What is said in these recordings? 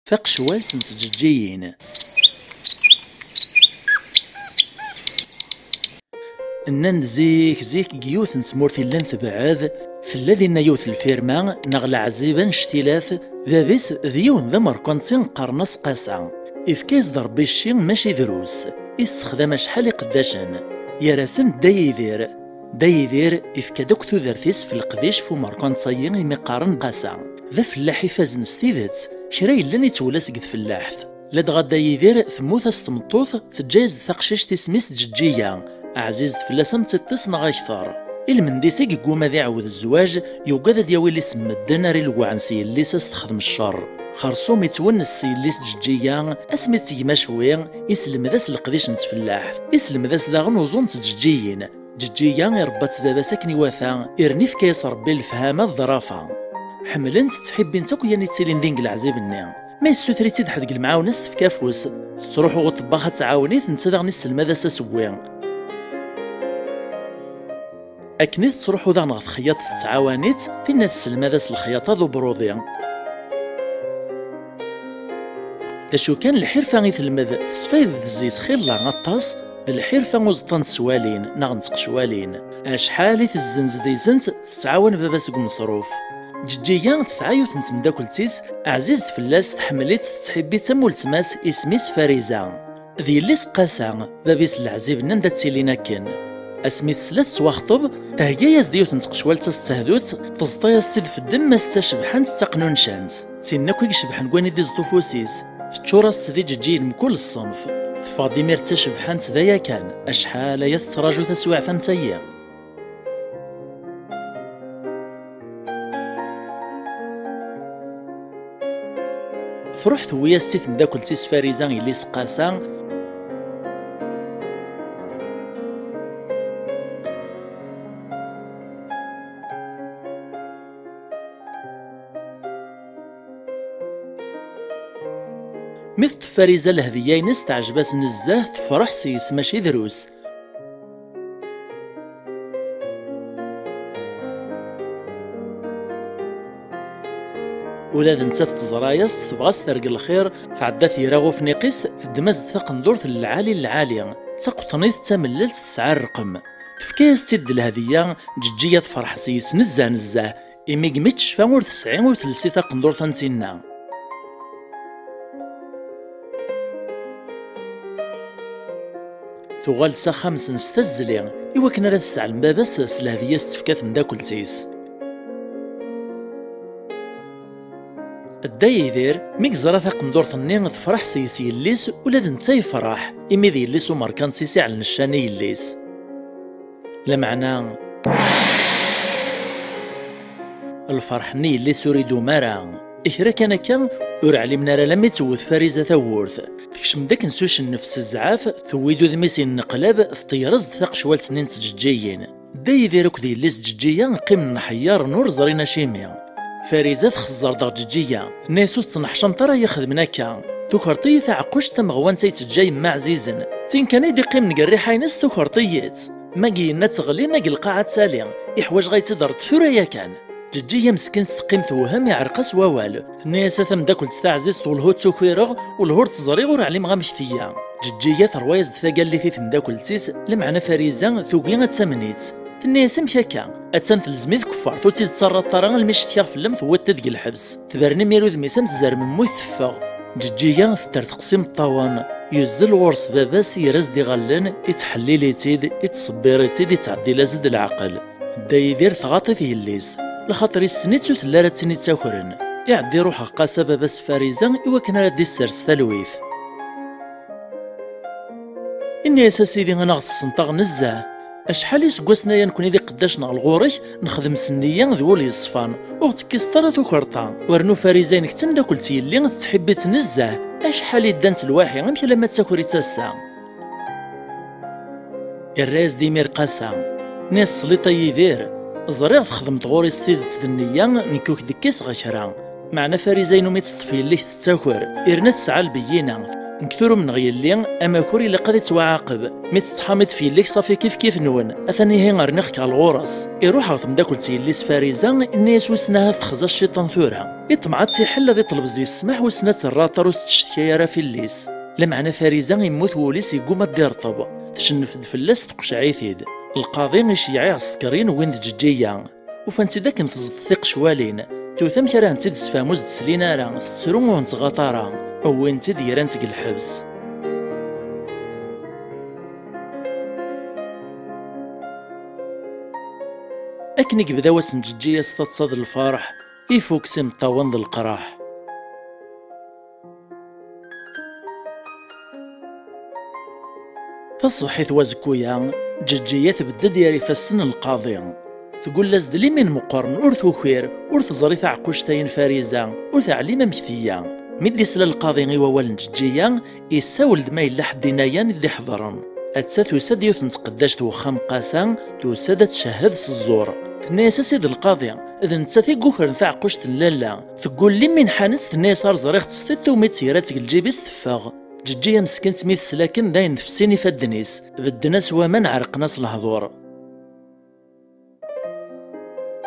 ثاق شوال سنتججيين. إنن زيك جيوث نسمورثي لان تبعاذ في الذين يوث الفيرما نغلى عزيبا اشتلاف ذابس ذيون ذا مركونسين قرنص قاسع إفكاز ضربي الشين ماشي دروس إستخدام شحال قداشن يراسن دايدير إفكا دكتو ذرثيس في القديش فو مركونسيين يمقارن قاسع ذا فلاحي فازن ستيدت كراي لن يتولس قد فلاحث لدغا دايدير ثموث استمطوث تجايز ثقشش تسميس ججية عزيز فلاسم تتصنع أكثر المنديسي يقوم ذي عوض الزواج يوقد دياوي اللي سمى الدناري الوعنسي اللي استخدم الشر خرصوم يتونس السي اللي ججيا اسمت يما شوي يسلم ذاس القديش نتفلاح يسلم ذاس داغن وزون تججيين ججيا يربط بابا ساكني واثا يرنيف كيس ربي الفهامة الظرافة حملنت تحبين تاكو يعني تسيلين دينك العزيب النعم ما يسوتري تدحدق المعاونس في كافوس تروحو غطباخة تعاونيت نتداغ نسلم ذا ساسوين أكنيت تروحو ذا نغط خياط تعاونيت فينا تسلم هذا الخياطة ذو بروضي داشو كان الحرفة غي تلمذ تصفيد الزيز خير لا غطاس الحرفة وزطان سوالين نغنسق شوالين أشحالي تزنز ذي زنت تتعاون باباس مصروف جديا تسعايو تنتمداكلتيس عزيز فلاس تحمليت تحبي تمول تماس اسميس فريزا ذي اللي سقاسا بابيس العزيب نندا تسيلينا كان اسميت سلات تواخطب تهجايز ديو تنتقشوال تستهدوت تزطياز تد في الدم استشبحان تقنون شانت تيناكو يشبحن كواني دي زطوفوسيس فتشوراس تذي جيل من كل الصنف تفاضي مير تشبحان ذايا كان اشحال يتراجو تسويع ثمتايا فرحت ويا ستيت مداكل تيس فاريزان اللي سقاسا مثل فريزة الهدية نستعجباس نزاه تفرح سيس ماشي دروس ولاد نتا تزرايس تبغاس ترق الخير تعدى ثيراغو في نقيس تدمز ثق ندورت العالي العالية تقطنيت تمللت تسعى الرقم تفكاس تد الهدية ججية تفرح سيس نزاه إمي قميتش فامور 39 ثق ندورت نتينا تغال سا خمس نستزلي إوا كنا راه تسعى المبابس سلهدية ستفكات مداكلتيس الدايدير ميك زرا ثاق ندورتني تفرح سيسي الليس ولاد نتا يفرح إمي ذي الليس وماركان سيسي على النشاني الليس لا معنى الفرحني الليس يريدو مارا إهرا كان ور علمنا راه لما توث فريزة ثورث تكشم داك نسوش النفس الزعاف ثويدو ذميسين نقلاب طيرز ثاق شوال سنين تججيين دايدير كذي الليس ججية نقيم النحيار نور زرينا شيمي فريزة تخزر داغ ججية ناسو تنحشم ترى يخدمنا كا تكرطي تعقوش تمغوان تيتجاي مع عزيزن تين كان يدي قيم نقري حينس تكرطيت ماقي نتغلي ماقي القاعة تسالي إحواج غيتدر تثوريا كان ججية مسكين تقيم توهم يعرقس ووالو الناس ثم داكل تستعزيز طول هو تسوكيرغ والهور تزريغ ور علي مغامشتيا ججية ثروايز ثقال اللي ثم داكل تيس لمعنى فريزة ثوقي تسمنيت الناس مشاكا اتسان تلزميت كفار توتي تصرى الطران المشتيا في اللمث هو تدق الحبس تبرني ميرو ذميسان تزار من موي ثفاغ ججية ثتر تقسيم الطوان يزل ورس باباس يرز دي غلان يتحليل يتيد يتصبير يتيد يتعدي لازد العقل دايدير ثغاطي فيه الليس لخاطر السنيت تلا راه تسنيت تاكرن يعدي روحه قاسا باباس فاريزا إوا كان راه دي السرس ثلويث إني يا سيدي أنا غد السنطاغ نزاه أشحال يسقوسنايا نكون إذا قداش نغلغوريش نخدم سنيا ذولي الصفان وغتكيسطرا توكرطا ورنو فاريزين كتن داكلتي اللي تحبي تنزاه أشحال يدانت الواحي غمشي لما تاكوري تاسا الراس ديمير قاسا ناس سليطة يدير زريغ تخدم غوري ستيد تدنيا نكوك دكيس غشرا معنا فاريزين ومي تطفي اللي تتاكر إرنا تسعى البيينة نكثروا من غيلي اما كوري الا قد يتعاقب مي تتحامض في ليك صافي كيف نون اثاني هي غير على الغرس يروح غتم داكلتي اللي سفاريزا الناس وسناها تخزى الشيطان ثورها يطمع تيحل ذي طلب زي السماح وسنات الراطر وتشتكي راه في الليس لمعنى فاريزا يموت وليس يقوم دير طب تشنف فلاس تقشعي ثيد القاضي يشيعي عسكرين وين دجيجيا وفانت ذاك نتزد ثيق شوالين توثم كرا انت تسفاموز تسلينا راه تترو ونتغاطارا او انت ديران تق الحبس. اكن يبدا واسن جيجيا ستتصاد الفرح يفوك سم طاوند القراح. تصبحت وزكويا جيجيا تبدا ديالي فسن القاضي تقول لازد لي من مقارن ورث وخير ورث زريث عقوشتين فاريزا ورث عليمة مثيا مدي سلا القاضي ووال جيجيا يساول دما إلا حدينايان اللي حضرن أتسا توساد يوثن تقداش وخام قاسا توساد تشهد الزور تناس سيد القاضي إذا نتا تيقوكر نتاع عقوشت لالا تقول لي من حانت تناس زريخ تستيت وميت سيرات الجيبيس تفاغ جيجيا مسكنت ميت سلاكن داين نفسيني فدنيس بدناس ومن عرقناس الهضور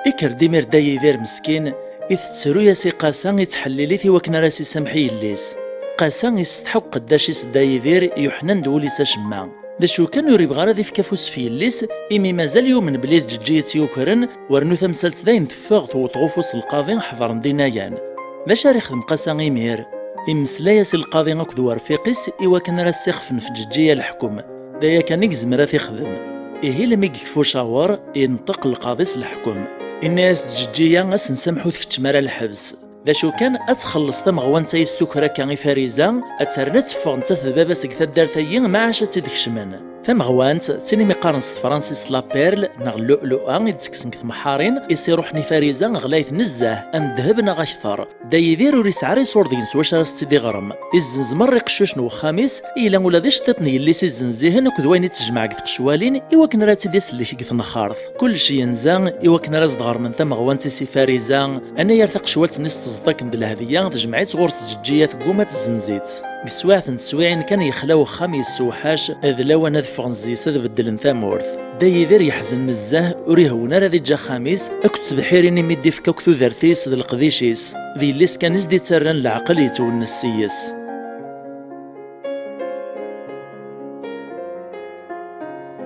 إكر ديمير داي ذير مسكين يتسرو ياسي قاسان يتحللي في وكنا راسي سمحي الليس قاسان يستحق قداشيس داي ذير يحنن دولي ساشما داشو كان يريب غرادي في كافوس في الليس إمي مازال يومن بليد جيجية يوكرن ورنو ثمسالت داين تفاغ وطغوفوس القاضي حضرن دينايان باش يخدم قاسان يمير يمسلا ياسي القاضي اكد ورفيقيس إوا كان راسي خفن في جيجية الحكم دايا كان يكزم راه يخدم إيه لما يكفو شاور ينطق القاضي الحكم الناس جيجيا سنسمحو تكتمارا الحبس داشو كان اتخلص تمغوان تايستوكرا كان فاريزا اترنت فوق نتا ثبابا سكتا دارتايي ما عاشا تيدكشمن تمغوانت تيني ميقارنس فرانسيس لابيرل نغ لؤلؤا يتسكسن محارين يسيروحني فاريزا غلايت نزاه ام ذهب نغ اكثر دا يديرو ريسعري صوردينس واش راس تيدي غرم يزنز مري قشوش نو خامس الا ولا ديش تطني اللي سيزنزيهن كدوين تجمع قد قشوالين ايوا كن راه تيدي سلي شي قد نخارث كلشي ينزان ايوا كن راس دغر من تمغوان تيسي فاريزا انا يرتق شوالت نيس تصدق من الهديه تجمعت غورس جيات قومه الزنزيت بسواعث نسواعين كان يخلاو خميس سوحاش اذ لو انا دفغن زيساد بدلن ثامورث دا يدير يحزن نزاه وريهونا راه جا خميس اكت بحيريني ميدي فكا كتو ذرتيس ذا القديشيس ذي الليس كان يزدي ترن العقل يتون السيس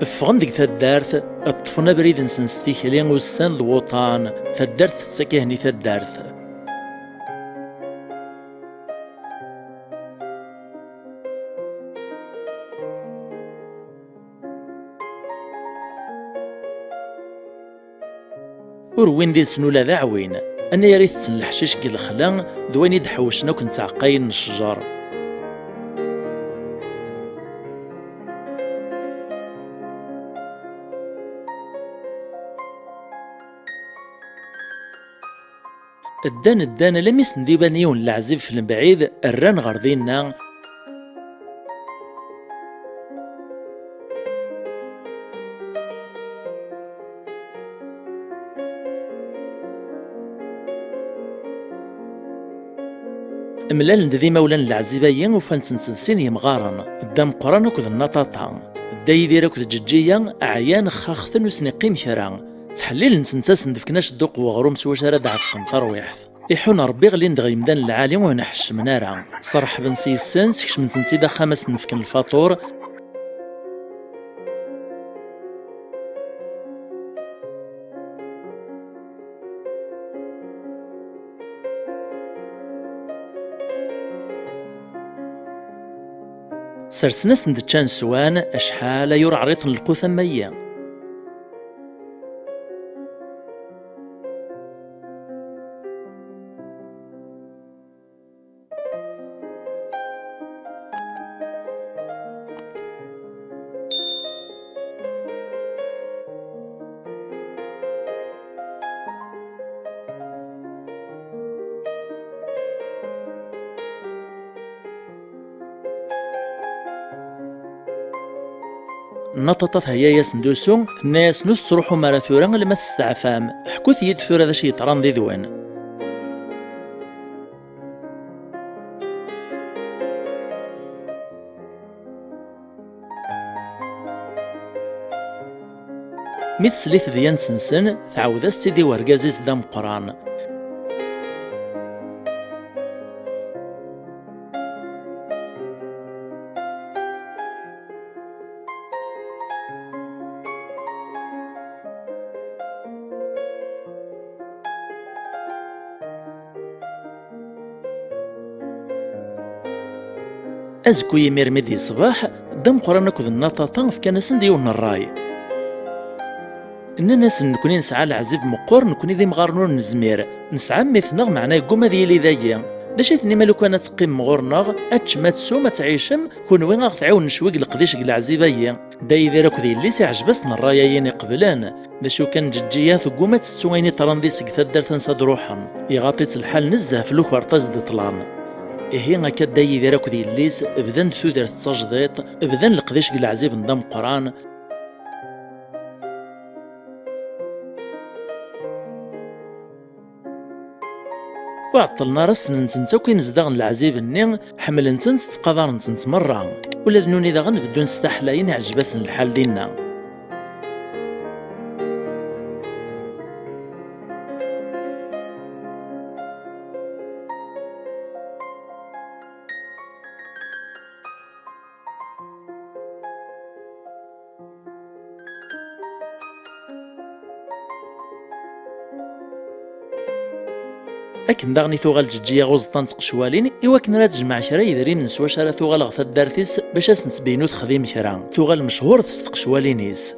فغن ديك ثدارث الطفنا بريد نسنستيكلين وسان الوطان ثدارث تساكيهني ثدارث ور وين دي سنولا ذا عوين انا يا ريت تسنلحشيش كي الخلا دواني دحوشنا وكنت عقاين الشجر الدان لم يسندي بانيون العزيب في البعيد الران غرضينا ملال ندي مولان العزيبايين وفانسنسنسين يمغارن قدام قران وكذ النطاطا دا يدير وكذ جيجيا اعيان خاختن وسنقيم كرا تحليل نسنساس ندفكناش الدوق وغروم سواش راه دعف قنطرويحث يحون ربي غلي ندغي مدان العالم ونحش منارا صرح بن سيسان سكش من تنتيدا خامس نفكن الفاطور سرسناس ندتشان سوان اشحال يرعريط القوثا ميا نططت هيا سندوسو الناس نص تروحوا ماراثورا لما تستعفام حكوث يد ثورة ذا شي طران ذي ذوان مي تسليت ديال سنسن تعاود ستيدي ورقازيس دا مقران. أزكو يمير ميدي صباح دم قرانا كود النطاطا في كنسن ديون الراي. إن ناس نكوني نسعى العزيب مقور نكوني ذي مغارنور نزمير نسعى ميثنغ معنا يقوم ديالي ذايا داشيت ني مالو كانت تقيم مغورنغ اتش ما تسو ما تعيشم كون وين غتعاون نشويق القديش العزيبيه داي ذاك ذي اللي سيعجبسنا الرايين قبلان داشو كان ججيات ثقومات تسويني تراندي سكثا دار تنسى روحا يغاطيت الحال نزه في لوكارطاج د طلان. إيه هكا داي ذاك ذي الليس بدن ثودر التجديط بدن القديش العزيب نظام قران. وعطلنا راس ننسنتو كي نزداغ العزيب النين حمل نسنت تقدر نسنت مرة ولا دنوني دا غنبدو نستحلاين عجباسن الحال ديالنا. أكن داغني توغال ججية غوزطان تقشوالين إوا كنا لا تجمع كرا يدري من سواش راه توغال غثا دارتيس باش نتبينو تخديم كرا توغال مشهور في تقشوالينيس.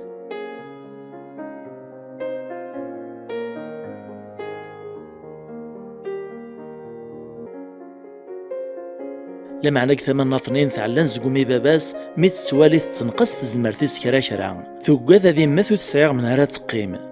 لمعنى ثمان ناطنين ثعلان زقومي باباس ميت توالي تنقص تزمرتيس كرا كرا توكاد ذي ماثو تسعيغ من هرا تقيم.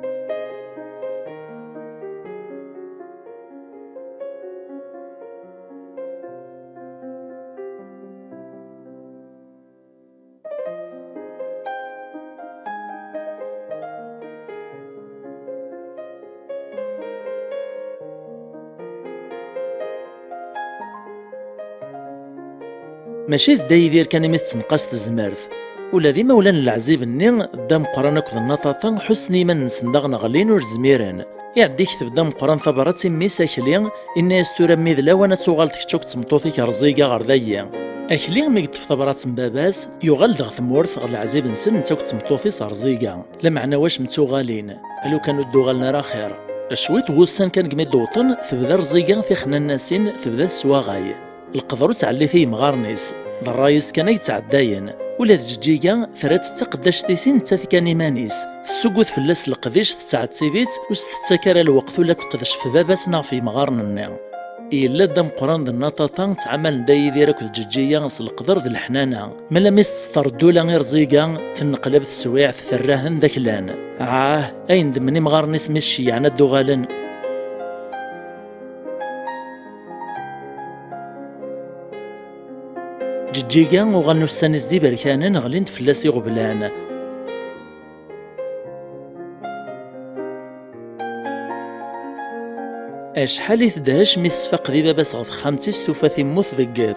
ماشي داي دير كان ميت تنقص تزمرت ولا ديما ولان العزيب النين دام قران كذا النطاطا حسني من نسندغ نغلين ورزميرن يعدي كتب دام قران ثبرات مي ساكلين ان يستور ميدلا وانا توغال تكتشوك تمطوثيك رزيقا غردايا اكلي مي كتب ثبرات مباباس يغال دغ ثمورث غ العزيب نسن نتاوك تمطوثي رزيقا لا معنى واش متوغالين الو كانوا دوغالنا راه خير شويت غوسان كان قمي دوطن تبدا رزيقا في خنا الناسين تبدا السواغاي القدرو تعلي فيه مغارنيس الرايس كان يتعداين ولا تجيجا ثرات تقداش تيسين تاثكاني مانيس السقوت فلاس القديش تاع تسيبيت وستتكر الوقت ولا تقدش في باباسنا في مغارنا إلا دام قران د النطاطا تعمل داي ديرك الججيه القدر د الحنانه ملا ميس تردو لا غير زيقا تنقلب السوايع ثراهن داك لان اين دمني مغارنيس مشي عنا دوغالن. جيجا وغنو السانيس دي بركانن غلين فلاسي غبلان اشحال يتدهش مي السفاق دي باباس غد خامتيس توفاثي موت ذقاط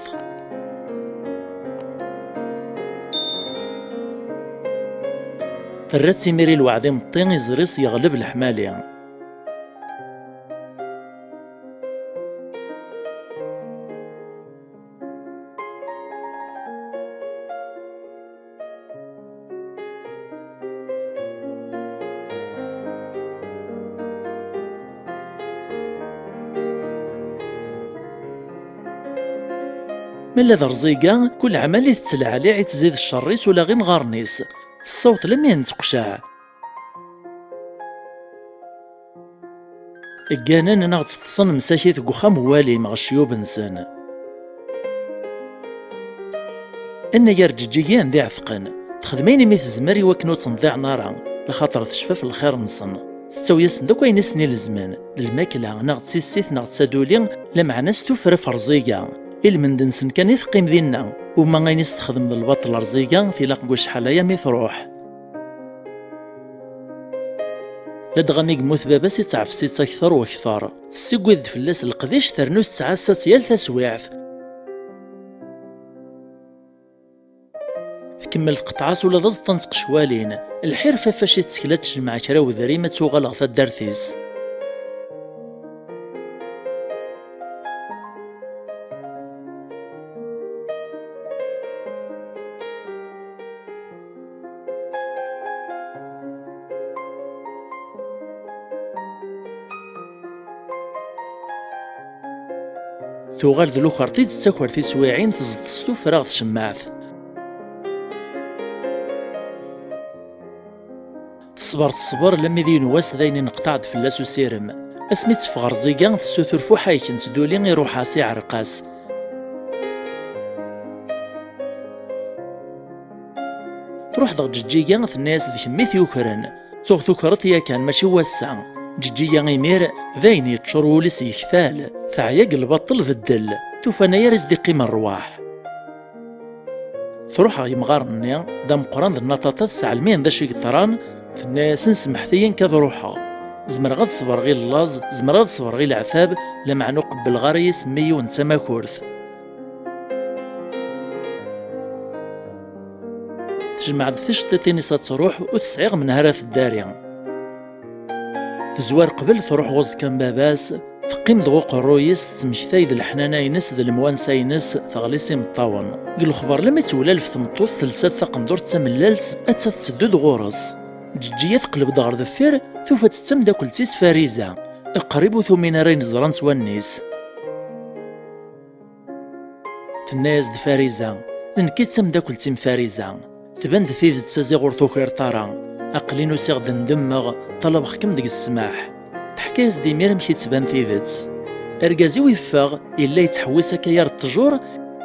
فرات سيميري الوعدي مطين يزريس يغلب الحمالي ملا ذا رزيقا كل عمل يتسلع عليه يتزيد الشريس ولا غير مغارنيس الصوت لم ينتقشع إكانان أنا غتصن مساكيت قخام والي مع الشيوب نسان أنا يرججيان ذي عفقن تخدميني ميث زمري وكنو تنضيع نارا لخاطر تشفاف الخير نصن تساوي يسندوك وين يسني الزمان الماكلة ناغ تسيسيت ناغ تسادولين لمع ناس توفر رزيقا المندنسن كان يثقيم ذينا وما غين يستخدم البطل رزيقا في لاقو شحال مي تروح لدغني قموت باباس يتعفسيت اكثر واكثر السيقوذ فلاس القديش ترنوس تعسات يال تسويعث تكمل القطعاس ولا ضز طنسق شوالين الحرفة فاش يتسكلا تجمع كرا وذريمة توغل غثا دارتيس. توغال ذلو خرطيت تاكورتي سواعين تزد ستو فراغ تشمعت. تصبر لما ذي نواس ذاين نقطعد فلاس وسيرم اسمي تفغر زيقان تسوثر فوحايكن تدولين يروح عسي عرقاس. تروح ضغ جيجيا الناس ذي كميت يوكرن توغ توكرت يا كان ماشي واسع جيجيا غيمير ذاين يتشر ولس يكثال ثعيا قلبطل ذا الدل توفانا يرز دي قيمة الرواح. تروح غي مغارني دام قران ذا النطاطات سعلمين ذا شي قطران في الناس نسمحتين كذا روحها زمر غاد صبر غير اللاز زمر غاد صبر غير العثاب لمع نقبل غاري يسمي ونسمى كورث. تجمع ثشتتين تروح وتسعيغ من هراث الدارية تزوار قبل تروح غوز كان باباس تقيم دغوق الرويس تمشتاي ذا الحنانة ينس ذا الموانسا ينس تغليسي مطاون قل الخبر لما تولال في تمطوط ثلثات ثقندور تسملالت أتا تسدد غورس جيجية تقلب دار ذفير ثوفا تتم داكل تيس فاريزة قريب ثمين رين زران سوانيس تناز دفاريزة ذنكي تم داكل تيم فاريزة تبان ثيذ تسازي غورتو خير طارا أقلينو سيغ ندمغ طلب خكم ديك السماح تحكايز ديمير مشي تبان ثيذت أرقازي ويفاغ إلا يتحويس كيار التجور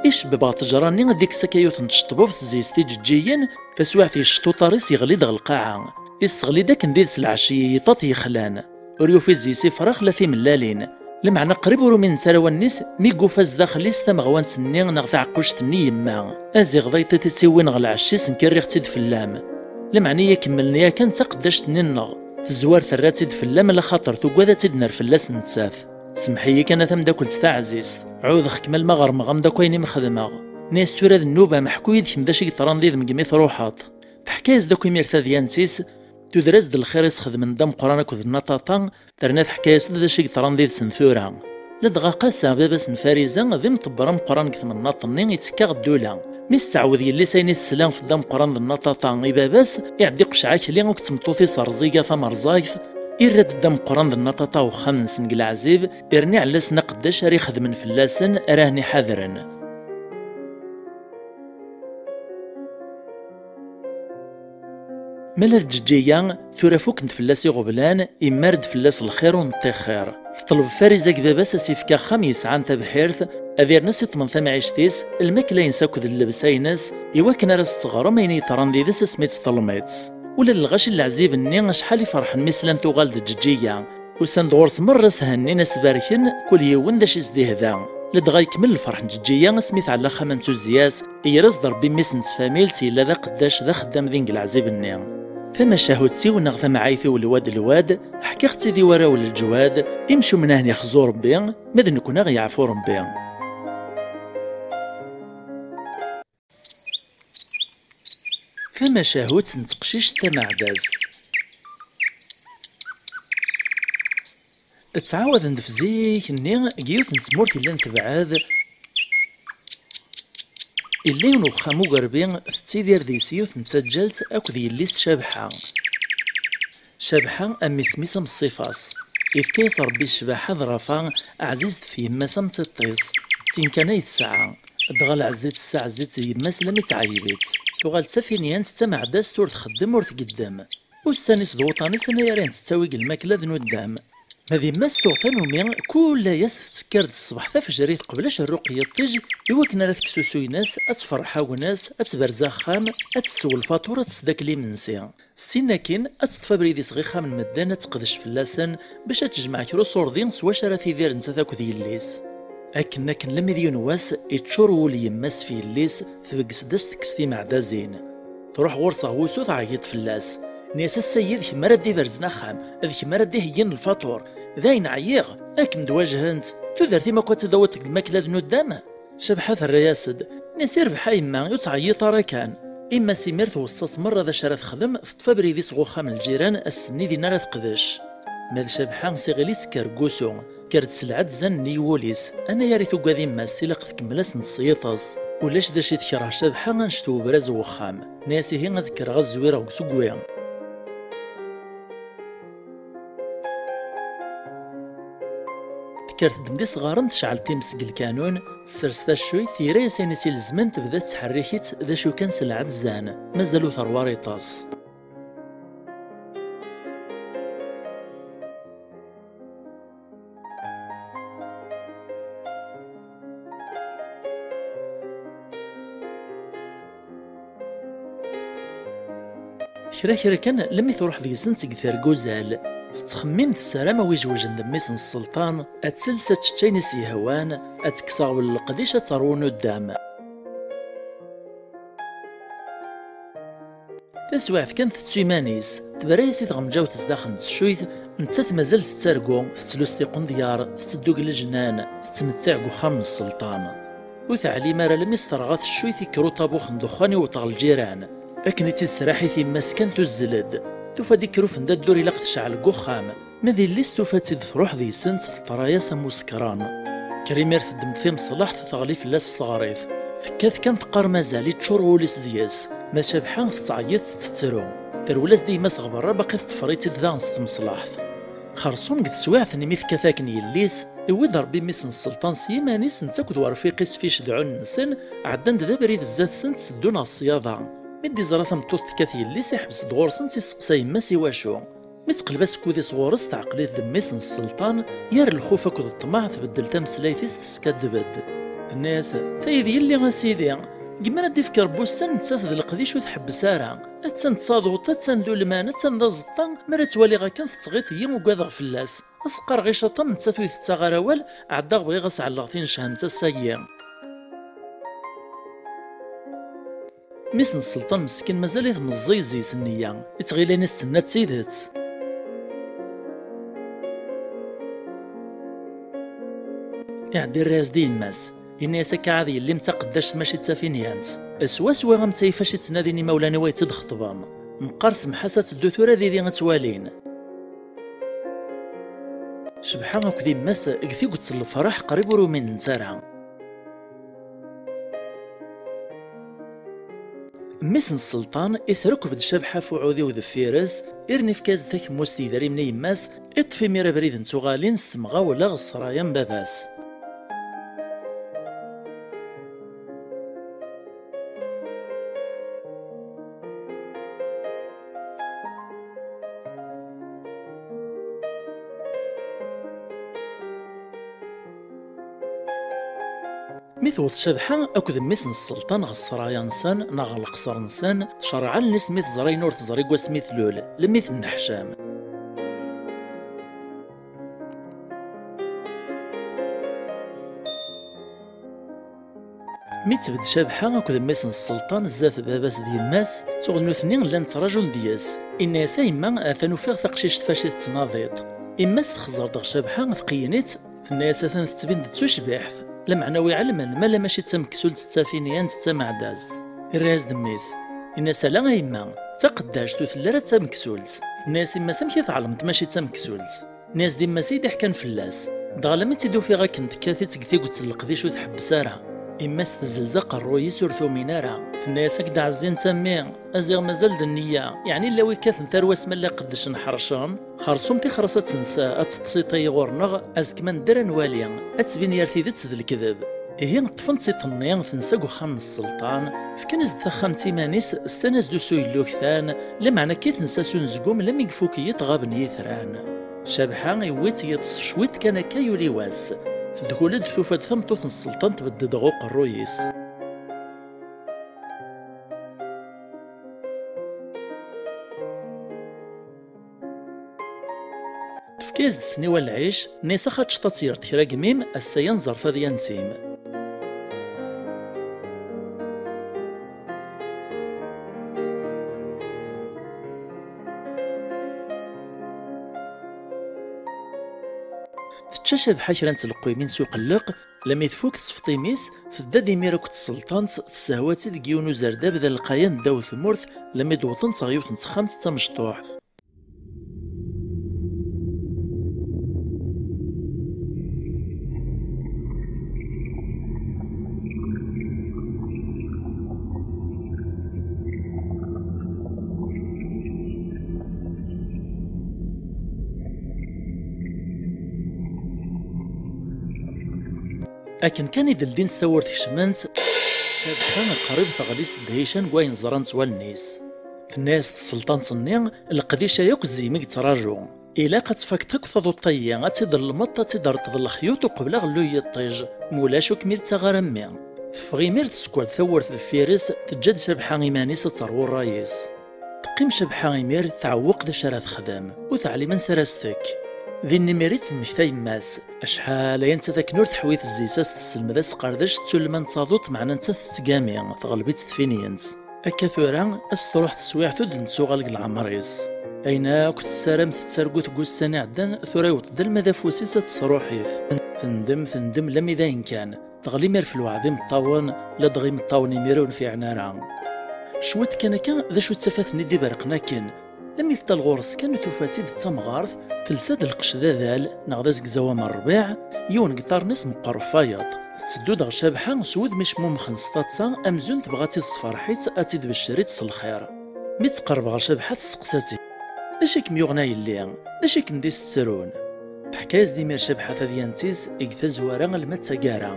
إيش ببغى تجراني ديك سكايو تنشطبو تزيستي جيجيين فسواع في الشطو طاريس يغلي دغ القاعة يستغلي داك نديس العشي يطاط يخلان وريو في الزيسي فراخ لاثي ملالين لمعنى قريب ورو من سراوى الناس ميقو فاز داخل يستمغوان سني نغ عقوش تني يما ازيغ ضيطي تتسوين غ العشيس نكريغ تيد فلام لمعني يكملني كان تقداش تنينغ تزوار ثرات تيد فلام لا خاطر توكوادا تيد نار فلاس نتساف سمحيي كان ثم داكل تاع عزيز عوض خكمل ما غرمغ داكويني مخدمغ ناس توراد النوبة محكويد كيم داشي طران ذي مقميث روحات تحكايز داكو ميرثا ديانتيس تدرس د الخير يسخذ من دم قرانك وذ النطاطا ترنات حكايس داشي طران ذي سنثورا لدغا قاسا باباس نفاريزا ذي مطبرم قرانك ثم الناطنين يتكاغ الدولة مستعوذ يلي سايني السلام في دم قران ذ النطاطا باباس يعدي قشعاك لي وكتمطوطي صرزيقا ثمر زايث إرد الدم قران ذ النطاطا وخمس نقل عزيب إرني على سنا قداش راه يخدم فلاسن راهني حذرا. مالا الجيجية ثورا فوك نتفلاس غبلان إمارد فلاس الخير ونطي خير تطلب فارزة باباس سيفكا خميس عن تبحيرث أذير ناس يطمن ثم عيشتيس الماكلة ينساكو ذا اللبساينس إواكن راس تغرى ما يني طران ذي ذس سميت طلميتس ولا الغاشي العزيب الني شحال يفرحن مثلا تغال د الجيجية وساند غورس مرة سهني ناس باركن كل يوم داش يزديهذا لدغا يكمل الفرح الجيجية سميت على خمنتو زياس يرز ضربي ميسنس فاميلتي لا ذا قداش ذا خدام ذينك العزيب الني فما شاهدتي ونغ ثم عايثي الواد حكي اختي ذي وراو للجواد يمشوا من هنا يخزو ربي ماذا نكون غيعفو ربي. فما شاهدت نتقشيش تمعداز تعاود نفزيك ني قيوت نسمورتي لان تبعاد اللي نوخا مقربين تيدير ذي سيوت نتسجلت اكو ذي الليست شابحة امي سميسة مصيفاس إذ كيس ربي الشباحة ظرافا عزيزت في يماسا متطيس تين كان الساعة دغال عزيت الساعة زيت يماس لم تعيبت تغال تسافينيان تتمعداس تور تخدم ور تقدم وستانيس ضوطانيس انا يارين تستوي الماكلة ذن قدام هذه ماس توغفان ومي كل ياس تسكرد الصباح تفجريت قبلاش الرقية طيج يوكن راه تكسوسوي ناس اتفرحاو ناس اتبرزا خام اتسول الفاتورة تسداك لي منسي سيناكين اتطفى بريدي صغيخة من مدانة تقدش فلاسن باش تجمع كرو صوردين سوا شرا دير نتا ذاك ذي الليس اكن لما ذي نواس يتشور ولي يماس في الليس ثبقس داس تكستي معدازين تروح غورصة غوسو تعيط فلاس نيس السيد كما ردي برزنا خام اذ كما ردي هين الفاتور ذاين عييغ اكم دواجهنت تدرتي ما كنت دوتك الماكلة ذنو الدم شبحة الرياسد نسير بحايما يتعيط راكان إما سيمير توصص مرة ذا شرا تخدم تطفى بريدي صغوخا من الجيران السني دينا راه تقدش. ماذا شبحان سيغليس كاركوسو كارت سلعة زان نيوليس أنا يا ريتو قاذي ماس تيلاق تكملاس نصيطاس ولاش دا شي تكره شبحان غنشتو براز وخام ناسي هي غذكر غزويرة وسكويا. كارت دمدي صغارن تشعل تيمسك الكانون سرستا شوي ثيرا سينيسي الزمان تبدا تحريكيت ذا شو كان سلعة زان مازالو ثرواري طاس. كرا كان لمي تروح ذي سنت كثير جوزال تخمم السلامة ويجوج ندميس السلطان اتسلسة تشينيس يهوان اتكسا والقديش ترونو الدام. تسوعت كانت تسيمانيس تبريسي تغمجاو تزداخل تشويث نتات مازال تترقو تتلوس تيقون ديار تتدوق الجنان تتمتع قخام السلطان وتعليم راه لم يسترغاث الشويث كرو طابوخ ندخاني وطغل الجيران أكني تسراحي في مسكن تزلد توفا ديك روف ندا الدور إلا تشعل قخام ماذي اللي ستوفات تروح ذي سنت طراياس مسكران كريمير تدم ثيم صلاح تغلي في لاس الصغاريث فكاث كان تقار مازالي تشور وليس دياس ما شابحان تتعيط تترو ترولاس ديما صغبرا باقي تفريت ذانس تمصلاحت خرصون قد سواعث نميث كثاكني الليس إويد ربي ميسن السلطان سيمانيس نتاكد ورفيقيس فيش دعون نسن عدان ذا بريد الزات سنت سدون الصياضة مدي زرا ثمطوط كاثي اللي سيحبس دغورسن تيسقساي ما سيواشو متقلباس كودي صغورس تعقليت دميسن السلطان يار الخوف اكود الطمع تبدل تمسلايتيس تسكدبد الناس تايدي اللي غاسيدي كيما ندي فكر بوستان نتاث القديش وتحبسارا اتنتصادو تتندو المانا تندزطا مرا توالي غا كان تغيط يم وكاذغ فلاس اسقر غي شطا نتاثو يتغاراوال عدا بغي غاس علغتين شهان تسايا ميسن السلطان مسكين مازال يتمزيزي سنيا يتغيلاني السنة تسيدت يعدي الراس ديال الماس الناس كعادي اللي متقداش ماشي تسافينيانت اسوا غمتاي فاش تناديني مولانا ويتد خطبان مقرس محاسة الدوتورة ذي غتوالين شبحان كذي ماس كذي قلت الفرح قريب ورو من نزارع ميسن السلطان يسرك بد شبحة فعوذي وذفيرس إرني في كاز ذاك موستي داري من يماس اطفي ميرا بريد نتوغالين ستمغا ولا غصرايا باباس ميثوت شبحة أكد ميسن السلطان غصرايا نسان ناغ القصر نسان شرعا لسميث زري نور تزريق وسميث لول لميث النحشام ميتبد شبحة أكد ميسن السلطان زات باباس ديال الناس تغنو ثنين لان تراجل دياس إناس إما أثنو فيغ تقشيش تفاشيت تناضيط إما ستخزر دغ شبحة ثقينيت في الناس أثن تبين تشبحث لمعنوي علما مالا ماشي تمكسول تتافينيان تتمعداز الراس دميس الناس لا غيما تقداش تثلرا تمكسولت الناس إما سمكي تعلمت ماشي تمكسولت ناس ديما سيدي حكان فلاس دغالا ما تيدو في غاكنت كاثي تكثي قلت القديش وتحبسارا إما ستزلزق الروي سورثو مينارا في الناس هكدا عزين تامي أزيغ مازال النية يعني لا ويكاث نتاروس مالا قدش نحرشان خرصوم تيخرصة تنسى أتتصيطي غورنغ أزكمان درا نواليا أتبين يرثيدت ذا الكذب هي طفن تيطنيا تنساق وخام السلطان فكنز ثخام تيمانيس استناس دو سويلو كثان لمعنى كي تنسى سونزقوم لم يقفوكي يتغاب نيثران شبحان يويت يطس شويت كان كايولي واس تدخل تشوف ثمطوث السلطان تبدد غوق الرويس تفكيز دسني العيش نيسا خاتش تطير تكرا قميم السيان زرفا ديال نتيم تشاشا بحال كرا نتلقوي من سوق اللق لما يتفوك تسفطيميس تبدا ديميرا كنت السلطان تسهواتي ديك يونو زرداب ذا القايان داو ثمورث لما يدوطن تغيوت نتخامت تمشطوح. لكن كان يدلدين سورت شمانت شابحان قريب تغليس دهيشان كواين زران والنيس الناس السلطان صنيع القديشة يوك زيمك تراجو إلا قد فاكتك تضو الطيان تيدر المطة تيدر تضل خيوط وقبل غلو الطيج مولاشو كمير تغرمي فغيمير تسكواد ثورت الفيرس تجد شبحان إيمانيس تروو الرايس تقيم شبحان إيمير تعوق ذا شرات خدام وتعليما سراستك ذي النميريت مكتاي ماس أشحال ينتا ذاك نور تحويت الزيساس تسلمداس قرداش تولمان تصادوت معنا نتا تتقامي تغلبيت تفينينز أكا ثورا أستروح تسويع تود نتسوغالك العمريس أينا كنت السلام تتسرقوت قوستاني عدن ثورا يوطدل ماذا فوسيسة تصروحيث تندم لم إذا إن كان تغلي مير في الوعظيم الطاون لا دغي مطاون يميرون في عنارا شوت كان ذا شو تسافات ندي برقنا كان لم يثقل غورس كانو توفاتيد تمغارث تلساد القش ذال نغداز كزاوام الربيع يون قطار ناس مقرفايط تسدود غ شابحة سود مش خنسطاتسا أمزون تبغى تصفر حيت أتيد بالشريط الخير مي تقرب غ شابحة تسقساتي داش كميوغنا يلي داش كنديس السرون تحكايز ديمير شابحة ديانتيز إكثا زوارا المات تاكارا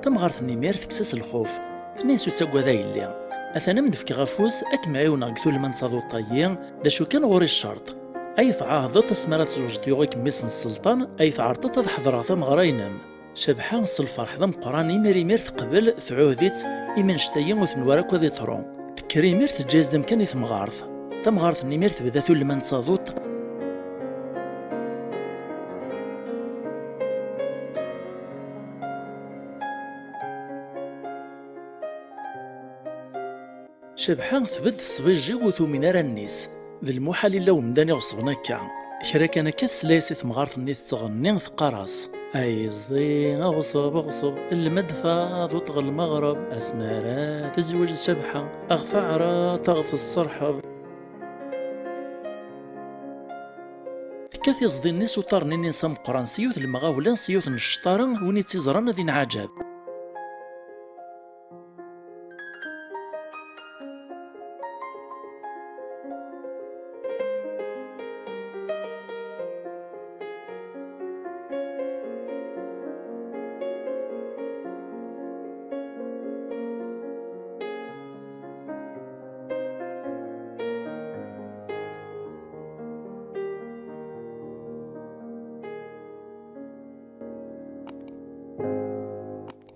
تمغارث نيمير تكساس الخوف تنيسو تاكوا ذا يلي أثنا مدفك غفوس أكمعيونا قتو المنصادو الطيين داشو كان غوري الشرط أي تعاهضت تسمرات زوج ديوغيك ميسن السلطان أي تعرضت تحضر ثم غراينم شبحان الفرح ذم قراني مير تقبل ثعوذيت إيمن شتايم وثنوارك وذي ترون تكريمير تجاز دم كان يثمغارث تمغارث نيمير تبداتو المنصادوت شبحان ثبت الصبيجي وثو منار النيس ذي المحال إلا ومداني غصبنا كا كرا كان كاس لاسي ثمغارث النيس تغني ثقاراس أي زي أغصب المدفع وطغ المغرب أسمارا تزوج شبحة أغفعرا تغف الصرحب تكاثي صدي الناس وطارني نسام قران سيوث المغاولان سيوث الشطارن وني تيزران ذي نعجب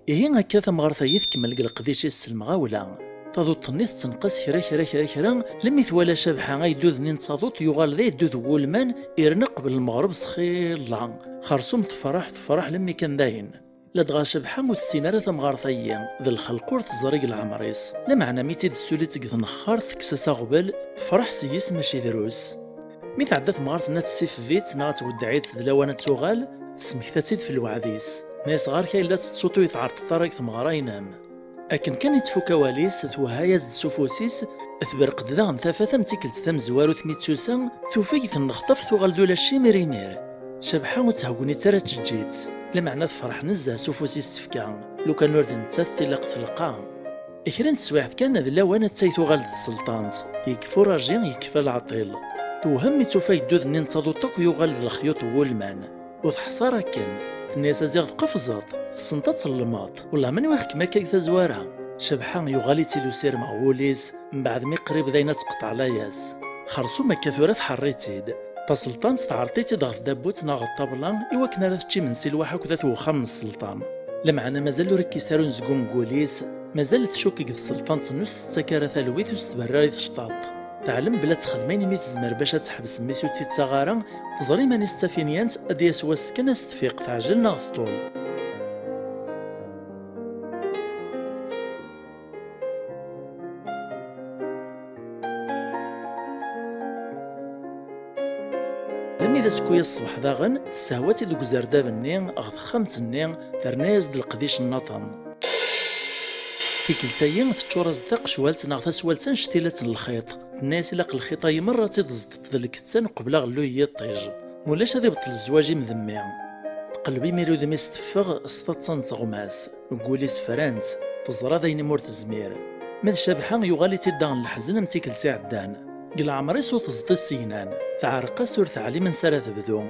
إيه هكا ثمغارثايث كما لقى القديش السلمغاولا تضوط النيس تنقص كرا لم يثوالا شابحة غايدوذ نين تصادوط يغال ذا يدوذ وولمان يرنق بالمغرب سخير لان خرصوم تفرح لمي كان داين لا دغا شابحة متسينارا ثمغارثايا ذا الخلقور تزريق العمريس لا معنى ميتيد السوليت تنخر تكساسا غبل فرح سيس ماشي دروس مي تعدى ثمغارث نات السيف فيت نات ودعيت ذلاوانا توغال تسمكتاتيد في الوعديس ناس غار كاين لا تصوتو يتعرض الطريق ثمغرا ينام لكن كان يتفو كواليس توهايز السفوسيس اثبرق ذا ثافثا متيكلت ثم زوارو ثميتسوسا توفيت النخطف تغلدو لاشي ميريمير شبحة وتهوني ترى تجيت لمعنى فرح نزه سفوسيس تفكا لو كان نورد نتثي لقت القاع إكران تسواحد كان ذا وانا تسيتو غالد السلطان يكفو راجين يكفى العطيل توهم توفيت دوذ نين تصادوطك ويغالد الخيوط وولمان وتحصارا كان الناس زيغ قفزت السنطة الماط والله من ويخك ما كيف زوارها شبحان يغالي تيلو سير مغوليس من بعد ما قريب داينا تقطع لاياس خرصو ما كثورات حريتيد فالسلطان تعرطيتي ضغط دابوت ناغ الطابلان إوا كنا راه تشي من سلواحك وذات وخام السلطان لمعنا مازالو ركي سارون زقوم قوليس مازال تشوكك السلطان تنوس تسكارة ثالويت وستبراري تشطاط تعلم بلا تخدمين مي تزمر باش تحبس ميسيو تيتساغارا تزري ماني ستافينيانت ادي سواس كان استفيق تعجل ناغ طول ثاني ذا سكويا الصبح داغن تسهواتي دوك زرداب النين أغض خمت النين ترناز القديش النطن تيكلتاين تشور زدق شوالت ناغ سوالتن شتيلات الخيط الناس إلا الخيطة مرة تضزت ذلكتان قبل غلو هي الطيج مولاش هذي بطل الزواج مذمي قلبي ميرو دمي استفغ سطاتن تغماس قولي سفرانت تزرى ذاين مور تزمير ماذ شابحان يغالي تيدان الحزن متيكل تعدان قل عمري صوت زطي السينان تعرق سور تعلي من سارة تبدو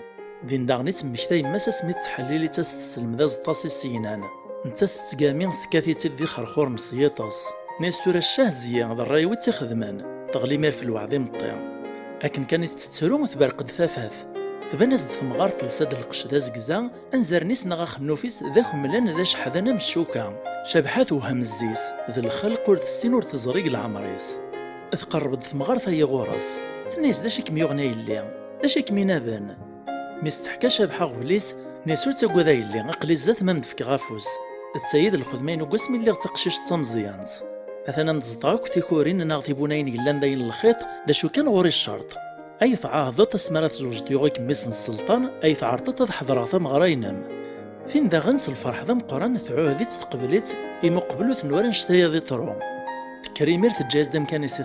دين داغني تمكتاي ماسا سميت تحليلي تستسلم ذا زطاسي السينان انت تتقامين تكاثي تدي خرخور مصيطاس ناس تورا الشهزية ذا الراي ويتخدمان تغلي مير في الوعظيم الطير لكن كانت تتسرو تبرقد ثافاث تبنز ثمغار تلساد القش ذا زقزا انزر نيس نغا خنوفيس ذا خملان ذا شحذانا مشوكا شبحات وهمزيس ذا الخلق ور تستين ور تزريق العمريس تقرب ثمغار ثاي غورس تنيس داشي كم يغنى يلي داشي كم ينابن مستحكا شبحا غوليس نيسو تاكو ذا يلي اقلي زات ما مدفك غافوس السيد الخدمين وقسمي اللي تقشيش تمزيانت اثنا متزطاك تيكورين ناغ تيبوناين يلان داين الخيط داشو كان غوري الشرط اي تعاهدت تسمرات زوج ديوغيك ميسن السلطان اي تعرضت تحضر ثم غراينم فين دا غنس الفرح ذا مقران تعوهدي تقبلت مقبلو تنورن شتايا ذي ترو تكريمير تجاز دام كان يسي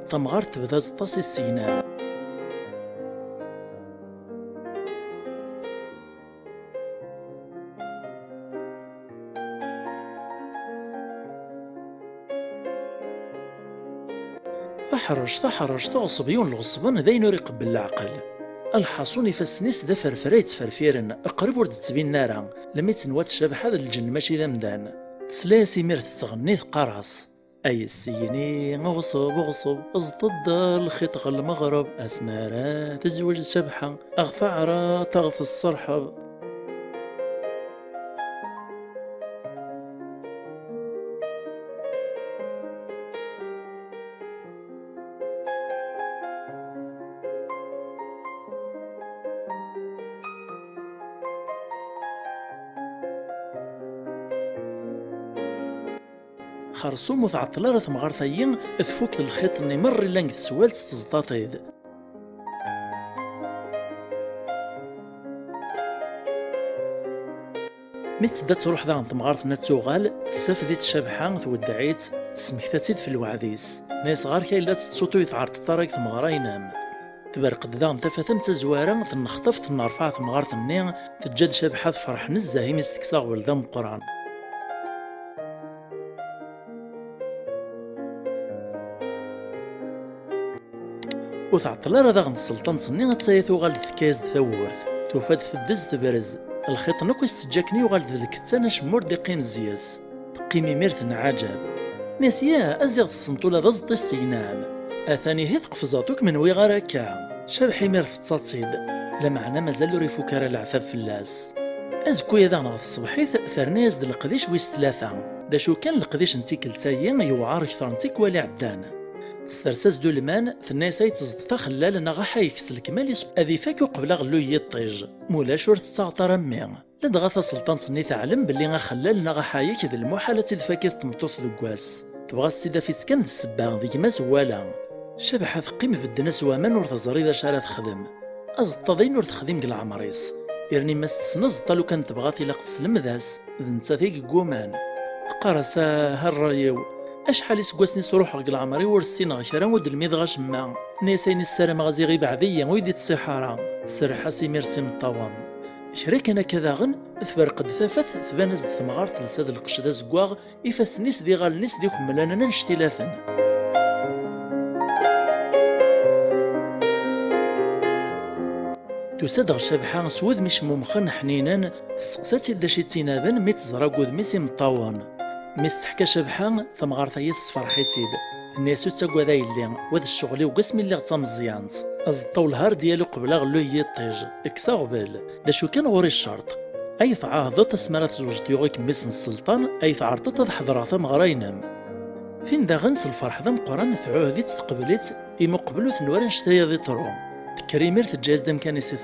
ثمغار تبدا زطاسي السينان تحرج تغصبيون الغصبان ذاين يقبل العقل الحصون فسنيس ذا فرفريت فرفيرن اقرب ورد تبين نارا لما يتنوات شبح هذا الجن ماشي ذا مدان تسلاسي مير تغني قراص اي السيني غصب ازضد الخيط المغرب اسمارا تزوج شبحه اغفعرا تغف الصرحه خرصوم وتعطلا ثمغار ثايين تفوك الخيط نمر لانك سوالت تزطاطيد ميت دا تروح ذا ثمغار ثنات تسافديت شابحان تودعيت تسمكتاتيد في الوعديس ناس غار كاين لا تصوتو يتعرض الطريق ثمغار ينام تبرقد ذا تفاثم تزوارا تنخطف تنرفع ثمغار ثنين تجد شابحات فرح نزاهي مستكساغ ولدا مقران وتعطل راه داغن السلطان صني غتسايثو غال ثكاز ثورث توفاد ثدز تبرز الخيط نكو يستجاكني وغال ذلك تانا شمور دقيم الزياس تقيمي ميرث عجب ناسيا ازيغ السنطولة ذا زطي السينان اثاني هيث قفزاتوك من ويغاراكا شبحي ميرث تصاتصيد لا معنى مازالو ريفو كارا العثاب فلاس ازكو يا داغن الصبحيث ثرناز د القديش ويس ثلاثة داشو كان القديش نتيك لتايا يوعار كثر نتيك والي عدان السرساس دو المان ثناساي تزدتا خلال نغا حايكس الكمال اذي فاكو قبل غلو هي الطيج مولاش ور تستعطر امي لا دغاثا سلطان صني تعلم باللي غا خلال نغا حايك ذا المحالة تدفاكي تمطوث ذكواس تبغى السيده فيت كان السبان ذيك ما زوالا شبح ثقيم بالدناس وامان ور تزري ذا شارع تخدم ازطاضين ور تخدم كل عمريس يرني ما ستسنز طالو كان تبغى تيلاق تسلم ذاس ذنتا ثيك قومان قرسا هالرايو اشحال يسقسني صروح غير العمري ورسين غشرا ود الميض غشما نيسين السلام غازي غيب عذيا ويدي الصحارى السرحه سي ميرسي مطوام شريك انا كذا غن ثبرقد ثفث ثبانز ثمغار تلساد القش ذا زكواغ يفاسنيس دي غالنيس ديك ملانا نشتيلاثن تساد غشابحا سود مش ممخن حنينا سقساتي دا شي تينابن ميت زراكود ميسي مطوان مستحكا شبحان ثمغار ثايث صفرحيتيد الناس تاكوا ذا يلي وذا الشغل وقسم اللي غتمزيانت ازطاو الهار ديالو قبل غلو هي الطيج اكسا غبال داشو كان غوري الشرط اي تعاهدت تسمرات زوج ديوغيك ميسن السلطان اي تعرضت تحضر ثمغار ينام فين دا غنس الفرح ذا مقران تعوهدي تقبلت مقبلو تنورن شتايا ذي ترو تكريمير تجاز دام كان يسي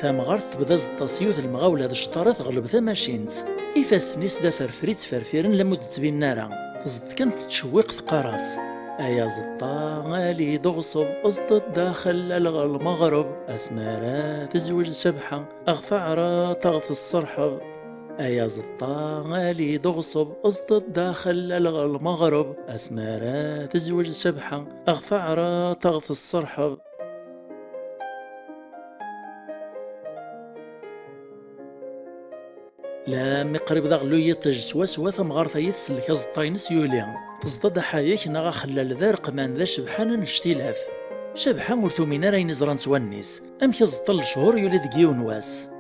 ثمغار تبدا زطاسيوث المغاولة ذا الشطارات غلب ذا ماشينت إفاس نيس دا فرفريت فرفيرن لمدة تبين نارا تزد كانت تشويق ثقاراس أيا زطا غالي دغصب أسط الداخل ألغى المغرب أسمارا تزوج شبحة أغفعرا تغث الصرحب. أيا زطا غالي دغصب أسط الداخل ألغى المغرب أسمارا تزوج شبحة أغفعرا تغث الصرحب. لا مقرب ذا غلوية تجسواس وثم غارثايت سلك زطاينس يوليان تزداد حياك نغا خلال ذا رقمان ذا شبحان نشتلاف شبحان ورثومينا راين زران توانيس أمك زطل شهور يولي دقيون واس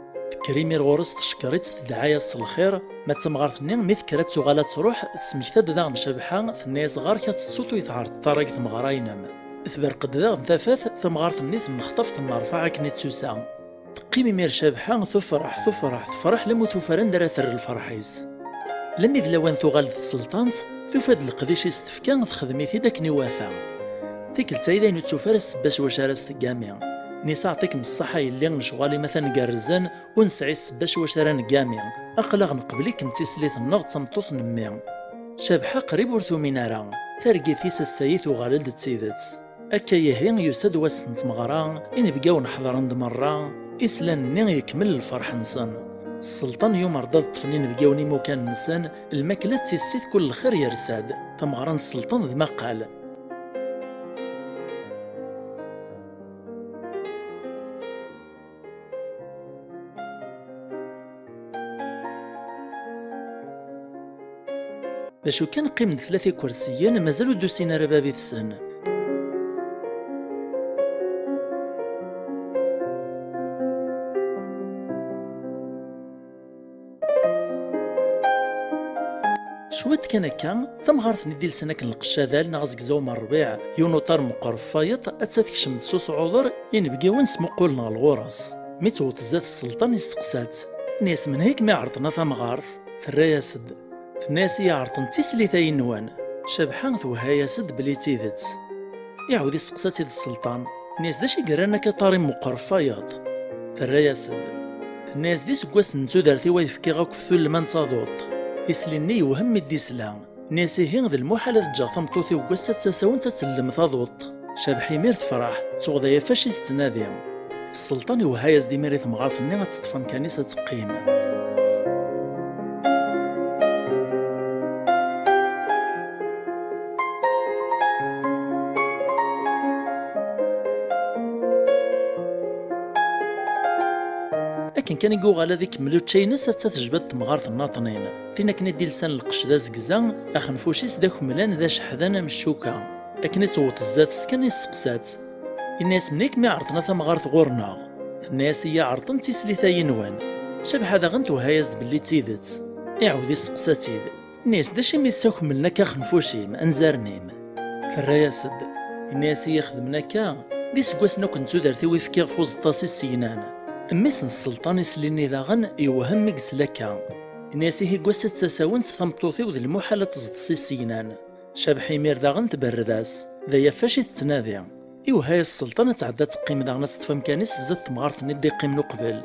كريمي الغورس تشكريت تدعايا الخير ما تمغارثني مذكرات سغالات تروح تسمكتاد ذا شبحان ثنيا صغار كتصوتو يتعرض طريق ثمغراينم ثبرقد ذا ثافاث ثمغارثني نخطف ثم رفع كنيت سوسان تقيمي مير شابحة تفرح لمو توفرن درا ثر الفرحيس لم يذلوان تغالد السلطانت تفاد القديش استفكان تخدمي في داك نوافا تيك التايدا نتوفرس باش وشارس الجامع نساعتك من الصحة اللي نشغالي مثلا قرزان ونسعيس باش وشاران الجامع أقلغ نقبليك نتسليت النغط سمطوط نمي شابحة قريب ورثو منارا ترقي ثيس السيث وغالد تسيدت أكا يهين يسد وسنت مغرا إن بقاو نحضر عند مرة إسلان ني يكمل الفرح نسان السلطان يوم رضاد الطفلين بقاوني مكان نسان الماكلة تيسيت كل الخير يرساد تمغران السلطان ذما قال باشو كان قيم 3 كرسيين مازالو دوسين ربابي السن شويت كان هكا ثم غارث ندي لسناك القشاذال نغزك زوما الربيع يونوطار مقرفايط اتاتكشم سوس عذر ينبقيون سمقول نغ الغرس ميتوت زات السلطان يسقسات ناس من هيك ما عرضنا ثم غارث ثرا ياسد الناس يعرضن تيسليثاين نوان شبحان ثوها ياسد بلي تيذت يعود يسقسات يد السلطان الناس داشي قرانا كطاري مقرفايط ثرا ياسد الناس دي سكواس نتودرتي ويفكي غاك في ثل من تصادوط يسليني يوهم الديسلا ناسي هين ذا المحالة تجا ثمطوثي وقصة تساون تتسلم ثاضوط شابحي مير تفرح تغضى يفاشي تتنادي السلطان وهايز دي ميري ثمغارث النغة تطفن كنيسة تقيم لكن كان يقول على ذيك ملو تشاينس تتجبد تمغارث الناطنين فينا كنا دي لسان القش ذا زقزان اخنفوشيس داك ملان ذا شحذانا مشوكا لكن توت الزات سكن يسقسات الناس منيك ما عرضنا ثمغارث غورنا الناس هي عرضن تيسليثا ينوان شبح هذا غنتو هايزد باللي تيدت يعود يسقساتيد الناس داشي ميساكم ملنا كاخنفوشي ما انزارنيم فالراياسد الناس هي خدمنا كا دي سكواسنا كنتو دارتي ويفكي فوز طاسي السينان ميسن السلطان يسليني ذاغن يوهم مقسلكا الناس هي قوسة تساونت ثمطوثي وذ المحالة تزدسي السينان شابحي مير ذاغن تبرداس ذا يفاشي تتنادي هاي السلطان تعدى تقيم ذاغنا تتفهم كانيس زاد تمغارث ندي قيم قبل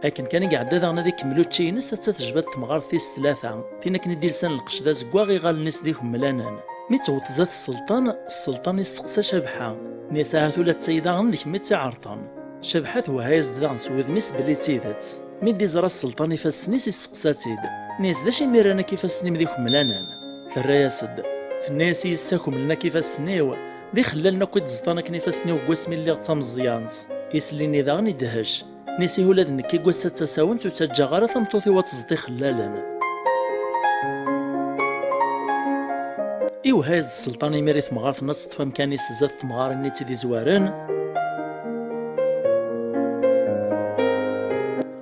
لكن كان قاعد ذا ذيك ملو تشينس تتجبد تمغارثيس 3 فينا كندي لسان القشده زكواغي غال الناس ديهم ملانان مي توت زات السلطان يسقسى شبحه نساهات ولا تسيدا عندك مي تعرطان شبحه وهايز ذا نسود ميس بلي تيدت مي دي زرا السلطان يفسنيس يسقساتيد ناس داشي ميرانا كيفاسني مديهم ملانان ثرياسد في الناس يساكم لنا كيفاسنيو دي خلالنا كود زطانا كنيفاسنيو قواسمي اللي غتامزيانت يسليني ذا غني دهش نسي ولاد نكي قوسة تساونت وتجا غارة ثمطوثي وتزدي خلالا هايز السلطان يميري ثمغار في الناس تفهم كاني سزات ثمغار نيتي دي زوارن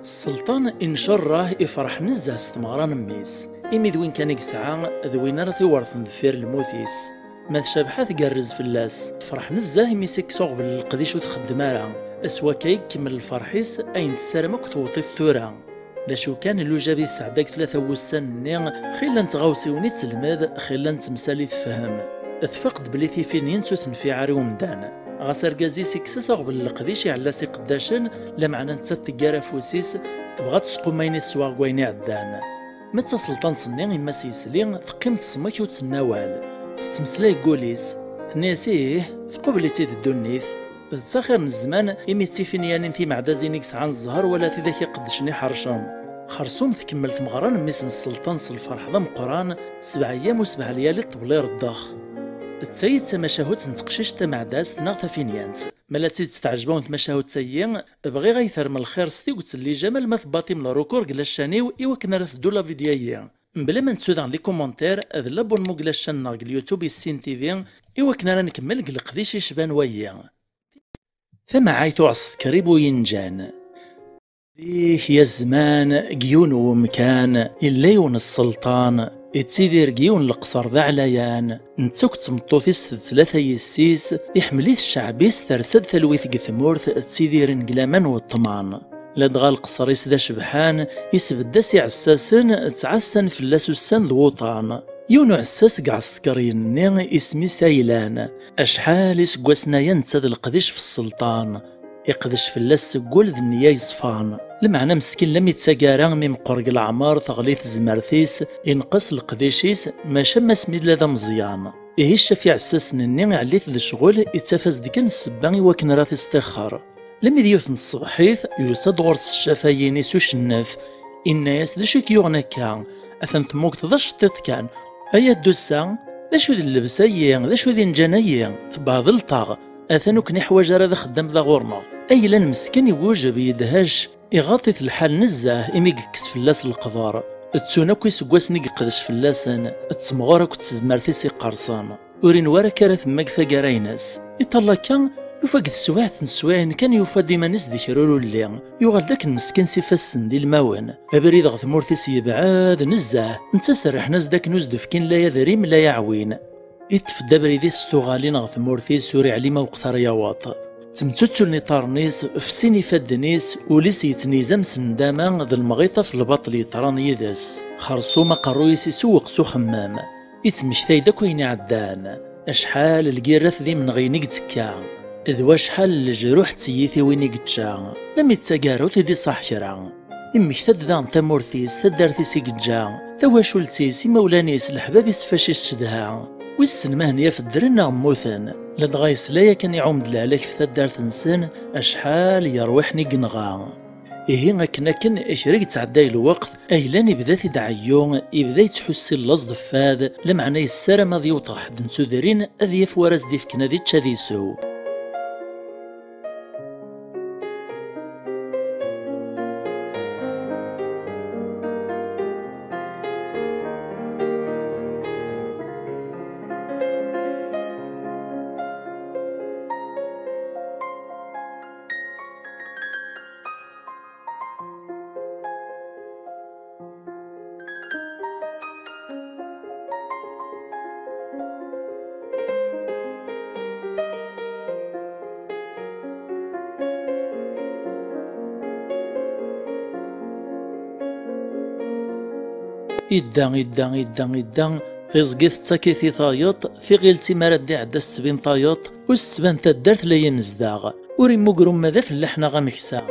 السلطان إن شراه يفرح نزه ثمغران ميس إمي دوين كان يسعى ذوين راه ورث ذفير الموثيس ما شابحة تقرز في اللاس فرح نزه ميسيك صوغ بالقديش وتخدم اسوا كي كمل الفرحيس اين تسالمك توطي الثورة لاشو كان لو جابي سعداك 3 وسان ني خيلا نتغاوسيوني تلماد خيلا نتمسالي تفهم اتفقد بلي ثيفين ينسو تنفيعاري ومدان غاس ركازي سيكسس اغبل القديش على سي قداشن لا معنى نتا تكارا فوسيس تبغى تسقو مايني السواق كويني عدان متى سلطان صني إما سيسلي تقيم تسمك وتسناوال تتمسلاي كوليس تناسيه تقبلي تيد الدنيث تساخر من الزمان إمي تيفين يانين في معدازينيك سعان الزهر ولا تذاك يقدشني حرشام خرصوم تكمل مغران ميسن السلطان الفرح ضم قران 7 أيام و7 ليالي طبلي رداخ التايد تمشاهد تنتقشيش تمعداس تناغ فينيانس مالا تيد تستعجبون تمشاهد تايين بغي غيثر من الخير ستي وتسلي جمال ما ثباطي من الروكور كلاشانيو إوا كنا رثدو لا فيديويا بلا ما نسو لي كومونتير هذا لابون مو كلاشان ناغ اليوتيوب السين تيفي إوا كنا نكمل قلقديش يشبان ويا ثم عايتو عسكريبو ينجان ديك يا زمان قيون ومكان إلا يون السلطان يتسيدير قيون القصر ذا عليان نتوك تمطوثيس 3 يسيس يحمليث الشعبيس ترسد ثلويث قثمورث تسيدير نقلامان والطمان لدغا القصريس ذا شبحان يسبداس عساسن تعسن فلاس السن ذوطان يونو عساس قع عسكريني اسمي سايلان أشحال يسقواسنا ينتاد القديش في السلطان يقدش فلاس قول ذنيا يصفان المعنى مسكين لم يتساقارا مي مقرق العمار تغليث زمارثيس ينقص القديشيس ما شما سميد لذا مزيان إيهيش في عساس نني عليث ذا شغل يتفاز ديكن السبان وكن راه تستخر لم يديوث الصبحيث يوسد غرس الشفايين سوش النف إن ياس ذا شك يغنكا أثن تموك تضاش تيط كان أيا دوسا ذا شو ذي اللبسايا ذا شو ذي نجانايا تبعض الطاغ أثنو كني حواجا راه خدام ذا غورما أي لان مسكين يوجب يدهاش يغطي الحال نزاه إمي يكس فلاس القضار تسوناكو يسقواسني يقدش فلاسن تسمغورك تزمارتيسي قرصان ورين ورا كارث ماك ثقاريناس يطلع كان يفاق السواع تنسواعين كان يوفا ديما ناس دي كرولو اللي يوغل داك المسكين سيفاسن دي الماون أبريد غث مورتيس يبعاد نزاه نتا سرح ناس داك نوز دفكين لا يذريم لا يعوين يتفدا بريدي ستوغالين غث مورتيس سوري عليما وقثر يواط تمتوتو نيطارنيس في سيني فادنيس وليس يتنيزم سنداما ذا المغيطة في البطل يطران يداس خرصوما قرويس يسوق سو خمام يتمشتاي داك وين عدان أشحال الكيرث ذي من غينيك تكا إذ شحال الجروح تسييثي وينيك تشا لم يتساقارو تيدي صاحشرا إمكتاد ذا تمورثيس تدارثيسي قجا تواشولتيس مولانيس الحبابيس فاشيس شدها ويسن مهنيا في الدرن غموثن لدغا يسلايا كان يعوم دلالك في تدار تنسن أشحال يروحني قنغا إيه أكنا كن إشريك تعداي الوقت أيلان يبدا تدعيون يبدا يتحسي اللصد فاد لمعنى يسارة ماضي يوطح دنسو دارين أذي فوارز ديف كنا دي تشاديسو إدان في زقيث تاكيثي طايط في غيلتي مراد دي عدا السبين طايط وستبان تدارت ليا نزداغ وريمو قروم ماذا في اللحنا غامكسا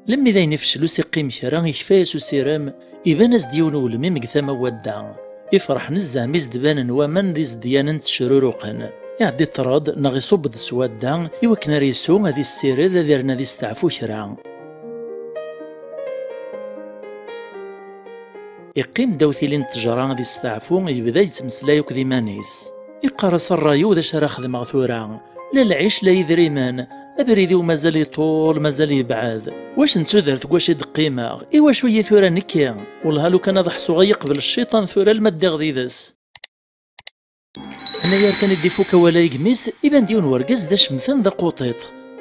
لمي ذاين يفشلو سيقيم كرا يكفايسو سيرام يبان ديون ولمي مقثاما ودا يفرح نزه مزدبان ومن دي زديان تشروروقن يعدي طراد ناغي صوب د سوادا يوكنا ريسو هذي السيرد ديرنا دي استعفو كرا يقيم داوثي لين تجران دي استعفو يبدا يتمسلايوك ذي مانيس يقرص الرايو ذا شرا خدمة ثورا لا العيش لا يذريمان أبريدي ومازال يطول مازال يبعاد واش نتوذرت واش يدقيمة إوا شوية ثورا نكيا والله لو كان ضحسو غيقبل الشيطان ثورا المادي غديدس هنايا كان يدي فوكا ولا يقميس يبان ديون ورقز دا شمثان ذا قوطيط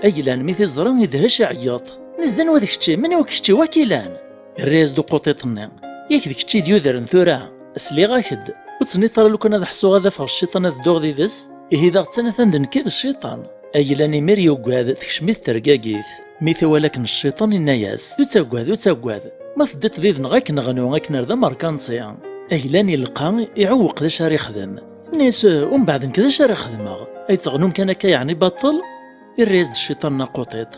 أيلان ميثي الزران يدهش عياط نزدان وذاك الشي من وك الشي واكيلان الرياز دو قوطيطنا ياك ديك الشي ديوذر ثورا أسلي غاكد وتصني ترى لو كان ضحسو غادا فغ الشيطان ذا غديدس إذا غتنثن ذنكيد الشيطان أيلاني مير يوكاد تكشميت ترقاقيت ميث ولكن الشيطان الناياس وتاكواد ما تدت ذي ذنغاك نغنو غاك نردا ماركانسيا أيلاني لقا يعوق ذا شاري يخدم الناس ومن بعد كذا شاري يخدمها أي تغنوم كان كا يعني بطل الريز الشيطان ناقوطيط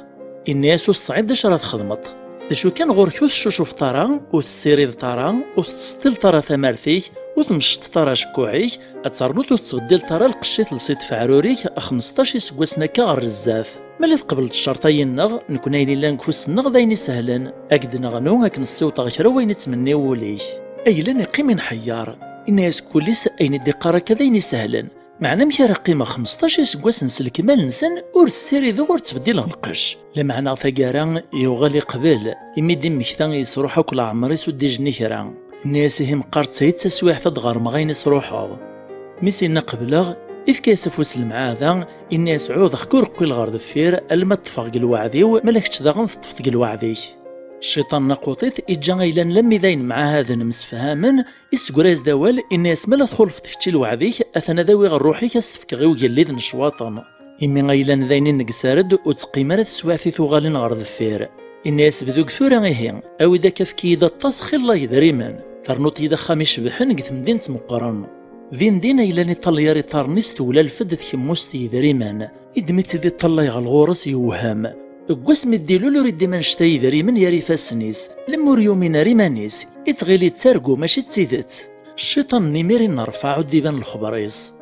الناس والصعيد دا شرا تخدمت شو كان غور كوث شوشوف طارا وتسيريد طارا وتستل طارا ثمارثيك وتمشط طارا شكوعيك اترنوت وتبدل طارا القشيت لصيت فعروريك 15 سكواسنا كا غير الزاف ملي قبل الشرطي النغ نكون اين لا نكفوس النغ دايني سهلا اكد نغنو هاك نصوت غير وين نتمني وليك اي لن يقيم نحيار الناس كوليس اين ديقارا كذاين سهلا معنا مشاري قيمة 15 سكواس نسلك مال نسن ور السيري ذو ور تبديل القش لمعنى ثقارا يغالي قبل يميدي مكثان يسروحا كل عمري سودي جنيكرا الناس هم قارت سيد تسويح تدغر مغين يسروحا ميسينا قبلغ إفكاس فوس المعاذا الناس عوض خكور قيل غار دفير الما تفاق الوعديو ملكش داغن تفتق الوعدي الشيطان ناقوطيت إجا غيلان لم يدين مع هذا مسفهاما يسقراز دوال الناس ملا تدخل في تكتي الوعديك أثنى ذوي غروحي كاستفك غيو جليد نشواطا إمي غيلان ذاين نقسارد وتقيمة سواثي ثغالين غار دفير الناس بذوق ثورا غيهين أو إذا كفكي إذا التصخي الله يدريما ثرنوط إذا خامي شبحن قثم دين مقرن ذين دين إلا نطلياري طارنيست ولا الفد ثموستي يدريمان إدمت ذي طلي غالغورس يوهام قسم الديلو لو ريدي ما نشتي دريمن ياري فاسنيس لموريو من ريمانيس يتغيلي تسارقو ماشي تسيدت الشيطان نيميري نرفع ديبان الخبريز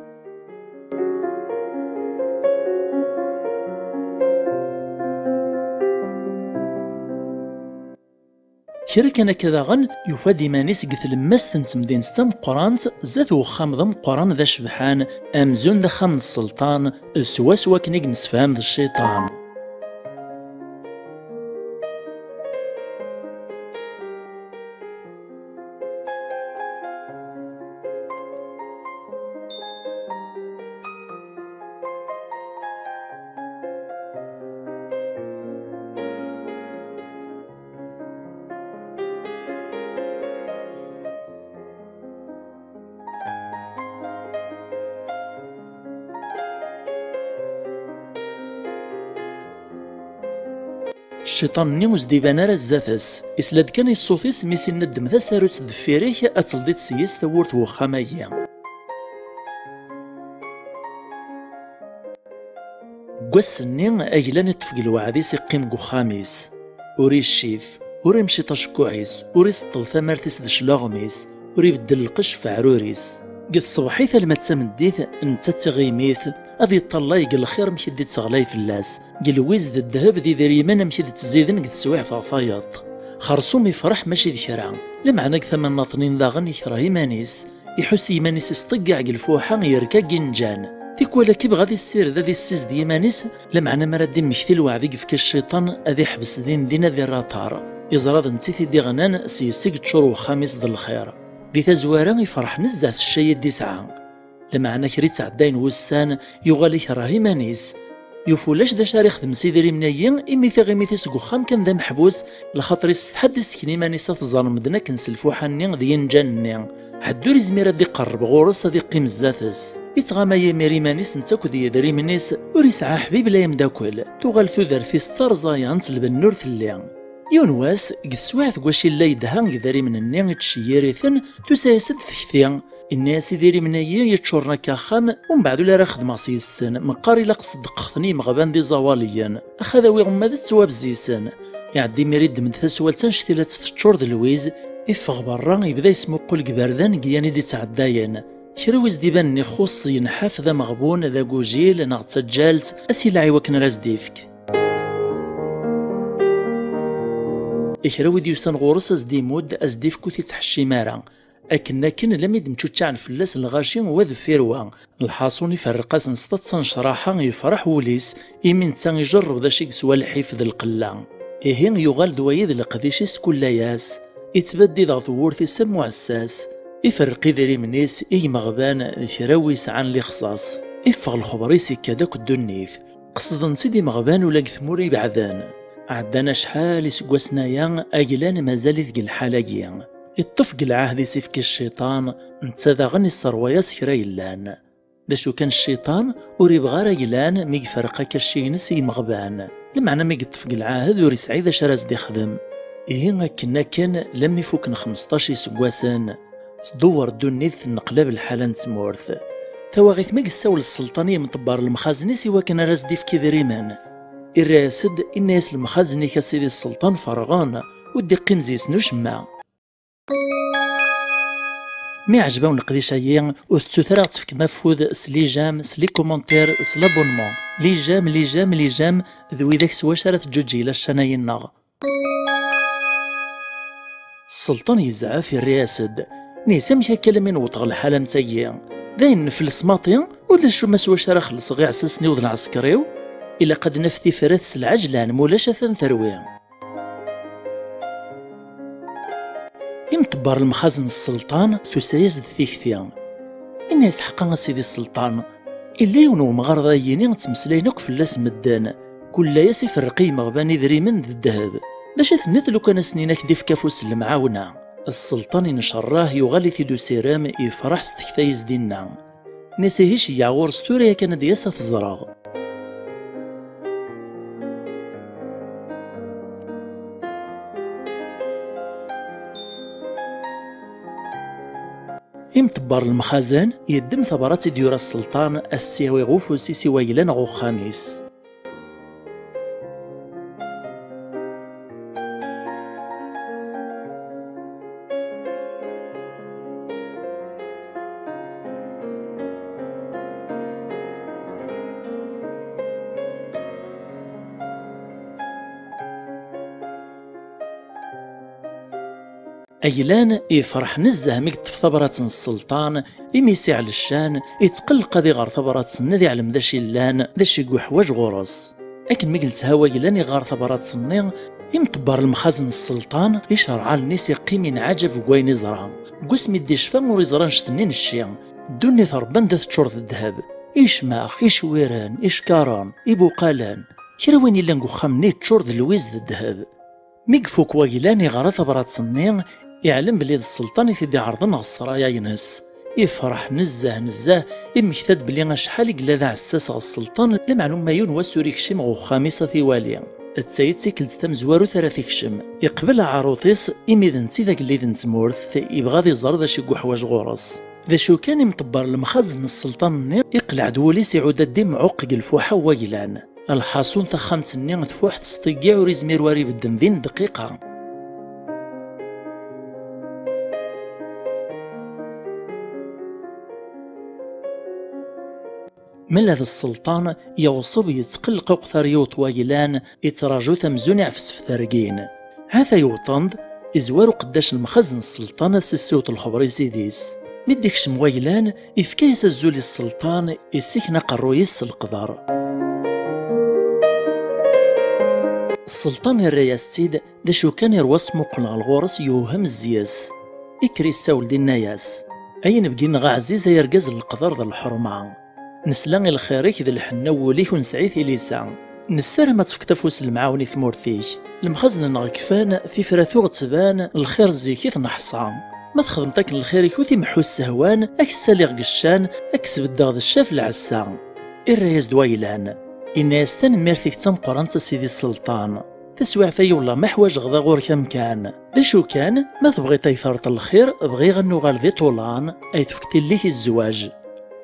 كرا كان كذا غن يفادي مانيس قث لماس تنتمدين ستم قرانت زات وخام ضم قران ذا شبحان أمزون ذا خام السلطان سوا كنيق مسفام ذا الشيطان الشيطان نيوز ديبان راه الزاتس إسلاد كان يصوتيس ميسي ندم ذا ساروت دفيريك أتلديت سيس ثورت وخامايا قوسني أجلان يتفق الوعديس يقيم قخاميس وري الشيف وري مشي تشكوعيس وري سطل ثمارتيس دشلاغميس وري بدل القش فعروريس قد صباحيث لما تسمديث انت تغيميث أذي طلاي قال الخير مشي دي تغلاي في اللاس قال ويز ذا الذهب ذي ذريمان مشي دي تزيدن قد سواع فافايط خرصوم يفرح ماشي ذي كرا لمعنى ثمن ناطنين لاغن يكره يمانيس يحس يمانيس يسطقع الفوحة يركا جنجان ذيك ولا كيب غادي السير ذا ذي السيس دي يمانيس لمعنى مراد مشتي الوعد يفك الشيطان أذي حبس دين ذي الراتار إزراد نتيثي دي غنان سيسيق تشورو خامس ذي الخير دي تزوارا يفرح نزاس الشيء دي ساعة لمعنى كري تعداين وسان يغالي كره يمانيس يفولاش دا شاري خدم سيدري منايين إمي ثغيمي تسقو خام كان ذا محبوس لخاطر يستحد سكني مانيسا تظلم مدنا كنسلفو حني ذي ينجانني حدو ريزميرا دي قرب غورس ذي قيم الزاتس يتغاما يميري مانيس نتاكو دي يدري منيس وريسعى حبيب لا يمداكل تغال ثوذر في ستار زايان تلبن نور ثليان يونواس قد سواث قواشي لا يدهان يدري من النين تشييريثن تسايسد ثكثيان الناس يديري منايا يتشورنا كاخام ومن بعد لا راخد ماسيسن مقاري لا قصد قختني مغبان دي زواليا اخذ وي غماد تواب زيسن يعدي مريد من ثسوالتن شتيلات تشور د لويز يفغ برا يبدا يسمو قول كباردان كياني دي تعداين شرويز ديبان يخص ينحاف ذا مغبون ذا كوجيل ناغ تسجالت اسيلا عيوكن راس ديفك إكراوي ديوسان غورس أزديمود أزديفكو تيتحشي مارا لكن لم يدمتو تاعن فلاس الغاشي وذ فيروا الحاصون يفرقاس نسطات شراحا يفرح وليس إمين تان يجرب ذا شيك سوا الحيف ذا القلا إهين يغال دوايد لقديشيس كل ياس يتبدي ذا ظهور في سم معساس يفرقي ذري منيس إي مغبان ثراوي سعان لخصاص يفغ الخبريس كاداك الدنيف قصدا سيدي مغبان ولا ثموري بعدان عدنا شحال يسقوسنايا أجلان مازال ثقل حالاقيا اتفق العهد سيفك الشيطان نتا ذا غني السروايا سكرا يلان شو كان الشيطان ور يبغى رجلان مي يفرقا كالشينس يمغبان المعنى مي يطفق العاهد ور يسعي ذا شراز دي خدم. إيه كنا كان لم يفوكن 15 سكواسان تدور دونيث نقلب الحالة نتمورث تواغيث ميك الساول السلطانية من طبار المخازني سوا كان راس ديف كذريمان الراسد الناس المخازني كسيدي السلطان فرغان ودي قمزي سنوشما مي عجباو نقديش ايان وثثرا تفك مفوذ سلي جام سلي كومونتير سلابونمون لي جام ذوي ذاك سوا شارت جوجي للشناين ناغ. السلطان يزعى في الرياسد نيسام كلمين وطغ الحالة متايا داين في السماطيا ولا شو مسوا شرا خلص غير عسسني وذن عسكريو إلا قد نفتي فرث العجلان مولاش ثان ثرويا. يمتبر المخازن السلطان تسايز ثيكثيا الناس حقا سيدي السلطان إلا يونو مغرضيين تمسلاينوك في اللاس مدان كل ياسف الرقي مغباني ذري من ذي الذهب باش تنثلو كان سنينك ديف كافوس المعاونة. السلطان نشراه يغالي ثيدو سيرام يفرح ستكثايز دينا نسيهش يعور ستوريا كان دياسة تزراغ. يمتبر المخازن يدم ثبرات ديورا السلطان السيوي غوفو سيسي ويلان غو خامس. أيلان يفرح نزه ميك ثبرات السلطان يميسي على الشان يتقلق ذي غار ثبرات ذي علم داشي اللان داشي حواج غرس أكن ميجلس هوا يلان يغار ثبرات سنين يمتبر المخازن السلطان يشرع الناس يقيمين عجب وين يزرع قسمي دي شفا ور يزران شتنين الشيا دوني ثربان ذات تشورث الذهب يشماخ يشويران يشكاران يبوقالان كرا وين يلا نقو خامني تشورث الويز الذهب ميك فوك ويلان يغار ثبرات سنين يعلم بلي السلطان يثدي عرضنا السرايا ينهس يفرح نزه يمكثد بلي شحال قلا عساس السلطان لمعلومة يون وسوريك شم غو خامسة ثواليا التسايد سيكلت تمزوارو ثلاثيك شم يقبل عروطيس إميذن ذاك اللي ذن تمورث يبغى ذي زر ذا شي حواج غورس ذا شو كان يمطبر المخازن السلطان يقلع دولي سعود الدم عقق الفوحة ويلان الحاصون ثخان سنين تفوح تستيقيا وريزمير واري بالدم ذين دقيقة. من هذا السلطان يوصب يتقلق قثريو طويلان يتراجو تمزون عفس في ثرقين هذا يوطند إزوارو قداش المخزن السلطان سيسوت الخبر يزيديس مديكش مويلان إفكايس الزولي السلطان يسيكنا قرويس القدر. السلطان الرياستيد دا شو كان يرواس مقنع الغورس يوهم الزياس إكري الساول دي الناياس أين بقين غا عزيز يرقز القدر ذا الحرمة نسلان الخيريك ذا الحنا وليك ونسعيث إليسان نسار ما تفك تفوس المعاوني ثمورثيك المخزن نغكفان في فرثوغ تبان الخير زيكيث نحصان ما تخدمتك الخير يكوثي محو السهوان أكسالي غقشان أكسب الدغذ الشاف العسان الرياز دويلان إن يستن ميرثيك تنقران سيدي السلطان تسوع في ولا محواج غدا غور كم كان ذا شو كان ما تبغي تيثارة الخير بغي غنو غال ذي طولان أي تفكتي ليه الزواج.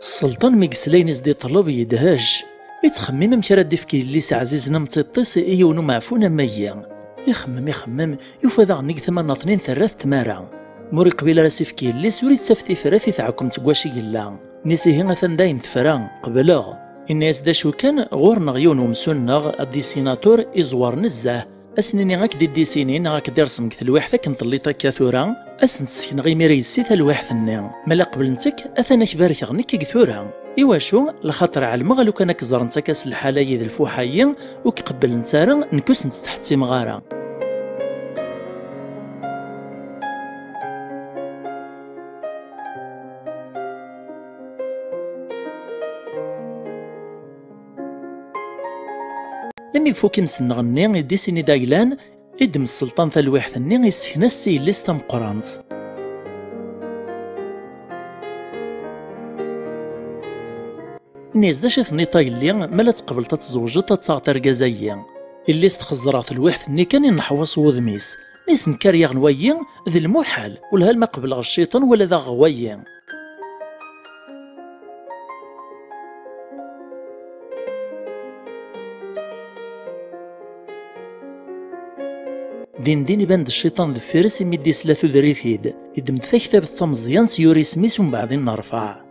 السلطان ميكسلين يزدي طلب يدهاج يتخمم مكرا ديفكي اللي عزيزنا متطيس إيونو معفونا ميا يخمم يوفا غنيك ثمان اثنين ثلاث تمارا موري قبيل راسيفكي اللي سوري تسفتي فراثي تعكم تقواشي يلا نسيه مثلا داين تفران قبلغ الناس دا شو كان غور نغيون ومسنغ الديسيناتور إزوار نزاه أسنيني غاك دي ديسينين غاك دير سمكت الواحدة كنطليطا كاثورا أسن تسكن غي ميري السيث الواحد النير مالا قبل نتك أثنا كبارك غنيك كثورا إواشو لخاطر علمغ لو كان كزر نتا كاس الحالايا ذي الفوحايا وكقبل نتارا نكوس نتحتي مغارا. لم يفوك مسنغ النير يديسيني دايلان إدم السلطان ثالواحد النير يسكن السي ليستا مقرانز. الناس دا شاف نيطاي اللي مالا تقبل تتزوج تتساغتر كازايا اللي استخزرات الوحث ني كان ينحوص وذميس ناس نكاريا غنويا ذي المحال ولها ما قبل الشيطان ولا ذا غويا. دين يبان الشيطان ذي فارس يمدي سلاثو ذريثيد يدمت كتاب تمزيان سيوري سميس ومن بعدين نرفع.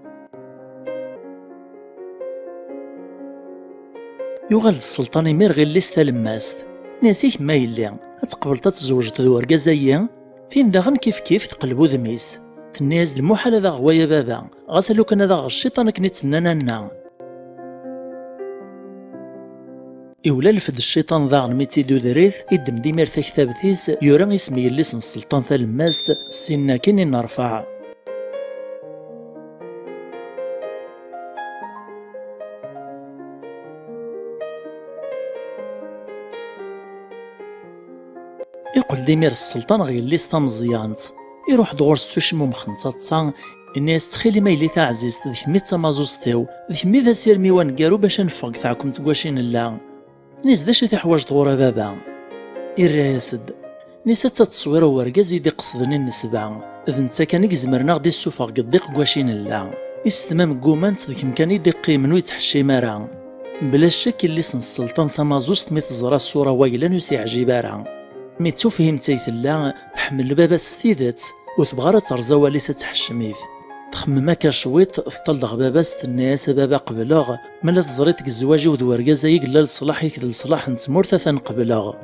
يغال السلطان يمير غير ليس تلماست ناسيك ما يلي تقبل تتزوج تدور كازايا فين داغن كيف تقلبو ذميس تناز المحال هذا غوايا بابا غاسلو كان هذا الشيطان كني تسنانا إولا لفد الشيطان ذا ميتي دو دريث يدم ديمير كتاب ثيس يورا اسمي اللي السلطان تلماست سينا كيني نرفع. يقول ديمير السلطان غير لي مزيانت يروح دغور السوشمو مخنطاطا الناس تخيلي ما يلي عزيز ذيك ميت تمازوستيو ذيك مي ذا سير ميوان كارو باش نفق تاعكم تقواشين لا ناس داش تحواج دغورا بابا يراسد نيسا تتصوير ورقاز يدي قصدني النسبة إذ نتا كان يزمرنا غدي السوفا قديق قواشين لا يستمام قومانت ذيك مكان يدي قيمن ويتحشي مارا بلا شك اللي سن السلطان تمازوست مي تزرا الصورة ويلا نسي عجيبارا مي تفهم تيثلا تحمل بابا ستيدات وتبغى ترزا وليس تحشميث تخمم هكا شويط تطلق باباس الناس بابا قبلاغ مالا تزريتك الزواج ودوركازا يقلا لصلاحك لصلاح نتمورتا ثنقبلاغ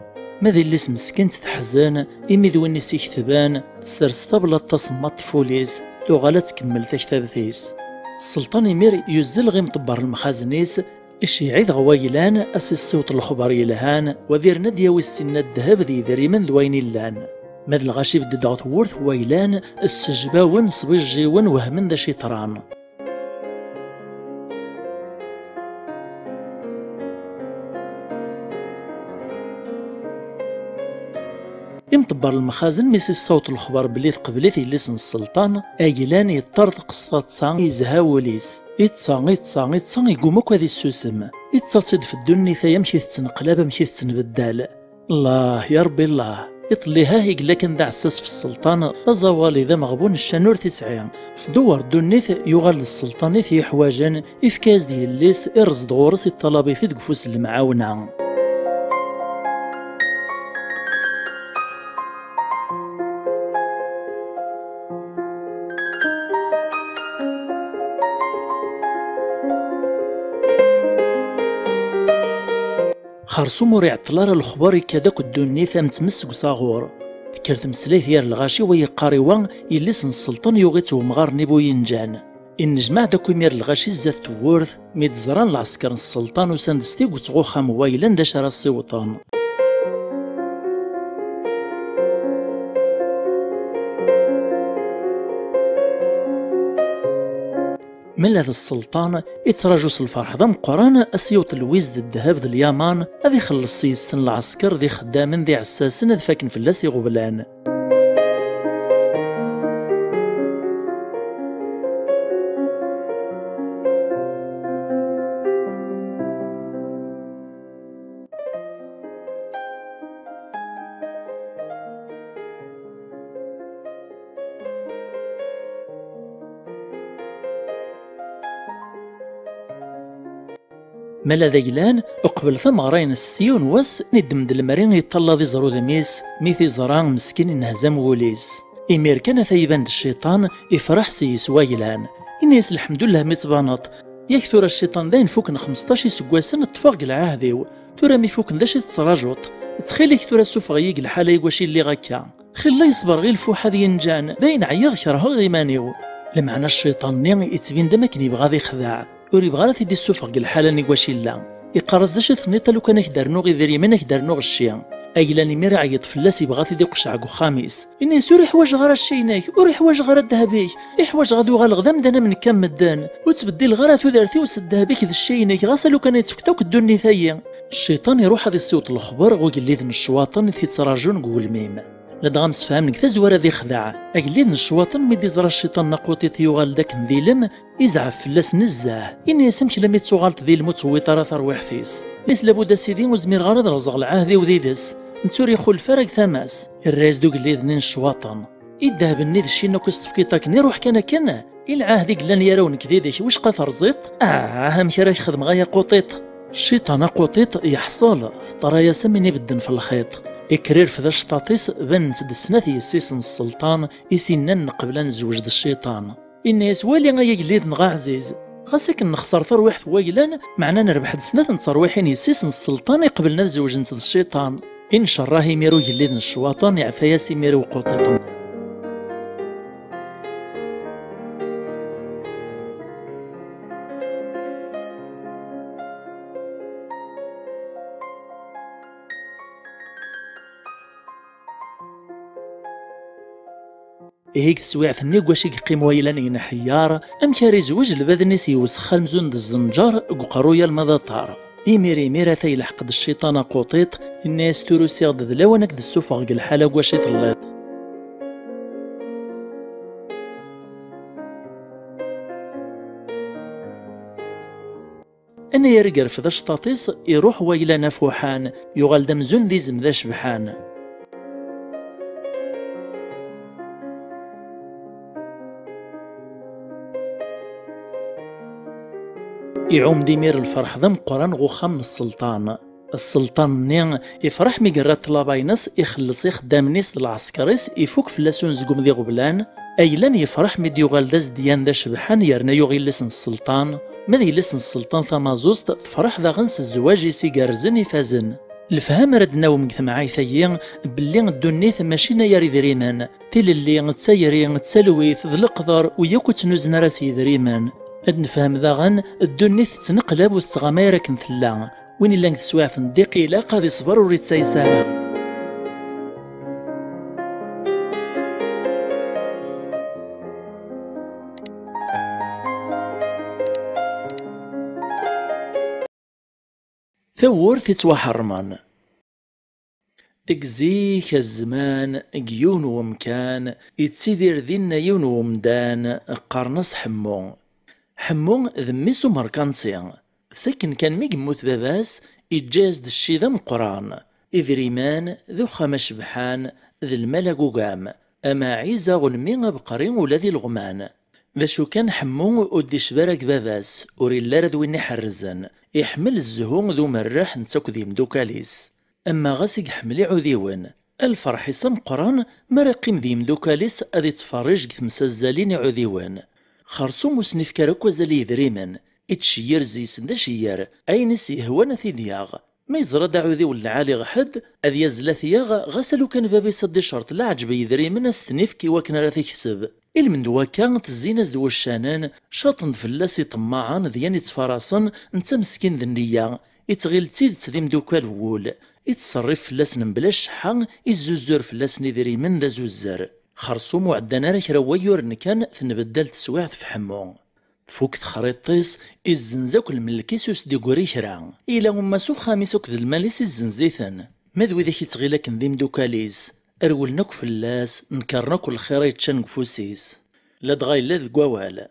ماذا اللي مسكين تحزان إمي ذوين نسيك ثبان سرستا بلا تصمت فوليس تغالا تكمل تكتاب ثيس السلطان يمير يزل غيم طبار المخازنيس الشيعي غوايلان أسي الصوت الخبر يلهان وذير نديا والسنة الذهب ذي ذريمن ذوين اللان ماد الغاشي بددعوت وورث ويلان السجباون صبي الجيون وهمن ذا شيطران يمطبر المخازن ميسي الصوت الخبر بليث قبليث يليس السلطان ايلان يطرد قصات صان يزها وليس يتصان يقومك هذه السوسم يتصاصد في الدنيا ثايا مشي تنقلب مشي تنبدال الله يا ربي الله يطليها يقلا كان ذا عساس في السلطان تزوالي ذا مغبون الشانور تسعين دور دونيث يغال السلطان في حواجان إفكاز ديال الليس إرز غورس الطلبي في دقفوس المعاونة خرسو موري عطلار الخبار كذاك الدنيا ثمتمس وصاغور ذكرت مسليث يا الغاشي ويا قاريوان يليس السلطان يوغيت ومغار نيبو ينجان النجمع داك يمير الغاشي زاد تورث ميتزران العسكر السلطان وساندستي وتغوخا مويلان داش راه السيوطان من هذا السلطان يتراجوس الفرح ذا مقران اسيوط الويز الذهب ذا اليامان هذي خلص سيسن العسكر ذي خدامن ذي عساسن ذي فاكن فلاس يغبلان مالا ذيلان اقبل ثم غراين السيون واس ندم المرين يطلع ذي زرو ذميس ميثي زران مسكين انهزم وليس امير كان ثيبان الشيطان يفرح سيس وايلان الناس الحمد لله متبانط ياك ثورا الشيطان ذاين فوكن 15 سكواسن اتفاق العهديو ثورا مي فوكن داش تتراجوط تخيلك ثورا سوف غيق الحالة يقواشي اللي غاكا خلا يصبر غير الفوحة ذي ينجان ذاين عيا كرهه غيمانيو لمعنى الشيطان نيغ يتبين دمك يبغى ذي خذاع وري بغا تيدي السوفق الحالة نيكواشي لا يقرص داش ثنيتا لو كان يقدر غي ذري من يقدر نوغ الشيا ايلاني ميرا عيط فلاس يبغى تيدي قشعكو خامس اني سوري حواج غير الشيناك وري حواج غير الذهبيك حواج غادو غا الغدام دانا من كام مدان وتبدل غير ثودارتي والذهبيك ذا الشيناك غاسا لو كان يتفكتوك الدني ثايا الشيطان يروح هذا الصوت الخبر وقال لي ذن الشواطن في تراجون قول ميم لدغا مسفهمنك تزوار ذي خدع أجليد الشواطن ميدي زرا الشيطان نقوطيت يوغال داك نذيلم يزعف فلاس نزاه إني يسمك لمي تسوغالت ذي الموت ويطارا ثروح فيس ليس لابد سيدي وزمير غارض رزق العهد وذيدس نتوري خول فرق ثماس الرايز دوك اللي ذنين الشواطن الذهب النيد الشينا كستفكيتاك نروح كان العهد قلان يرون كذيدك واش قاثر زيط هم كراش خدم غايا قوطيط الشيطان قوطيط يحصل طرايا سميني بدن في الخيط إكرير في ذا الشطاطيس بنت دسناث يسيسن السلطان يسنن قبل نزوج ذا الشيطان الناس والي غايا قليد نغا عزيز خاصك نخسر ثروح ثويلان معنا نربح دسناث نترويحين يسيسن السلطان قبل نزوج نت الشيطان إن شراه يميرو جليد الشواطن يعفيا سيميرو قوطيط هيك سويع ثني واش يقيم ويلان ينحيار ام كاري زوج البذنيس يوسخ المزون د الزنجار قرويا المضطار يميري ميرا يلحق الشيطان قوطيط الناس تروسي غد ذلاونك د السفغ الحاله واش يطلط انا يرقر في ذا الشطاطيس يروح ويلان فوحان يغال دمزون ذي زمذا شبحان يعوم ديمير الفرح ذم قران غوخام السلطان نين يفرح ميقرات طلاباينس يخلص يخدام نيس العسكريس يفوك فلاسون زقوم ذي غبلان ايلان يفرح ميديوغال داز ديان دا شبحان يرنا يوغي لسن السلطان ماذا يلسن السلطان ثمازوست تفرح ذا غنس الزواج يسيقارزن يفازن الفهم ردنا ومكثم عايثيين باللي الدنيث ماشينا ياري ذريمان تيل اللي تسيري تسلويث ذ القدر وياكو تنوزنا راسي ذريمان اد نفهم ذاغن الدنيث تنقلب وتتغمير كنثلا وين إلا نتسواع في الضيق إلا قاضي صبر وريت سايسارا ثور تتوحرمان اكزيك الزمان قيون ومكان يتسيدير ذينا يون ومدان قرنص حمو ذميسو مركانسي ساكن كان ميقموت باباس يتجاز د الشيذا مقران إذ ريمان ذو خمش بحان ذي الملك وقام أما عيزة غلمي بقرين ولا الغمان ذا شو كان حمو ودي شبارك باباس وري اللارد وين يحرزن يحمل الزهوم ذو مرح نتاك ذي مدوكاليس أما غاسق حملي عذيون الفرح يسم قران مرقيم ذي مدوكاليس أذي تفرج مسزالين عذيون خرصوم وسنيف كاروكو زالي ذريمن اتشير زي سندشير اينس يهوانا في دياغ ما يزرى دعوذي ولا عالي غحد اذ يزلا ثياغ غسلو كان بابي صدي شرط لا عجب يذريمن استنيف كي وكنا راه تيكسب المن دوا كانت الزينة دوا الشانان شاطن فلاسي طماعان ذيان يتفراسن انت مسكين ذنية يتغيل تيد تذيم دوكا الوول يتصرف فلاسن بلا شحا يزوزور فلاسن ذريمن ذا زوزر خرصوم وعدنا راه كرا ويور نكان تنبدل تسويع في حمو فوك تخريطيس الزنزاك الملكيسوس دي قوري كرا إلا هما سو خامسوك ذا الماليس الزنزيثن ماذو ذاك يتغيلك نذيم دوكاليس أرولناك فلاس نكرناك الخير يتشان قفوسيس لا دغايلا ذ قوال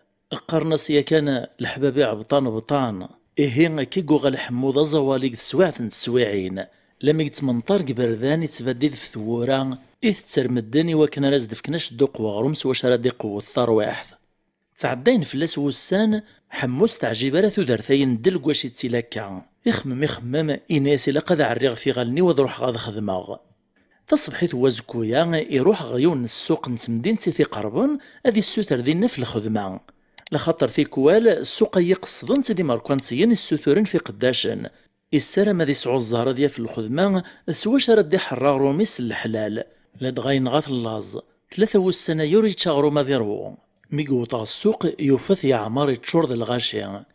قرناس يا كان الحبابي عبطان بطان إيه كي قوغا الحمو ذا زواليك تسويعة تسويعين لما يتمنطر قبردان يتبدد في ثورا إذ ترمدني وكنا رازد فكناش دوق وغرمس واش راه ديقو الثرواح تعدين فلاس وسان حموس تعجيب راه ثودرثين دلق واش يتسيلاكا يخمم إناس إلا قد عريغ في غالني وضروح غاد خدماغ تصبحيت وازكويا يروح غيون السوق نتمدين في قربون هذه السوتر دينا في الخدمة لخاطر في كوال السوق يقصدن تدي ماركوانسيين السوتورين في قداشن السلام هذه سعو الزهرة ديال في الخدمة سواش ردي حرا روميس الحلال لا دغاين غاث اللاز 3 والسنة يوري تشاغرو ما ذيرو ميقوطا السوق يوفث يا عمار يتشورد الغاشية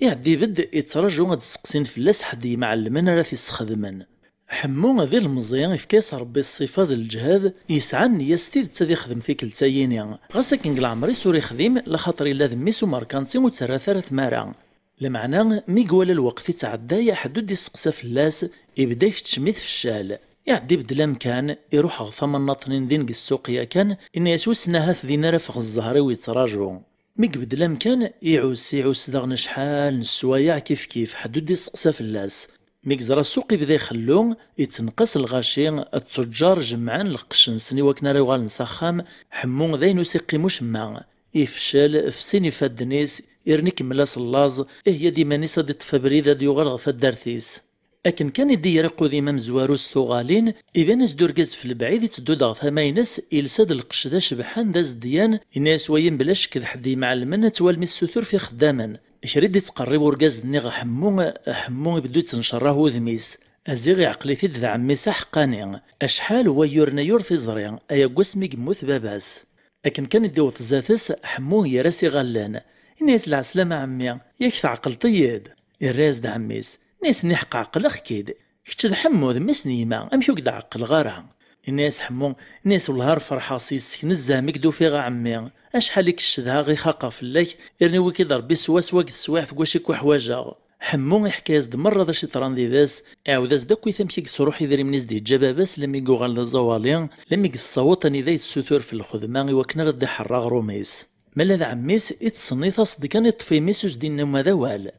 يعدي بد يتراجعو غاد السقسين فلاس حد يمعلمن راه يستخدمن حمو ذي المزيان يفكاس ربي الصفة ذا الجهاد يسعى النية ستيد تادي يخدم فيك التايين غاسا كنق العمري سوري يخدم لخاطر إلا ذميسو ماركانسي وتسرى 3 مارا لمعنى ميقوال الوقت يتعدى يحدد يسقسى فلاس يبدا يتشميت في الشال يعدي بدلام كان يروح غثما ناطنين دين السوق يا كان إن يسوس نهاث دينا رافق الزهري ويتراجعو. ميك بدلام كان يعوس داغ شحال نسوايع كيف حدود يسقسا فلاس. ميك زرا السوق يبدا يخلو يتنقص الغاشي التجار جمعان القش نسني وكنا راه نسخام حمو ذاين وسيقيمو شما يفشل في سين فادنيس يرني كملاس اللاز هي ديما نيسا دي تفابريدا ديوغال غفا دارتيس. لكن كان يدي يرقو ديما مزواروس ثوغالين يبان زدوركاز في البعيد يتدود غفا ماينس يلساد القش دا شبحان داز ديان الناس وين بلاش كذ حدي معلمن توالمي السثور في خداما يشرد يتقرب ورقاز نيغ حمو يبدو يتنشره وذميس ازيغي عقليتي ذا عميسا حقاني اشحال هو يورنا يور في زريان ايا قسمي قموث باباس. لكن كان يديو تزاتس حمو هي راسي غلان الناس العسلامة عمي ياك تعقل طياد الراس دا عميس ناس نحق عقل اخكيد كتشد حمو ذميس نيما امشو كدا عقل غارها الناس حمو الناس والهار فرحاصيس نزاه مكدو فيغا عمي اشحال يكشدها غي خاقا فلاك يرني وكي ضربي سواس واك السواع ثقواشيك وحواجا حمو يحكاز دمر ذا شي طران دي ذاس عاوداز داك ويثمشيك صروح يدري منيس دي جباباس لم يقو غال الزوالين لم يقص الصوت اني ذا السثور في الخدمة وكنا رد حراغ روميس مالا ذا عميس يتصنيث اصدي كان يطفي ميسوس دينا ماذا وال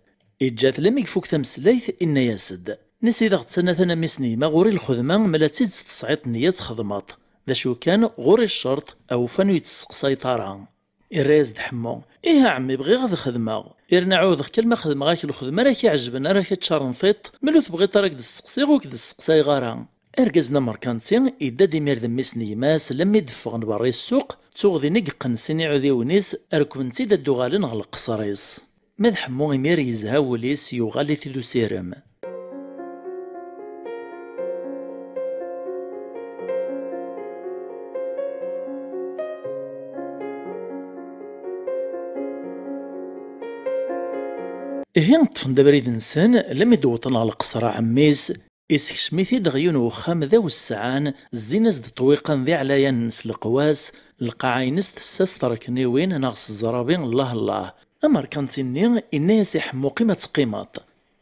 إجات لم يفوك تمسليث إن ياسد نسي ذا سنة ثنا مسني ما غوري الخدمة ملا تزيد تصعيط نيات خدمات ذا شو كان غوري الشرط أو فانو يتسقساي طارعا الراز دحمو إيه عمي بغي غاض خدمة إرنا عوض كلمة خدمة غاك الخدمة راك يعجبنا راك تشارنفيط ملو تبغي طارك دسقسي غوك دسقساي غارا إرقزنا مركانتين إدا ديمير دميسني ماس لم يدفغن بري السوق تغذي نققن سيني عذيونيس أركون تيدا دوغالين غلق قصريس ماذ حمو غيمير يزها وليس يغالي تيدو سيرم. إهين طفن دبريد نسان لم يدوطن على القصر عميس إسكشميثي دغيون وخام ذا والسعان الزينز دطويقا ذي علايا نس القواس القاعينس تساس تركنيوين ناغس الزرابين الله أمر كانتيني إناس يحمو قيمة قيمات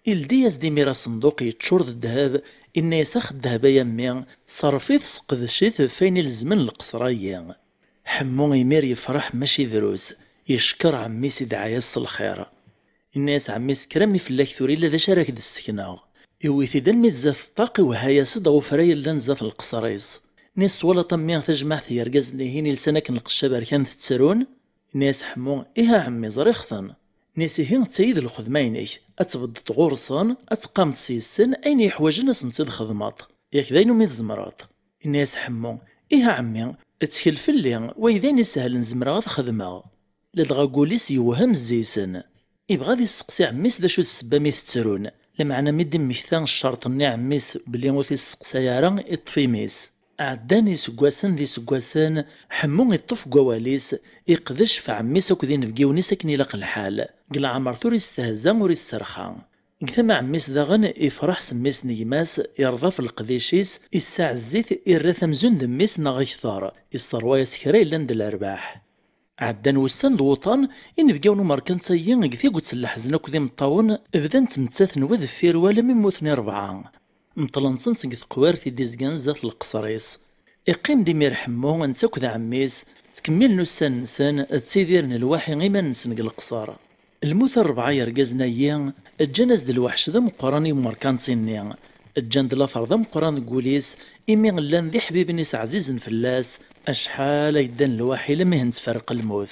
إلدياس ديميرا صندوق يتشور الذهب إناس أخد الذهب يمي صرفيت سقدشيت فين الزمن القصرية حمو يمير يفرح ماشي دروس يشكر عميس دعايس الخير الناس عميس كرامي في اللاكثوري لا شارك السكنة يويثي دلمي زاف الطاقي وهايا صد غفراي لان زاف القصريس ناس طوالة طميان تجمع يرقز نهيني لسنك نقشة كانت تسرون ناس حمو إيها عمي زريخثن ناس هين تسيد الخدمينيك أتبدت غورصان أتقام تسيسن أين يحواج ناس نتسيد خدمات ياك داينو ميد زمرات الناس حمو إيها عمي اتكلف اللي وإذا سهل نزمر غاض خدمة لدغا قوليس يوهم الزيسن يبغى دي السقسي عميس دا شو السبا ميث تسرون لمعنى ميدم ميثان الشرط ني عميس بلي موثي السقسايارا يطفي ميس عداني سكواسن دي سكواسن حمو يطف قواليس يقدش في عميس وكذين بقيوني سكني لق الحال قل عمر ثور يستهزا ور يسترخى كثما عميس داغن يفرح سميس نيماس يرضى في القديشيس يساع الزيت يرثم زون دميس ناغيثار يصروا يسكري لند الارباح عدان وسان دوطان إن بقاونو ماركان تايين قثي قد سلحزنا كذي مطاون بدان تمتاثن وذفير ولا من موثني ربعة مطلنصن سنقث قوارثي ديزقان زات القصريس إقيم ديمير حمو انتا كذا عميس تكمل نسان نسان تسيديرن الواحي غيما نسنق القصار الموت الربعة يرقزنا ايان الجناز دالوحش ذا مقراني ماركان تيني الجند لافر ذا مقران قوليس إمي غلان ذي حبيب نيس عزيز فلاس أشحال يدان الواحي لما ينتفرق الموت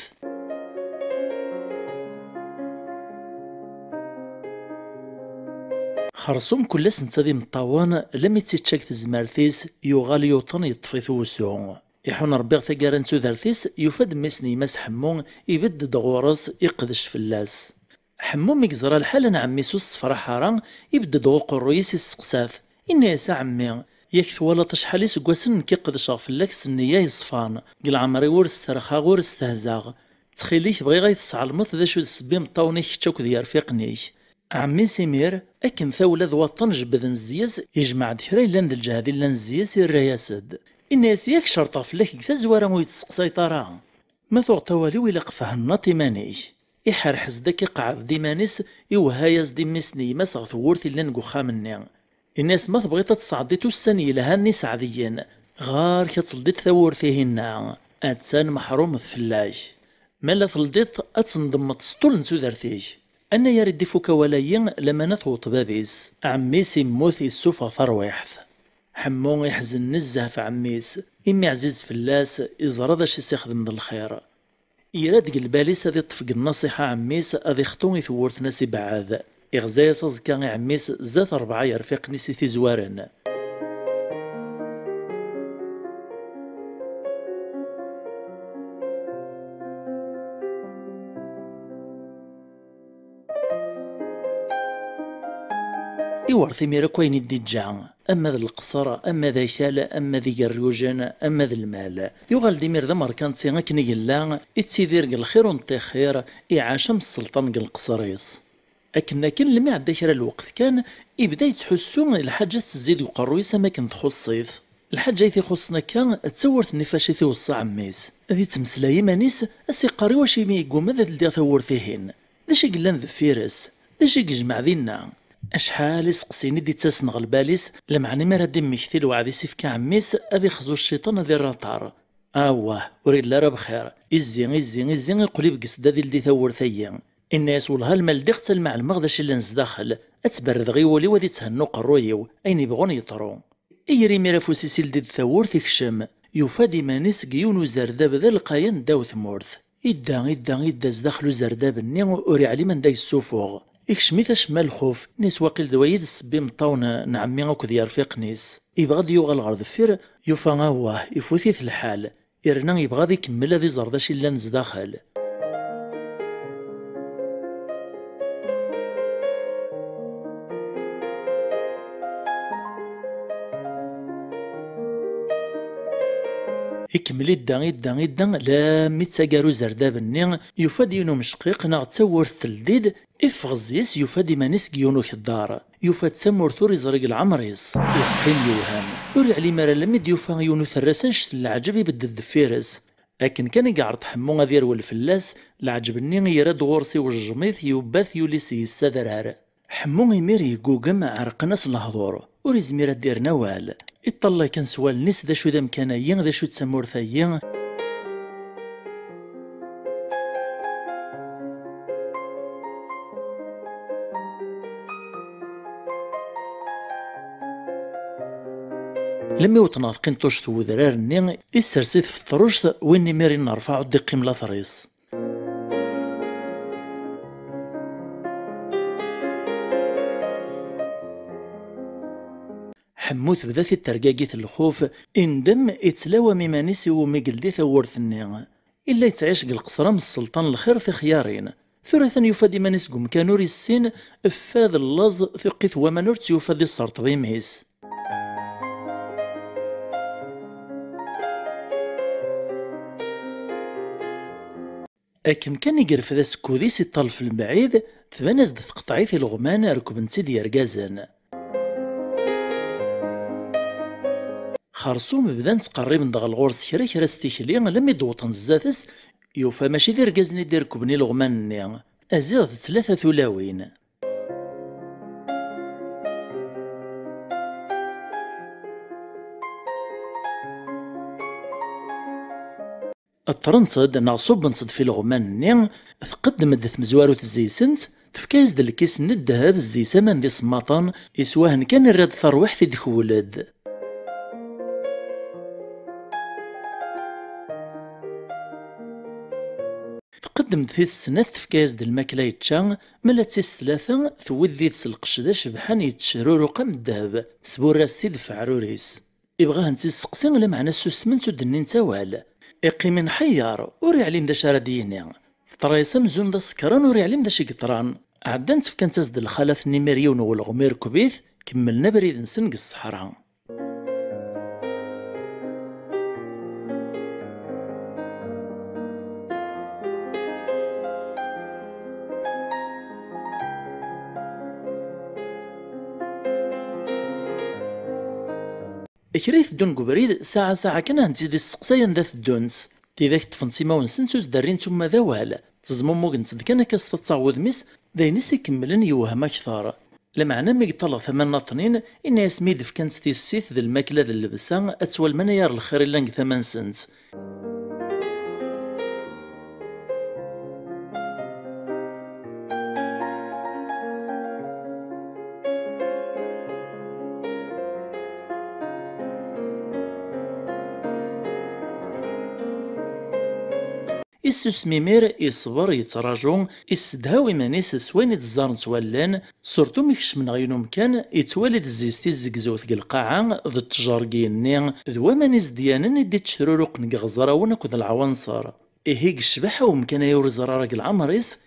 خرصوم كل سنة ذي مطاوان لم يتشاك تزمارتيس يوغال يوطن يطفي ثوسو يحون ربيغ تاقارن تودارتيس يفاد ميسني ماس حمون يبدد غورس يقدش فلاس حمو ميكزرا الحال نعميسو الصفرا حارا يبدد غوق الرويس السقساف إنا يسا عمي ياك ولا تشحال يسقواسن كيقدش غفلاك سنية يصفان قل عمري ور السرخا غور استهزاغ تخيليك بغي غيتسعلمط ذا شو السبيم طاونيك تشوك ذي رفيقنيك عمي سمير أكن ثولة ذو طنج بذن الزياس يجمع دحري لان الجهدي لان الزياس الرياسد الناس ياك شرطة فلاك كثازوارا ويتسقسي طارا ما توغتوالي ويلا قفهنا تيمانيك يحرحز داك يقعد ديمانيس يوهايز ديميسني ما سغثورتي لان قخامني الناس ما تبغي تصعدي توسن يلها الناس عاديين غار كتصلديت ثورثيهن اتسان محروم فلاش مالا تلديت اتنضم تسطول نسودرتيش انا يا ردي فوك ولايين لما نطوط بابيس عميس يموت يسوف ثرويحث حمو يحزن نزه في عميس إمي عزيز فلاس إزراد اش يستخدم من الخير يراد قلباليس هذي طفق النصيحة عميس هذي خطون يثورت ناسي بعاد إغزايا صزكا عميس زات 4 يرفيق نسي في زوارن يورثي ميرا كوين يدي جان اما ذا القصر اما ذا شالة اما ذي قريوجن اما ذا المال يغال ديمير ذا مركانتي غاكني قلا اتسيدير قل خير ونطي خير يعاشم السلطان قل قصريس اكن كان لما عدا كرا الوقت كان يبدا يتحسو الحاجة تزيد وقرويس ما كنت خصيث الحاجة يثي خصنا كان تصورت نفاشي توصى عميس ذي تمسلاي مانيس اسي قاري واش يميقو ماذا تلدي ثورتيهن ذا شي قلان ذا فيرس ذا شي يجمع ذينا أشحال يسقسيني دي تاسنغ الباليس لمعني ما رادي ميكثيل وعادي سيف عميس أذي خزو الشيطان ذي الرطار واه وريد لا راه بخير إزي يقولي بقصدا ذي لدي ثور ثيا الناس والها المال دي قتل مع المغداش اللي نزداخل أتبرد غيولي وذي تهنو قرويو أين يبغون يطرون إيري ميرا فوسيسي لدي ثور تكشم يفادي مانيس قيون وزرداب ذا القاين داو ثمورث إدا زداخلو زرداب الني وري علي من دا السفوغ إكشميت شمال الخوف نيس واقيل دوايد السبي مطاون نعمي أكو ذي رفيق نيس يبغى يوغل غار ذفير يوفا غاواه يفوثيث الحال إرنا يبغى يكمل هذي زرداش إلا نزداخل يكمل يدا لا ميتساقارو زرداب الني يفاد يونو مشقيق ناغ تصور الثلديد إفغزيس يفاد مانيس كيونو الدار يفاد تسمور ثور يزرق العمريس يقين يوهام وري علي مالا لمد يوفا يونو ثرسن شت العجب يبدل الدفيرس لكن كان يقعد حمو غادير والفلاس العجب الني يراد غورسي والجميث يباث يوليسي السادرار حمو يمير يقوقم عرقناس الهضور وري زميرا دير نوال يطلع كان سوال نيس ذا شو ذا مكانيين ذا شو تسمور ثيين لما وتناطقين طوشت وذرار النين يسرسيت في الطروشت ويني ميري نرفع الدقيم لا ثريس حموت بذات الترقاقيت الخوف اندم يتلاوى ميمانيسي وميقلدي ثورث النين إلا يتعيش القصرة من السلطان الخير في خيارين ثلاثا يفادي مانيس قم كانور السين افاد اللز ثقيت ومنور تيفادي السرط بيمهيس لكن كان يقرف ذا سكوديس يطلف البعيد ثبانز ذا تقطعيث الغمان ركبن سيدي رقازن خرصوم بدان تقريب من دغ الغورس كرا ستيكلي لم يدوطن الزاتس يوفا ماشي دير رقازني دير كبني الغمان ني أزيغ 3 ثلاوين الترنصد نعصب نصد في الغمان ني تقدم دث مزوارو تزيسنت تفكايز د الكيس ن الذهب زي سمن دي صماطن يسواهن كان الراد ثروح في دخولد تقدمت في السنة تفكايز د الماكلة يتشا ملا تسيس 3 ثوذ ذي تسلقش شبحان يتشرورو قام الذهب سبور راستي دفع عروريس يبغاه نتيس سقسي ولا معنا سوسمن سودنين تاوال يقيمن حيار وري عليم دا شارديني طرايسا مزون دا سكران وري عليم دا شي قطران عدان تفكان تزد الخلاف النميريون والغمير كبيث كملنا بريد نسنق الصحراء إكريث دون قبريد ساعة كان نزيد السقسايا ذات الدونس تيذاك تفنسيما ونسنسوس دارين ثم ذا وهلا تزمو موغن كان كاس تتصاوض ميس داينيس يكملن يوهم أكثر لمعنى مي طلع ثمان ناطنين إن يسميد كانت تيسيت ذا الماكلة ذا اللبسة أتوال منيار الخير لانك ثمان سنت. ميمير يصبر يتراجو يسدهاو إيمانيس سوين يتزار نتولان سورتو ميكش من غينو مكان يتوالد الزيستي الزقزوث ق القاعة ذا التجارقيني ذو مانيس ديانا يدي تشروروق نق غزراون كود العوانصر إهيق الشباحة ومكان يورزرارق العمريس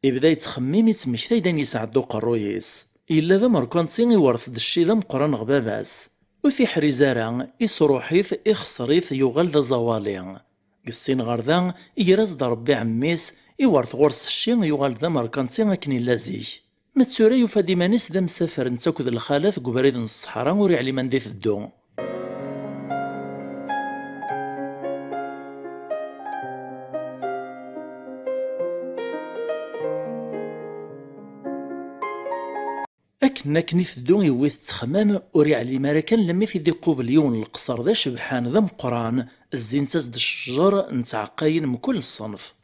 يبدا يتخمم يتمكتاي دان يسعدو قرويس إلا ذا مركانسي يورث دشي ذا مقران غباباس وفي حريزارا يسروحيث إخسريث يغال ذا زوالي قسين غاردا يجرز ربي عميس يورث غورس الشي يغال ذا مركانتي أكني لازيك متسوري يفادي مانيس ذا مسافر نتاكد الخالات قبريد الصحراء وري علي من ديث الدو. أكنا كنيث الدو يويث تخمام وري علي ماركان لما في دي قوبليون القصر ذا شبحان ذا مقران الزين تزد الشجر نتعقاين من كل الصنف.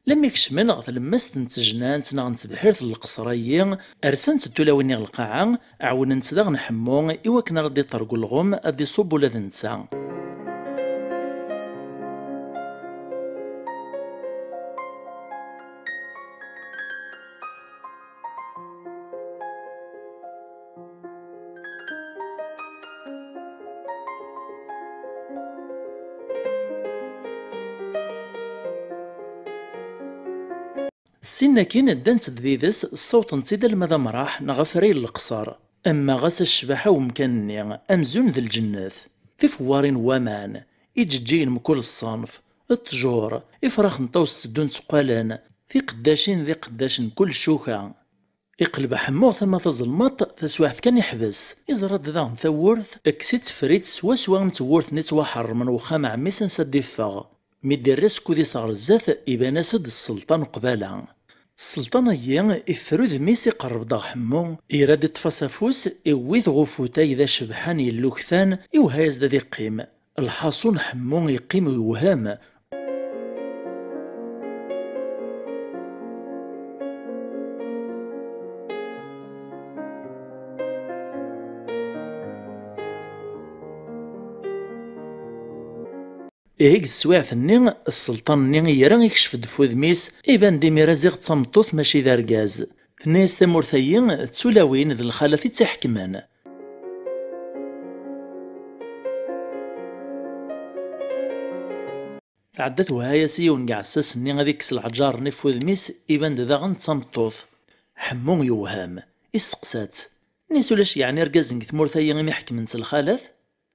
لما يكشمن غث لمست نتجنان تنغنت بحيرث القصريين أرسنت التلاويني القاعة عاون نتداغ نحمو إوا كنا ردي طرقو الغم أدي صوبو لذنتا. سينا كين دانت تديدس الصوت نتيدا المذا مراح نغفري القصار أما غاس الشباحة ومكانني أمزون ذا الجنات في فوارين وامان يججين مكل الصنف التجور إفراخ نطوس تدون تقالان في قداشين ذي قداشين كل شوكة يقلب حمو ثم تظلمات تسواحت كان يحبس إزرد ذا مثورث أكسيت فريت سوا متورث نتوحر من وخام عميس نسد يفاغ ميدي الرسكو دي صار الزاث إبان سد السلطان قبالا السلطان هي إفرود ميسي قرب ضا حمو إرادة تفاسافوس إويث غفوتاي ذا شبحان اللوكثان إوهايز ذا ذي قيم الحاصون حمو يقيم ويوهام إيك السواع ثني السلطان ني يرى يكشف دفوذ ميس إبان دي ميرازيغ تصمتوث ماشي ذا رقاز ثنيس تمورثيين تسولاوين ذي الخالة تحكمان تعدت وهايسي ونقعسس ني غادي يكس العجار نفوذ ميس إبان ذا غن تصمتوث حمو يوهام إسقسات نيس ولاش يعني رقاز نك تمورثيين يحكمن الخالة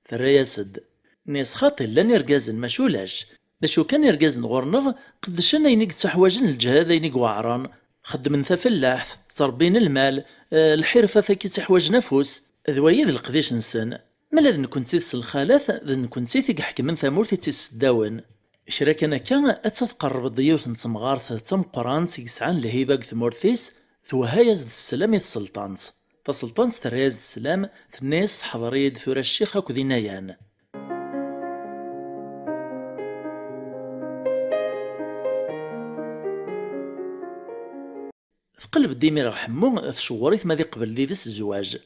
ثرياسد نيس خاطي لان يرقازن ماشولاش داشو كان يرقازن غورنغ قدشنا ينيق تحواجن الجهاد ينيق وعران خدمن ثا فلاح تربين المال الحرفة ثاكي تحواج نفوس ذويا ذي القديش نسن مالا ذن كنت سيس الخالات ذن كنت سيث حكمن ثامورثي تيس الداون شراكنا كان أتفقر الضيوث نتمغارث تم قران سيسعان لهيباق ثمورثيس ثوهايز السلام السلطانس تسلطانس ترياز السلام ثنيس حضريد ثورا الشيخ كذينيان قلب ديمير حمو تشوريث ماذي قبل ليدس الزواج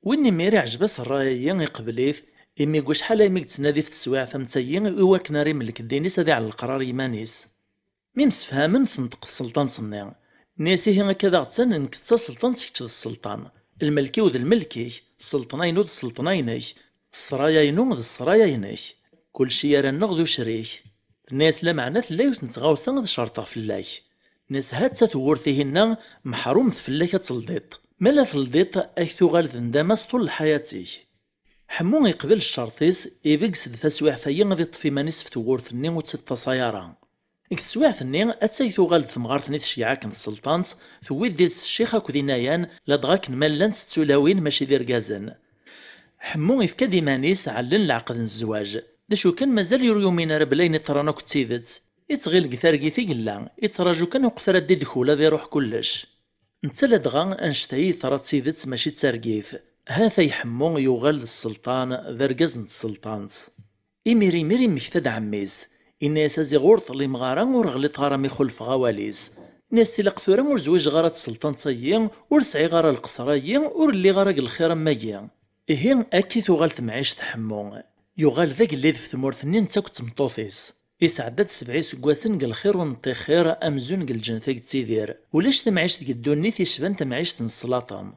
ويني ميري عجبس الرايا يقبليث إمي قوش حالا إمي تنادي في السواع ثمتايين إواك ناري ملك الدينيس هذي على القرار يمانيس ميمس فهامن فنطق السلطان صنيع ناسي هنا كذا غتسان إنك سلطان سيكتشد السلطان الملكي وذ الملكي السلطنين وذ السلطنينيك السرايا ينو ذ السرايا ينيك كل شي يرى النغذ وشريك الناس لا معنى لا نتغاوسا ذ شرطة في اللايك ناس هات تورثيهن محروم فلاك تلديط مالا تلديط اكثو غالذ ندامس طول حياتي حمو يقبل الشرطيس يبقس تسويع ثيا غادي طفي مانيس في تورثني وتستا صيارة تسويع ثني اتسيثو غالذ ثمغارث نيت شيعاك السلطانس ثويد ديال الشيخة كذينايان لا دغاك مالان ستولاوين ماشي دير كازن حمو يفكا ديمانيس علن العقد الزواج، داشو كان مازال يومين راه بلاين يطرانا كتسيدت، يتغيل كثاركيثي قلا يتراجو كان وقت دي دخولا ذي روح كلش. نتسلا دغا انشتاي طرا تسيدت ماشي تساركيث، هذا يحمو يوغال السلطان ذرقز السلطانت. إميري ميري مكتاد عميس إن سازي غورط لي مغارا ورغلط غارا ميخلف غواليس، ناس تلق ثورا ور زويج غارا السلطان تسيا ور سعي غارا القصرايا ور اللي غارا الخير مايا. إهين أكي تغال تمعيش تحمو يغال ذاك اللي في ثمورثني نتا كنت مطوطيس يسعدات 7 سكواسن قال خير ونطي خير أمزون قال جنتك تسيدير ولاش تمعيش ديك الدوني تيشبان تمعيش تنسلاطم.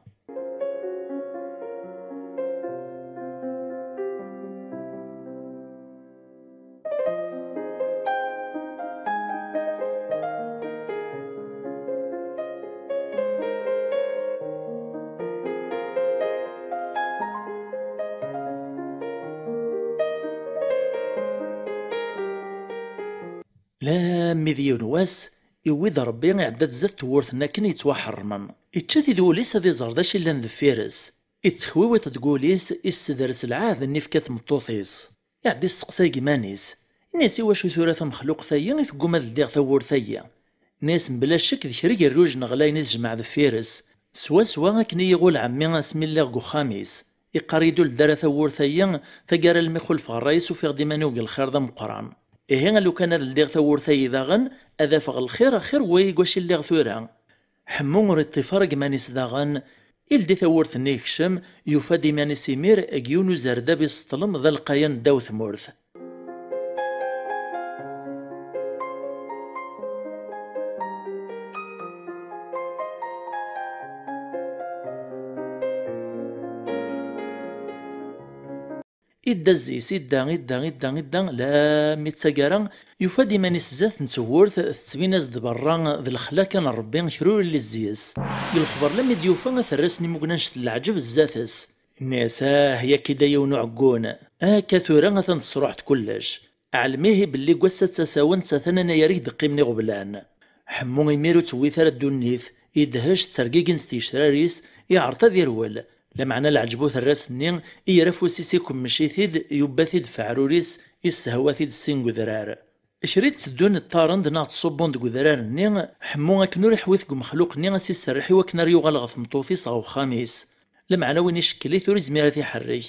لا مذيون واس يويد ربي عدات زاد تورثنا كن يتوحرمن يتشاتي دوليس هذي زرداش إلا ذفيرس يتخويوت تقوليس يستدرس العاذ النفكات مطوطيس يعدي السقساي مانيس ناس واش ثلاثة مخلوق ثيا يثقوم هاد الديغ ثور ثيا ناس بلا شك ذكري الروج نغلاين تجمع ذفيرس سوا كني يقول عمي اسمي الله قو خاميس يقريدو لدار ثور ثيا ثقار المخل في الرئيس وفي غديمانو الخير ذا مقران. إيه لو كان اللي غثور ثي داغن أذا فغ الخير خير ويقواش اللي غثورها حمو ريت فرق مانيس داغن إلدي ثورث نيكشم يفادي مانيس يمير أجيونو زردا بيسطلم ذا القاين داو ثمورث. إدازيس إدا لا ميتساقارا يفادي مانيس زات نتورث تسبيناز دبرا ذا الخلا كان ربي شرور اللي زيس الخبر لم يديوفا ثرسني مقناش العجب الزاتس الناس هي كدا يونو عقون كثورا تصروحت كلش علميه باللي قوسات تساون تثنى يريك دقيمني غبلان حمو يميرو توي ثرى الدنيث يدهش ترقيقن ستيشراريس يعرض ذيرول لمعنى العجبوث الرسنين يرفو سيسيكم مشيثيد يباثيد فعروريس يسهواثيد السين قذرار شريت سدون الطارند ناغ تصبون قذرار نين حمو اكنو ريحويث مخلوق نين اسي السرحي وكنا ريو غالغ مطوثيس او خاميس لمعنى وين يشكلي ثوري زميراتي حري.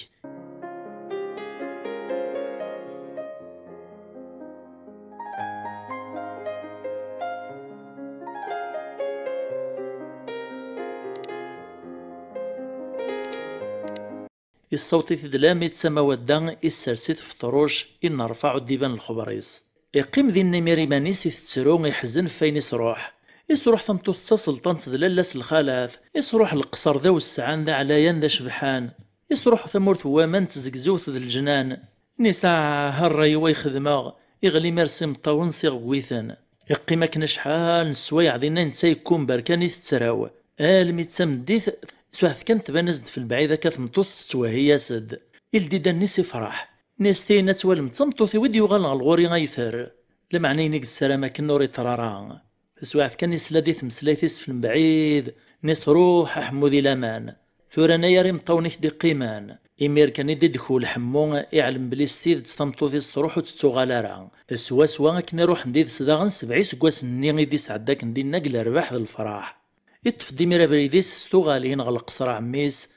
الصوتي تدلام يتسمى ودان السرسيت في طروش إن رفعوا الديبان الخبريس يقيم ذي النميري مانيس يتسرو يحزن فين يسروح ثمتو سلطان تدلالاس الخالاث يسروح القصر ذا والسعان ذا علايان ذا شبحان يسروح ثمورت وامان تزقزوث ذا الجنان نساع هالري ويخدماغ يغلي مرسي مطاون صيغ ويثان يقيم كنا شحال نسوايع ذينا نتايكون بركان يتسراو الميتسمديث سواث كانت بنزد في البعيدة كثمطوث توهي سد الديدا نيس يفرح ناس تينا توالم تمطوث ودي يغال الغوري غيثر لمعني نيك السلامة كنوري ترارا سواث كان يسلادي ثمسلايثيس في البعيد ناس روح حمودي لامان ثورانا ياري مطونيك دي قيمان إمير كان يدي دخول حمو يعلم بلي ستيد تمطوثيس تروح وتتوغالارا سوا كنا روح نديد صداغن 7 سكواس نيغي دي سعداك ندي نقل رباح ذا الفرح يتفدي ميرا بريديس ستوغالين غلق صراع عميس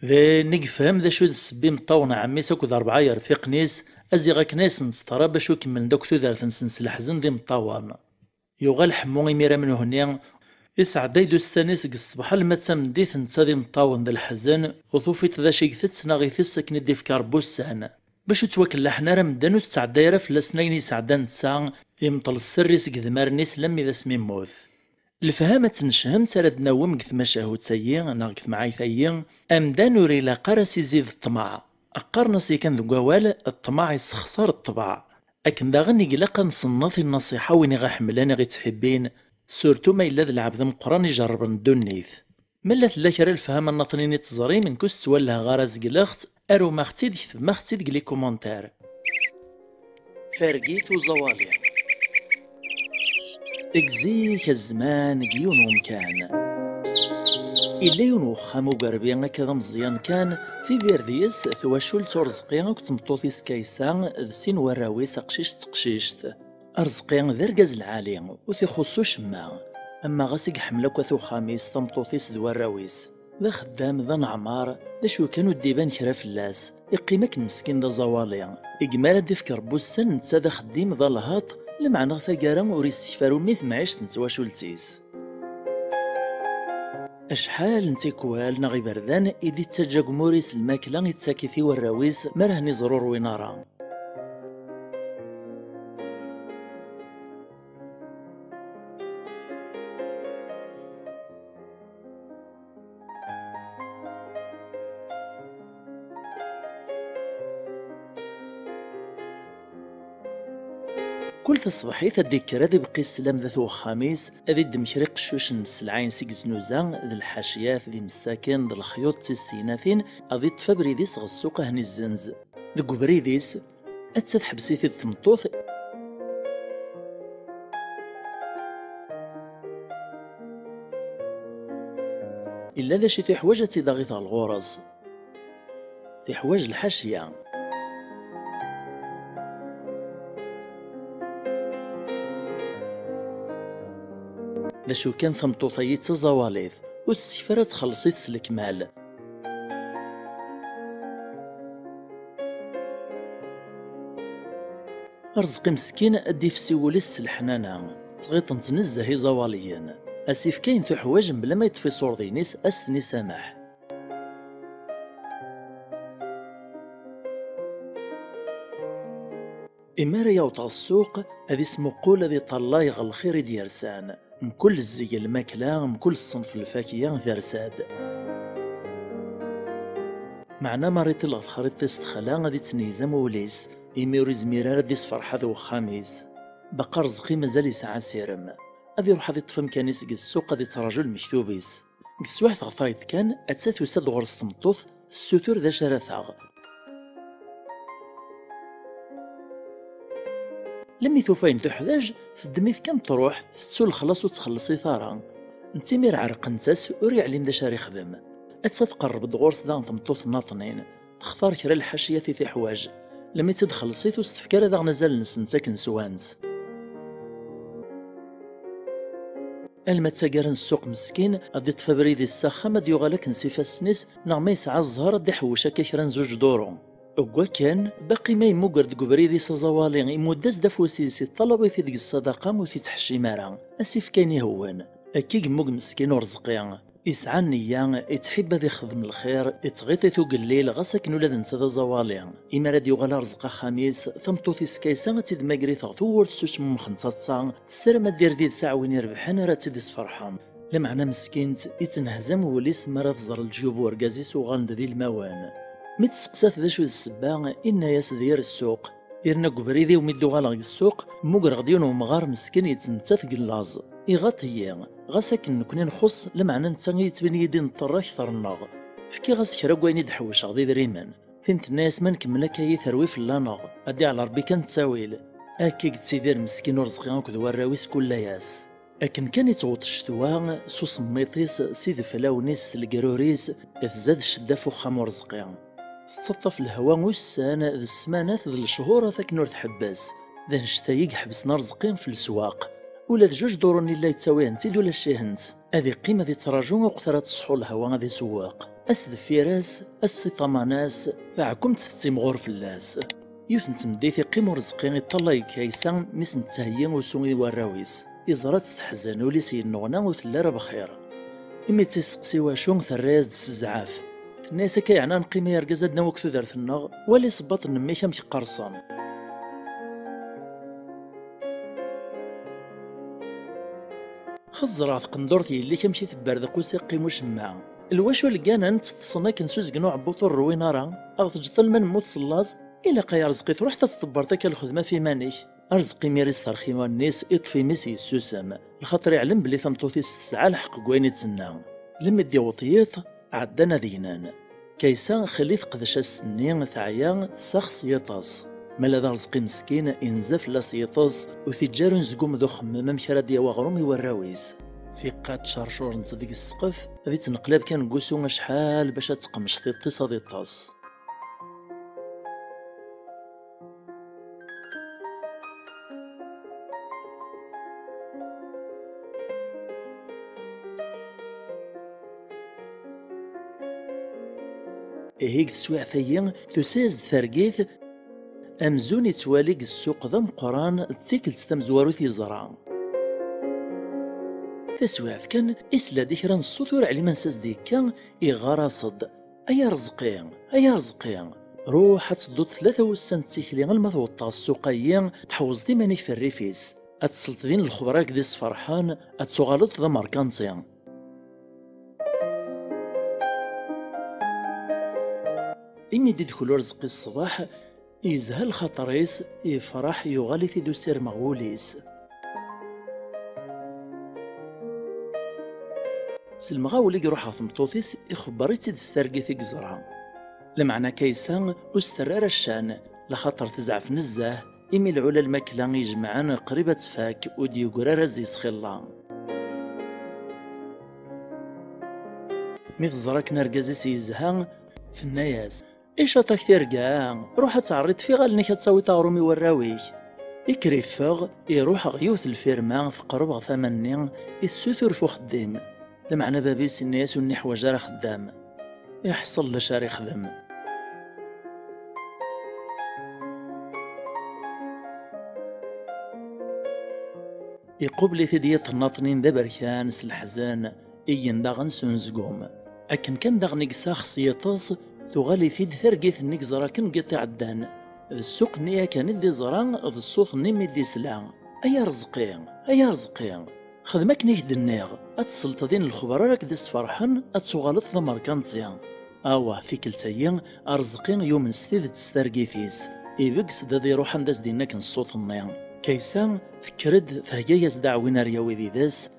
ذا نقفهم ذا شو السبي مطونا عميس اكو ذا 4 يرفيق نيس ازيغا كناس نسطرا باش كمل دوك ذا نسنس الحزن ذي مطوان يغال حمو ميرا منو هنيا يسعد دايدو السانيس الصباح المتسم ديث نتا ذي مطاون ذا الحزن وطوفيت ذا شي كثت ناغيثس كن دي فكار بوسان باش توكل حنا راه مدانو تسعد دايره في السنين يسعدان تسا يمطل السريس قذمار نيس لم اذا سمي موث الفهامة تنشهم سرد نوم قث مشاهو تسيي انا قث معاي ثيي امدان وري لا قرس يزيد الطمع اقرنسي كان ذو قوال الطمع يسخسر الطبع اكن داغني قلقا نصنف النصيحة ويني غا حملاني غي تحبين سورتو ما إلا ذا العبد مقران يجرب ندونيث ملا ثلاثة الفهامة النطنيني تزري من كس تولها غارز قلخت أرو ما ختي ديك ما ختي ديك لي كومونتير فرقيت وزوالي اكزيك الزمان قيون ومكان إلا ينوخا مقربي هكذا مزيان كان تيدير ديس ثواشول ترزقي أو تمطوطيس كيسان سين وراويس قشيش تقشيشت أرزقي ذرقاز العالي وتيخصو شما أما غاسيق حملك وثو خاميس تمطوطيس دواراويس ذا خدام ذا نعمار ذا شو كانوا الديبان كرا فلاس يقيمك المسكين ذا زوالي إقمالا ديفكر بوسن نتا ذا خديم ذا الهاط لمعنى ثقارا وريسيفارو ميث معيشت نتواشولتيس أشحال نتيكوال نغي بردان إدي تسجاق موريس الماكلة يتساكي والراويس مرهني زرور وينارا كل الصباحيت الديكرا ذي بقي السلام ذات وخاميس أذي دمشريق الشوش السلعين سيك زنوزان ذي الحاشيات ذي مساكن ذي الخيوط تسيناثين أذي تفبريديس غسوق هني الزنز ذي قبريديس أتساد حبسيثي الثمطوث إلا ذا شي تحواج تيداغيث الغرز تحواج الحاشية ذا شو كان ثمطوطي تزواليث وتسيفرا تخلصي تسلك مال رزقي مسكين أدي في سيوليس الحنانة تغيط نتنزه زواليا أسيف كاين تحواج بلا ما يطفي صور دينيس أسني سامح إمارة يوطى السوق هذي اسمو قول هذي طلايغ الخير ديارسان من كل الزي الماكلة من كل الصنف الفاكهة ذرساد معنا مريت الأضخاري تستخلا غادي تنيزم وليس إميوري زميرار ديس فرحة ذو خاميس بقى رزقي مازال يسعى سيرم غادي يروح غادي طفم كانيس السوق غادي تراجل المكتوبيس كسواحد غطايت كان أتسات وساد غرس تمطوث السوتور ذا شراثاغ لمي توفاين تحتاج تدميث كان تروح تسول خلاص وتخلصي ثارا نتيمير عرق نتاس وري عليم دا شاري خدم تقرب دغورس دا تمطوث ناطنين تختار كرا الحاشية في حواج لمي تدخلصي وستفكر دا نزال نسنتاك نسوانس الما تاقرن السوق مسكين غادي تفبريدي الساخة ما ديوغالك نسيفا السنيس نغ يسعى الزهر دي حوشا كيكران زوج دورو أقوى كان باقي ما يموقرد قبريدي سازوالي يموداس دافوسيسي طلبي في ديك الصداقة وتيتحشي مارا أسيف كان يهون أكيد موق مسكين ورزقيا يسعى النية يتحب ذي خدم الخير يتغيطي ثوق الليل غاسك نولاد نسا زوالي إما راد يغالا رزقا خميس ثمطوثي سكايسا تيد ماقري ثغثور تسوس من خنصات تسير ما دير ديد ساعة وين يربحان راه تيدي صفرحان لمعنى مسكينت يتنهزم وليس مرة تزر الجيوب ورقازي سوغان ذي الموان مي تسقسات ذا شو السبا إن ياس دير السوق يرنا قبريدي وميدو غالا السوق موقر غديون ومغار مسكين يتنتاث قلاز إغاطيا غاساك نكوني نخص لمعنى نتا يتبين يدي نطرا كثر الناغ فكي غاس كرا كويني دحوش غادي دريمان فينت الناس ما نكمل كاي ثروي في اللاناغ أدي على ربي كان تساويل أكي تسيدير مسكين ورزقي غنكد وراويس كل ياس لكن كان يتغوط الشتوى سو سميطيس سيد فلاونيس القروريس إذ زاد الشدة فوخام ورزقي تتصطف الهواء وسان ذا السمانات ذا الشهور ذاك نور تحبس ذا نشتا حبس رزقين في السواق ولا جوج دوروني لا يتساوي انتي ولا شيهنت هذه قيمة ذي تراجو وقترات تصحو الهواء ذي سواق أسد فيراس أسي طماناس فعكم تتيمغور في اللاس يوث نتمديثي قيمو رزقين يطلع كيسان مس نتهيين وسومي وراويس إزرات تحزن ولي سينوغنا وثلارة بخير إمي تسقسي واشون ثراز دس الزعاف الناس كيعنان قيمة يرقزدنا وكتو دارت النغ ولي صباط نميكا مشي قرصان خزرات قندورتي اللي كمشي تبردق وسيقي مشمع الواشو لقانا نتصنى كنسوز قنوع بوطور روينارا أغط جطل من موت صلاز إلا قايا رزقي تروح تتطبرتك الخدمة في مانيش رزقي ميري الصرخي والناس يطفي ميسي السوسم الخاطر يعلم بلي ثمطوثي تسعى الحق كويني تسنى لما دي وطيط عدنا ذينان كيسان خليث قدش السنين ثعيان سخص يطاس مالا ذا رزقي مسكين إنزف لاس يطاس وثجار نزقوم ذو خمام مشرا ديا وغرومي والراويز في قات شرشور نتديك السقف غادي تنقلب كان قوسو شحال باش تقمش تيطيس غادي طاس. هيك تسويع ثيا تساز ثرقيث أمزون يتواليك السوق ذا مقران تيكل تستمزوارو تيزرع. تسويع كان إسلا ديكرا السطور على منساس ديكا إغراصد أيا رزقين أيا رزقين. روح تدو 3 تيكلي المثوطة السوقيين تحوز ديمانيك في الريفيس أتسلط دين الخبراك ديس فرحان أتسوغالط ذا ماركانسيان. إمي دي دخلو رزقي الصباح يزهل خطريس يفرح يغالي في دوسير مغوليس. سلمغاولي يروح ثمطوطيس يخبري تيد ستارقي في قزرها لمعنى كيسان واسترار الشان لخاطر تزعف نزاه إمي العلا الماكلة يجمعان قريبة فاك ودي قرار زيس خلا. ميغزراك نرقزي سيزها في الناس إيش أطاك ترقا روح تعرض في غالني كتساوي طارومي وراويك يكريفغ يروح غيوث الفيرما تقرب غثماني السوثر فو خديم لمعنى بابيس الناس وني حواجا راه خدام يحصل لشاري خدم. يقبلي ثدية الناطنين ذا بركان الحزان إين داغن سنزقوم أكن كان داغ نقسا خصيطاس تغالي ثيد ثرقيث نقزرا كن قطع الدان السوق نيا كان دي زران ذا الصوت نيمي دي سلام. أيا رزقين أيا رزقين خدمك نيك النيغ أتسلط دين الخبراء راك ديس فرحان أتسوغالط ذا ماركانتيان. أواه في كلتايا أرزقين يوم ستيد تسترقيثيس إبقس دا دي روحان داس ديناك الصوت النيان كيسان فكرد ثهيا دعوين رياوي ذي داس.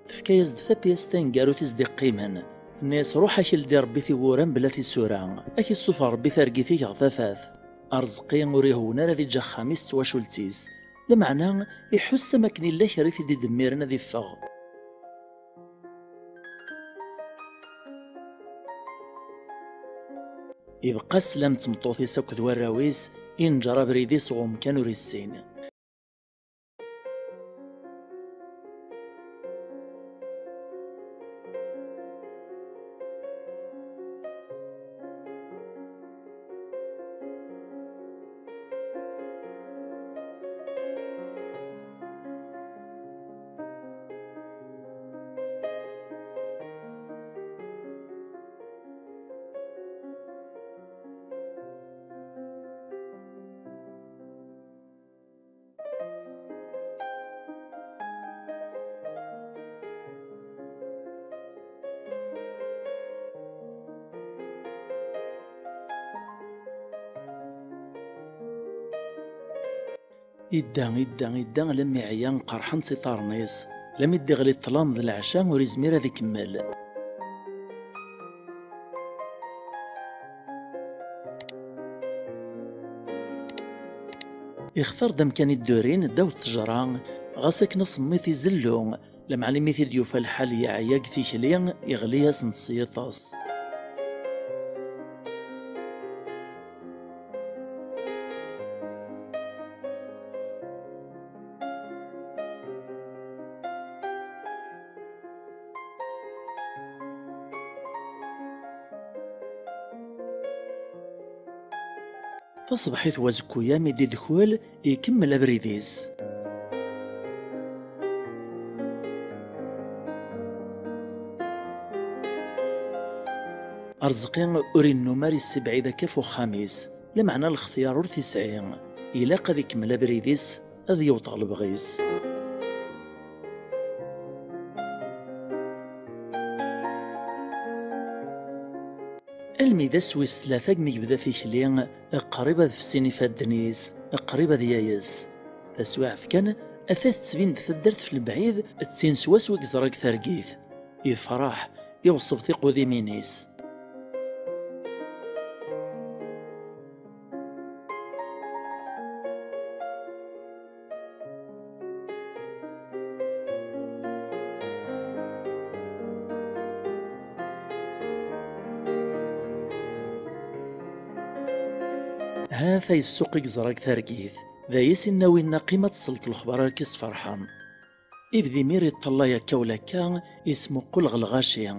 تفكايز ثابيستين قالو تزدي قيمان الناس روح اكل دي ربي ثيوران بلا ثيسورا اكي الصفا ربي ثارقيتي غثافات ارزقي وريهونا راه جا خامس تواشولتيس لمعنى يحس ماكن الا كريث دي دميرنا ذي فغ. يبقى السلام تمطوطي ساكد وراويس ينجرى بريدي صغوم كانوا ريسين. يدا لما عيان قرحان سيطارنيس لم يدغلي الظلام ذا العشاء وريزمير هذا يكمل. يختار دم كان الدورين داو التجران غاسك نصميث يزلو لمعني ميثي ديوفا الحال يعياك في خليا يغليها سنسيطاس. تصبحيت وزكويا ميدي دخول يكمل أبريديس. أرزقين أورينو ماري السبعيدة كفو خامس لمعنى الاختيار ورثي سعين إلا قد يكمل أبريديس أذ يوطغ البغيس. الميدا سويس ثلاثة كمي بدا في كلين قريبة في السينيفا دنيس قريبة ديايس تسواعف كان أثاث تسبين تدرت في البعيد تسين سواس وكزراك ثرقيث يفرح يوصف ثقو ذي مينيس. هذا السوق يزرق ثرقيث ذا يسنا وين قيمة سلط الخبر كيس فرحان إبذي مير يطلع يكا ولا كا اسمو قل غلغاشي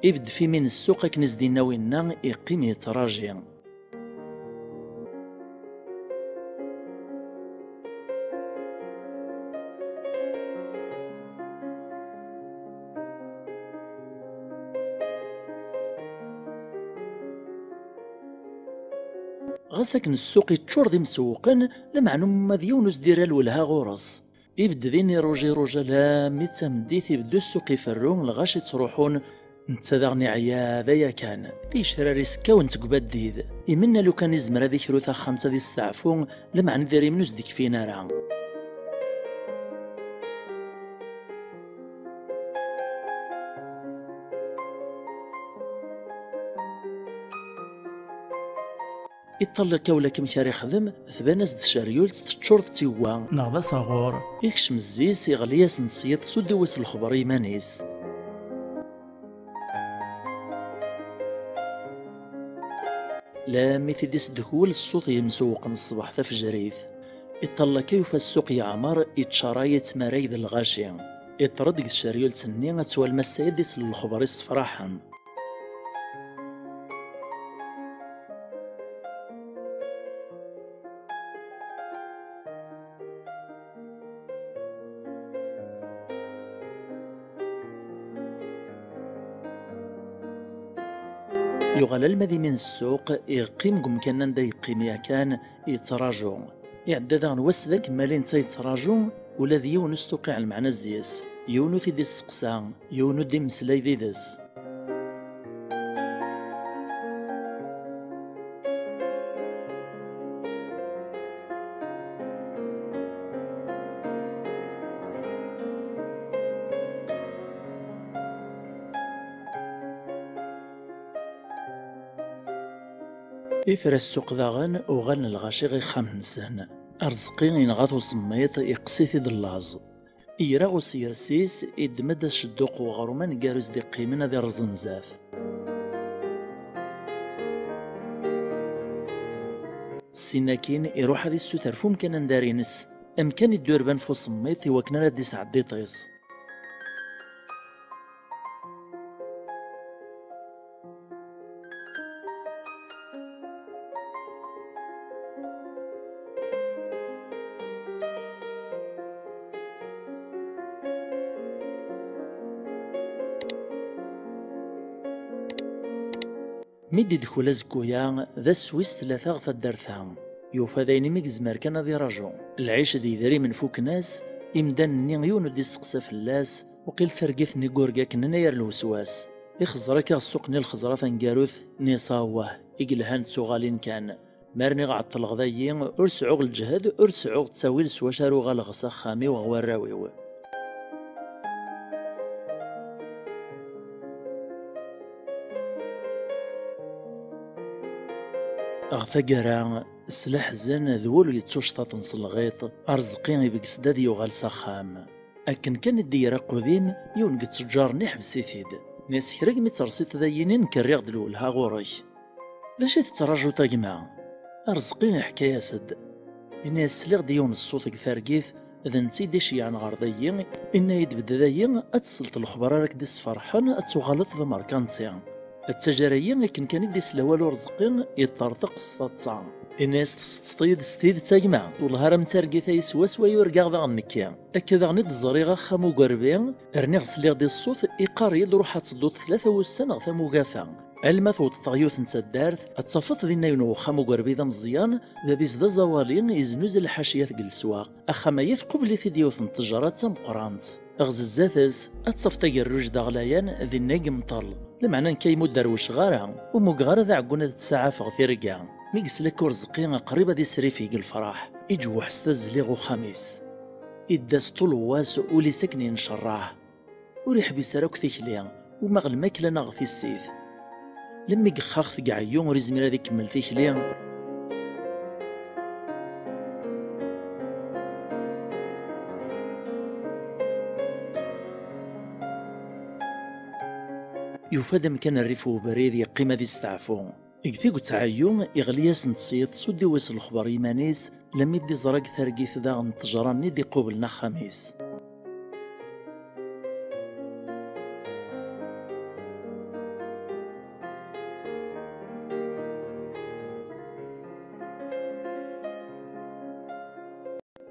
إبد في من السوق كنز دينا وينا يقيم يتراجع. غاساكن السوق يتشور دي مسوقن لمعنوم مذيونس ديرال ولها غورس يبد ذيني روجا لا ميتا مديث يبدو السوق يفرون لغاش تروحون نتذاغني عيا ذايا كان دي شراري سكاون تقباد ديد يمنا لو كان يزمر هذيك روثا خمسة دي السعفون لمعن ذيري منوس ديك فينا راه. يطلع كولا كم شاري يخدم ثبانس د شاريول تتشور تيوا نغدا صغور يكشم الزيس يغلياس نسيط سودوس الخبر يمانيس. لا ميثيديس دخول الصوت يمسوق الصباح تفجريث يطلع كيف السوق يعمر يتشراي تمرايد الغاشي يطرد الشاريول تني تسوى المسايدس للخبر الصفراحا. يغلى المذي من السوق يقيم قم كان دا يقيم يكان يتراجو يعدى ذا نوس ذاك مالين تيتراجو ولا ذي يونس توقع المعنى الزيس يونو تيدي السقسا يونو دي مسلاي ذي ذس. إفرا السوق ذاغن وغن الغاشي غي خمسان أرزقي ينغاثو سميط يقسيثي دلاز إيراغو سيرسيس إدمد الشدوق وغرومان قارز دي قيمنا ذي رزنزاف. السناكين يروح هذي السوتر فوم كان ندارينس أمكان يدور بان فو سميط يوكنا ردي سعدي طيس. ميدي دخول أزكويا ذا السويس ثلاثة غفا الدرثا يوفا ذايني ميكزمار كان ذي راجو العيش دي ذري من فوق ناس إمدان نيغيون دي سقسا فلاس وقيل فرقيث ني قورقا كنناير الوسواس يخزرك السوق ني الخزرة فنقاروث ني صاوه إقلهان تسوغالين كان مارني غعط الغذايين أرسعوغ الجهد أرسعوغ تساويل سواشارو غالغسا خامي وغواراويو. أغثقرا سلاح زان ذول يتوشطاط نصلغيط أرزقين بقسداد يوغال ساخام أكن كان الديرة قديم يونق تجار نحبس يثيد ناس كراك مترسيت ذاينين كالرياغ دلول ها غوري لاش تتراجو تاقما أرزقين حكاية سد الناس سلاغ ديون الصوت كثارقيث إذا نسيدي شيعان غارضيين إنا يدبد ذاين أتسلط الخبر راك ديس فرحان أتوغالط ذا ماركانسيان التجاريين لكن كان يدي سلاوالو رزقين يطرطق سطاطسان الناس تسطيد ستيد تاجمع والهرم تارقي ثايس وسوا يورقا ذا النكيا أكد غني تزريغا خامو قربين ارني غسليغ دي الصوت إيقاري روحا تصدوت ثلاثة والسنة ثمو قافا المث وتطغيوث نتا الدارث اتصفت ذي ناينو خامو قربيضا مزيان ذا بيز ذا زوالين يزنوز الحاشية ثقل السواق أخمايث قبل ثديوث التجارات تم قرانس أغز الزاثز أتصفت الرج دا غلايان ذي الناقم طل لمعنى كيمو دروش غارا ومقغارة ذا عقونا تسعة فغثي رقا ميقس لك ورزقين قريبة دي سريفي الفرح يجوح ستزليغو خميس إداس طول واس ولي سكنين شراه وريح بيساروك ثيكليا ومغل ماكلة نغثي السيث لما يقخاخ ثقع يوم وريزميرا ذي كمل ثيكليا يفاد مكان الريف وبريد يقيم ذي استعفو إكثيق تعيون إغلياس نتصيط سودي ويس الخبر يمانيس لم يدي زراق ثرقيث ذا نتجراني دي قبلنا خميس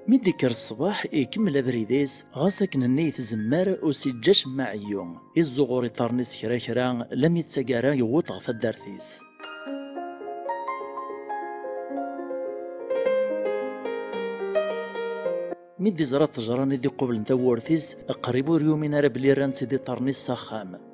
ميدي كر الصباح يكمل أبريديس غاسك النيث زمار وسجاش معيون الزغوري طارنيس كرا كرا لم يتساقارا يوطغ في الدارثيس ميدي زرات تجراني دي قبل نتا وورثيس قريبو ريومين راه بلي رانتي دي طارنيس ساخام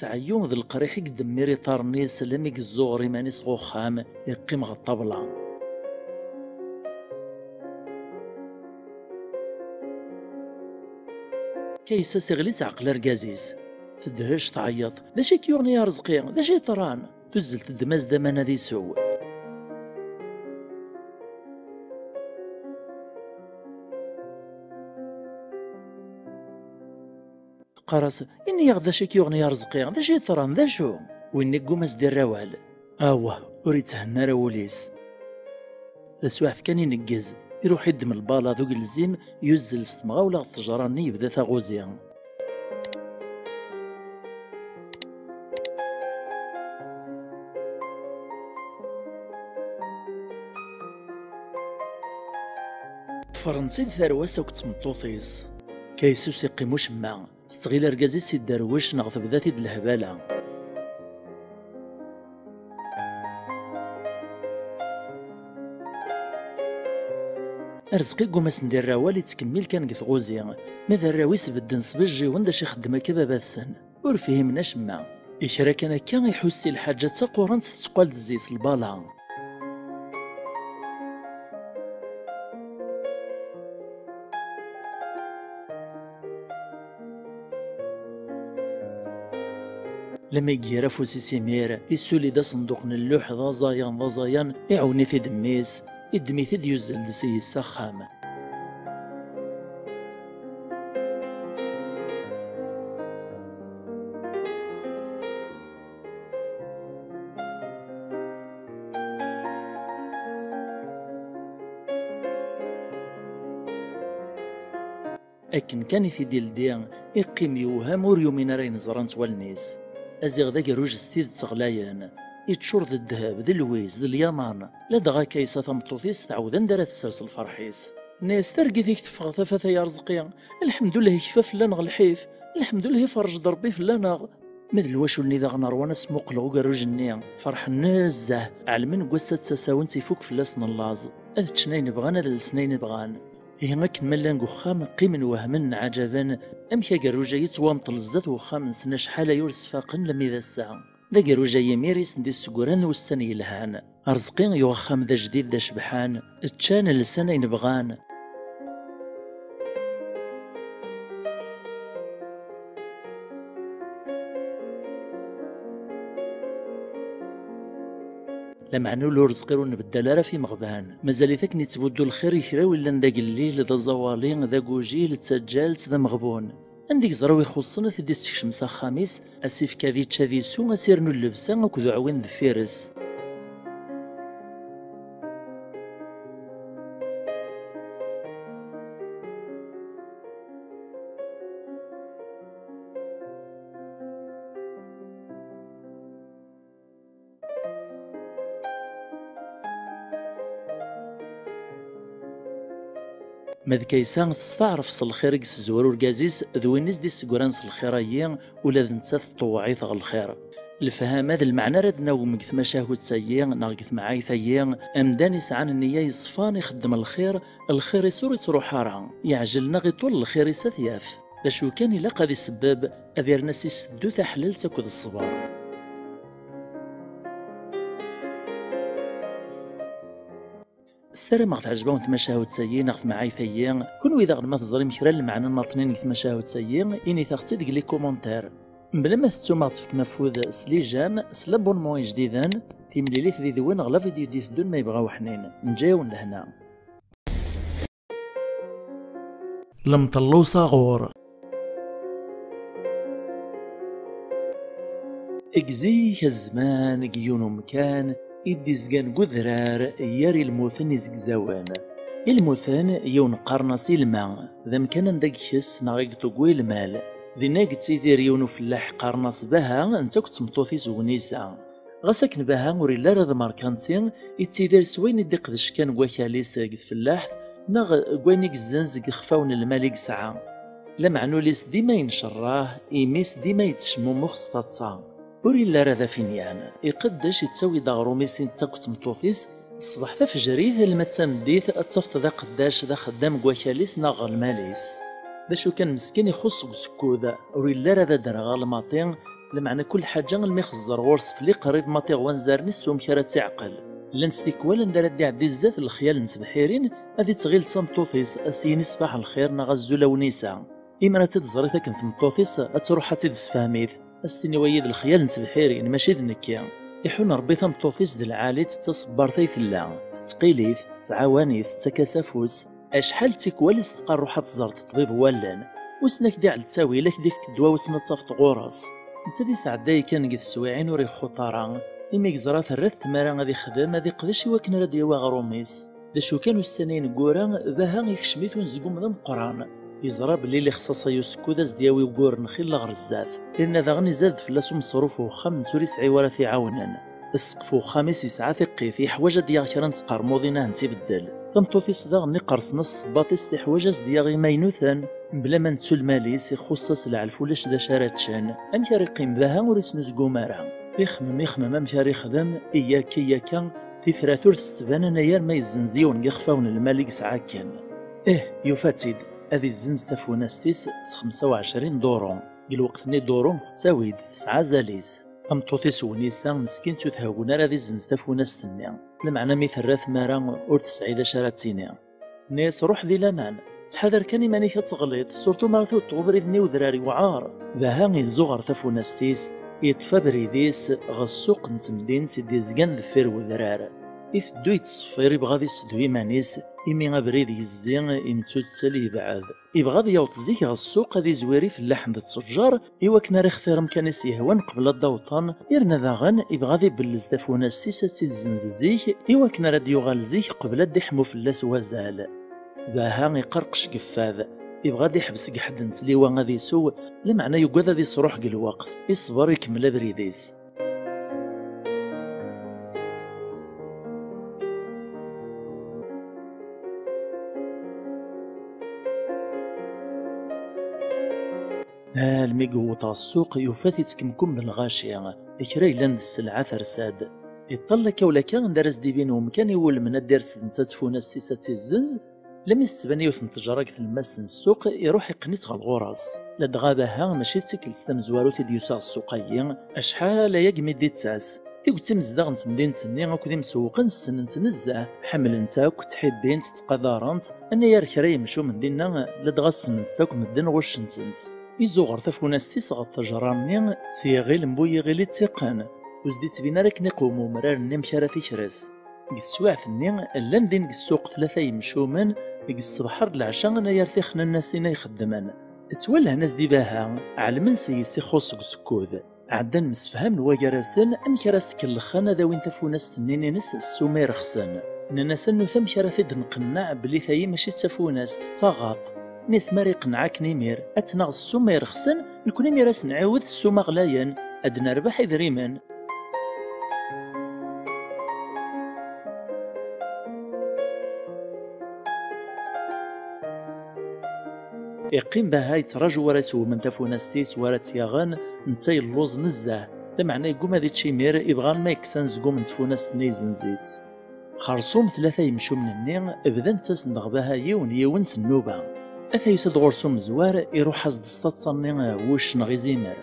سعيون ذي القريح قدم ميري طارنيس لميك الزغري مانيس غوخام يقيم غالطابلة كيسا سيغلي تعقل ركازيس تدهش تعيط داشي كيورني يا رزقي داشي طران تزل تدماز دمانا ذي سو قرص إني يغدا شي كيغني يا رزقي دا شي طران دا شو ويني قوماس دير روال وريد تهنى راوليس ذا سواعف كان ينقز يروح يدم البالا ذوق الزيم يزل ستمغا ولا التجراني يبدا ثاغوزيا تفرنسي ثرواسة وكتمطوطيس كيسوس يقيمو شما تستغيل ركازيس يداروش نغث بذاتي د الهبالة رزقي قوماس ندير راوالي تكمل كان قث غوزيا ماذا الراويس بدن صبجي ونداش يخدم كبابا السن ور فهمنا شما إكرا كان كان يحسي الحاجة تقورنت تقال الزيت البالا لما يجي فوسي سيمير يسولي دا صندوق اللوح ذا زايان يعوني في دميس يدمي ثد يزل دسي السخام أكن كان في ديال ديان يقيم يوهام وريومين راين زران توالنيس أزيغ ذاك روج ستيد تغلايان يتشور ذا الذهب ذا الويز ذا اليمان لا دغا كايسة ثمطوطيس تعوذن دارت السرس الفرحيس ناس ترقي ذيك تفغ ثفاثة يا رزقيا الحمد لله كفاف لنا الحيف الحمد لله فرج ضربي في لنا مثل واشو اللي ذا غنروان اسمو قلغو قاروج النيا فرح نازه علمن قوسة تساون تيفوك في لاسن اللاز أذ تشنين بغان أذ السنين بغان هنا كنملان وخام قيمن وهمن عجبا أمشي قاروجا يتوام طلزات وخام سنا شحال يورس فاقن لم إذا الساعة ذا قاروجا يميريس ندي السكوران والسني الهان رزقين يوخام ذا جديد ذا شبحان تشان لسنة ينبغان لمعنو لو رزقيرو نبدل راه في مغبان مازال ثاك نتبدو الخير يكرا ولا نداك الليل ذا زوالين ذا كوجيل تسجلت ذا مغبون عندك زراوي خصنا تدي تكشمسا خميس اسيف كذي تشافي سو اسيرنو اللبسه وكذو عوين ذفيرس ماذ كيسان تستعرف الخير يقس الزوار ورقازيس ذوينيس دي السكورانس الخيريين ولا ذنتات طوعيث الخير. الفهم هذا المعنى راد ناوم قث مشاهد سيين ناقث معاي ثيين امداني سعان النية يصفان يخدم الخير يسور تروح راه يعجلنا غي طول الخير يسثياف باش كان الا قادي السباب اذير ناس يسدو تحلل تاكد الصبار. السلام غت عجبهم تمشاهد سيين غت معاي ثيين كونوا اذا غد ما تزريم كرا المعنى الناطنين تمشاهد سيين اني تاختي ديك لي كومونتير بلا ما تتوما تفك مفوذ سليجام سلابونمون جديدا تيمليليت ذي ذوين غلا فيديو ديسدون ما يبغاو حنين نجاون لهنا. لم طلو صاغور اكزيك الزمان قيونو مكان إدي زقان قذرار ياري الموثن يزقزاوان الموثن يون قرنصي الماء ذا مكان نداك كس ناغيك تقوي المال ذي ناك تيدير يونو فلاح قرنص بها انتا كنت مطوثي زونيسا غاساكن بها وريلا راه ماركانتين يتيدير سوين يدي قدش كان وكاليس فلاح ناغ قوينيك الزنزق خفاون المالك ساعة لا معنوليس ديما ينشراه إيميس ديما يتشمو مخصطاتصا وريلا راه ذا فينيان يقدش يتساوي داغرو ميسين تاكوت مطوفيس الصباح تفجريه المتسام ديث تصفت ذا قداش ذا خدام كواكاليس ناغ الماليس باشو كان مسكين يخص بسكوذا وريلا راه ذا درغا الماطين لمعنى كل حاجة المخزر غورس فلي قريب ماطي وانزارني سوم كرا تعقل لنستيك ولا ندار دي عدي الزات الخيال نتبحيرين هذه تغيل تمطوفيس اسيني صباح الخير نغزولا ونيسا إما تتزريتا كنت مطوفيس اتروح تدسفاميث استني ويد الخيال نتبحيرين ماشي ذنكيا يحون ربي تمطوفيس د العالي تتصبر ثيثلا تتقيليث تتعاونيث تتكاسافوس اشحال تيكواليس تقار روحها تزرت طبيب والان وسناك دي على التاويلك ديك الدواء وسنا تصفت غورس انت دي سعداي كان قد السواعين وري خطارا إما يزرا ثرث تمارا غادي يخدم هادي قداش يواكن راه ديوا غروميس داشو كانوا السنين كورا ذاها يكشميت ونزقوم ذا مقران يزرا بلي اللي خصاصا يسكو داز دياوي وكور نخيل غرزات لان ذا غني زاد فلاسو مصروف وخام توري سعي ورا في عاونان السقف وخامس يسعى ثقي في حواجه ديال كرا نتقرمو دينا نتبدل تمطوفيس ذا غني قرصنا الصباطيس تي حواجه ديال غي ماينوثان بلا ما نتسو الماليس يخصص العلف ولاش دا شاراتشان امشي يقيم ذاها وريس نزقو مارا يخمم امشي يخدم إياكا تيثراثور ستبان انايا ما يزنزيون يخفاون المالك ساعة كان يفاتيد هذه الزنز تفوناستيس 25 دورون الوقت ني دورون تتساويد 9 زاليس تمطوطيس ونيسا مسكين تتهاونا هذه الزنز تفوناستني المعنى مثل مارا اور 9 شاراتيني ناس روح ذي لامان تحذر كان مانيك تغلط صورتو مرثو تغبريدني وذراري وعار ذاها الزغر تفوناستيس يطفى بريديس غسوق نتمدين سيدي زقان ذفير وذرار يثدو يتصفير يبغى ذي سدو يمانيس إمي غبريد يزين إمتو تسالي بعد يبغى ذي يوطزيك غسوق هذي زويري في اللحم ذا التجار إواكنا ريختار مكانيس يهوان قبل الدوطان يرنا ذاغن يبغى ذي بلز تفوناستيس تيزنززيك إواكنا راد يغال زيك قبل الدحمو فلاس وزال ذاها يقرقش قفاذ يبغى دي يحبس قحد نتليوا غادي يسوء لمعنى يقعد غادي يصروح قل الوقت يصبر يكمل بريديس الميقوط السوق يفات يتكمكم بالغاشية إكرا إلا السلعة ثرساد يطلق ولا كان دارس دي بينهم كان يول من الدرس نتاتفونا السيسات الزنز لم يستبان يوث نتجرق في المس السوق يروح يقنيت غالغوراس لدغابها ماشي تسكل ستمزوارو تيديوسا السوقيين اشحال يقمي دي تاس تيقو تمزدغ نتمدين تني غاكو دي مسوقن السن نتنزه حمل نتاك تحبين تتقدرانت انا يركرا يمشو من دينا لدغا السن نتاك مدن غوش نتنت يزوغر تفوناستي صغط تجراني سيغي المبوي غيلي تيقان وزديت بينا راك نقومو مرار نمشارا تيشرس قد سواعثني لان دين السوق ثلاثة يمشو من يق الصباح العشاء انا يرتيخنا الناس يخدمان تولى ناس دي باها علمن سيسي خصق سكوذ عدن مسفهم الواجراسن ام كراس كلخان ذا وين تفوناس تنيني نس السومير خسن ناس انو ثم شرفيد نقنع بلي ثاي ماشي تفوناس تتغاط ناس ماري قنعك نيمير اتنغ السومير خسن الكل ميراس نعاود السوما غلايا ادنا ربح يذريمن يقيم بها يتراجو ورا سو من تفوناستيس ورا تياغان نتا يلوز نزاه دا معنى يقوم هادي تشيمير يبغى ما يكسان زقوم من تفوناست نيزن زيت خرصوم ثلاثة يمشو من النين بدا نتاسندغ بها يون سنوبة أثا يسد غرسوم زوار يروح أزد ستاتصني وش نغيزينر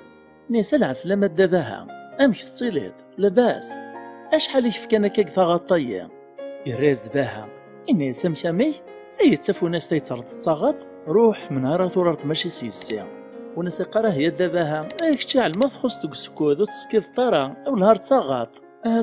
نيسا العسلامة داباها أمك تصيليد لاباس أشحال يفكانا كاك ثغطية يراز دباها إني سمشامي تيتسافو ناس تيترد الطاغط روح في منهارة ورارت ماشي سيسي وناس يقرا هي داباها اكشتي على ما تخص تكسكود وتسكيد طارا أو نهار تاغط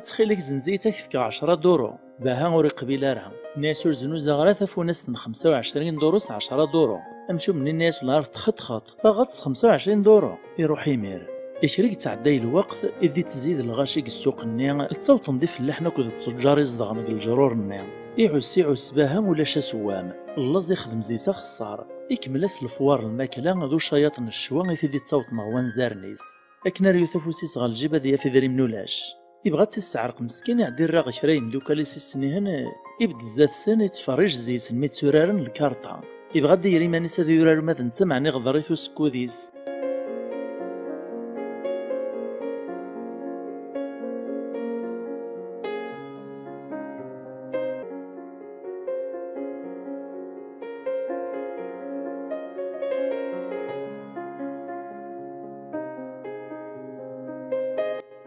تخيلك زنزيتك فيك 10 دورو باها وري قبيله راه ناس زنو زغرا ثفو ناس 25 دورو 10 دورو امشو من الناس نهار تخط فغطس 25 دورو يروح يمير يشريك تعدي الوقت إذا تزيد الغاشيك السوق النيا تصوت نضيف اللحنة كود التجار يصدغن الجرور النيا يعس باها ولا شا سوام اللز يخدم زيسا خسار يكملس الفوار الماكلة ذو شياطن الشوا يثدي تصوت نغوان زارنيس لكن ريو ثفوسيس غالجيبة ديا في ذري منولاش يبغى تسعرق مسكين يعدي الراغ شراين دوكا لي سنين يبدا الزات سنة يتفرج زي سميت سورارن الكارطة يبغى ديري مانيس هذا يورارو ماذا نسمعني غضريثو سكوديس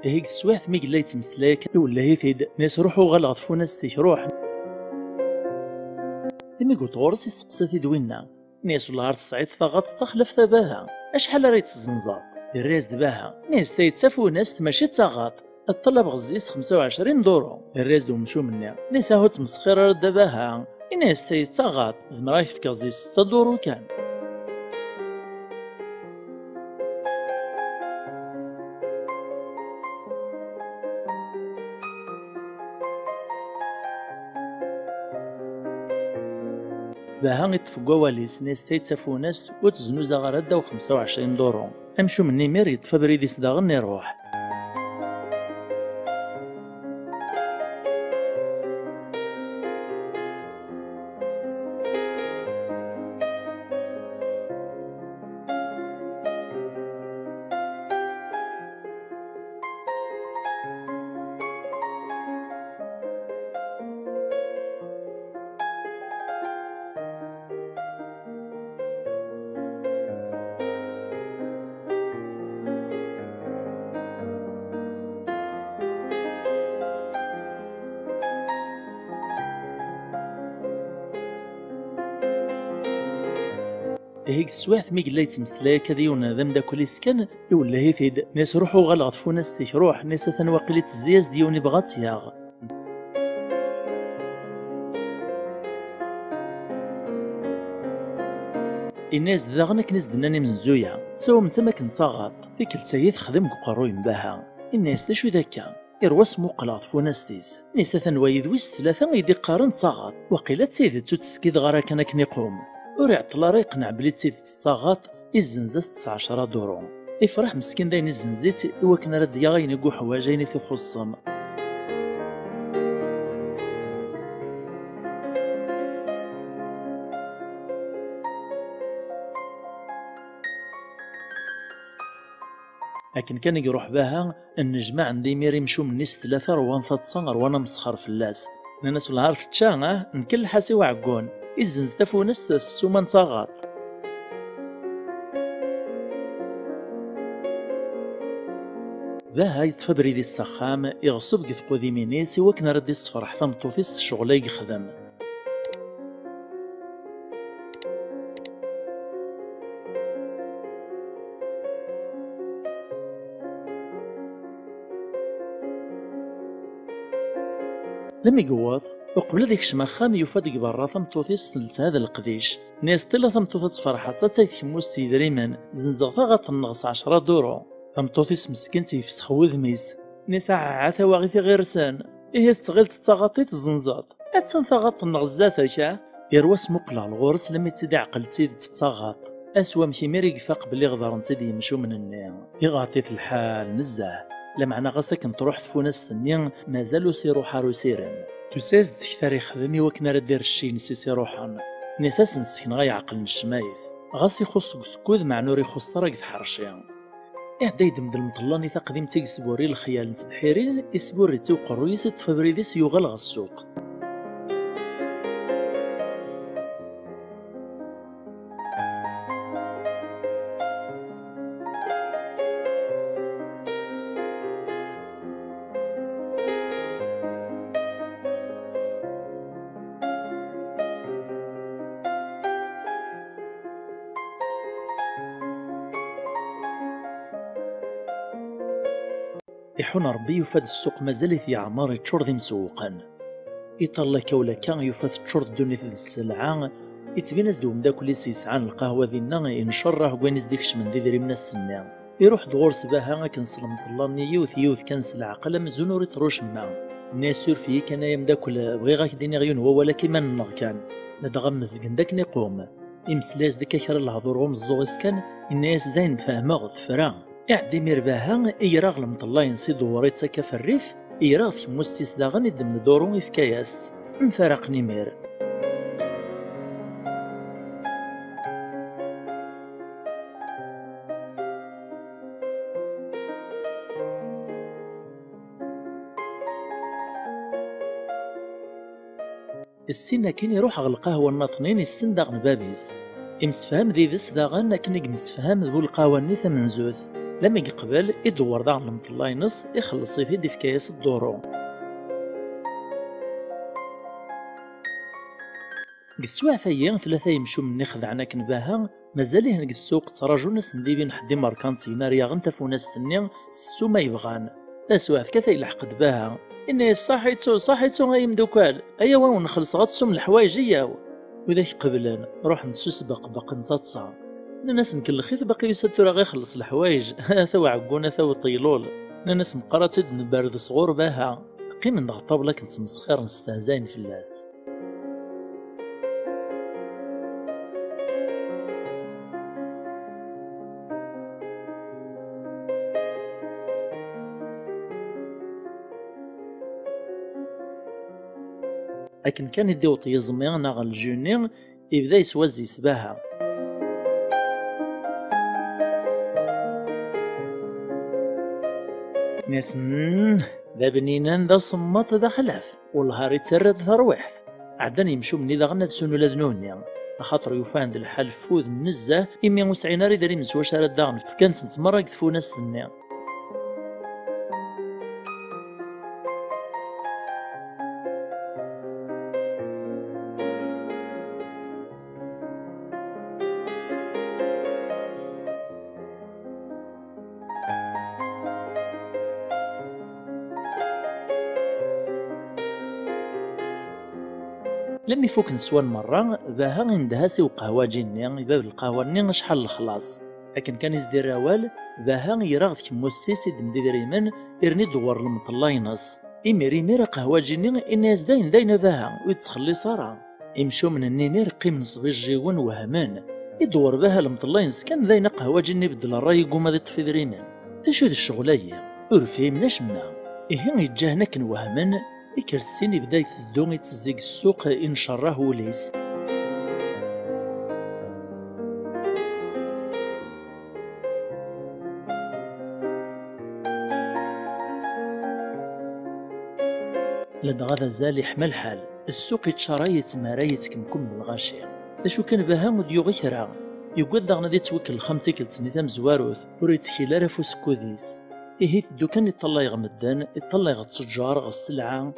هيك سواث مي قلا يتمسلاك ولا هيثيد ناس روحو غلط ناس تيروح مي قلت غورس يسقساتي دوينا ناس ولا عرض الصعيد فغط تخلف ثباها اشحال ريت الزنزاط الراس دباها ناس تيتسافو ناس تمشي تاغاط الطلب غزيس 25 دورو الراس دو مشو منا ناس هو تمسخير دباها ناس تيتاغاط زمرا يفكر زيس 6 دورو كان باها يتفقوا واليس ناس تيتسافو ناس وتزنو زغارات داو 25 دورو امشو من نيمير يطفى بريدي صداغن يروح هيك سواث مي قلا يتمسلاك هذا يونا ذا مداكل يسكن ولا هيثيد ناس روحو غلط فو ناس تيروح ناس ثنواقلي تزياز ديوني بغات ياغ الناس داغنا كنيس دناني من زويا تساوم نتا ما كنت تاغاط ديك التايث خدم قروي مباها الناس دا شو ذاكا يرواس مقلاط فو ناس تيس ناس ثنوايد ويس ثلاثة يدي قارن تاغاط وقيلة تسيدتو تسكيد غارا كان كنيقوم ور يعطل راه يقنع بلي تسيد تتاغاط يزنزات 19 دورو يفرح مسكين داين الزنزيت إوا كان راه ديا غينيقو حوايجين تيخصم لكن كان يروح بها النجمة عندي مير يمشو من نيس 3 روان تصنغر وانا مسخر فلاس الناس والهار في تشان نكل حاسي وعقون يزنز تفونس السوما نصاغط باها يطفى بريدي السخام يغصب قد قودي مينيس وكنا ردي الصفرح ثمطوفيس الشغل يخدم لم يقوض وقبل ذيك شمخام يفادق برا ثمطوثيس تلت هذا القديش ناس طلا ثمطوثت فرحة تايثموس تيدريمن زنزغ غط النغص 10 دورو ثمطوثيس مسكين تيفسخ وذميس ناس عاثا واغيثي غيرسان إيه تغيل تتغطيت الزنزاط أتسن ثغط النغزات هكا يرواس مقلع الغورس لم يتسدي عقل تسيد تتغط أسوا مشي يفاق بلي غدار نسيدي يمشو من النيم يغاطيت الحال نزاه لمعنى غاسك نتروح تفوناس النيم مازالو سيرو حارو سيرن تساز تكثر يخدم وكنا ردير الشي نسيسي روحان نساس نسكن غايعقل الشمايث غاس يخص سكود مع نور يخص راك تحرشي إعدا يدمد المطلاني تقديم تيكسبوري الخيال نتبحيرين إسبوري توقرو يسد فبريديس يغال غالسوق. يحون ربي يفاد السوق مازال في عمار يتشور ذي مسوقا يطلع كولا كان يفاد تشور الدنيا ذي السلعة يتبيناس دوم داك اللي سيسعان القهوة ذينا ينشره كوانيس ديكش من ذي من السنة يروح دغور سباها كنسلم طلاني يوث كنسل عقل مزون وريت روش ما الناس في كان يمداكل بغي غاك ديني غيون هو ولا كيما نغ كان ندغم مزقن داك نقوم يمسلاس ديك كار الهضورهم الزوغس كان الناس داين فاهمة فرا إعدي ميرباها إيراغ المطلا ينسي دوريت ساكا في الريف إيراغ ثموستيس داغن يدمن دورو إفكاياست مفارقني مير السنة كين يروح على القهوة الناطنين السن داغن بابيس يمسفهم ذي ذس داغن لكن يمسفهم ذو القهوة نيثا منزوث لما يقبل يدور داغن المطلا ينص يخلص يفيد في كياس الدورو قسوا فيا ثلاثة يمشوا من خذعنا كنباها مازال هنق السوق تراجو ناس نديبي نحدي ماركانتي ناريا غنتفو ناس تنيا سو ما يبغان اسوا كثا يلحق دباها إني صاحيتو غايم دوكال أيا وين نخلص غاتسوم الحوايج ياو وذاك قبلان روح نسوس باق نتصا الناس نكلخيث باقي يساتو راه غيخلص الحوايج ثوا عقونا ثوا طيلول الناس مقراتد نبارد صغور باها قيم من طابله كنت مسخير نستهزاين في اللاس لكن كان يديو طيزميان غا الجوني يبدا يسوازي سباها ناس ذا بنينان ذا صمت ذا خلاف والهار يتسرد ثرويحث عدن يمشو مني ذا غنى تسونو لذنوني خاطر يفاند الحال فوذ نزه إمي وسعين راه داري مسواش راه داغن فكانت نتمرق ثفو ناس تنيا لم يفوك نسوان مرة باها ندهاسي وقهوة جيني باب القهوة ني شحال الخلاص لكن كان يزدير راوال باها يراغ كموسيس يدمدي دريمان يرني دوار المطلا ينص إمير قهوة جيني الناس داين باها ويتخلي صارا يمشو من النينير قيم نصبي الجيوان وهمان يدور باها المطلا ينص كان داين قهوة جيني بدل الراي يقوم هذا تفيدرينان اش هاد الشغلاية ورفهمناش منا إيه يتجاهنا كنوهمان يكرسين يبدا يتدو يتزيق السوق إن شره وليس لدغا زال يحمى الحال السوق يتشرى يتمارى يتكمكم من الغاشي اشو كان باها مديو غيرا يقول داغنا دي توكل الخمتي كلتني ثام زواروث وريتكيلا رافو سكوديس إيه تدو كان يطلع يغمدان يطلع غا التجار غا السلعة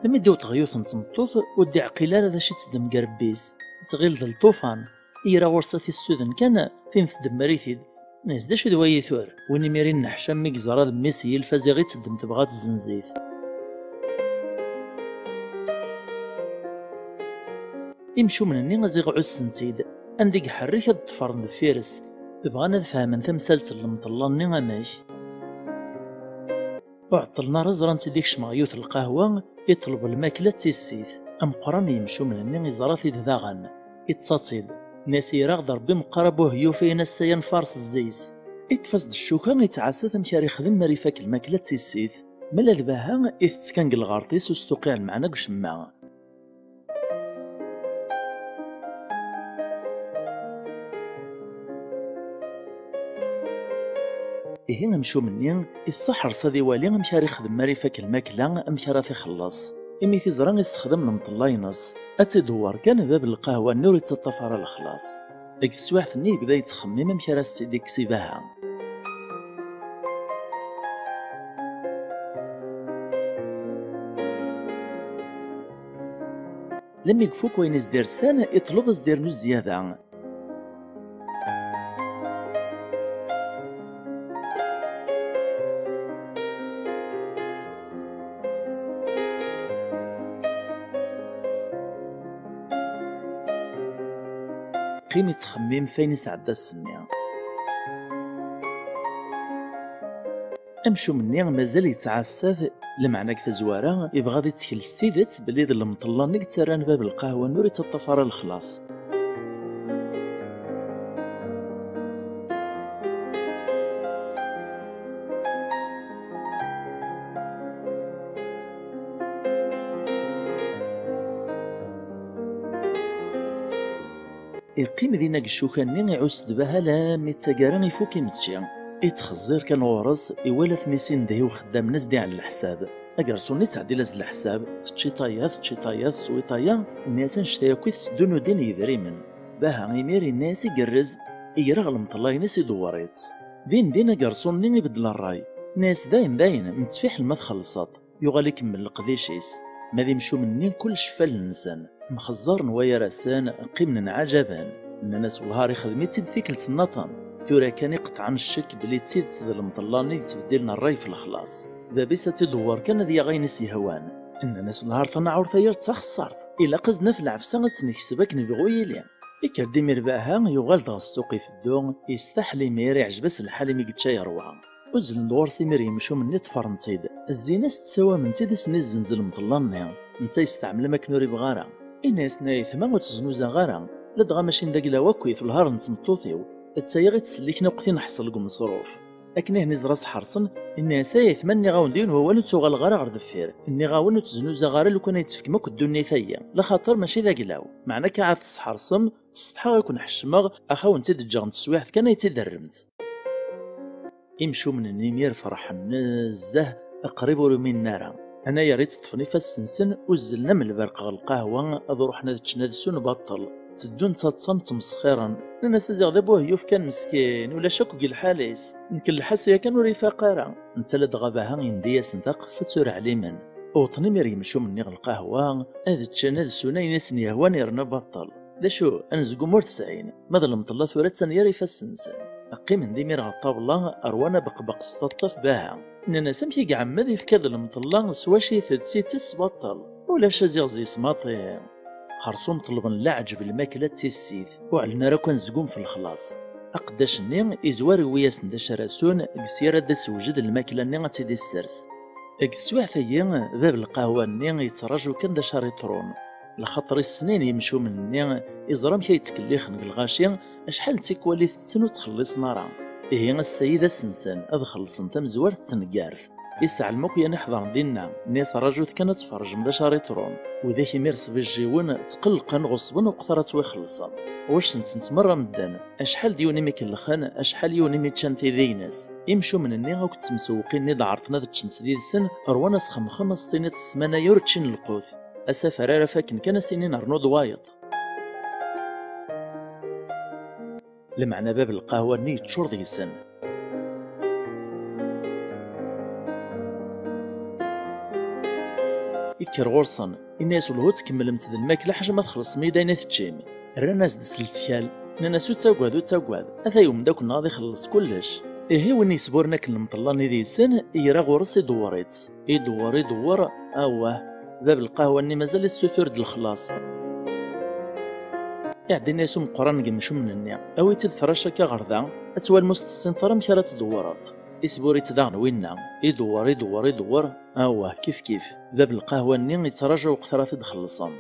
لما يديو تغيوث نتمطوط ودي عقيلة هذا شي تدم قربيس تغيل ذا الطوفان إيرا ورصة السودن كان فين تدم مريثيد ناس داش دواي ثور ويني ميرين نحشام ميكزرا ميسي الفازي غي تدم تبغات الزنزيت يمشو من الني غازي غعو السنتيد عندك حريك هاد الطفرن الفيرس بغانا نفهمن تمثالة المطلاني غماش وعطلنا رزران تديك شمغيوت القهوة يطلب الماكلة تيسيت أم قران يمشو من النين يزراثي داغن يتصاصيد ناس يراغ ربي مقربوه يوفينا السيان فارس الزيس يتفسد الشوكا يتعسى مشاري يخدم مريفاك الماكلة تيسيث ملا الباها يتسكنق الغارطيس وستوقع المعنى قشماغ. إيه نمشو مني الصحر صدي والي مشاري يخدم مريفاك الماكلة مشاري يخلص إمي تزران يستخدم المطلاينس أتدور كان باب القهوة النور يتطفر الخلاص ديك السواحثني بدا يتخمم مشاري السيديك سيباها. لما يقفوك وين يزدير سان يطلب يزدير نو زيادة. قيم يتخمم فين يسعد السنية. أمشو مني مازال يتعساث لمعنى كتزوارا يبغى غادي تكل ستيدت بلي ذا المطلة نيك تران باب القهوة نوري تطفر الخلاص. يقيم دينا الشوكاني يعوس دباها لا ميتاكارا يفوك يمتشي يتخزر كان غورس يوالا ثميسين دهيو خدام ناس دي على الحساب اكارسوني تعدي لاز الحساب تشيطايات سويطايا الناس نشتايا كويت سدونو دين يدريمن باها يمير الناس يقرز يرغ المطلاي ناس يدوريت دين اكارسوني يبدل الراي ناس داين متفيح الما تخلصات يغال يكمل القديشيس ماذا يمشو مني كل شفال الانسان مخزر نوايا راسان قيمنا عجبا ان ناس والهاري خدمتي ثيكلت النطن ثورا كان يقطع عن الشك بلي تسيد تذل المطلاني تبدلنا الراي في الخلاص دابيسا تدور كان ذي غاينس يهوان ان ناس والهار تنعور ثير تخسرت الا قزنا في العفسه تنكسبك نبغو يلي يكر ديمير باها يغال دغ السوق يفدو يستحلي مير يعجبس الحال مي قتشا يروع وزل ندور سيمير يمشو من نيت فرنسيد الزيناس تسوى من سيد سنيز زنزل مطلاني نتا يستعمل ماكنوري بغارة الناس نايثما وتزنوزا غارة لدغا ماشي نداك لاواكوي في الهار نتمطوطيو تسايا غي تسليكنا وقتي نحصل قم صروف لكن هني زراس حرصن الناس يثمني غاوندين هو ولو تسوغ الغارة غير دفير اني غاون تزنوزا غارة لو كان يتفك ماك الدنيا ثيا لا خاطر ماشي ذاك لاو معنى كعاد تصحرصم تستحا يكون حشمغ اخاو نتي دجاغ تسويحت كان يتدرمت يمشو من النمير فرح نزه قريب من نارا انا يا ريت طفني فالسنسن وزلنا من البرق القهوه اذ رحنا تشنادسو نبطل تدون تتصمت مسخيرا انا سيزيغ دابوه يوف كان مسكين ولا شكو قيل حاليس يمكن الحاسيه كانوا رفاقارا انت لا دغاباها ينديا سنتق فتسور عليمن وطني مير يمشو مني القهوه هذا تشنادسو ناس يهواني رنا بطل لا شو انزقو مور 90 ماذا المطلة ثورات سنيري فالسنسن أقيم نديمير على الطاولة أروانا بقبق سطاطف باها إننا سمشي كاع مادي في كذا المطلة سواشي ثدسيتس بطل ولا شازيغ زي سماطي خرصوم طلبن لا عجب الماكلة تيسيث وعلنا راه كان زقوم في الخلاص أقداش ني إزواري وياس نداش راسون قسيرة داس وجد الماكلة ني غتيدي السرس أكسواع ثيا باب القهوة ني يتراجو كان دا شاريطرون لخاطر السنين يمشو مني إزرام كي يتكليخن بالغاشية أشحال تيكوالي تسنو تخلص نارا هي السيدة سنسان أذ خلصن تمزوار تنقارف يسعى الموكيا نحضر دينا ناس راجوث كانت تفرج من شاريطرون وذاك ميرس بالجيون تقلقن غصبن وقثرت ويخلصن واش نتسنت مرة مدان أشحال ديوني ميكلخان أشحال يوني ميتشانتي ذيناس يمشو من النيغا وكت مسوقين نيض عرفنا ذا تشنت ذي السن أروانا سخم 15 السمانة يورتشين القوث أسافر راه فاكن كان سنين رنوض وايض لمعنى باب القهوة ني تشور ذي السن يكر غورصن الناس ولهو تكمل متد الماكلة حاجة ما تخلص ميداينة تشيمي الناس دسلتيال الناس وتاقواد هذا يوم داك النهار يخلص كلش إيه وين يسبورنا كل مطلاني ذي السن يرا غورص يدور أواه باب القهوة اني مازال السثور د الخلاص يعدي ناس مقران يمشو من النيا اوي تدثرشا كغردا اتوال مستسين ثرا مشارات دورات إسبوري تداغن وينا يدور يدور يدور أواه كيف باب القهوة ني يتراجع وقترا تدخلصن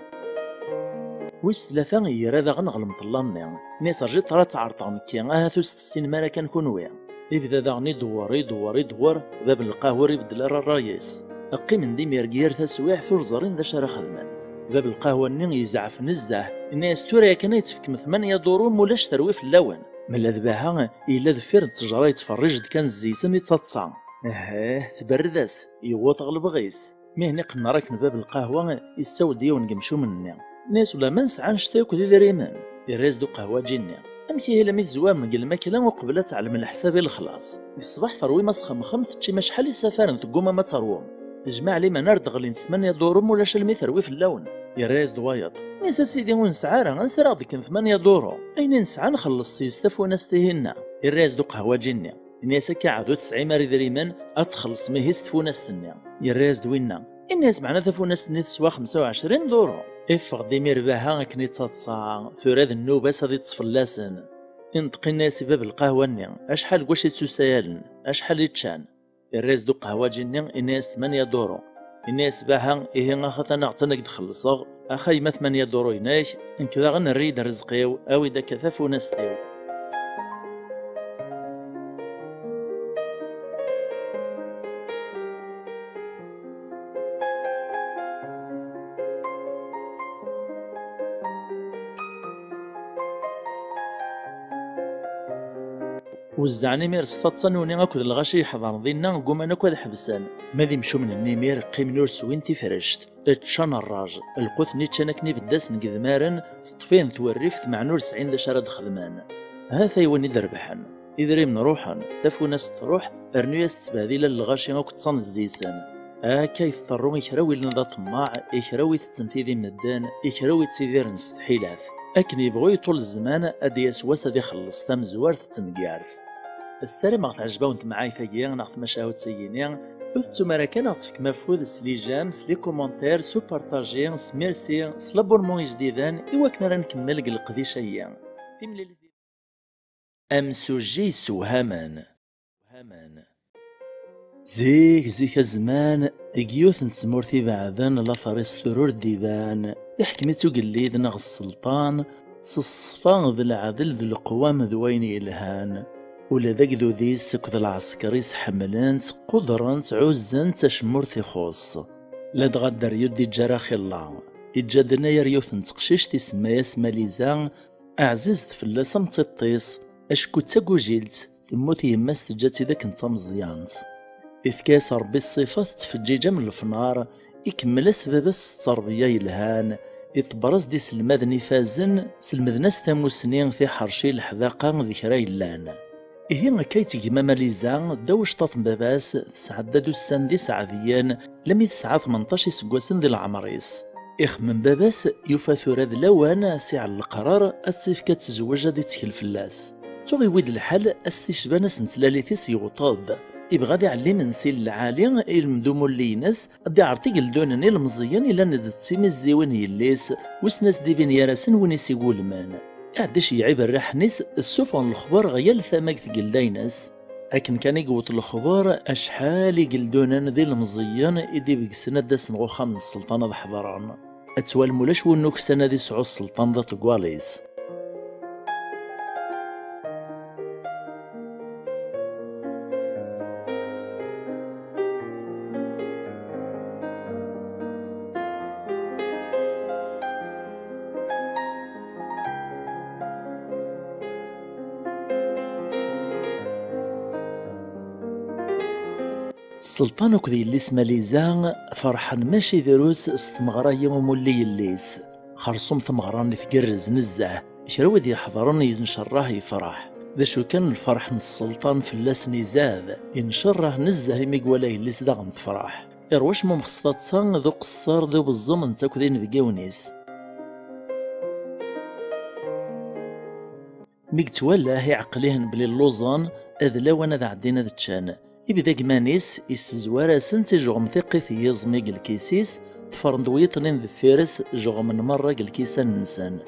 ويس ثلاثة يرى ذا غنغلمط اللامني ناس رجيت راه تعرطان كي ثوس 60 مرة كنكون ويا يبدا ذا غني يدور باب القهوة يبدل الرايس أقي من ديمير غير تسويح ثور زرين ذا شرا خدمان باب القهوة ني يزعف نزه الناس تورا كان يتفك 8 دورو مولاش تروي في اللون من ذباها إلا ذفير التجارة يتفرج كان الزيسن يتصطع تبرداس يوط غلب غيس مهني قلنا راكن باب القهوة يساو ديون قمشو مني ناس ولا ما نسعى نشتاكو ذي دريمان يراز دو قهوة جيني أمشي هي لميت زوام من الماكلة وقبلت تعلم الحساب الخلاص الصباح ثروي ما سخم تشي ما شحال يسافر تقوم ما تروم جمع لي ما نرد غلي نسمانيا دورو ولا شلمي ثروي في اللون يراز دوايط ناس سيدي ونسعى راه نسرا ديك 8 دورو أين نسعى نخلص سيستف ونستهنا يراز دو قهوة جيني الناس كعادو 9 ماري دريمان اتخلص ما هيستفو ناستني يراز دوينا الناس معنا ثفو ناستني تسوى 25 دورو افغ ديمير باها كني تصاع ثوراد النوبة سادي تصفلاسن انطقي الناس باب القهوة ني اشحال واش يتسوسايالن اشحال يتشان الراس دو قهوة جيني الناس 8 دورو الناس باها إيه غاخا نعتنق تخلصغ أخاي ما 8 دورو يناش انكذا غنريد رزقيو أو إذا كثف ونستيو وزعني مير ستطنوني أكد الغاشي يحضر ضينا قوما أكد حبسان ماذي مشو من النمير قيم نور سوين تفرشت اتشان الراج القوثني تشانكني بالداس نقذمارن تطفين ثوريفت مع نور 90 دشارة خدمان هذا يوني دربحن إذا من روحا تفو ناس تروح أرنياس تبهذيلا الغاشي أكد تصان الزيسان كيف ضرو يكراوي لنا طماع يكراوي تتنتيذي من الدان يكراوي تسيدير نستحيلات أكن يبغو طول الزمان أدياس واسا دي خلص تام زوار تتنقارث السلام غات عجباونت معاي ثاقيا ناخذ مشاهد سييني أثتو مراكا نعطيك مفوض سلي جام سلي كومونتير سو بارطاجي سميرسي سلابورمون جديدان إوا كنا راه نكمل القضية شيا أمسوجي سوهامان زيك الزمان إكيوث نسمورتي بعدان لا فريس ثرور ديبان يحكمتو قليد نغ السلطان صصفان ذو العدل ذو القوام ذوين إلهان ولا ذاك ذو ذيس كذا العسكريس حملانت قدرانت عزانت أشمورتي خوص لا تغدر يدي جراخي الله إجادنا يريوث نتقشيش تسمى يسمى ليزان أعززت فلاسة متطيس أشكو تاكو جيلت تموت يماس تجاتي ذاك نتا مزيانت إذ كاس ربي الصفات تفجيجة من الفنار يكمل سبابس التربية يلهان يتبرز دي سلمذني فازن سلمذناس تاموسنين في حرشي الحذاقة ذكرى يلان إيه كايت جماما ليزان داوش طاف باباس تسعدادو السان دي سعديان لم يتسعى 18 سكواسن دي العمريس إخ من باباس يوفا ثوراد لوان سي على القرار أسيف كتزوج دي تكل فلاس توغي ويد الحال السيشبانس نتلاليثيس يغطاض يبغى دي علم نسيل العالي المدومو الليناس دي عرتي قلدونني المزيان إلا ندتسيمي الزيوان يليس وسناس دي بين يارسن ونيس يقول مان عداش يعيب الرحنيس السفن الخبار غيال ثماك ثقلديناس لكن كان يقوت الخبار أشحال يقلدونن ذي المزيان إدي بقسنا داس نغوخا من السلطانة ذا حضران أتوى المولاش ونوك سنة دي سعو السلطان ذا تقواليس السلطان وكذي اللي اسمه ليزان فرحان ماشي دروس استمغرا يوم اللي يليس خرصوم ثمغران تقرز نزه شراوي دي حضران ينشراه يفرح ذا شو كان الفرح من السلطان في اللاس نزاد ينشره نزه ميقولا يليس داغم تفرح إرواش مخصطات صان ذو قصار ذو بالزمن تاكذين بقاونيس ميقتوالاه عقليهن بلي اللوزان أذلا وانا ذا عدينا ذا تشان يبدا كمانيس يسزوار سنتي جوغم ثقيث يزميق الكيسيس تفرندويطنين ذي فارس جوغم نمرق الكيسان نسان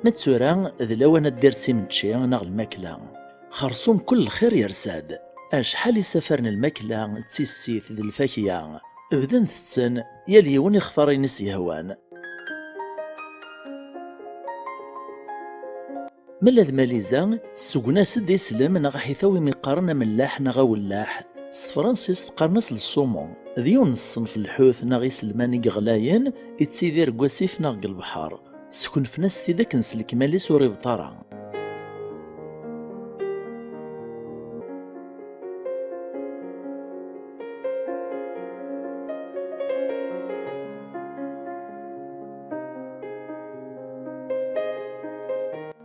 متسورا ذلاوانا الدرسي من تشي ناغ الماكلة خرصوم كل خير يرساد شحال يسافرن الماكلة تيسيت ذي الفاكهة بدن تتسن يال يون يختار ينس يهوان. ملا ذ ماليزا السوقناس دي سلم نغ حيثاوي مقارنة ملاح نغا ولاح فرانسيس تقارنس للصومون ذيون الصنف الحوث نغ يسلماني غلاين يتسيدير قواسيف نغ البحر سكن في ناس تيداك نسلك مالي سوري بطارا.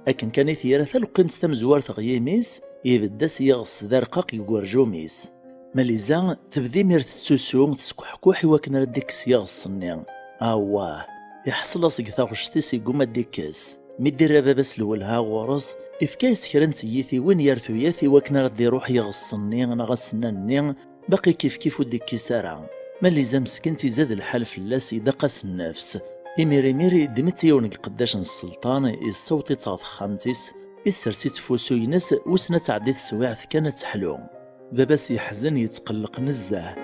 أكن كان يثير ثلقين تمزوار تغييميس يبدس يغص ذا رقاق يقورجوميس ماليزا تبدي مير تسوسو تسكحكوحي وكنا رديك سيغص النيان واه يحصل أصيق ثاغشتيس يقوم الديكاس مدير باباس لولها غورز إفكايس كران سيثي وين يرثو ياثي وكنا ردي روح يغص النيان غسنا النيان باقي كيف وديك سارع ماليزا مسكين تيزاد الحال فلاس يدقس النفس إميري دمتي ونق قداش السلطان الصوتي تعطى خامتيس السرسي تفوسو ينس وسنة تعديت سواعث كانت حلو باباس يحزن يتقلق نزاه.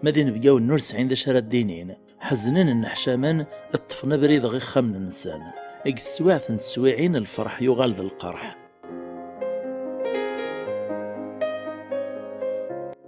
مادي نبقاو النورس عند شرا الدينين حزنين النحشامان الطفنا بريد غي خامن النسان اكث سواعث نسواعين الفرح يغال ذا القرح.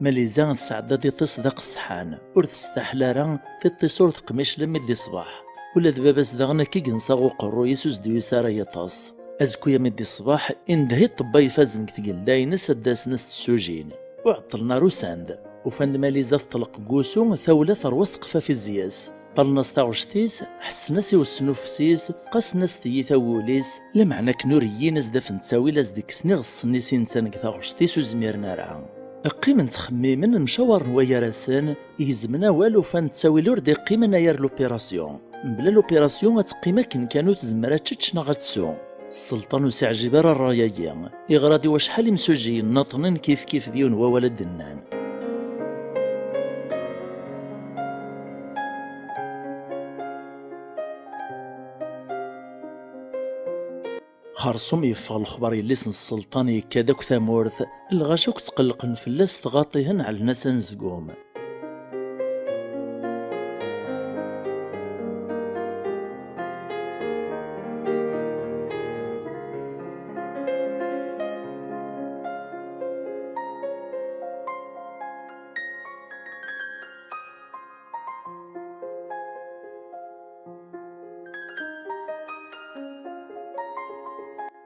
ماليزا تسعد دي تصدق الصحان ور تستحلارا في التصور تقميش لمدي صباح ولا دباباس داغنا كي كنصاغو قرو يسوس ديو سارا يطاس ازكو يا مدي الصباح اندهي الطبا يفازن كتقل داينس الداس نس السوجين وعطلنا روساند وفند ماليزا تطلق قوسو ثولة ثروسقفة في الزياس طلناس تاغشتيس حسناس يوسنوفسيس قاسناس تيثا ووليس لمعنى كنوريين ازدفن تساويلاس ديك سنيغ السنيسين تانك تاغشتيس وزميرنا راه قيمة تخميمن مشاور ويا راسان يزمنا والو فان تساوي لور دي قيمة ناير لوبيراسيون بلا لوبيراسيون تقيمة كانو تزمرات تشنا غتسو السلطان وسع جبار الرايايين يغرادي وشحال مسوجين ناطنين كيف ديون وولد النان. خرصوم يفغ الخبر يليسن السلطان يكادك ثامورث الغاشوك تقلقن فلاس تغاطيهن على الناس نزقوم.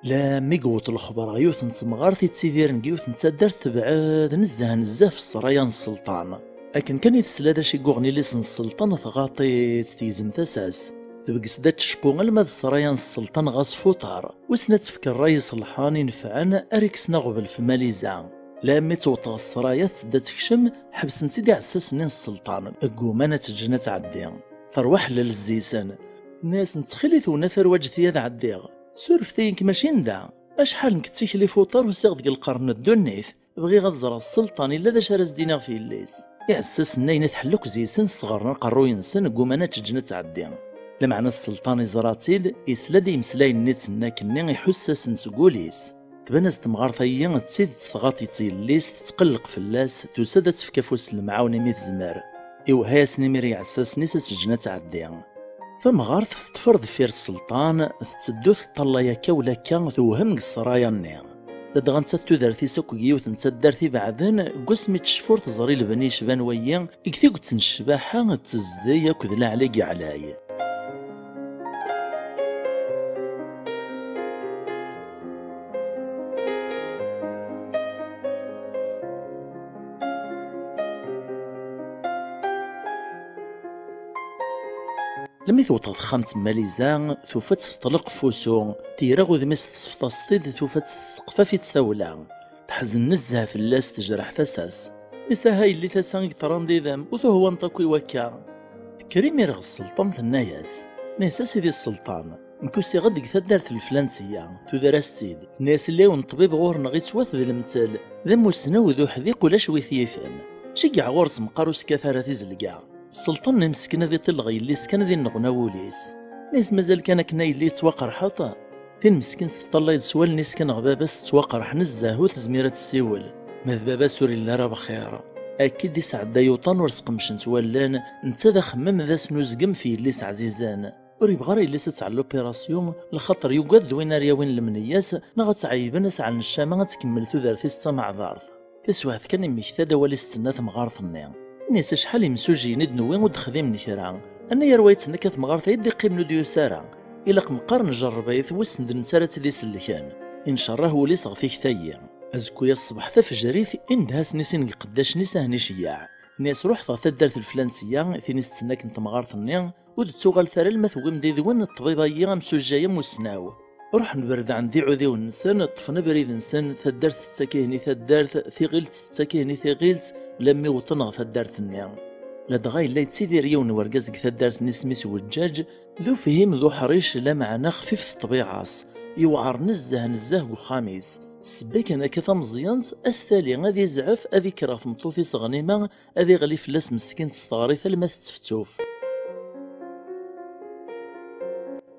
لا ميقوت الخبر يوث نتمغار تيتسيدير نقيوث نتادر تبعاد نزه في السرايان السلطان لكن كان يتسلا شي قوغني ليسن السلطان ثغاطي تيزم تساس تبقس دات شقوغ الماذ السرايان السلطان غاس فوطار وسنا تفكر رايس الحاني نفعان اريكس نغبل في ماليزا لا ميتوطا السرايا تسدا تكشم حبس نسيدي عساس نين السلطان قومانة تجنة تعدي فرواح للزيسان الناس نتخلي ثونا ثرواج ثياد عديغ سورفتين ماشي ندا اشحال نكتيك لي فوطار وساغد القرن الدنيث بغي غتزرع السلطان الا ذا شارز دينا في الليس يعسس ناين تحلوك زيسن صغرنا قرو ينسن قومانا تجنة تعدي لمعنى السلطان زراتيد يسلا دي مسلاين نيتنا كني يحسس نسقوليس تبانز تمغارثيا تسيد تغاطي تيليس تتقلق فلاس تسادة تفكا فوس المعاون ميت زمار هاس نميري عساس نيس تجنة تعدي فمغارث تفرض فير السلطان تتدوث طلايا كولا كان توهم السرايا النير لدغن تدارثي سوق جيوث نتدارثي بعدين قسمي تشفور تزري البني شبان ويا كثي قلت نشباحا تزدي ياكد لا عليك علاي. لما ثوطا خامت ماليزا ثوفت تطلق فوسو تيرا غوذميس تصفطاستيد ثوفت سقفا في تساولا تحزن نزها في اللاس تجرح ثساس نسا هاي اللي ثسان يطران دي ذم وثو هو انطاكوي وكا كريم يرغ السلطان الناياس ناسا سيدي السلطان نكوسي غدك ثدارت الفلانسية تدرستيد الناس اللي ونطبيب غور نغي سواث ذي المثال ذم وسنو ذو حذيق ولا شوي ثيفان شقع غورس مقاروس كثارة تزلقا السلطان مسكين ذي طلغي اللي سكن ذي النغنا وليس ناس مازال كان كنا اللي توقر حطا تين مسكين تطلع سوال نيس كان غباباس تواقرح نزاه وتزميرة السيول ماذ بابا سوري لنا بخير اكيد يسعد يوطن ورزق مشنت ولان انت ذا خمم ذا سنوزقم في ليس عزيزان وريب غير اللي تاع لوبيراسيون الخطر يوقد وين رياوين المنياس نغا تعيب ناس عن الشام غتكمل ثلاثي ستا مع ضارث تسواث كان يمكتاد ولي ستنات مغارث النيا نيس شحال يمسوجي ند نوين ودخديم نكرا انا يا روايت نكات مغارث يدي قيم نوديو سارا الا قنقر نجرب يثوس ندن سارت دي سلكان ان شره ولي صغفي كثايا ازكو يا الصبح تفجريث اندهاس نيسين قداش نيسان شياع ناس روح ثا الدارت الفلانسيه ثيني ستناك نت مغارث النيا ودتوغال ثرى المثوى مديد وين الطبيبيه مسجايه مسناو روح نبرد عندي عذي ونسن طفنا بريد نسن ثدرت تساكيني ثدرت ثقيلت تساكيني ثقيلت لمي وطنغ ثدرت النيا لا دغاي لا تسيدي ريون ورقازك ثدرت نسميس وجاج ذو فهم ذو حريش لا معنى خفيف الطبيعاس يوعر نزه وخاميس سبيك انا كثا مزيانت استالي غادي زعف اذي كرا في مطوثي صغنيمه اذي غلي فلاس مسكين تستغري ثلما تفتوف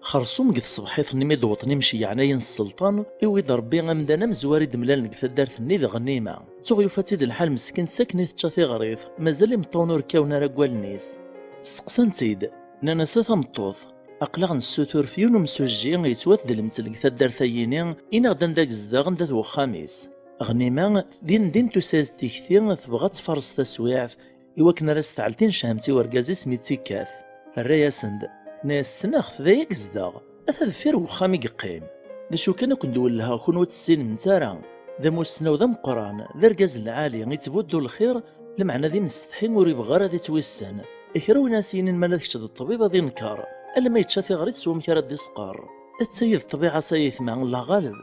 خرصوم قد صبحيت نميد وطني مشي عناين السلطان إويد ربي غمدانا مزواري دملال نقث دارت النيد غنيمة تغيو فاتيد الحال مسكين ساكني تشاثي غريض مازال مطونو ركاونا رقوال النيس سقسان تيد نانا ساثا مطوث أقلغ نسوتور فيون مسوجي يتوات دلمتل قث دارت أييني إنا غدان داك زداغن دات وخاميس غنيمة دين تساز تيكثير تبغى تفرس تسويعث إواكنا راستعلتين شامتي ورقازي سميتي كاث الرايا سند ناس سناخ ذاك زداغ أثذفير وخامي قيم دا شو كان كندول لها كون وتسين من تارا ذا موسنا وذا مقران ذا رقاز العالي يتبودو الخير لمعنى ذي مستحين وريب غارة ذي تويسان إكراو ناسين الملاذ كشد الطبيب ذي نكار ألا ما يتشافي غريت سوى مكارا دي سقار التسيد الطبيعة سايث مع الله غالب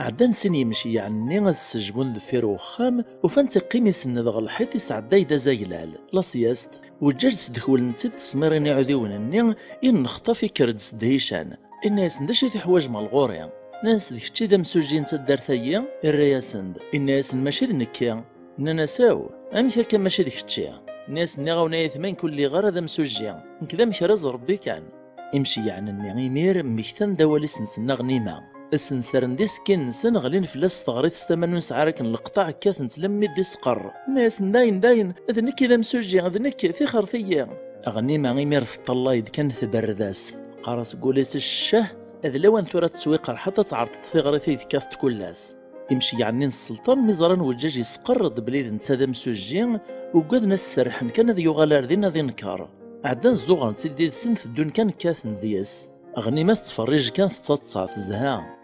عدان سن يمشي يعني غا السجبون ذفير وخام وفانت قيمي سن ذا الحيط يسعد دايدا زايلال لا سياست وجاج سدخول نسيت تسميرين يعوديون النيا إن نخطفي كرد سدهيشان الناس ندشي في حواج مع الغوريا ناس ذيك تشي ذا مسوجين تدار ثيا الرايا سند الناس ماشي ذنكيا نانا ساو أمشي كان ماشي ذيك تشي الناس نيغا ونايثمين كل غارة ذا مسوجيا نكذا مشرز ربي كان يمشي يعني النيا يمير مكتن دوالي سنسنا غنيمة السنسرن ديس كين نسن غلين فلاس تغريت ستمن سعارك القطاع كاث نتلمي دي سقر ناس داين اذنك اذا مسوجي اذنك في خرثيه اغني ما غيمير في الطلايد كان ثبرداس قارس قوليس الشه اذ لو ان ترى تسويق حتى تعرض في غرثي كاث كلاس يمشي يعني السلطان مزران وجاج يسقرض بليد نتا مسوجي وقاد ناس سرحن كان ذي يغالر ذي نذي نكار عدان الزغر تسدي سنث دون كان كاث ندياس اغني ما تفرج كان تتصاص زها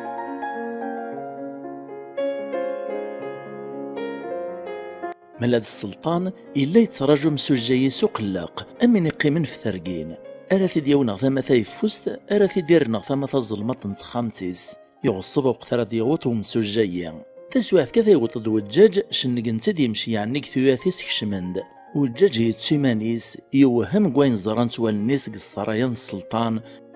ملاد السلطان إلا يتراجو مسوجي سوق قلاق أمين يقيمن في ثرقين أراثي ديونا ثما ثايفوست أراثي ديرنا ثما ظلمات نتخامتيس يغصب وقترا ديوت ومسوجي تسواث كذا يوطد والدجاج شنقنت يمشي يعني كثياثيس كشمند والدجاج يتسيمانيس يوهم قوين زران والنيس قصرايان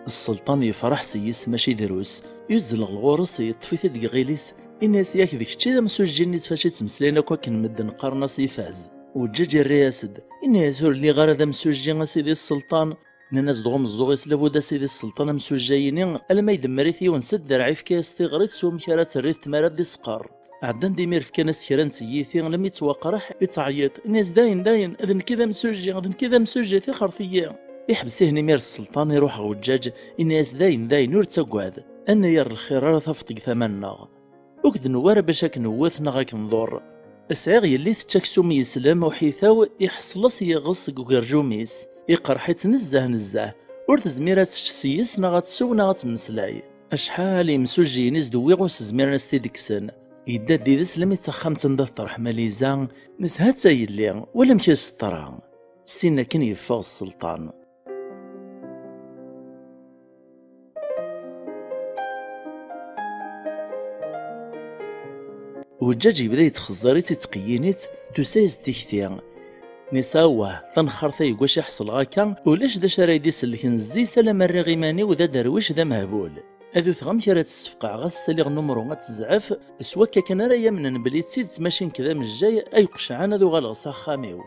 السلطان يفرح سيس ماشي دروس يزل الغورس يطفي ثدق غيليس الناس ياك ذيك الشي ذا مسوجيني تفاشي تمسلينا كواكن مدن قرناس يفاز وجاج الرياسد الناس اللي غار ذا مسوجي سيدي السلطان الناس دغم الزوغ يسلفو دا سيدي السلطان مسوجيني ألما يدمريثي ونسد درعي في كاس تيغريت سوم كارات الريث تمارات دي سقار عدان ديمير في كناس كيران سييثي لم يتوقرح يتعيط الناس داين اذن كذا مسوجي في خرثيه يحبسيه نمير السلطان يروح وجاج الناس داين نور تقعد أن ير الخيرار ثفتق ثمنا وكد نوار باش كنوثنا غاك نضر السعيغ يلي تتاكسوم يسلم وحيثاو يحصلس يغص وكرجوميس يقرحيت نزه ور تزميرات تشسيس نا غتسونا غتمسلاي اشحال يمسوجي نيز دويغوس زميرنا ستيدكسن يدا ديدس لم يتخم تنضف طرح ماليزان نسهات سايلي ولا مكيس الطرا سينا كان يفاغ السلطان وجاجي بدا يتخزريت يتقينيت تسايز تكثير نساوه ثنخرثي يقواش يحصل غاكا ولاش دا شرايدي سلكن زي سلام الرغيماني وذا درويش ذا مهبول هذو ثغم كرا تسفقع غاس ساليغ نمرو غتزعف سوا كان رايا من بلي تسيد تماشين كذا من الجاي اي قشعان هذو غالغصا خاميو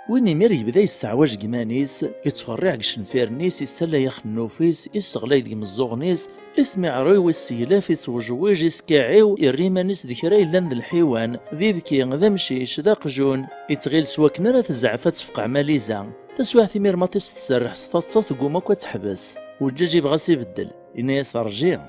وين يمير يبدا يستعواج كمانيس يتفرع قشنفيرنيس يسلا يخنوفيس يستغلاي ديك مزوغنيس اسمع روي السيلاف يسوجواج يسكاعيو يريمانيس ذكرى لند الحيوان ذي بكي ذا مشيش ذا قجون يتغيل سواكنا راه تزعفات تفقع ماليزا تسوى ثمير ماطيس تسرح سطاطسا تقوم تحبس والجاج يبغى يبدل إنا يسرجي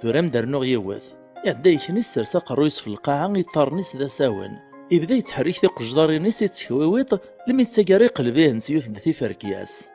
ثورام درنوغ يوث يعدا يكني السرسا قرويس في القاعة يطارنيس ذا ساون يبدا يتحرك ثي قجدارينيس يتكويويط لم يتساقاري قلبيه نسيوث ذي فركياس.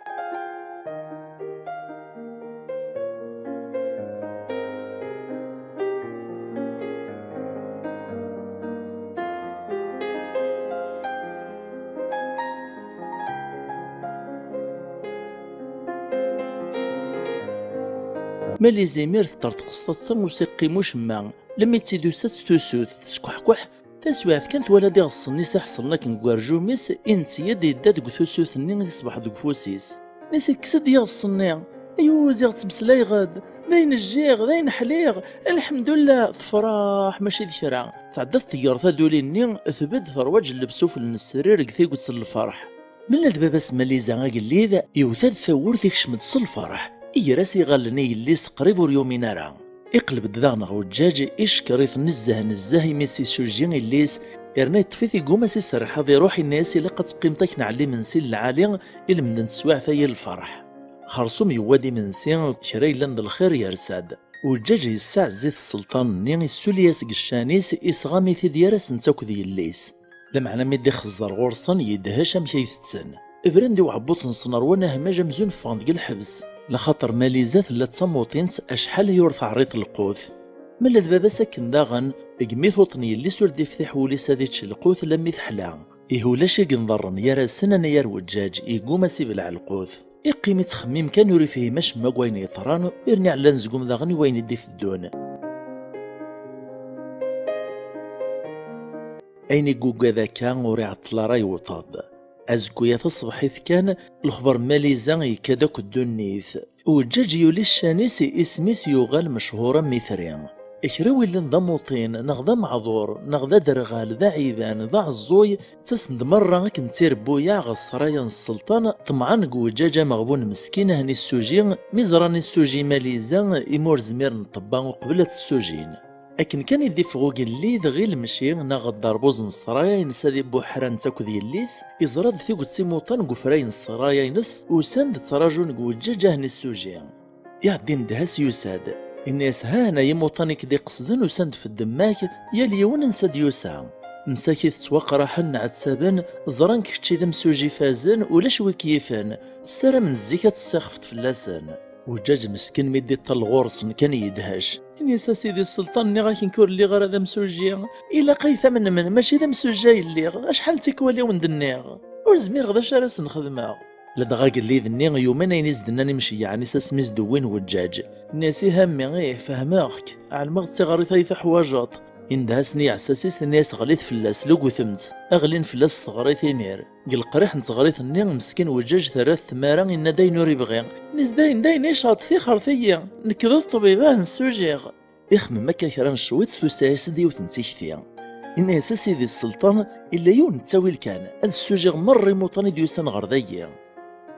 مالي زيمير تطرطق سطاطسا وسيقيموش ما لما يتسيدوسات تسوث تسكحكح تسويعت كانت ولدي غصني ساحصلنا كنكوارجو ميس انتيا ديدا دك ثوثوث ني يصبح دك فوسيس نيسي كسد يا غصني ايوا زيغ تمسلاي غاد داين الجيغ داين حليغ الحمد لله تفراح ماشي ذكرى تعدت طيارة دوليني ثبت فرواج لبسو في السرير كثي قلت الفرح من دابا ماليزا قليذ يوثاد ثور تيكشمد الفرح راسي غالني الليس قريب وريومين راه يقلب الدغن غوجاج إشكريف نزه يميسي سوجين الليس إرنا يطفيثي قوما سي سرحة في روحي الناس إلا قد قيمتك نعلي من سي العالي إلا من نسواع ثي الفرح خرصوم يوادي من سي شراي لند الخير يرساد وجاج يساع زيت السلطان نيغي السولياس قشانيس إسغامي في ديارس نتاك ذي الليس لمعنا ميدي خزر غورصان يدهش مشايثتسن إبراندي وعبوط نصنر وانا هماجة مزون فاندق الحبس لخاطر ماليزات لا تصموطينت اشحال يورث عريط القوث ملا دابا ساكن داغن قميث وطني اللي سور يفتح وليس هذيتش القوث لم يثحلا يهولا شي نضرن يا راسنا انا يا الوجاج يقوم سيبلع القوث يقيم تخميم كان يوري فيه ماش ما وين يطران يرني على نزقوم داغن وين يدي في الدون اين يقوق ذاك وري عطلا راي وطاد أزكويا تصبحيث كان الخبر ماليزا يكادك الدنيث وجاج يولي الشانيس اسميس يغال مشهورا مثريا إكراوي اللي نضموطين نغدا معذور نغدا درغال ذا عيذان ذا عزوي تسند مرة كنتير بويا غصرايا السلطان طمعا قوجاجة مغبون مسكينة هني السوجين مزراني السوجي ماليزا إمور زمير نطبا وقبلة السوجين لكن كان يدي فغوق اللي غير المشي ناغد داربوز نصرايا ينسى ذي بوحران تاكو ذي الليس إزراد ثي قد سيموطان قفراي نصرايا ينس وساند تراجون قوجاجة هني السوجين يعدي ندهاس يساد الناس هانا يموطاني كدي قصدن وساند في الدماك يا اليون نساد يوسع مساكي تتوقع حن عتسابن زران كتشي ذا مسوجي فازن ولا شوي كيفان السارة من الزيكة تساخفت في اللسان وجاج مسكين ميدي طالغورس كان يدهاش نيسا سيدي السلطان ني غاكي نكور اللي غير هذا مسوجي الا قيثا من ماشي ذا مسوجي اللي اشحال تيكوالي وندنيغ ورزمير غدا شارس نخدمها لا دغا قال لي ذني يومين ينيز دنا نمشي يعني سميز دوين وجاج ناسي همي فهماك علمغ تيغري ثايث حواجات اندهسني عساسيس الناس غليت فلاس لو قثمت اغلين فلاس صغري ثمير قل قريح نتغريث الني مسكين وجاج ثلاث ثمارا ان داين يبغي نيس داين يشاط في خرثيه نكذب طبيباه نسوجيغ اخمم مكا كران شويت ثوسايس ديوت نتيكثيا ان اساسي ذي السلطان الا يون تاويل كان هاد السوجيغ مري موطني ديوسان غرديا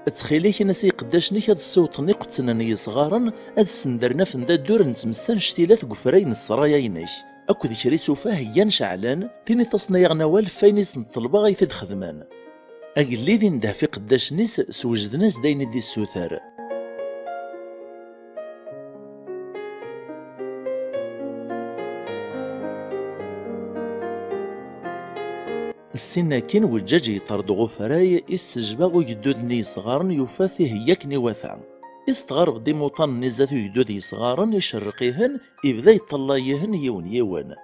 تخيليك ناسي قداشني هاد الصوت قتناني صغارا هاد السندرنا فندا دور نتمسان شتيلات قفراين السرايا ينيش اكو ذكري سوفاه هي نشعلان تيني تصنيع نوال فاينيس نطلبا غيثد خدمان اقلي ذي نده في قداش نيس سوجد ناس داين دي السوثار السناكين وجاج يطرد غفراي السجباغ يدودني صغارن يفاثي هياكني وثا يستغرب دي موطن نزات يدودي صغارن يشرقيهن يبدا يطلعيهن يون يون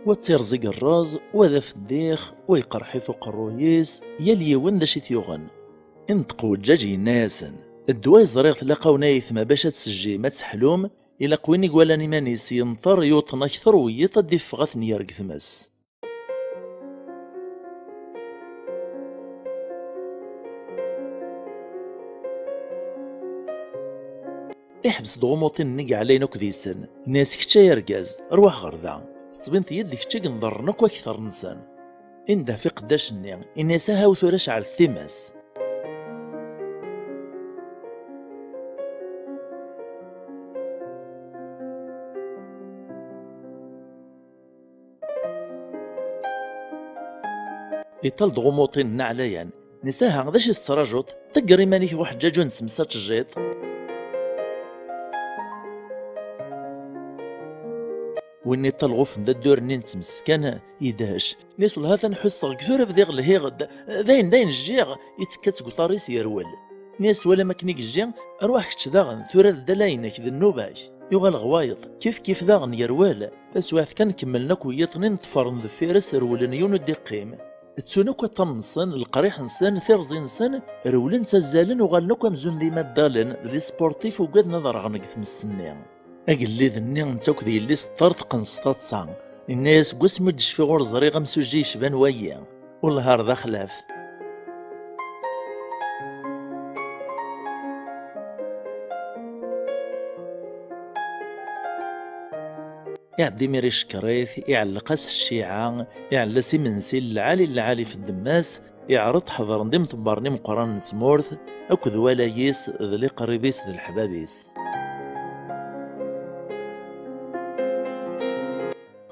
وتيرزق الراز وذا في الديخ ويقرحيثو قرويس يلي وندشي ثيوغن انطق وجاجي ناسن الدواي زريغ تلاقاونا يثما باش تسجي ما تسحلوم إلا قويني قوالاني مانيس ينطر يوطن أكثر ويطد فغاثني يرق ثماس يحبس ضغموطين نيق علينا كذيسن ناس كتا يرقاز روح غردا تبنت يدك تشيك نضرنك واكثر نسان انده في قداش النيا الناس هاو ثورش على الثماس. إطال ضغموطين نعليان نساها غداش يستراجوط تقري مانيك واحد جاجو نسمسات الجيط وإني طلغوف ندا الدور نين تمسكان يدهش نيس والهاثا نحس كثورة بديغ الهيغد داين الجيغ يتكات قطاريس يرول نيس ولا ماكنيك الجيغ أرواح كتش داغن ثورة دلاينك ذا النوباش يغال غوايط كيف داغن يروال أسواث كان كملنا كويطني نطفرن ذفيرس رولن يونو ديقيم تسونوكا طمسن القريح نسان ثيرزي نسان رولن تزالن وغالنوكا مزون ديما دالن لي سبورتيف وقاد نظر غنق ثمسنين أقل ذني نتاك ذي اللي سطرت قنصطات صان الناس قسم دج في غور زريغة مسوجي يشبان ويا والنهار ذا خلاف يعدي ميريش كريث يعلقاس الشيعة يعلى سيمنسي العالي في الدماس يعرض حضر ندم طبارني مقران نسمورث أكد ولايس ذلي قريبيس ذي الحبابيس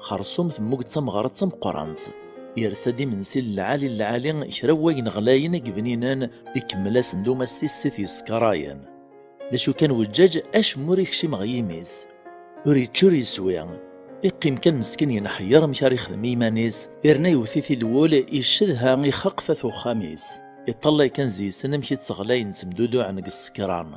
خرصوم ثم قد غارت سم قرانس يرسدي من سيل العالي شروين غلاين قبنينان يكمل سندوم استيسيتي سكرايان لشو كان وجاج اش موريك شي مغيميس وريتشوري سويان يقيم كان مسكين ينحير مشار يخدم يمانيس إرنا يوثيثي الول يشدها يخقفث خاميس يطلع كان زي سنة مشي تغلاين تمدودو عن السكران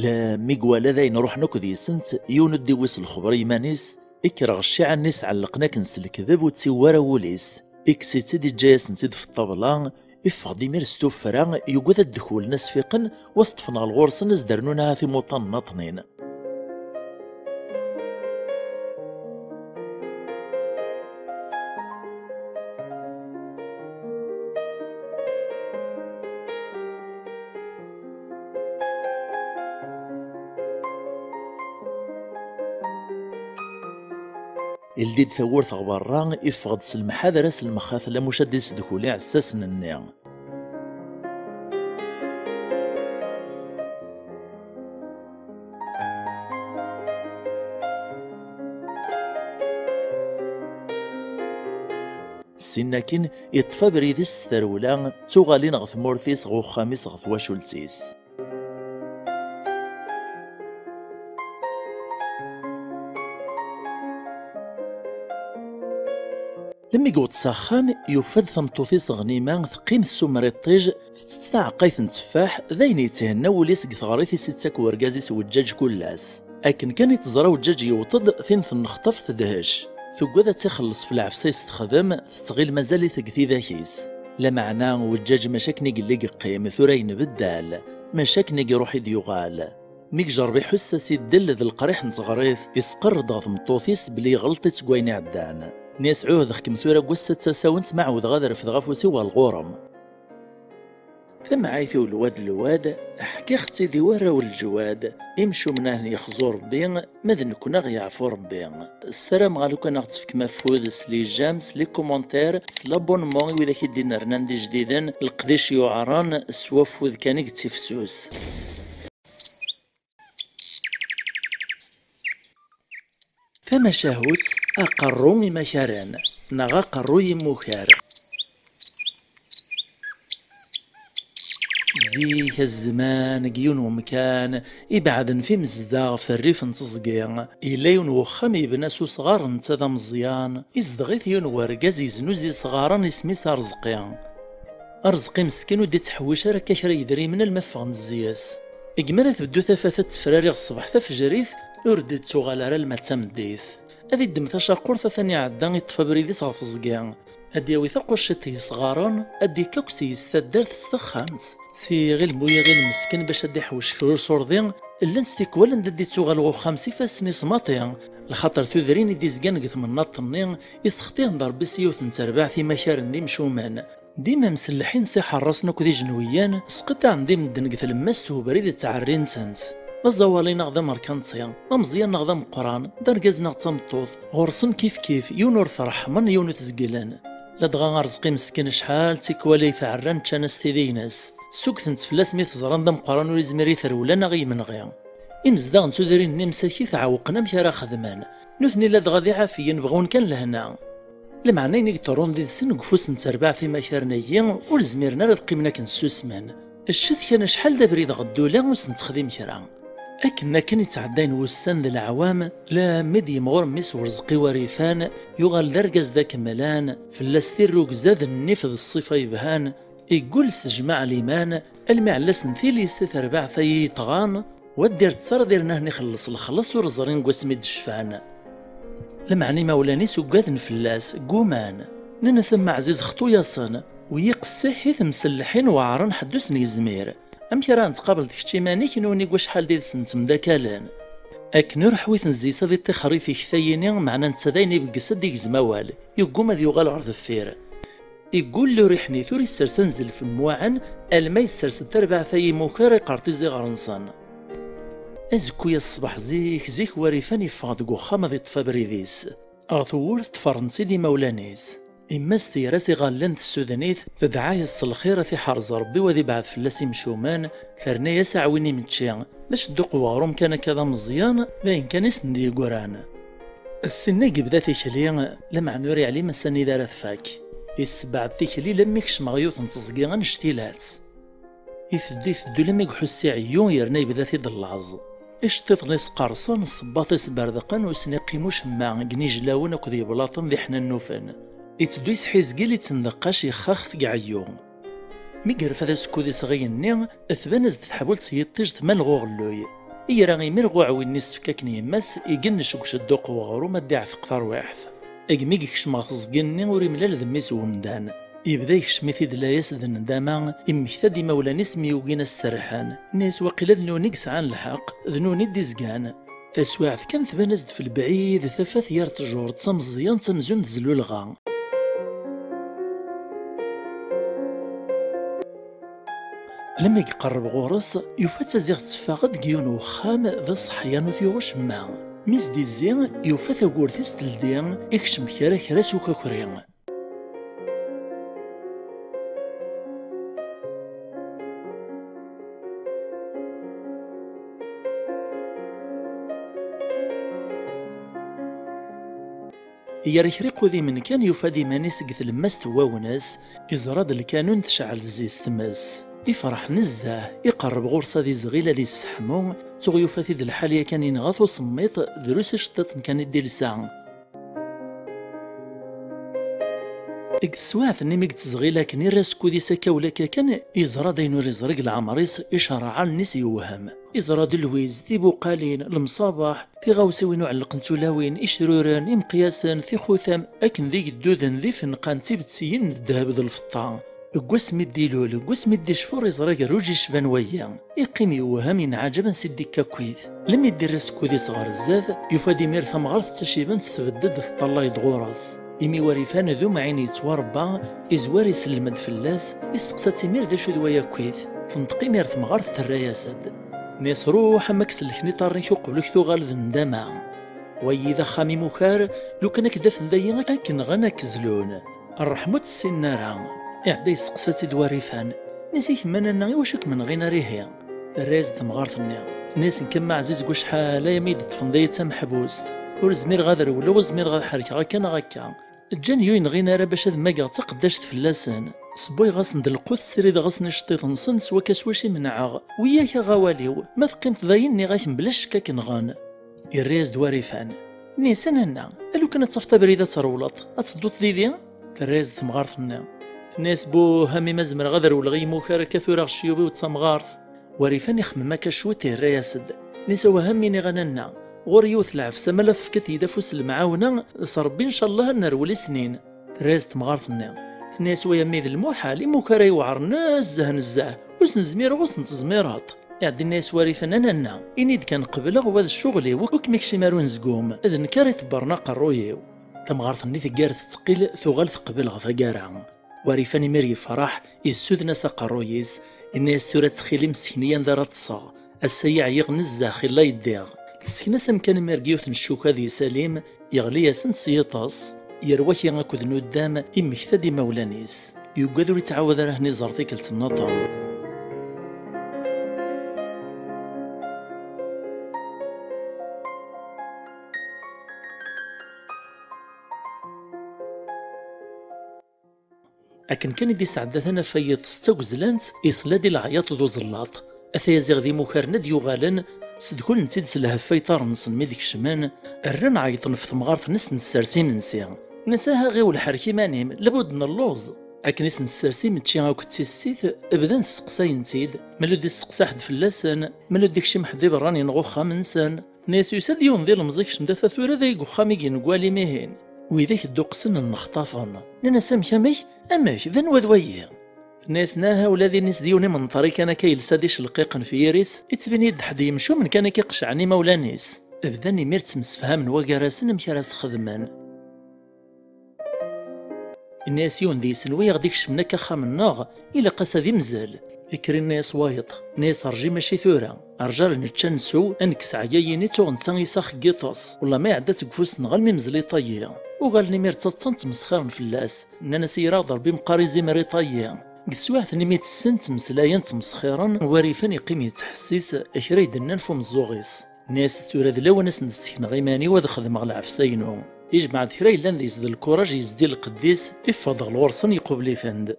لا ميقوالا ذاين نروح نكذي سنت يوند ديوس الخبر يمانيس اكرغ الشيعة الناس علقنا كنس الكذب وتسوارا وليس اكسيتي دي جايس نزيد في الطبلان افغ ديمير ستوفرا يوقذ الدخول ناس فيقن وثطفنا الغورس نزدرنونها في موطن نطنين الديد ثورت غبران افغد سلمحاذ راس المخاثلة مشدس دخولي عساس النيا سناكين يطفى بريدس ثرولا تغالين غث مورثيس غو خامس غث واشولتيس لما يقعد ساخان يفد ثمطوثيس غنيمان ثقيم السمر الطيج تتاع قيث نتفاح ذاين يتهنى وليس غثغاريثي ستاك ورقازيس وجاج كلاس اكن كان يتزرى وجاج يوطد ثين نخطف تدهش ثقوذا تخلص في العفسيس تخدم تستغيل مازال ثقثي ذاكيس لا معنى وجاج مشاكني قلق قيم ثورين بالدال مشاكني روحي ديوغال ميك جربي حساسي الدل ذا القريح نتغريث يسقر ضغط مطوثيس بلي غلطت قويني عدان ناس عوذ خكم ثورة قوسة تساونت معود غادر في ضغفوسي والغورم ثم عايثي الواد احكي اختي ذي ورا والجواد يمشوا منه يخزور بين ماذا كنا غيعفو ربي السلام عليكم نغتفك مفوذ سلي جامس لي كومونتير سلابونمون وإذا كيدينا رناندي جديدا القديش يعران سوافوذ كان يكتفسوس فما شاهوت أقرو مكارن نغا قرو يموكار. زيك الزمان كيون ومكان يبعدن في مزداغ في الريف نتصقيا إلا يون وخم يبناسو صغار نتا مزيان يزدغيث يون ورقاز يزنوزي صغارا اسميس أرزقيا. أرزقي مسكين ودي تحويش راه كاكرا يدري من المفغ نزياس إجمالا تبدو ثفاثة تفراري الصباح تفجريث وردي تسوغال على الماء تمديث هذي الدم تشاقور ثاني عدان يطفى بريديس غف الزقان أدي ياوي ثقوشتي صغارون أدي كوكسي يستدار تستخامت سي غير المويا غير المسكين باش أدي حوش كرور صورضين إلا نستيكوال ندي تسوغال غو خمسي فاسني سماطيا الخاطر تذرين يدي زقان قث من ناطنين يسختي نضرب بسيوث نتربع في مكارن دي مشومان ديما مسلحين سي حرصنا كذي جنويان سقط عندي مدن قث لمست وبريد تعرين سنت الزوالي نغدا مركانتيا مزيان نغدا مقران دركاز نغ تمطوط غرسن كيف يونور فرح من يونو تزقلان لا دغا رزقي مسكين شحال تيكوالي تعران تشانس تيديناس سوق تنتفلاس مي تزران دم قران وليزميري ثرولا غي من غيا إمزدا نتودرين نمساكي تعوقنا مشارا خدمان نثني لا دغا ذي عافيا نبغون كان لهنا لمعنى نيكترون ذي السن قفوس نتربع في مكارنيين ولزميرنا رقيمنا كنسوسمان الشث كان شحال دابريد غدولا وسنتخدم كرا أكنا كان يتعدين وسان ذي العوام لا مدي مغور ميس ورزقي وريفان يغال درقز ذاك ملان فلاستير روكزاد النفذ الصفة يبهان يقول سجمع الإيمان المعلس نثيلي ست أربع ثي طغان ودير تصار ديرناه نخلص الخلص ورزرين قسمي الشفان لمعني مولاني سوقات نفلاس قومان ننسم عزيز خطو ياسن ويقسي حيث مسلحين وعرن حدوس نيزمير أمشي راه نتقابل تكتشيماني كنوني قوش حال ديال سنت مداكالان أكنور حويث نزيسا دي تخريفي كثايني معنا نتسدايني بقسد ديك زموال يقوم ذي يغال عرض الثير يقول له ريحني ثوري السرسان زل في المواعن الماء السرسان تربع ثاي موكاري قارتي زي غرنصان أزكويا الصباح زيك وريفاني فاض قوخام ذي طفا بريديس أغثور تفرنسي دي مولانيس إما استيراسي غالنت السودانيث تدعايا الصلخيرة في حرز ربي وذي بعد فلاسي مشومان ثرنيا سعويني من تشيان باش الدق وغروم كان كذا مزيان ذاين كان يسندي قران السنة قبدا ثيكلي لمع نوري علي مساني دارت فاك يسبع ثيكلي لميكش مغيوط نتصقي غنشتيلات يثدو لما يحسي عيون يرني بدا ثيد العز اشتيط نيس قرصان الصباط بردقان وسنقيموش مع قني جلاون وكذي بلاطن ذي حنا النوفان يتدو يسحيز قيلي تندقاش يخاخ عيون ميقرف هذا سكودي صغيني اثبان زد تحاول تسيطيج تمال غوغلوي يرا غيمير غوعوين نيس فكاكني يماس يقنش وكش الدوق وغرو ما داع في قطار واحد اقميك يكشما تزقني وري ملال ذميس ومدان يبدا يكشمي في دلاياس ذا الندامة إمكتا دي مولاني سمي وقينا السرحان ناس واقيلا ذنوني قسعان الحق ذنوني دي زقان تسواعث كان ثبانزد في البعيد ثفاث يار تجور تمزيان تنزون تزلو الغا لما يقرب غورس يفات زيغ تفاقد كيون وخام ذا صحيان وثيغوش ما ميز دي زين يفات غورثيس تلدين يكشم كرا كرا سوكا كرين يريخريقو ذي من كان يفادي مانيس قث الماس تواوناس إزراد الكانون تشعل زيز تماس يفرح نزاه يقرب غرصة ذي زغيلة ذي السحمو تغ يفاثي ذي الحالية كان ينغاثو سميط دروس شتات كان يدي لساعة إكسواث نيميك تزغيلة كني راسكو ذي سكاولكا كان إزراد دينو رزرق العمريس إشارع الناس يوهم إزراد الويز ذي بوقالين المصابح في غاوسوين علق نتولاوين إشروران إمقياسان في خوثام أكن ذي الدوذن ذي فنقان تيبتسيين الذهب ذي الفطان قوسمي الديلول قوسمي الدي شفور إزراق روجي شبان ويا يقيم يوهم ينعجبا سيدي كاكويث لم يدير راسكو ذي صغار الزاذ يفادي مير ثم غارث تشيبان تتبدد في طلا يدغوراس إمي وريفان ذو معين يتواربا إزوار يسلمد فلاس يسقسا تيمير داشو دوايا كويث تنطقي مير ثم غارث الراياسد ناس روح ماكس الكني طاريك وقبلك ثوغال ذا ندامة ويذا خامي مكار لو كان كدا ثندايا أكن غانا كزلون الرحمة السنارة إعدا يسقساتي دواريفان نسيك منانا وشك من غينا ريهيا الراز تمغارثني ناس نكما عزيز قوش حالا يميد تفندية محبوست ور زمير غادر ولا وزمير غاد حرك غاكا غاكا جان يوين غينا راه باش هاد ماكا تقداش فلاسان صبوي غاس ندلقو السريد غاس نشطيط نصن سوا كاسواشي منعاغ وياك غواليو ما ثقيمت ضايني غاكم بلا شكا كنغان الرياز دواري فان نيسان هنا الو كانت تصفتا بريده ترولط اتصدوت ديدي الرياز تمغارثنا الناس بو همي مزمر غدر والغيمو كارا كثورا الشيوبي وتسمغارث وريفان يخمم هكا شويتي الرياسد نيسا وهميني غننا غور يوث العفسه ملف كتيدا فوس المعاونه صربي ان شاء الله نرولي سنين الرياز تمغارثنا الناس ويا ميذ المحال مكارا يوعر نزه نزه وسن زمير وسن تزميرات يعدي الناس وريفان اننا انيد كان قبله وهذا الشغل وكميك شي مارون زقوم اذن كاري تبرنا قرويو تمغارثني ثقار تثقيل ثغال ثقبل غثقارع وريفاني ميري فرح يسود ناس قرويس الناس ثورة تخيلي مسكينيا ذرا تصاغ السيع يغني الزاخي لا يديغ تسكناس مكان ميرقيوث نشوك هذي سليم يغلي ياسن سيطاس يرواكي غاكود نودام إمكثادي مولانيس يوقادو يتعاود راهني زرتي كلت النظام أكن كان يدي سعدتنا فايض ستوزلانت إصلادي العياط ذو زلاط أثيا زغدي مكارنا ديو غالن سدكول نتيد سلهفاي طارنصن ميديك شمان الرن عيطن في تمغارف نس نسرسين نسيا نساها غيو الحركي مانيم لابد من اللوز أكن نس نسرسين متشي غاو كتسيسيث أبدا نسقساي نتيد ملو دي سقسا حد فلاسن ملو ديك شي محدي براني نغو خامنسان ناس يساد يون ذي المزيك شمداثا ثورا ذايقو خاميكي نقوالي ميهين وإذاك الدوقسن النخطافن لنا سامك أماك ذا نوذويه الناس ناها ولا ناس ديوني من طريق انا كيلسا شلقيقا في يريس يتبني يد حد يمشو من كان كيقشعني مولانيس ابداني ميرت مسفهم نواكراسن مكراس خدمان الناس يون دي سنوي غديك شمنا خام الناغ الى قاس ذي مزال ذكر الناس وايط ناس رجي ماشي ثورا رجال نتشنسو انكس عيايني تغنسان يساخ قيطاس والله ما يعدى تقفوس نغل ممزلي طيه وقال لي ميرتصن تمسخرن فلاس اننا سيرا ضربي مقاريزي مري طيه قد سواحت نميت السن تمسلاين تمسخيرا وريفان يقيم يتحسيس اكرا يدنان فم الزوغيس ناس توراد لو ناس نستكن غيماني وذ خدم غلا عفساينو يجمع ذكرا إلا يزد الكوراج يزدي القديس إفاض الغرصن يقبل فند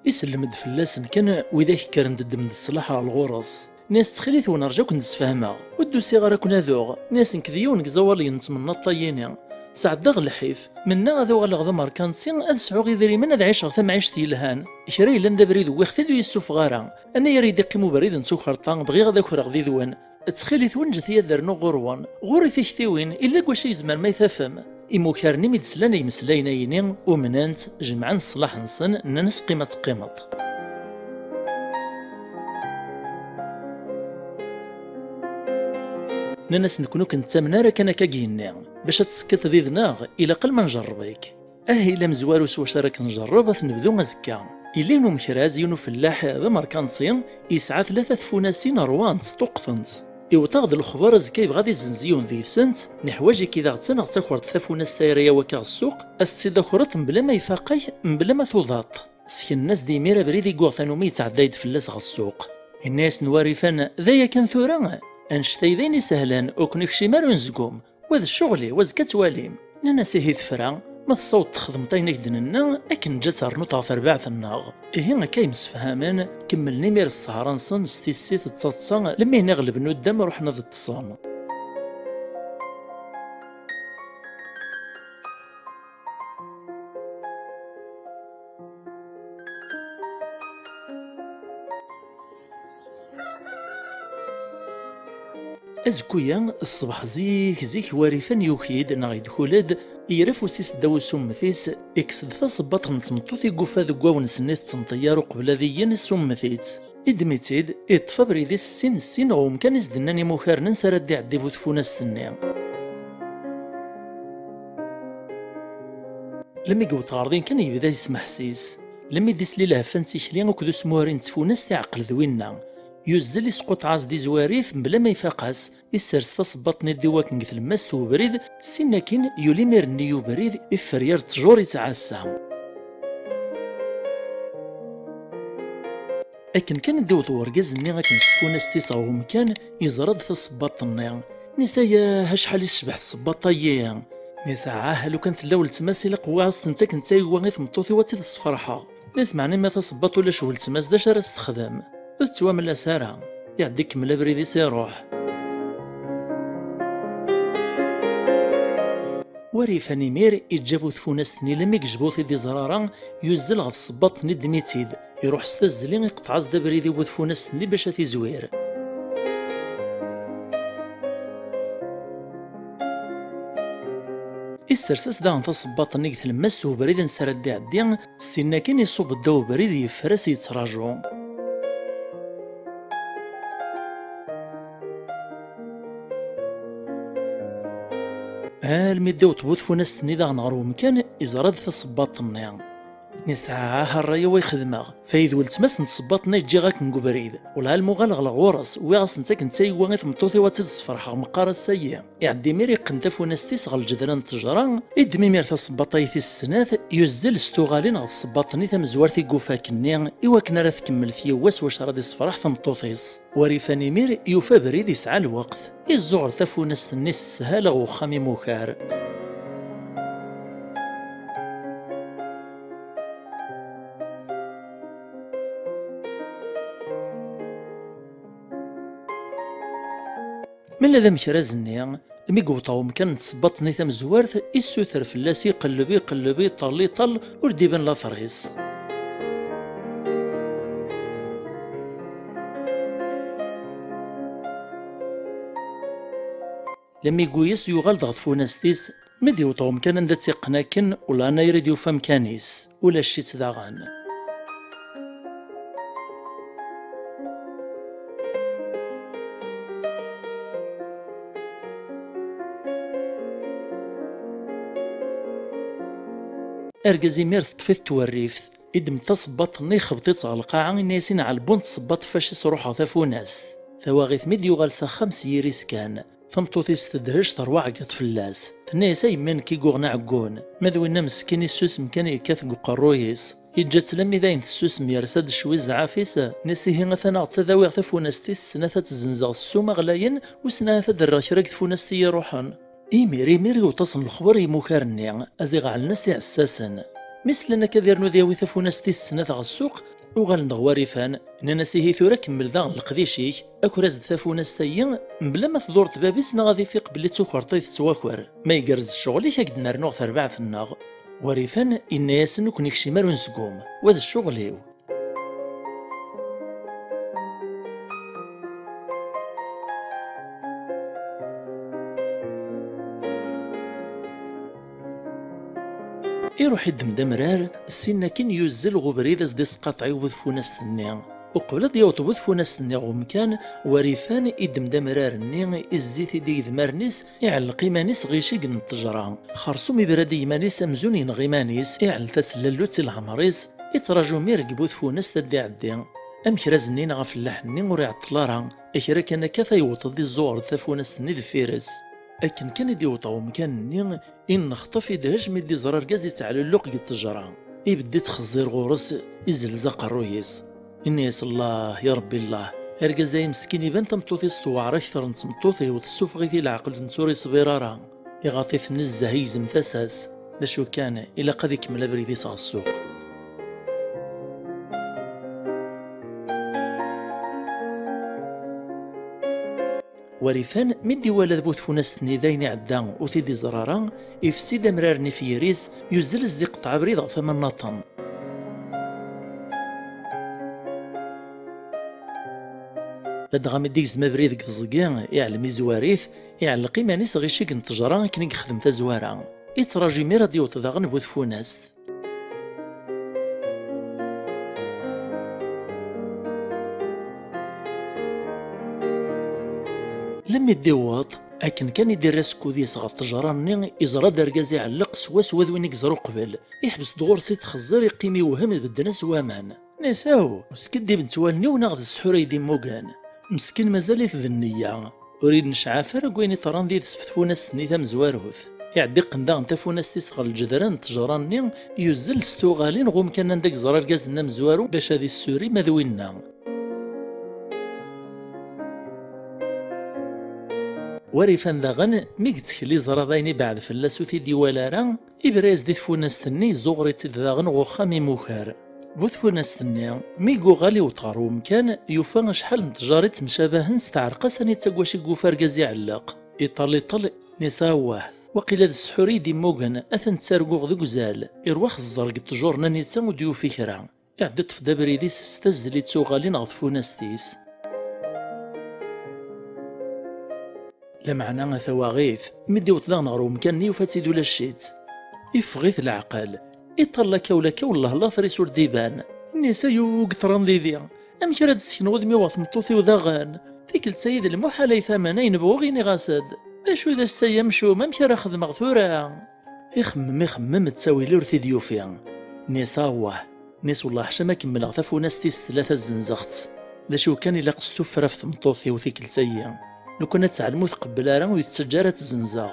يسلمد فلاسن كان وذاك كان ضد من الصلاح على الغرص ناس تخليث ونرجاك نتفاهمها ودو صغار كنا ذوغ ناس نكذيون كزوالي نتمنى الطييني سعد داغ الحيف منا غادو غلغ ضمر كانسين اذ سعو غيدري من اذ عيش ثم عيشتي الهان كرا الا ندا بريد ويختدو يسوف غارا انا يريد يقيمو بريد نسوق خرطان بغي غادا كرا غدي ذوان تخيليت ونجث يدرنو غروان غوري تيشتيوين الا كواش يزمر ما يثافم إموكارني ميدسلان يمسلاين ينين ومنانت جمعان صلاح نصن ننس قيمة ننس نكونو كنتامنا راه كان كاكينا باش تسكت ذي ذناغ الى قل ما نجربيك الا مزوارو سواش راك نجرب نبدو مزكا إلا نو مكراز يونو فلاح هذا مركانسين يسعى 3 فوناسين روان تسطقثنت يوتاغد الخبار زكاي بغادي زنزيون ذي سنت نحواجي كذا غتسنغ تاكورد ثفونا السايرية وكا السوق السيدة كورت مبلا ما يفاقي مبلا ما توضاط سكن الناس ديميرا بريدي كوغثانو مي تعدايد فلاس غا السوق الناس نوارفان ذايا كان ثورا انشتي ذيني سهلان وكنك شي مارو نزقوم وذا الشغلي وزكا تواليم نانا سيهي ثفرا ما الصوت تخدمطينك دننا اكن جات رنوط غف رباعة الناغ هنا كاي مسفهامان كملني مير السهران صن ستيسيت التصاصا لما نغلب نودام روحنا ذا التصام أزكويا الصباح زيك وارفان يوكيد ناغ يدخولاد يرف وسيس داو سمثيس إكسد ثصبط نتمطوث يقوفا ذقوا ونسنيت تنطيار قبل ذيين سمثيت إدميتيد إطفى بريديس السين غوم كان يزدناني مخار ننسى ردي عدي بوثفونا السنية لما يقوت غاردين كان يبدا يسمع حسيس لما يديس لي لهفان سيشلين وكدو سموارين تفوناس تعقل ذوينا يوزل يسقط عاز دي زواريث بلا ما يفاقاس يسرس تصبط ندي واكن مثل الماس وبريد سيناكين يولي ميرني وبريد إفريار تجور يتعسى أكن كان ديو ورقاز-ني أكن سفوناس تيصاوم كان يزرد تصباط-ني نسايا شحال يشبح تصباطايا نساعاه لو كانت لو التماس إلا قواص نتا كنت يوا تمطوطي واتي الصفرحة نسمعني ما تصباط ولا شغل التماس داش راه تستخدم توا سارة يعديك من بريدي سيروح. وريفاني مير يتجابو تفوناس-ني لما يجبوطي دي زرارة يوزل غد الصباط-ني دميتيد يروح ستازلين يقطع زدا بريدي وتفوناس-ني باش تيزوير. السرساس دا تصباط-ني تلمست وبريد نسرد دي عدي سينا كان يصوب الدو بريد يفرس يتراجو. الميداو طبوت فوناس-ني دا غنغرو مكان يزرد تصباط-ني نسعاها الرايا ويخدمها فايد ولتماس نصباط-ني تجي غاك نقبريد ولا المغالغ الغورس ويغاس نتا كنت يوا تمطوطي واتي الصفرحه مقارا السيا يعدي ميري قنتا فوناس-تيس غا الجدران التجران يدمي مير تصباطايتي السنات يوزل ستوغالين غا الصباط-ني تمزوارتي قوفاكني ايوا كنا راه تكمل فيواس واش راه صفرح تمطوطيس. وريفاني مير يوفى بريد يسعى الوقت يزغر تفوناس-ني السهاله وخامي موكار. من هذا مكراز-ني مي قوطاو مكان نصباط-ني تمزوارت يسوثر فلاس يقلبي طلي طل ورديبان لا ثريس. لما يقويس يغال ضغط فوناس-تيس مدي يوطاو مكان ندا تيقناكن ولا انا يريد يوفى مكانيس ولا الشيت داغان. اركزي مير تطفيت توريفت إدم تصباط-ني خبطيت على القاعة ناسين على البون تصباط فاش روحها تفوناس ثواغيث ميد يغال خمس يريس كان ثمطوطيس تدهش تروع عقد فلاس تنايسا يمان كي غوغنا عقون ماذوينا مسكين السوس مكان يكاث قرويس يجات لمي ذاين السوس ميرساد شوي زعافيس نسيه مثلا تذاويغ تفوناستيس سنة تزنزغ السوما غلاين وسنة تدرى شراك تفوناستي روحان ميري وتصل الخبر يموكارني ازيغ على الناس عساسا مثلنا كذير نذيوي تفوناستيس سنة غا السوق وغال نغواريفان اننا سيهي ثورا كمل ذا القديشيك اكراز تفوناستيا بلا ما تدور تبابيس غادي في قبل توكرطي تتواكر ما يقرز الشغل يشاك نرنوغ ثربع في الناغ وريفان إن ياسن وكن يكشي مارو نسقوم وهذا الشغل هيو. يروح يدمدم رار السنة كين يوزل غبريد دي سقاطعي وذفوناس-ني وقبل ديوط وذفوناس-ني غمكان وريفان يدمدم رار ني الزيت دي ذمارنيس يعلق إيمانيس غيشيق التجرة خرصوم يبرد إيمانيس أمزون ينغ إيمانيس يعل تسللوت العمريس يتراجو ميرق بوذفوناس تدي عدي أم كرازنين غف اللحني وريع الطلارة إكرا كان كاثا يوطد دي الزور تفوناس-ني دفيرس أكن كان ديوطاو مكان إن خطف يدهج مدي زرار كاز يتعلو اللوق التجرة يبدي تخزير غورس يزلزق الرويس إنيس الله يا ربي الله أركزاي مسكين يبان تمطوطي ستوعر أكثر نتمطوطي وتسوفغي العقل نسوري صبيرارا يغاطي في النزه يزم تساس داشو كان إلا قد يكمل بريدي صغ السوق. وريفان مدي ولد بوتفوناس-ني ذاين عدا وتيدي زرارا يفسد مرارني في يريس يزلز دي قطع بريد غا ثمن ناطن لدغا مديك زما بريد كزكيا يعلم يزواريث يعلق إيمانيس غيشيك نتجرا كني يخدم تزوارا يتراجي ميرا ديوط داغن بوتفوناس. لما يديوط أكن كان يدير راسكو ديس غا التجران يزرا دركاز يعلق سواس وين يكزرو قبل يحبس دغور سيت خزر يقيم يوهم بدناس وامان نساو مسكدي بنت والني وناخذ السحور يدي موكان مسكين مازال يتذنيا اريد نشعافر كوين طران دي تفوناس-ني تمزواروث يعدي قندا تفوناس تيسغل الجدران التجران يوزل ستوغالين غوم كان نداك زرار كاز مزوارو باش هذه السوري مذوينا وريفان داغن مي قتكلي زرا دايني بعد فلاسو تيدي ولا راه إبراز دي تفوناستني زغري تيد داغن غوخامي موكار بو تفوناستني مي غالي وطارو مكان يوفا شحال نتجاري مشابهن ستعرقا ساني تاكواشي كوفار كازي علق إيطالي طل نساواه وقيل السحوري دي موغن أثن تسارقوغ ذو زال إرواخ الزرق تجورنا نيتا وديو فكرة إعدت في دابريديس ستزلي تسوغالين غطفوناستيس لمعنى ثواغيث مدي وطلع نغرو مكاني وفاتيدو لاشيت يفغيث العقل يطلع كولا والله لا ثريسور ديبان النساء يوقطران ذي أم كراد السكن ودمي وثمطوثي وذاغان تيكل سيد المحالي ثمانين بوغيني غاسد اشو إذا السيام شو مام كرا خذ مغثورة يخمم تساوي لور ثي ديوفيا نساوه ناس والله حشا كمل غثف وناس تيس ثلاثة زنزغت ذا شو كان إلا قصتو فرف ثمطوثي وثيكل سيام لو كنا تعلمو تقبل راه ويتسجارة تزنزاغ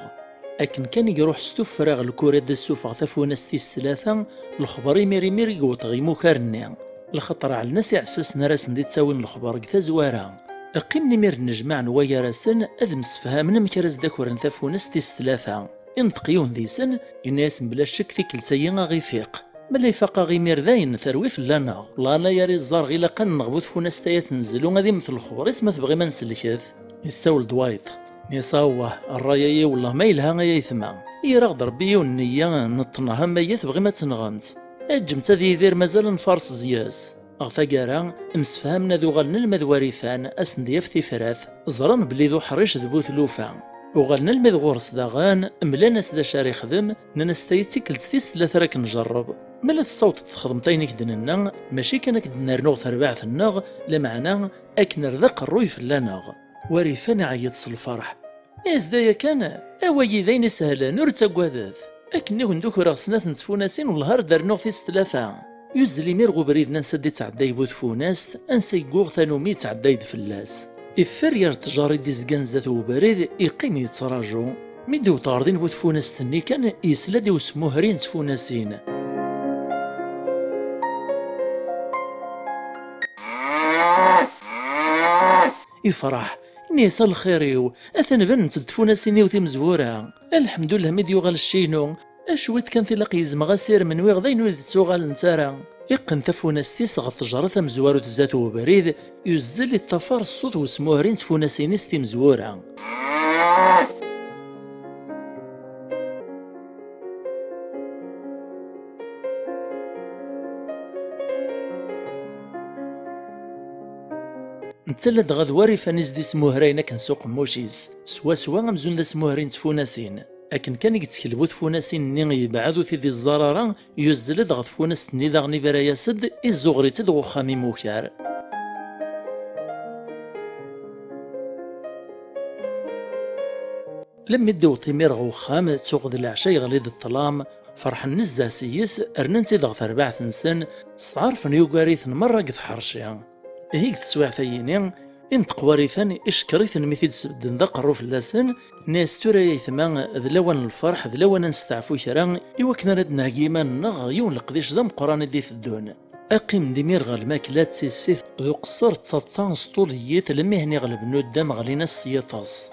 أكن كان يروح ستوف فراغ الكورة دا السوف غثف وناس تيس ثلاثة الخبر يميري يقوط غيمو كارني الخطر على الناس يعسسنا راسن دي تساوين الخبر كتا زوارا أقيم نمير نجمع نوايا راسن أذم سفهامنا مكرز داكور نثف وناس تيس ثلاثة ينطقيون دي سن الناس بلا شك في كل سيئة غيفيق بلا يفاق غيمير ذاين ثروي في لانا لانا ياري الزار غيلا قن نغبوث فوناس تايا تنزلو غادي مثل الخبر اسمه تبغي ما نسلكث يساول دوايط نصاوه الرايا والله ما يلها يثما يرغد ربي والنية نطنها ما يثبغي ما تنغمت أجمت ذي ذير مازال نفارس زياس أغفاقارا مسفهمنا ذو غلنا المذوريثان أسنديف ثفراث زران بلي ذو حريش ذبو ثلوفا وغلنا المذغورس داغان ملانا سدا شاري خدم ننستيتي كلت ثيس ثلاثة راك نجرب ملا الصوت تخدمتين كدننا ماشي كان كدنا رنوغ ترباعث النغ لمعنى أكن رذق الروي في اللانغ وريفان عيط الفرح دايا كان أوايي ذين سهلا نور تاكواذاث أكني وندوك راغسناث نتفوناسين والهار دارنوغ ثيس ثلاثة يزلي ميرغو بريد ننسدي تعداي بوثفوناس أنسى يقوغ ثانومي تعداي دفلاس إفرير تجاري دي زقنزات وبريد يقيم يتراجو ميدو طاردين بوثفوناس ثني كان يسلادي وسموهرين تفوناسين يفرح نيسا الخيريو أثن بنت تفوناسيني وتمزورا الحمد لله ميديو غال الشينو أشويت كان تلاقي يزمغا سير من ويغضين ولد تسوغال نتارا يقن تفوناستي صغط تجارة مزوارو تزاتو وبريد يزل التفار الصوت وسموهرين تفوناسيني ستي مزورا نتسلد غدواري فانيز دي سموهرين كنسوق موشيز سوا غمزون دا سموهرين تفوناسين أكن كان يتكلبو تفوناسين ني يبعدو في ذي الزرارة يزلد غد فوناس ني داغني برايا سد إزوغري تدغو خامي موكار لما يدو تيمير غوخام تسوق ذي العشاء يغليد الظلام فرح نزه سيس أرننتي ضغط 4 سن ستعرفن يوغاريثن مرة قد حرشيا هيك تسواع ثييني انطق وريثان اشكريثن مثيد سبدن ذا قرو في اللسان ناس تورا يثمان ذلوان الفرح ذلوان نستعفو كرا يوكنا رد نهجيما نغ يون لقديش ذم قران دي الدون أقيم ديمير غالماكلات سيسيث ذو قصر تسطان سطوليات لمهني غلب نودام غلينا السيطاس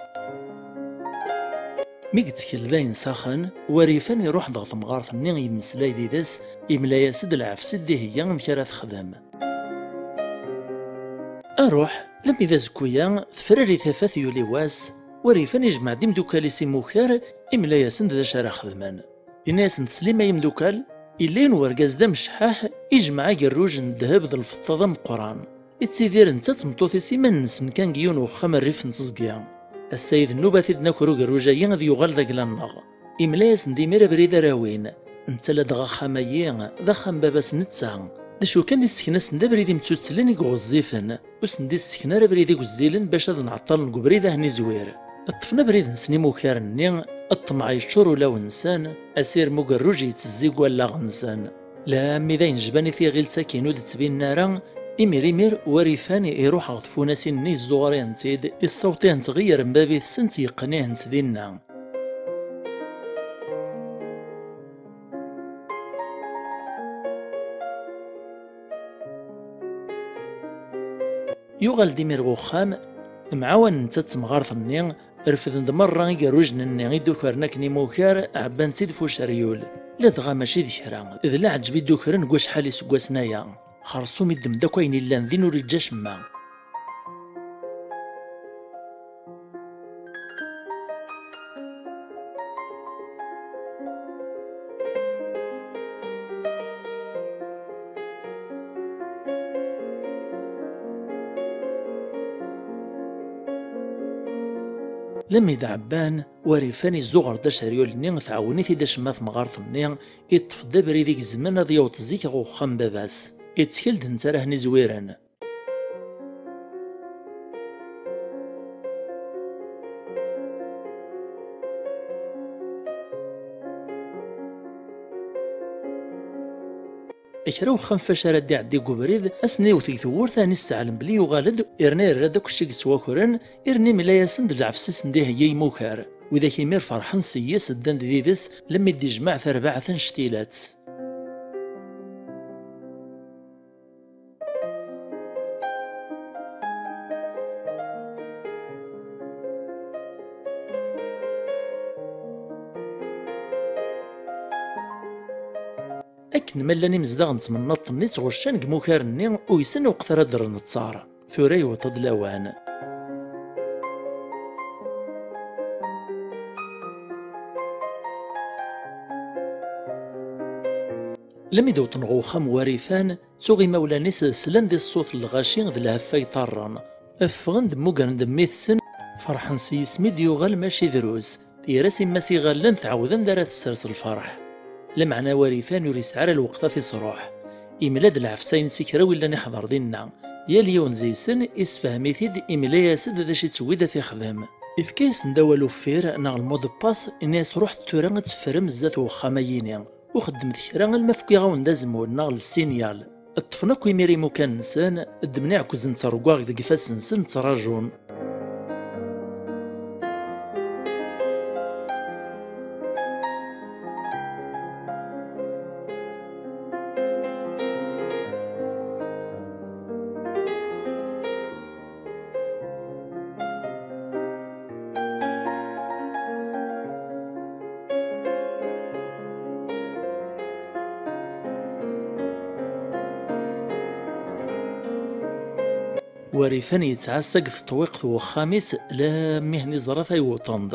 ميقتكل ذاين ساخن وريفان يروح ضغط مغارث نيغ يمسلاي دي داس يملايا سد العفس دي هي مكارات خدام أروح لم إذا زكويا ثفراري ثفاث يوليواس وريفان يجمع ديم دوكالي سيموكار إملايا سند ذا شارع خدمان الناس نتسليما يمدوكال إلين ورقاز دام شحاح يجمع قروج الذهب ذا الفطاضة مقران يتسيدير نتا تمطوثي سيمان نسن كان قيون وخام الريف نتزقيا السيد النوبة ناكرو قروجايا ذي يغال ذا قلانغ إملايا سنديمير بريدا راوين نتا لدغا خامايا ذا خام باباس نتسا دا شو كان السكنة سندا بريدي متوتسلين يقو غزيفن وسندي السكنة بريدي قزيلن باش هاد نعطل نقو بريدة هني زوير الطفنا بريد نسني موكارني الطمع يشور ولا ونسان أسير مقروج يتزيق ولا غنسان لا مي ذا ينجباني في غيل ساكين ود تبين نارا إمير وريفاني يروح غطفوناسين نيز زوغرين تيد الصوتين تغير مبابي السنت يقنيه نسدينا يوغال ديمير غوخام معاون نتا تمغارثني رفض مرة يروجن يدوكرنا كني موكار عبان تيد فوش ريول لا دغا ماشي ذكرى إذ لا عجبي دوكرن قوش حالي سقواسنايا خرصوم يدم داكوين إلا ذين ورجاش ما لم يدعبان وريفاني الزغر دا شريول نين تعاونيتي دا شماث مغارث النين يطفد بري ديك الزمان هذا يوتزيك غو خام باباس يتكلد انت راهني زويران إكراو خم فشارة دي عدي قبريد أسني وتيثور ثاني السعلم بلي يغالد إرني الردك الشيك سواكرن إرني ملايا سند العفسس نديه هي موكار وإذا كيمير فرحان سيس الدند ديدس لما يدي جماع ثربعة شتيلات أكن ملاني مزداغ نتمنط نيت غشان كموكارني ويسن وقترا در نتصار ثوري وتضلاوان لم يدو تنغو خام وريفان تسوغي مولانيس سلان دي الصوت الغاشين ذي الهفاي طاران افغن دموغان دميثسن فرحان سيسميد يوغال ماشي دروز تيراسي ماسي غالان تعاودن دارات السرس الفرح لمعنى وريفان يريس على الوقت في صروح إملاد العفسين سكرا ولا نحضر دينا يا ليون زيسن إسفهمي ثيد إملا ياسد ذا شي تسويدة في خدم إذ كيس نداولو فير ناغ المود باس إنيس روح تورا تفرم الزات وخامييني وخدمت كرا المفكي غاون دازمون ناغ السينيال الطفنا كوي ميري مكان نسان الدمنع كوزن ترقواغ ذا كيفاس نسن تراجون وريفان يتعسق تطويق ثو خامس لا مهني زرافة يوطند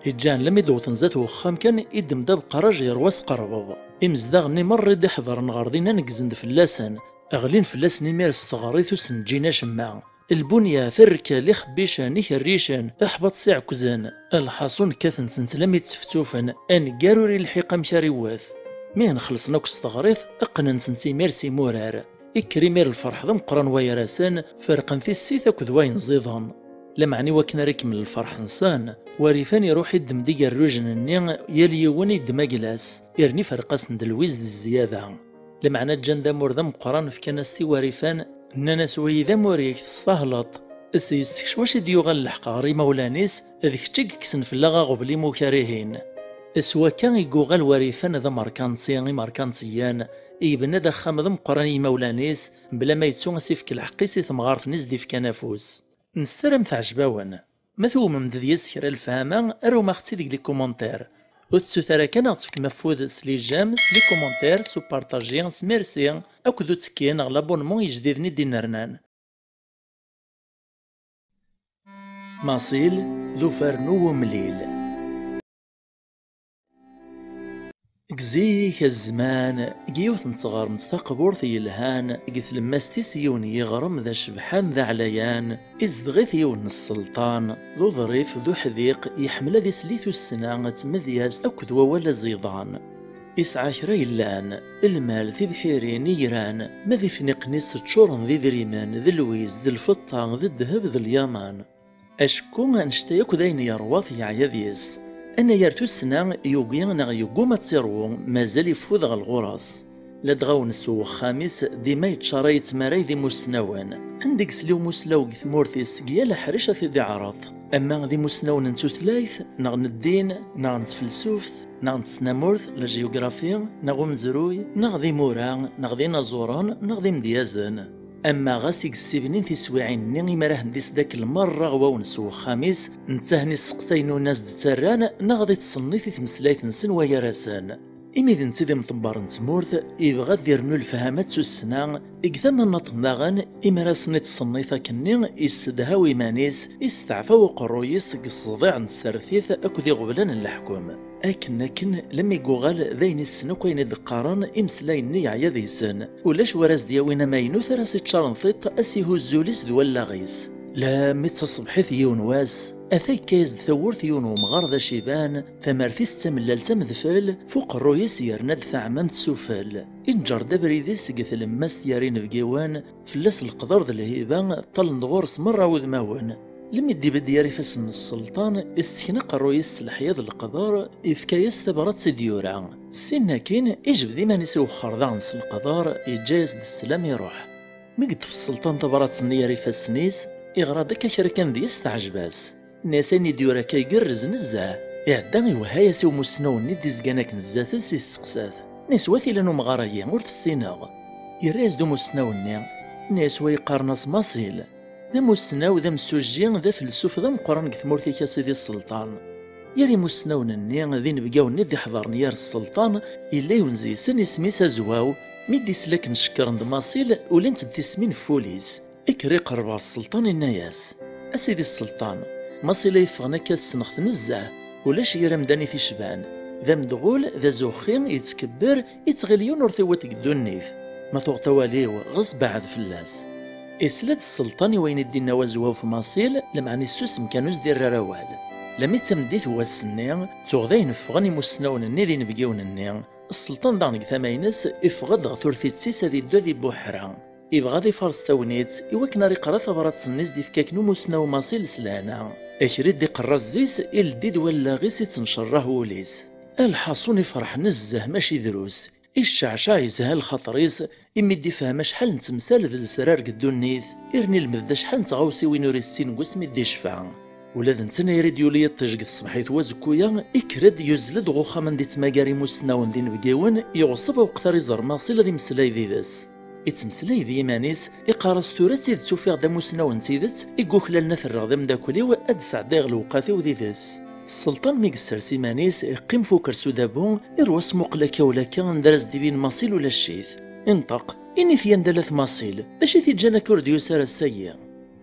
إجان لم يدو تنزات وخام كان إدم داب قراج يرواس قربض إمزداغ نمر دي حضر نغاردينا نقزند فلاسان أغلين فلاس نمير استغاريثو سنجينا شماع البنية ثركة لخبيشان نيكريشان أحبط ساع كزان الحاصون كاثن سنسلام يتفتوفن أن قاروري الحقام شاريواث مين خلصنا كستغريث أقنن سنسي ميرسي مورار إكريمير الفرح ضم قران ويراسان فرقا في السيثة كذوين زيضان لمعني وكنا ريك من الفرح نسان وريفان يروح يدم ديقا الروجن النين يليوني يدم جلاس يرني فرقاس ندلويز دي الزيادة لمعنى جندا مرذم قران في كنستي وريفان اننا سوي ذا موريك تستهلط السيستكش واش ديوغا الحقاري مولانيس ذيك تشككسن في اللغة غبلي مكارهين اسوا كان يقوغا الوريفان ذا ماركانسيان يبنى دا خامضم قراني مولانيس بلا ما يتسون سيفك الحقيسي ثمغارث نزدي في كنافوس نسترم تعجباون مثو ممدد يسكر الفهامة ارو ما اختي ديك لي كومونتير وتسو ترى كان غتفك مفوض سلي جام سلي كومونتير سو بارطاجي سميرسي اكدو تكين على لابونمون يجديدني دينرنان ماصيل ذو فرنو ومليل كزيك الزمان جيوث نصغر نستقبور في الهان قث لماستي سيوني يغرم ذا شبحان ذا عليان إزدغيث يون السلطان ذو ظريف ذو حذيق يحمل ذي سليث السنة تمذياس أكدوا ولا زيضان إسعى شريلان المال ذي بحيرين نيران مذي فنقنيس تشورن ذي ذريمان ذي لويز ذي الفطان ذي الذهب ذي اليامان أشكون أنشتيك ذين يرواث يعيذيس أنا يرتو السنة يوغيان يوغو ما تسيرو مازال يفوذ غ الغراس لا دغاون سو خامس ديما يتشارى يتمارى ذي مسناوان عندك سليو مسلاو ثمورتيس كيالا حريشة في ذي عرض. أما ذي مسناون نتو ثلاث نغن الدين نغن فلسوف نغ سنامورث لا جيوغرافيا نغ مزروي نغ ذي موران نغ ذي نازوران نغ ذي مديازن. أما غاسيك السبنين تسويعين نغي مراه نديس داك المرة غواون سو خامس نتهني السقسين الناس دتران نغ ذي تصنيثي تمسلايت نسن ويا راسان. إمي ذي نتيدي مطبار نتمورث يبغى ديرنو الفهامات سو السنة إكثام النطناغن إما راسني تصنيثا كني يستدهاو إيمانيس يستعفاو قرويس قصديع نتسرثيث أكو ذي غبلان الحكوم. لكن لما يقوغال ذين السنة كوين ذقاران إمسلاين يعيا ذي سن ولاش وراز دياوين ماينو ثراسي تشارنثيط أسيهو الزوليس دولا غيس. لا متصبحث يون واس أثاي كايز ثورث يون ومغار ذا شيبان ثمارثيس تملال تمذفل فوق الرويس يرناد ثعمام تسوفل إنجر دبريديس قث لماس تيارين فقيوان فلاس القدر ذا الهيبان طل نغورس مرة وذماون. لم يدي بدياري فسن السلطان استخناق الرويس الحياض القدر إفكايس ثبرات سيديورا سينا كين إجب ذي ما نسيو خرضانس القدر يجاز السلام يروح. مقد في السلطان ثبرات سنياري فسنيس إغراضك شركان ذي استعجباس ناساني ديورا كي يقرز نزاه يعداني وهايا سيو مسنو ندي زقاناك نزاثل سي السقساث ناس واثي لانو مغاريا ورث السيناغ يراز دو مسنو النيا ناس ويقارناس ماصيل ذا مسنو ذا مسوجي ذا فلسوف ذا مقران كثمورتي كاسيدي السلطان يري مسنو النيا ذي نبقاو ندي حضر نيار السلطان إلا يونزي سن اسميسا زواو ميدي سلاك نشكر ند ماصيل ولنت تسمين فوليس إكري قرب السلطان الناياس أسيدي السلطان ماصيل يفغنا كاس نخت نزاه ولاش يرى مداني في شبان ذا مدغول ذا زوخيم يتكبر يتغليون ورثوات قدو النيف ما تواليو غصب بعد فلاس إسلات السلطان وين الدين وزواو في ماصيل لمعني السوسم كانوز دير راوال لما تمديت هو السنين تغذين فغني مسنون النيرين بقيون النين السلطان دانك ثماينس إفغد غثورثي تسيس هذي الدو ذي بوحران يبغى ذي فارس تاونيت إوكنا ريقرا ثبرات سنيس دي فكاكنو مسنو ماصيل سلانا أشريد دي قرزيس الديد ولا غيس تنشره وليس الحاصون يفرح نزه ماشي دروس الشعشع يسهل خطريس يمدي فهم شحال نتمثال ذي السرار قدو النيث إرني المذا شحال نتغوصي وين يوري السين قسمي دي شفع ولاد نتنا يريد يولي تجقد صبحيت وازكويا إكرد يزلد غوخا من دي تماقاري مسناون ذي نبقيون يغصب وقتار يزر ماصيل ذي مسلاي ذي ذس يتمسلاي ذي مانيس إقارس تورات إذ توفيغ دا مسناون تيدت إقوخلال نثر غدا مداكوليو أد سعداغ الوقاثي وذي ذس السلطان ميقسر سيمانيس يقيم فوكر سودابون إرواس مقلكا ولا كان درس ديبين ماصيل ولا الشيث انطق إني في يندلث ماصيل باش يتجانا كرديو سار السيء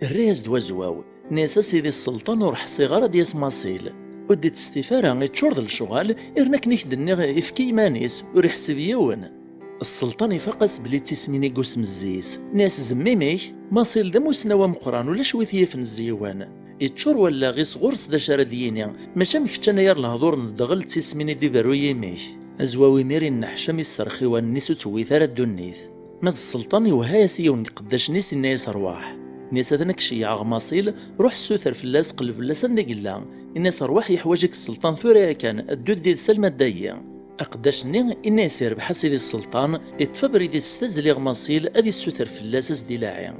الرياز دوازواو ناسا سيدي السلطان ورح صغار دياس ماصيل وديت استفارة يتشورد الشغال إرناك نخدني إفكي مانيس وريح سبيون السلطان يفقس بلي تسميني قسم الزيس ناس زميميك ماصيل ذا مسنوا مقران ولا شويثيه في الزيوان يتشور ولا غيس غرس دا شارديينيا ماشا مكتانا يار الهضور ندغل تسميني دي باروي ميك أزواوي ميري النحشم السرخي والنسو تويثار الدنيث ماذا السلطان وهايا سيون قداش نيس الناس أرواح ناس هذا نكشي عغ ماصيل روح سوثر في اللاس قلب اللاس ندقلا الناس أرواح يحواجك السلطان ثوريا كان الدود دي سلمى الدايا أقداش نين الناس يربح سيدي السلطان اتفبري دي استزلي ماصيل أدي السوثر في اللاسس دي لاعي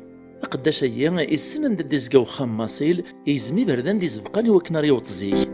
أقداش أيام السنن دي زقاو خام ماصيل يزمي بردان دي زبقاني وكناري وطزيك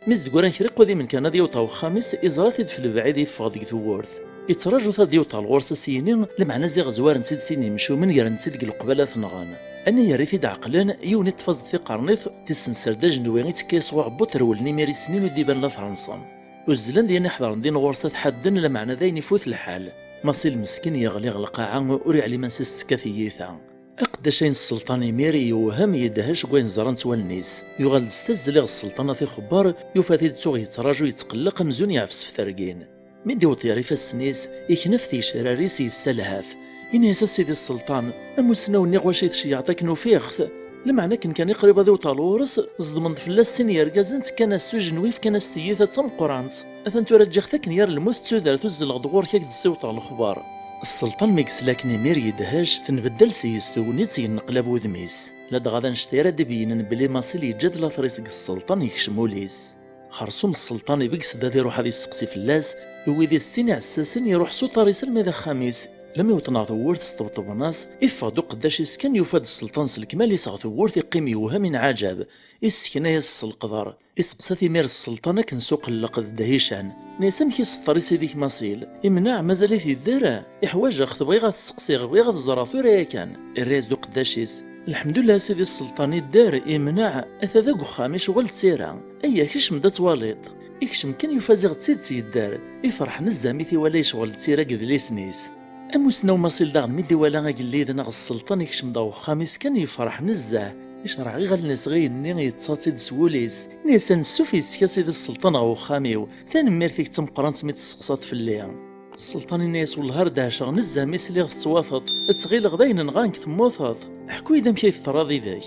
مزد قران شريق وذي من كان ديوطا خامس إزراتي في البعيد يفغ ديك ثورث يتراجو تا ديوطا الغورس سينين لمعنا زي غزوار نسيد سيني مشو من يرى نسيد القبالة ثنغان أني يريثي عقلان يوني تفاز ثي قرنيث تسنسر داج نويغي تكيسو عبو ترول نيميري سنين وديبان لا ثعنصان وزلان ديالنا حضرن دين غورسات حدن لمعنا ذاين يفوت الحال مصيل مسكين يغلي غلقاعة وري علي من سيستكاثيثا أقداشين السلطان ميري يوهم يدهش وين زران توالنيس يغال استزلغ السلطانة في خبار يفاتي تسوغ يتراجو يتقلق مزون يعفس في ثرقين من ديو طياري فالسنيس يكنف في شراريس يسالهاف إناس سيدي السلطان أموسنا واش يعطيك نوفيغث لمعنى كان يقرب ذو طالورس زضمن فلاس سن يرقازنت كان السجنويف كان استيثة تم قرانت أثن ترجختك نيار الموت تودر تزل دغور كيك دسوط الأخبار السلطان ميكسلاك نمير يدهاش تنبدل سيستو نيت ينقلب وذميس لاد غادا نشتيرا دبينن بلي ماسيل يجد لا طريسق السلطان يكشموليس خرصوم السلطان يبكس دا يروح هذه السقسي فلاس ويدي السين عساسن يروح سو طريس المذا خميس لما يوطنا ثورت سطبطب ناس إفادو قداش يسكن يفاد السلطان سلكمال يسغ ثورت يقيم يوها من عجب يسكنا يسس القدر يسقسا ثمير السلطانة كنسوق اللقد دهيشان نيسام كيس الطريس هذيك ماسيل يمنع مازال في الدارة يحواج اخذ بغي غتسقسي بغي غتزرا ثورا كان الرئيس دو قداشيس الحمد لله سيدي السلطان الدار يمنع اثاذا قخامي شغل تسيرا ايا كيش مدا تواليط يكشم كان يفازغ تسيد سيدار يفرح نزاميثي ولا يشغل تسيرا قد ليسنيس أموسنا وماسيل داغ ميدي ولا غاقليد ناغ السلطان يكشم داو خامس كان يفرح نزاه يشرع غي غالناس غيني يتصاصيد سوليس نيسان السوفي يسكا سيدي السلطان غاو خاميو ثاني ميرتيك تمقرانت ميت تسقسات في الليل السلطان الناس والهار داشا نزاه ميسلي غتواثط تغيل غداين نغانك تموثط حكو إذا مكيف الطراضي ذاك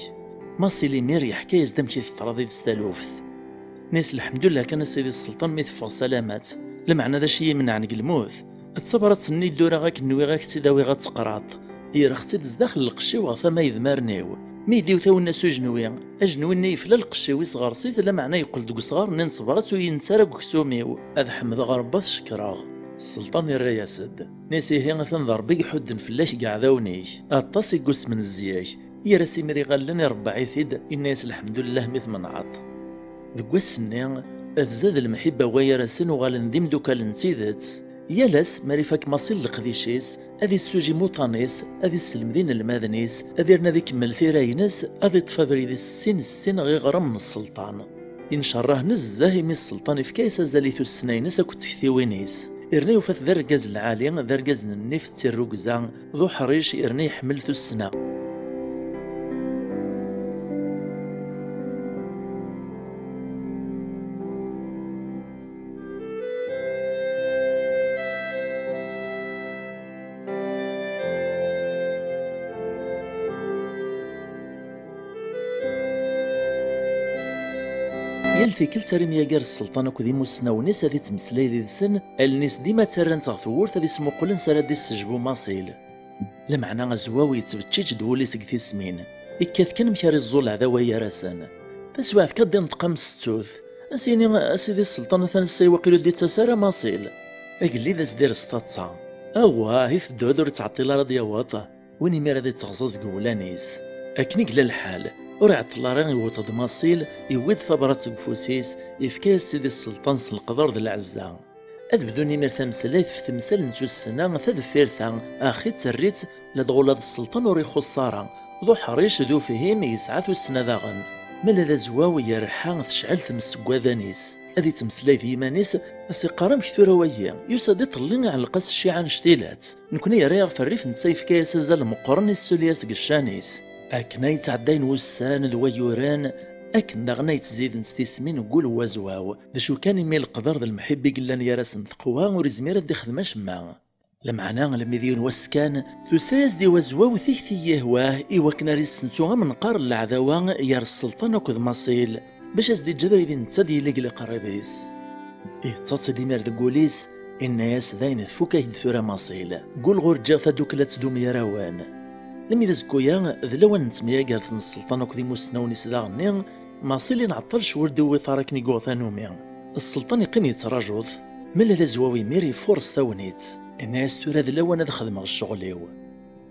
ماسيلي مير يحكي يزدا مكيف الطراضي دستالوفت ناس الحمد لله كان سيدي السلطان ميتفق سلامات لمعنى ذا شي من عنق الموت تصبرت سني الدورة غاك نوي غاك تداوي غتقراط هي راه ختي داخل القشي وغاثا ما يذمرنيو ميديو تاو الناس جنوي اجنوي نيفلا القشي ويصغر سيت لا معنى يقول دوك صغار نين صبرت وينسرق كسوميو هذا حمد غربات شكراغ السلطان الرياسد ناسي هي تنظر بيك حدن فلاش كاع ذاوني اطاس يقص من الزياش يا راسي مري غالني ربع يثيد الناس الحمد لله مث من عط ذوك السنين زاد المحبه ويا راسن وغالن ديم دوكا لنتيدت يالاس ماريفاك ماسيل القديشيس هذي السوجي موطانيس هذي السلمدين الماذنيس هذي رنا ذي كمل ثيراينس هذي تفابري ذي السين غي غرم من السلطان إن شراه نزاه من السلطان في كايسة زاليثو السنينس أكو تكثيوينيس إرني وفات ذرقاز العالي ذرقاز النفت تيروكزان ذو حريش إرني يحملثو السنة يلفي كل تريم ياقار السلطان اكو ذي موسنا وناس هذي تمسلاي ذي السن الناس ديما تران تغثورت هذي سمو قلن سرا دي السجبو ماصيل لمعنى غزواوي يتبتشيج دولي سقثي سمين إكاث كان مكاري الزول عذاوي يا راسان تسواف كدي نطقام ستوث أسيني أسيدي السلطان ثان السيواقيلو دي تسارا ماصيل أقلي ذا سدير ستاتسا أواه هيث دودور تعطيلا راضي واطا ويني ميرا ذي تغزاز قولانيس أكني قلا الحال ورعت طلارين يوطد ماصيل يويد ثبرات سقفوسيس يفكاس سيدي السلطان القدر ذي العزة أد بدوني مير تمثلات في تمثال نتو السنة تذفيرثا أخي تسريت لدغولاد السلطان وريخو الصارة ذو حريش ذو فهيم يسعثو السنة ذاغن مالا ذا زواوي يرحان تشعل تمس قواذانيس أذي تمثلاي ذي مانيس أسي قرام كثورة ويا يوسادي طلين على القاس الشيعان شتيلات نكوني رياغ في الريف نتسايف كاس زال مقرن السولياس قشانيس أكنا يتعدين وسان الويوران أكن داغنا يتزيد نستيسمين وقول وازواو ذا شو كان يميل القدر ذا المحب قلان يا راس نتقوا ورزمير دي خدماش ما لمعنا لمذيون وسكان ثساس دي وازواو ثيثي يهواه إيوكنا ريس نتوغا من قار العذاوان يا السلطان وكذ ماصيل باش أزدي الجبر إذا نتسادي لقل قريبيس إتصاصي دي مير قوليس الناس ذاين ثفوكا يدثورا ماصيل قول غور جاثا دوكلات دوم يراوان لم يدزكويا ذلوان نتميا قالت السلطان وكذي موسنا ونيس داغني ماصيلي نعطل شور دوي ثاركني قوثانومي السلطان يقيم يتراجوض ملا ذا زواوي ميري فورس ثاونيت الناس تورا ذلوان هذا خدمة الشغليو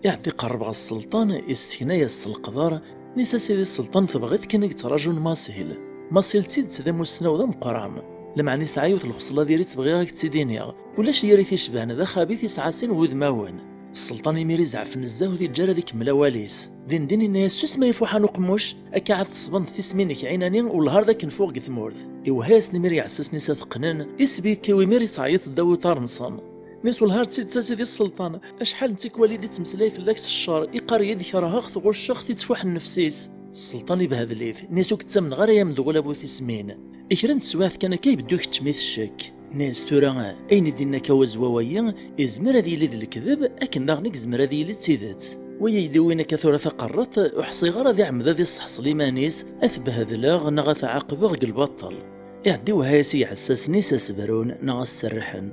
يعطي قرب على السلطان استهنايا السلقدار نيسا سيدي السلطان تبغيت كان يتراجون ماصيل تيد ذا موسنا وذا مقرام لما عني سعيوت الخصلة ديالي تبغي غاك تسيدينيا ولا شي تيشبهنا ذا خبيث يسعاسين وذماون السلطان يميري زعف نزاه ذي الجارة ذيك ملاواليس دين الناس سوس ما يفوحا نقموش أكا عاد تصبن ثسمينك عيناني والهار ذاك نفوق قثمورث إوهاس نميري عسسني ساثقنان يسبي كيوي ميري تعيط الداوي طارنصان ناس والهار تسيد تاسيدي السلطان أشحال نتيك والدي تمسلاي في اللاكس الشار إقار يدك راها خث غشخ تتفوح النفسيس السلطان بهذا ليث ناسو كتسمن غير يا مدغول أبو ثسمين إكران السواث كان كيبدوك تشميث الشك ناس تورا اين دينا كوازواويا يزمر هذه يلي الكذب اكن داغنيك زمر هذه يلي تسيدت ويا يدوينا كثورة قررت وحصي غرا ذي عمدا ذي الصح سليمانيس اثبه هذلاغ نغا تعاقبه غ البطل يعديو هاسي عساسني ساسبرون نغا السرحن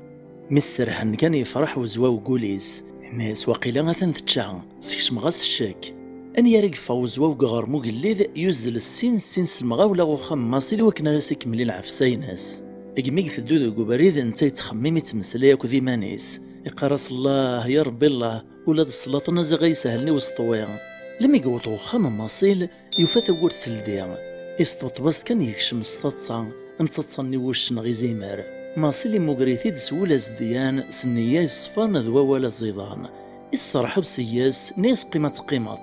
السرحن كان يفرح وزواو قوليس الناس واقيلا غاثن تتشعن سيش مغاس الشاك ان يارق فوزواو غارمو قليذ يوزل السين سمغا ولا غوخام ماصيل وكنا راسك ملي العفسايناس اجميك ثدو ذو بريد انت يتخمم يتمسلايك ذي مانيس يقرص الله يا ربي الله ولاد الصلاة نزغ يسهلني وسطويا لما يقوطو خام ماصيل يفات ورد ثلديا يسطوط بس كان يكشم سطاتصا انتصني وش نغي زيمار ماصيل مقريثيد سولا زديان سنيا يصفان ذوا ولا زيضان الصراحة بسياس ناس قيمة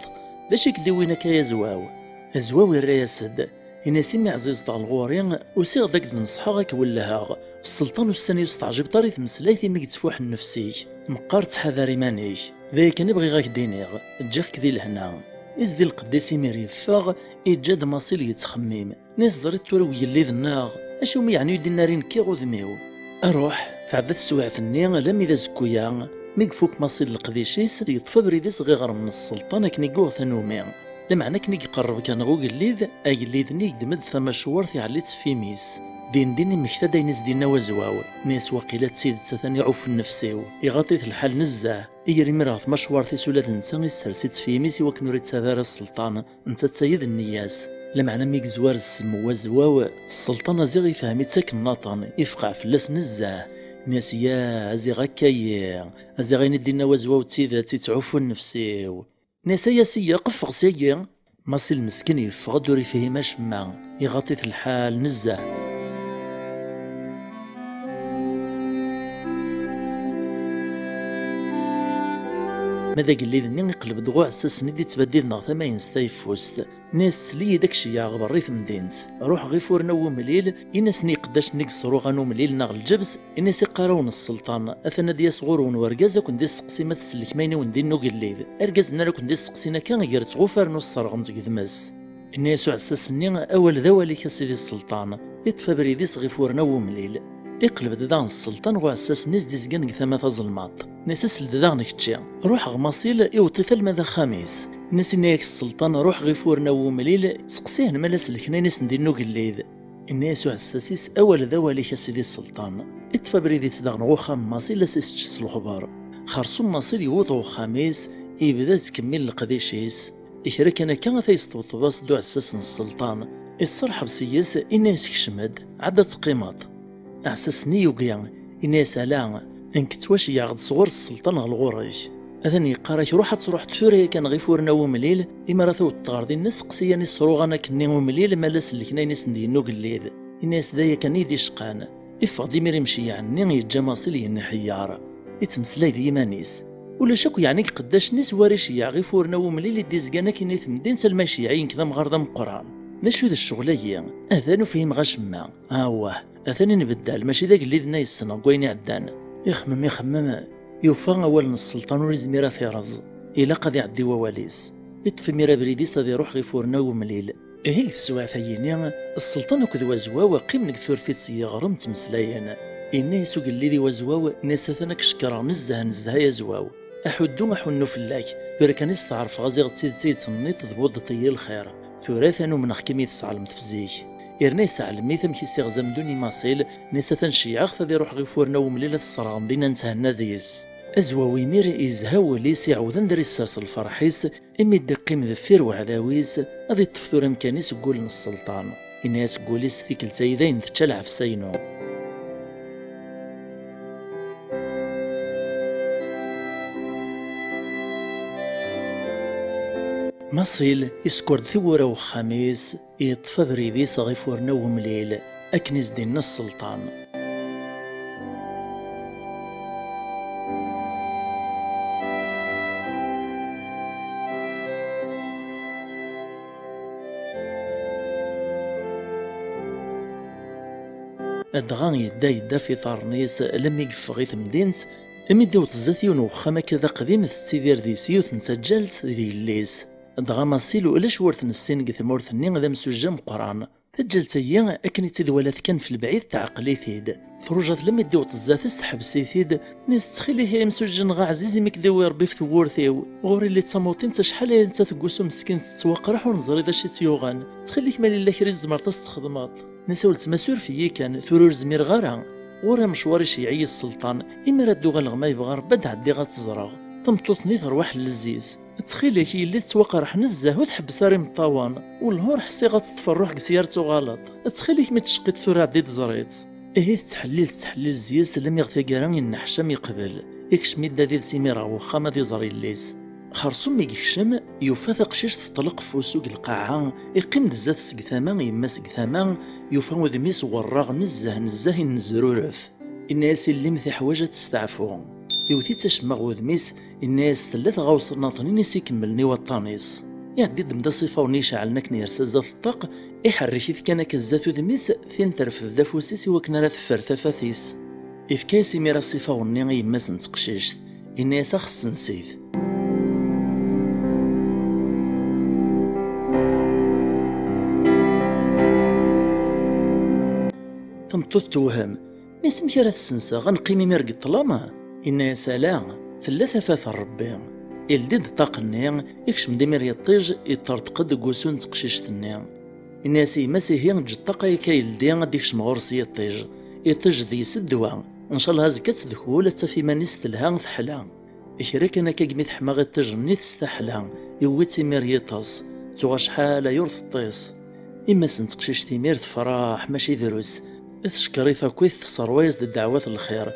باش يكدوينا كيا زواو الرياسد يناسيني عزيز تاع الغورين وسيغ داك نصحاك ولاها السلطان والسني يستعجب طريق مسلايتي انك تفوح النفسي مقار تحذري مانيك ذاك نبغي غاك دينيغ جاك ذي لهنا ازدي القديسي ميري فاغ ايجاد ماصيل يتخميم ناس زريت تورو يلي الناغ اشوم يعني يدي نارين كي غودميو اروح تعبت السواع ثني لم اذا زكويا ميقفوك ماصيل القديشيس يطفى بريديس غير من السلطان كني قوغ ثنومي لمعنى كني يقرب كان غو قليذ قليذني يقدمد ثما شوارثي عليت في ميس ديني مكتدا ينس دينا وزواو ناس وقيلات سيد ثاني عوف النفسيو يغطيت الحال نزاه يري مراث مشوارثي سولاد نسا يسرسيت في ميس وكن ريت سذار السلطان انت تسيد النياس لمعنى ميك زوار السم وزواو السلطان زيغي فهمي تساك الناطن يفقع فلاس نزاه ناس يا ازيغا كايا ازيغا ندينا وزواو تسيداتي تعوف النفسيو ناس يا قفغ سيا ماصي المسكين يفغد وري فيهماش ما يغطيت الحال نزاه ماذا قال لي ذني يقلب دغوع اساس ندي تبدل نغ ثماين ستايف وست ناس لي داكشي يا غبر ريث مدينت روح غيفور نو مليل يناس ني قداش نيك صروغانو مليل نغ الجبس يناس يقراون السلطان اثنا ديا صغور ونوركاز كون دي سقسي ما تسلك ماينه وندي نو قليل اركاز نرا كون دي سقسينا كان غير تغفر نو الصرغم تقدماس الناس على اساس ني اول ذوالي كسيدي السلطان يتفى بريديس غيفور نو مليل يقلب ددان السلطان وعساس ناس ديزكان ثما ظلمات ناس ددان كتشي روح غماصيل يوطي ثلمذا خميس ناس نيك السلطان روح غيفورنا ومليل سقسيه مالاس الكنانيس ندينو قليذ الناس وعساسيس اول ذوالي كسيدي السلطان اتفا بريدي تدغن غو خماصيل لاسيس الخبار خرصو ماصيل يوضو خميس يبدا تكمل القديشيس يشرك انا كان فيستوطباس دو عساس السلطان الصرح بسياس الناس كشمد عدد قيمات أحسسني يوقيا إني سلام إنك تواشي ياغد صغور السلطان الغوريش أثني قارش روح تروح تفوري كان غيفورنا ومليل إما راثو الطاردي الناس قسياني صروغانا كني ومليل مالاس اللي كنا نسندي نو قليذ الناس دايا كان يدي شقان إفغ ديمير يمشي عني يتجماصيلي النحيار يتمسلاي ذي مانيس ولا شكو يعني قداش ناس واريش يا غيفورنا ومليل ديزكانا كيني ثمدين سلماشي عين كذا مغارضة مقران ماشي ذا الشغلية أذانو فيهم غشما واه أثاني نبدل ماشي ذاك اللي ذنا يسنا قويني عدان يخمم يوفى أول السلطان وريزميرا في رز إلا قد يعدي وواليس يطفي ميرا بريديس هذا يروح غيفورنا ومليل هيك سواع ثيني السلطان وكذ وزواو قيم نكثر في تسيغرم تمسلايانا إنا يسوق اللي ذي وزواو ناس ثناك شكرا نزها يا زواو أحدو أحنو فلاك بركان يستعرف غازي غتسيد تنيط ضبوط طي الخير ثلاثة من حكمي تسعلم تفزيك إرني سعلمي ثم كيسيغ زمدوني ماصيل نيسا تنشيعغ فذي روح غيفورنا ومليلة الصرام بينا نتهنا ذيس أزواوي مير إزهاو ليس عوذن دريساس الفرحيس إمي دقيم ذفير وعذاويس أذي التفثور إمكانيس قول السلطان إناس قوليس ذيك الزايدين تتشلع في سينو ماصيل يسكر ثورة وخميس يطفى بريديس غيفورنا ومليل أكنز دينا السلطان أدغان يدا في طارنيس لم يقف غيث مدينس أمي داو تزاتيون وخما كذا قديم تسيدير ذي سيوت نسجلت ذي الليس دغا ماصيل ولاش ورث نسين ثمورث نين ذا مسجم قران تجلتي أكن تدولات كان في البعيد تعقلي ثيد ثروجات لم يديو طزات تحبسي ثيد ناس تخيلي هي مسجن غا عزيزي مكدوي ربي في ثورثيو غوري اللي تموتين تشحال انت تقوسو مسكين تتوقرح ونزري ذا شي تيوغان تخليك مالي الله كريز زمر تستخدمات نسولت مسور فيي كان ثرور زمير غارا غورا مشواري شيعي السلطان إما ردو غالغما يبغى ربا تعدي غاتزرغ تمطوطني تروح للزيز تخيلي كي اللي توقرح نزه وتحبس ريم الطوان والنهار حسي غتطفى الروح سيارتو غلط تخيليك مي تشقيت ثورة عديت زريت إيه تحليل زياس لم يغثي كران ينحشم يقبل يكش ميدا ديال سيميرا وخا ما دي زري الليس خرصوم مي يكشم يوفا ثقشيش تطلق في سوق القاعة يقيم دزات سقثاما يما سقثاما يوفا ودميس وراغ نزه ينزرورف الناس اللي مثي حواجة تستعفو يوثي تشمغ ودميس الناس ثلاث غوص ناطنين يكملني والطانيس يعدي دمدا صفا ونيشا على نكنير سزاف الطاق يحركيث كان كزات ودميس ثين ترف الدافوسيس وكنا رثفر ثفاثيس إفكاسي ميرا صفا وني يماس نتقشيشت الناس خص نسيث تمطوط توهم ما سمك راه تسنسى غنقيمي ميرق الطلامة إنا سلام ثلاثة فاث ربي الديد طاقني يكشم دمير يطيج يطرتقد قوسون تقشيشتني الناس مسيهي جطاقا يكايلدي غادي مغورسي يطيج ذي سدوا ان شاء الله هزكت دخول في مانيس تلها ثحلا إكرا كان كاكمي تحما غي طيج تستحلا يويتي مير يطاس توغا شحال يورث الطيس إما سنتقشيش تيمير تفراح ماشي دروس تشكري فاكويث تصرويز الدعوات الخير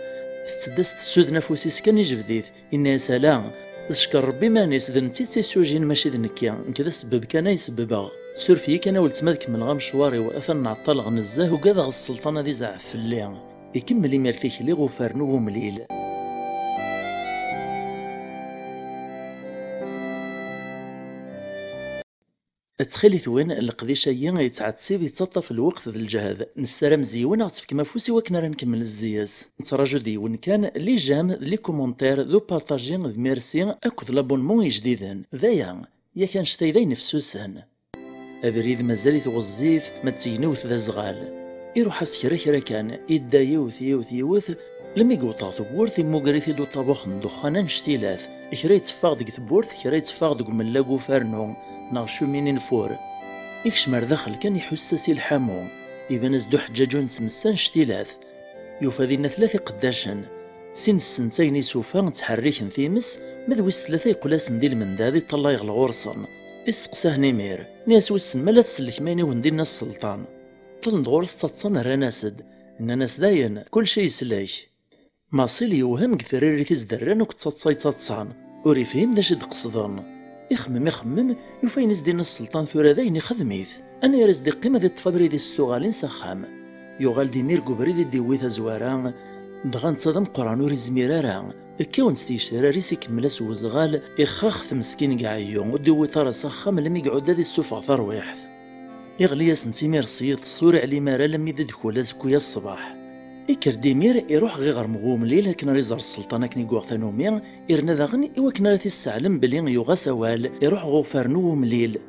تتدست السود نفوسيس كان يجبديث إنا سلام تشكر ربي مانيس ذنتي تيسوجين ماشي ذنكيا كذا سبب كان يسببها سور فيا كان ولت مالك من غام شواري وأثن نعطل غنزاه وكذا غ السلطانة دي زعف في الليل يكمل يمرثيك لي غفرنو ومليل تخيلي ثوين القديشة يتعتسيب يتسطى الوقت ذا الجهاد نسرا مزيون غتفك مفوسي وكنا راه نكمل الزياس نتراجو ديون كان لي جام لي كومونتير ذو بارطاجي ذ ميرسي اكد لابونمون جديدا ذايا يا كان شتي ذاي نفسوسان ابريد مازال يتغزيف ما تينوث ذا زغال يروح كرا كان يدا يوث لما يقوطا ثبورث موكريثي دو طابوخ ندخانا نشتيلاث كرا يتفاق ديك ثبورث كرا يتفاق ديك ملاقو فارنو ناغ شومينين فور يكشمر داخل كان يحسسي الحامو يبان زدو حجاجو نتمسان شتيلاث يوفا دينا ثلاثة قداشن سين السنتين يسوفا تحريكن ثيمس مذويس ثلاثة يقلاس نديل من دادي طلا يغل غورصن اسقساه نيمير ناس وسن مالا تسلك ماني وندينا السلطان طل ندغورس تتصن راناسد إن ناس داين كل شي يسلاك ماصيل يوهم كثريري تزدران وكتصاتصاي تتصان وري فهم داش دقصدن يخمم يوفين دينا السلطان ثورا داين يخدميث انا يرز دي قيمه دي الطفابري دي السوغالين سخام يوغال دي مير كوبري دي ويثا زوارا دغان تصدم قران وري زميرارا كون ستيشرا ريسي كملاس وزغال يخاخ مسكين كاع ودي ويطار سخام لم يقعد هذه السوفا ثرويح يغلي سنتي مير صيد صور علي مارا لم يدخل زكويا الصباح إكر ديمير يروح غير مغوم ليلة كنا ريزار السلطانة كني قوغ ثانوميا إرنا ذاغني إوا كنا راتي السعلم بلي يوغا سوال يروح غوفرنو مليل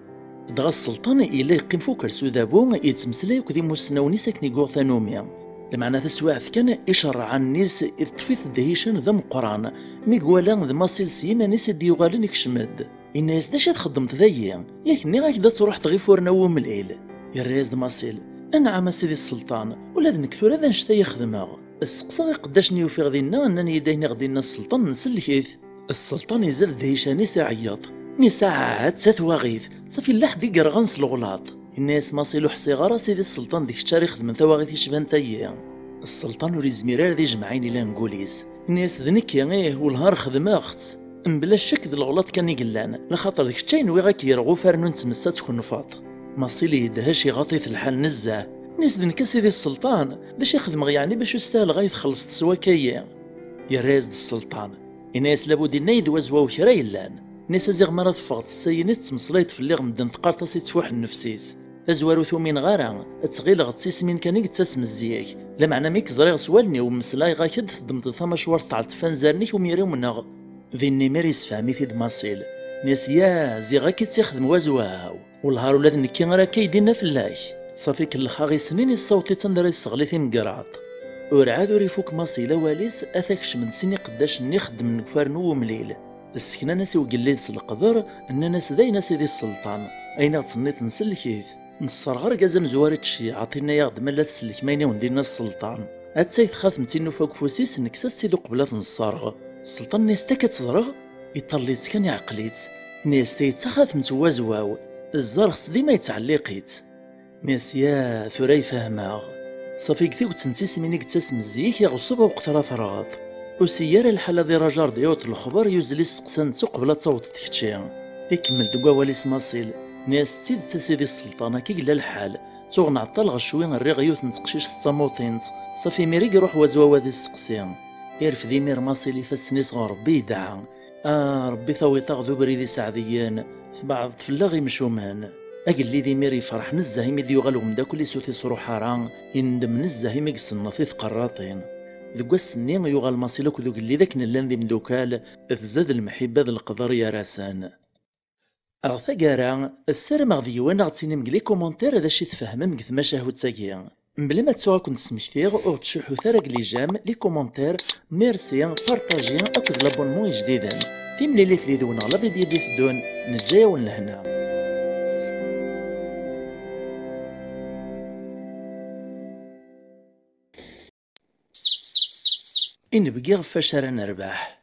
دغا السلطانة إلا يقيم فوق السودابو يتمسلاي كدي موسناوني ساكني قوغ ثانوميا المعنى تسواعف كان يشرع النيس يطفيث الدهيشان ذا مقران ميقوالا ذا ماسيل سيما نيس دي يغالن يكشمد الناس داش تخدمت ذايا ياك ني غاك دا تروح تغيفورنا ومليل يا رياز ماسيل أنا عام سيدي السلطان ولا ذا نكثور هذا نشتا يخدمها السقسا غي قداش نيوفي غدينا أنني يديني غدينا السلطان نسلكيث السلطان يزال دهيشاني ساعيط ني ساعات ساتواغيث صافي اللحد يقرا غنس الغلاط الناس ماصيلو حسي غارا سيدي السلطان ديك الشاري خدم ثواغيث يشبان تايا السلطان وري زميرار دي جمعين إلا نقوليس الناس ذنك ايه والهار خدمة أخت بلا الشك ذا الغلاط كان يقلان لخاطر ديك الشاين وي غاك يرغو فارنو نتمسا تكون فاط ماصيلي يدهاش يغطيث الحال نزاه ناس ذنك سيدي السلطان داش يخدم يعني باش يستاهل غاية خلص تسواكيا يا راز السلطان الناس لابد ينايد وزواو كرا يلان ناس زيغ مرة تفغت السينات تمصليت في اللي غمدن تقارطاسي تفوح النفسيس أزوارو ثومين غارا تغيل غتسيس من كان يتسم الزياك لا معنى ميك زريغ سوالني ومسلاي غاكد خدمت ثما شوار تعلت فانزارنيك وميريو منغ ذيني ميريس فهمي في دماصيل ناس يا زي غاكي تخدم وزواو والهار ولاد نكي راه كايدينا في اللاش صافي كالخا سنين الصوتي تندري الصغلي مقراط. ور عاد ور يفوك ماصي لا واليس اثاكش من سني قداش نخدم نكفرنو ومليل. السكنة ناس وقليس القدر ان ناس داينا سيدي السلطان اين تصنيت نسلكيت نصر غير كازم زوارت شي عطينا ياض ملا تسلك ماينا ونديرنا السلطان هاد سيد خاف متينو فوق فوسيس نكسا سيدو قبلات نصارغ السلطان نيستا كتزرغ يطليت كان يعقليت نيستا يتخاف متوازواو الزرخ ديما يتعلقيت ميسيا ثوري فهماغ صافي كثيو تنسيس مني كتاسم الزيك يغصب وقتها فراغات وسيارة الحالة دي رجار ديوت الخبر يوزلي سقسان سوق قبل تصوت تكتشي يكمل دقوا والي سماصيل ناس تسيد تسيدي السلطانة كي قلا الحال توغ نعطل غشوين الرغيوت نتقشيش الصاموطينت صافي ميريك يروح وزواوا دي السقسيان يرفد يمير ماصيلي فالسني صغار ربي يدعى ربي ثوي تاغدو بريدي سعديان في بعض فلاغي مشومان أقل لي ديمير يفرح نزه يمد يغلو من داك اللي سوتي صرو حرام يندم نزه يمقس النصيث قراطين ذوك السنين يغال ماصيلك ذوك اللي ذاك نلان ذي مدوكال تزاد المحبة ذا القدر يا راسان أغثا قارا السلام غذي وانا غتسيني مقلي كومونتير هذا شي تفهم مقث مشاهد تاكيا بلا ما تسوغا كنت سمكتيغ او تشوحو ثارق لي جام لي كومونتير ميرسي بارطاجي اكد لابونمون جديدا في ملي في ذونا لا فيديو دي تدون نتجايا ولهنا إن بقي غفاش راه نربح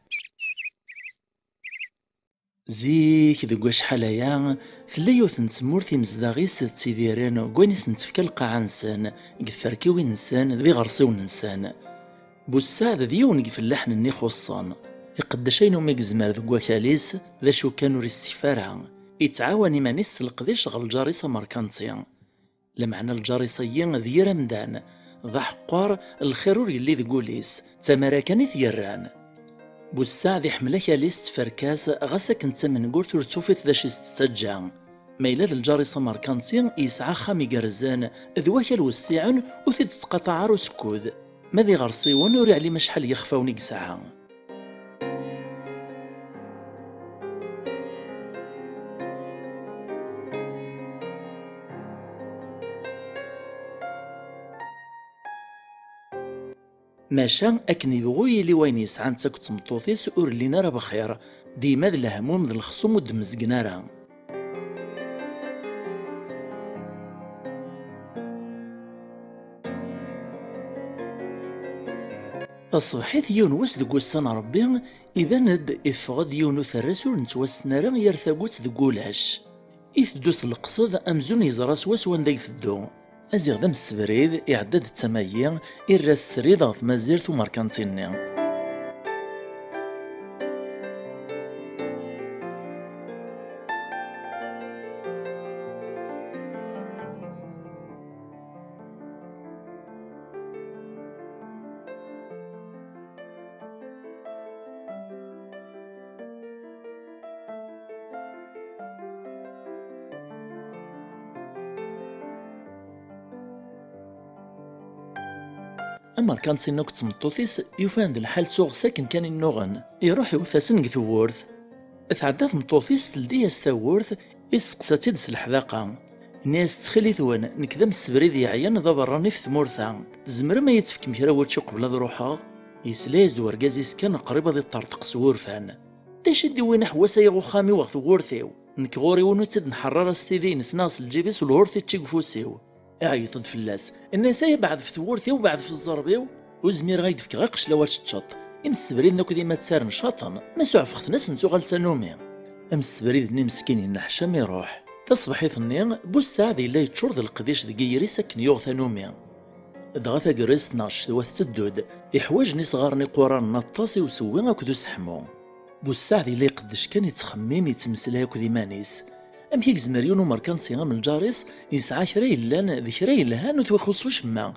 زيك ذوك شحال ثلايوث نتمورثي مزداغيس تسيديرين كوينيس نتفكا القاعة نسان كفركيوي نسان ذي غرسيو نسان بوسعد ذيون فلاح ني خصان يقدشينو ميكزمار ذوك وكاليس ذا شو كانوا ريستفارها يتعاون مانيس القديش غل الجاريسة ماركانتيا لمعنى الجاريسيين ذي رمدان ذا حقار الخيرور يلي ذقوليس تمارا كانت يران بوسعد يحمل كاليس فركاس غاسا كنت من قلت ورتوفيت ذا شي ستتجا ميلاد الجاريسة ماركانتيا يسعى خامي قرزان ذواك الوسيعن وثيد تقطع عرو سكود ماذي غرسيون وري علي مشحال يخفاوني قسعا ماشا أكن يبغو يلي وين يسعى نتا كنت مطوطيس ور لينا راه بخير ديما ذ الهموم ذ الخصوم ود مزقنارا أصبحت يون وس ذ وسان ربي إذاند إفغد يون ثرس ور نتوسنارا يرثاقوت ذ قولاش إثدوس القصد أمزون يزراس واس وان داي ثدو أزيغ دام السبريد إعداد التمايا إراس السريد غف مازيرت وماركانتيني أما كان سينوك تمطوطيس يوفان ذا الحال سوغ ساكن كان النوغن يروح يوثاسن ثورث اتعدى مطوطيس تلدي ثورث يسقساتيد الحذاقة الناس تخلي ثوان نكذا السبريد يعيان ذا براني في ثمورثا زمر ما يتفك مكرا واتشو قبل ذا روحا يسلايز دوركازيس كان قريبة ذي الطرطق سورفان داش يدي وين حواسا يغو خامي وغث ورثيو نكغوري ونوتد نحرر استيدي نسناس الجيبس والهورثي تشيقفوسيو عيطت فلاس الناس بعد في ثورتي وبعد في الزربيو وزمير غايدفك غا قشلاوات الشط السبريد ناكو ديما تسار نشاطا ما سعفخت ناس نتو غالسانومي ام السبريد ني مسكين نحشم يروح تصبحي ثنين بوسعد الا يتشور ذا القديش ذقيري ساكن يوغ ثانومي دغا ثاقريس 12 ثوات تدود يحواجني صغارني قران نطاسي وسوي اكدو سحمو بوسعد الا يقدش كان يتخمم يتمسلا اكو ديمانيس أم هيك زمريون وماركانتي من الجاريس يسعى كرا يلان ذي كرا يلهان وتوخصو شما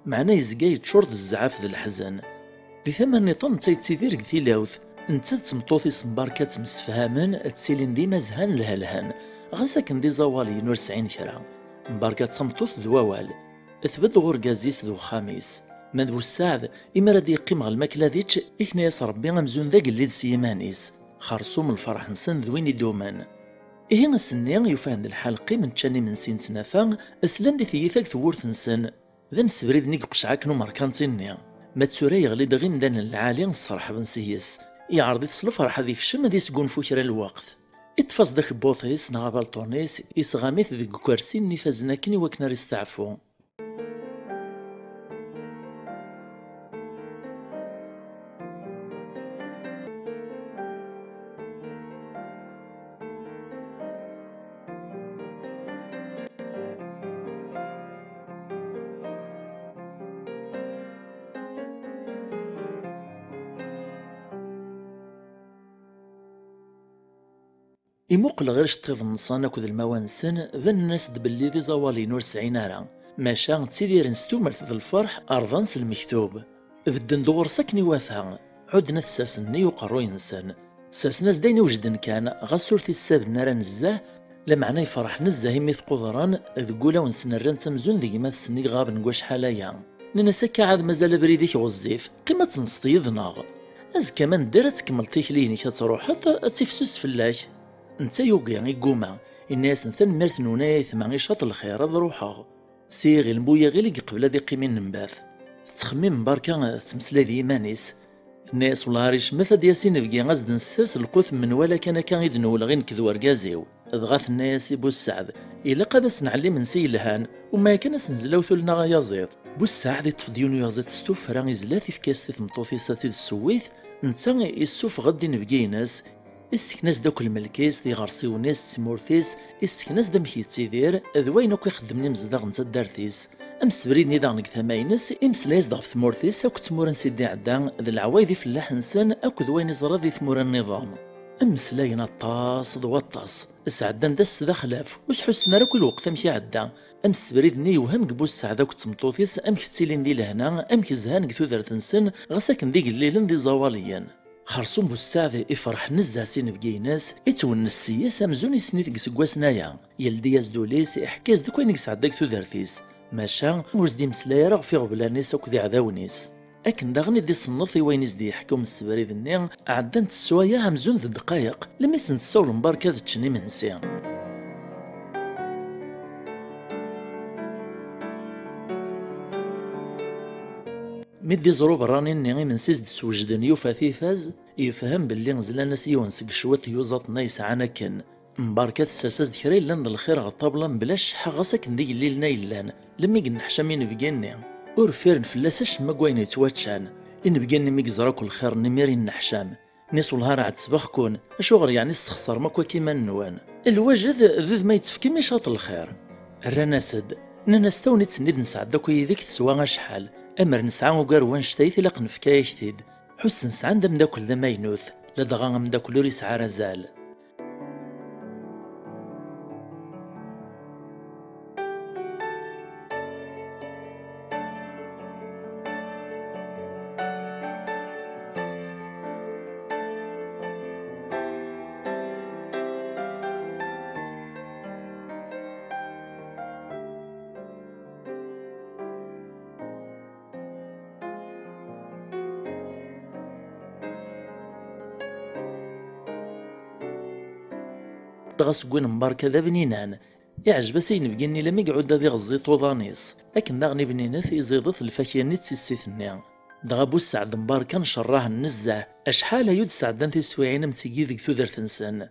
معنا يزقا يتشورد الزعاف ذا الحزن ذي ثمن نظام تيتسيدير كثي لاوث انتا تمطوطي سمباركات مسفهاما تسيلين ديما زهان لهالهان غاسا كن دي زوالي نور 90 كرا مباركات تمطوط ذواوال اثبت غوركازيس ذو خاميس مذبو السعد إما راه يقيم غا الماكلة ديتش إكنا ياس ربي غمزون ذاك اللي سيمانيس خرصوم الفرح نسن ذوين يدومان إيه السني يفهم الحلقي من تشاني من سين سنافا أسلان دي ثيثاك ثورث نسن ذا مسبريد نيك قشعاك نو ماركانتينيا ما تسوري يغلي دغي مدان العالي الصراحة بنسيس يعرض يتصل فرحة ديك الشم دي سكون فوكرا الوقت اتفاز داك بوثيس نغابال طونيس يسغاميث ذيك كوارسين نفازنا كني وكنا ريستعفو. يموقل غير شطيض النصان اكد الموانسن ذن الناس دبلي ذي زوالين ور سعين ارا ماشا تسيدير نستومرت ذا الفرح ارضانس المكتوب بدن دور سكني واثا عدنا تساسني وقرو ينسان ساسنا زدين وجدن كان غسورتي الساب نارا نزاه لمعنى يفرح نزاه ميث قدران ذقولا ونسنران تمزون ذي ما تسني غاب نقوش حالايا ننساك عاد مازال بريديك غزيف قيمة نسطيض ناغ از كمان دارت كمل تيكليني كتروحت تفسوس فلاك نتا يوقي يقوما الناس نثن مرت نونايث مع شاط الخير هذا روحها سيغي المبويا غير اللي قبل هذه قيمين نباث تخمم بركا تمسلا ذي مانيس الناس ولا ريش مثل ياسين بقي غزد نسرس القوث من ولا كان يدنو ولا غير نكذو رقازيو ضغاث الناس بو السعد إلا قد سنعلي من سي الهان وما كان سنزلو ثلنا غيازيط بو السعد تفديونو يازيط ستوف راه يزلاتي في كاس مطوثي ساتي السويث نتا يسوف غدي نبقي ناس السكناس دوك الملكيس دي غرسيونيس تسمورثيس السكناس دمك يتسيدير ذوين اوك يخدمني مزداغ نتا دارتيس امسبريد نيدا نك ثماينس امسلايز داغ ثمورثيس اوك تمورن سيدي عدا ذا العوايدي في اللحنسان اوك ذوين يزرا ذي ثمور النظام امسلاينا الطاس ضوطاس اسعدان داس ذا خلاف وسحسنا راه كل وقت امشي عدا امسبريد ني وهم قبو السعادة اوك تمطوثيس امك تسيلين دي لهنا امك زهان كتو ذرتنسن غساكن ديك الليلن دي زواليا خرصوم بوسعد يفرح نزه سين بقيناس يتون السياس امزون يسنيت سكواسنايا يلدي يزدوليس احكاز دوك وين يسعدك تودرتيس ماشا مرزدي مسلايا راه في غبلانيس اوك ذي عذاونيس اكن داغني دي صنفي وين يزدي يحكم السبريد النير عدان تسوايا همزون ذي الدقايق لما يسنساو المباركة ذي تشني منسيا. مدي زروب راني نيغي من سيزد سوجدن يوفا فاز يفهم باللي نزلنا ناس يونسك شوات يوزط نايس عنا كن مباركات الساساز ديكري لان الخير غطابلا بلاش حغسك ندي الليل نايلان لما يقن حشامين بقيني اور فيرن فلاساش ما قوين يتواتشان ان بقيني ميقزرا كل خير نميري النحشام نيس والهار عاد تسبخكون اشوغر يعني السخسر ماكوا كيما النوان الوجد ذذ ما يتفكي ميشاط الخير الرانا سد نستوني تسند نسعد داكو يديك تسوا شحال امر نسعى وقار وانشتيت لق نفكايا جديد حس نسعى ندم داكل ذا ماينوث لا دغا مداكل ور يسعى رزال. غاس كوين مباركة ذا بنينان يعجب سين بقيني لما يقعد ذي غزي طوضانيس لكن داغني بنينات يزيضت الفاكيانيت سيسيثني دغا بو السعد مباركة نشراه النزه اشحال يود سعدان تسويعين متسيقي ذيك ثودر تنسان.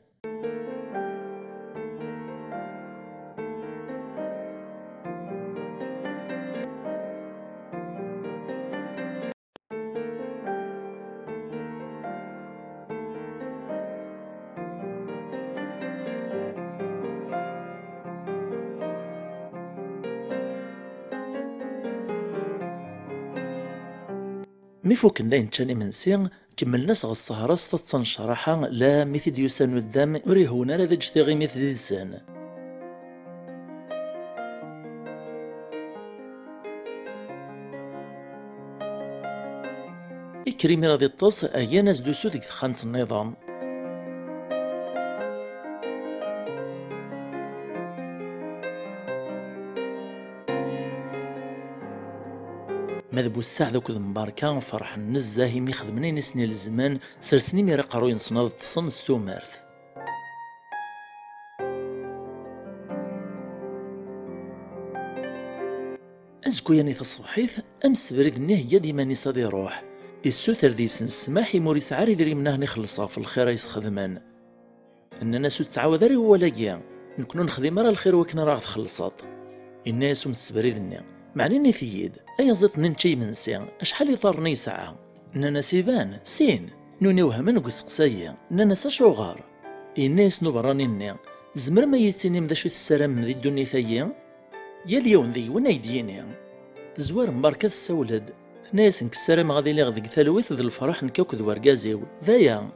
مي فوق داين تشاني منسي كمل ناس غالسهرة ستة شرحة لا مثل ديوسان ودام وريهونا لا تجتغي مثل ديسان. إكريمي راضي الطاس أيا ناس دوسو ديك خانس النظام. مذبو الساعة ذوك مباركة فرح النزاهي ميخدمني نسني الزمان سرسني ميرا قارو ينصناد تصن ستومارث. كوياني تصبحيت أمس برقني هي ديما نيس غادي يروح السوثر ديس نسماح يموريس عاري دري منه نخلصها في الخير يسخدمان أننا سو تعاود ري هو لاقيا نكونو نخدم راه الخير وكنا راه تخلصات الناس ومستبريدني معني ثيد أي زيت ننشي منسي أشحال يطرني ساعة أننا سيبان سين نوني وهمن قسقسايا أننا ساشوغار الناس نبراني زمر ما يتيني مداشو السلام ذي الدنيا ثيا يا اليوم ذي وين يديني تزوار مباركة السولد ناس نكسرم غادي لي غدك ثلوث ذي الفرح نكوك ذو ورقازيو ذايا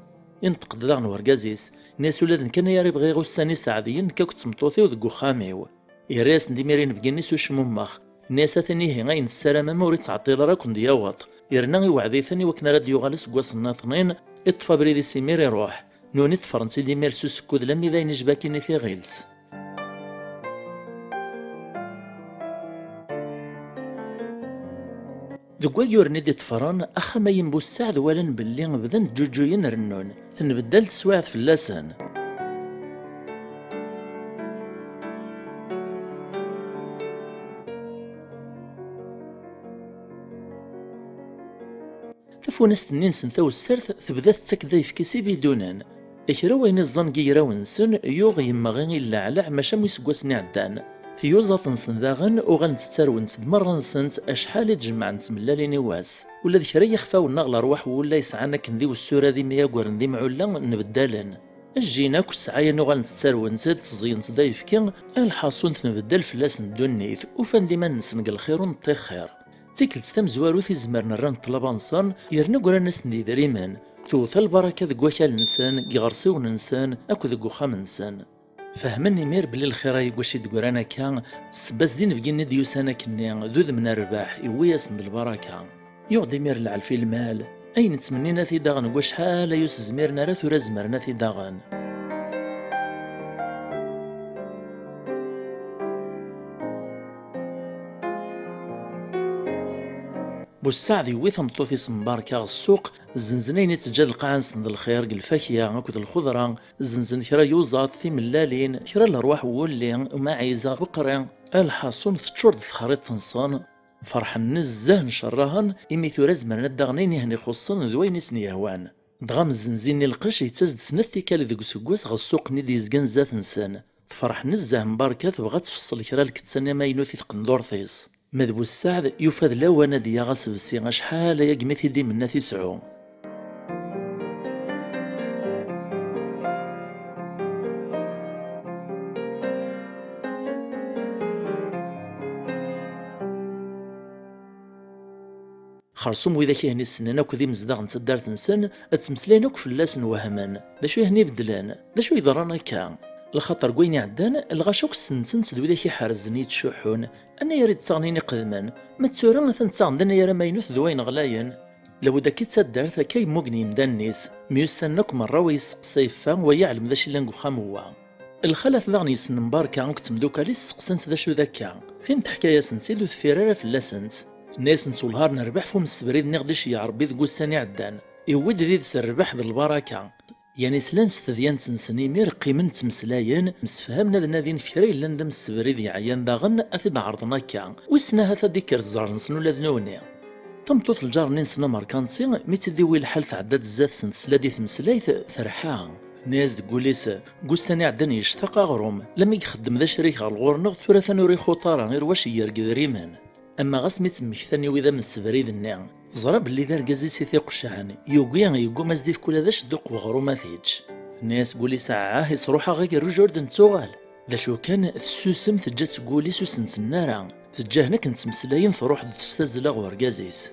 ينتقد داغن ورقازيس ناس ولاد كان يا ريب غير الساني سعديين نكوك تسمطوثي وذكو خاميو يراس نديميرين بقيني سوش ممخ ناس ثاني هي غاين السلامة موري تعطيل راكن دياوط يرنا يوعدي ثاني وكنا راد يغالس قواس الناطنين اطفى بريدي سيمير يروح نوني فرنسي دي ميرسوس كود لمي ذاين جباكيني في غيلس دقوا يورني دي تفران أخا ما ينبو السعد ولن باللي بدن جوجوين رنون تنبدل تسواعد في اللسان تفونست النينس نثاو السرث تبدا تتكدا يفكيسي بدونان إكرا وين الزنقي يراونسن يوغ يما غير إلا على عماشا ميسقواسني عدان تيوزا تنسن داغن وغنتتاروانس مرة نسنت أشحال تجمع نتملالي نواس ولا ذكرا يخفاو النغل أرواح ولا يسعانا كنديو السورة ذي ميا قرن ذي معولا نبدالن الجينا كل ساعة نوغا نتتاروانس تزين تضايف كين الحاصون تنبدل فلاس ندونيث وفان ديما نسنق الخير ونطي خير تيكلت تمزوارو في زمرنا ران طلبانصان يرنا قرا ناس ندي دريمان توثى البركة ذك وكال نسان يغرسيو نسان أكو ذك وخام نسان فهمني مير بلي الخير يقوشي دقرانا كان سباس دين بقينا ديوسانا كنيا ذوذ من الرباح يوياس ند البركة يغدي مير لعل في المال أي نتمنينا في داغن وش حالا يوس زميرنا راه ثورا زمرنا في داغن بوسعدي ويثم طوثي سمباركا السوق الزنزنين يتجاد القاعنس ند الخير الفاكهة أكد الخضرة الزنزن كرا يوزات في ملالين كرا الأرواح ولي وما عيزة بقرا الحاصون تشورد الخريط تنصان فرحا نزه نشرهن إمي ثورا زمرنا الدغنين يهني خصن ذوين يسني يهوان دغام الزنزين القش يتزد سنثي كالي ذوك سكواس غا السوق ندي زقان زات نسان تفرح نزه مباركة تبغى تفصل كرا الكتسانيا ما ينوثي تقندور ثيس مذبو السعد يفاد لوانا ديا غاسبسي شحال يا قميثي دي منا تسعو خرصوم وإذا كيهني السنان أكو ذي مزداغ نتدار تنسن أتمسلين أكو فلاس وهمان دا شو يهني بدلان دا شو يضرانا كان الخطر قويني عدان الغاشوك السنسن سدو ذا كي حارزني تشوحون أنا يريد تصغنيني قدما ما تسورا مثلا تصغن يرى ما ينوث ذوين غلاين لو داكي تصدر كي موغني مدانيس ميوسنك مرة ويسقسيفا ويعلم ذا شي لانقو خاموا الخلف ذاغني يسن مباركة عنك تمدوكا لي سقسنت ذا شو ذاكا فين تحكايا سنسيدو ثفيرارا فلاسنت الناس نسو الهار نربح فم السبريد نغدش يا ربي ذقو الساني عدان يود ذي الربح ذا البركة يعني سلان ستذيان تنسني مير قيمن تمسلاين مسفهمنا ذا نادين فكري لندم السبريد عيان داغن أثيد عرضنا كا ويسنا هذا ديكر الزار نسنو لذنوني تمطوط الجار ننسنا ماركانسي ميتديوي الحال تعداد الزات سنت سلادي تمسلايث ثرحان ناس تقوليس قوستاني عدن يشتاق غروم لما يخدم ذا شريك على الغورنغ ثلاثة نوري خطارا غير واش يرقد ريمان أما غاس ثاني وإذا من السبريد النعم زرا بلي ذا رقازي سيثي قشعان يوقو مازدي في كل هذا شدوق وغرو ما ثيج الناس قولي ساعة يصروحا غير رجوردن توغال لا شو كان السوسم تجا تقولي سوسن سنارا تجاهنا كنت مسلاين تروح تستزلا غورقازيس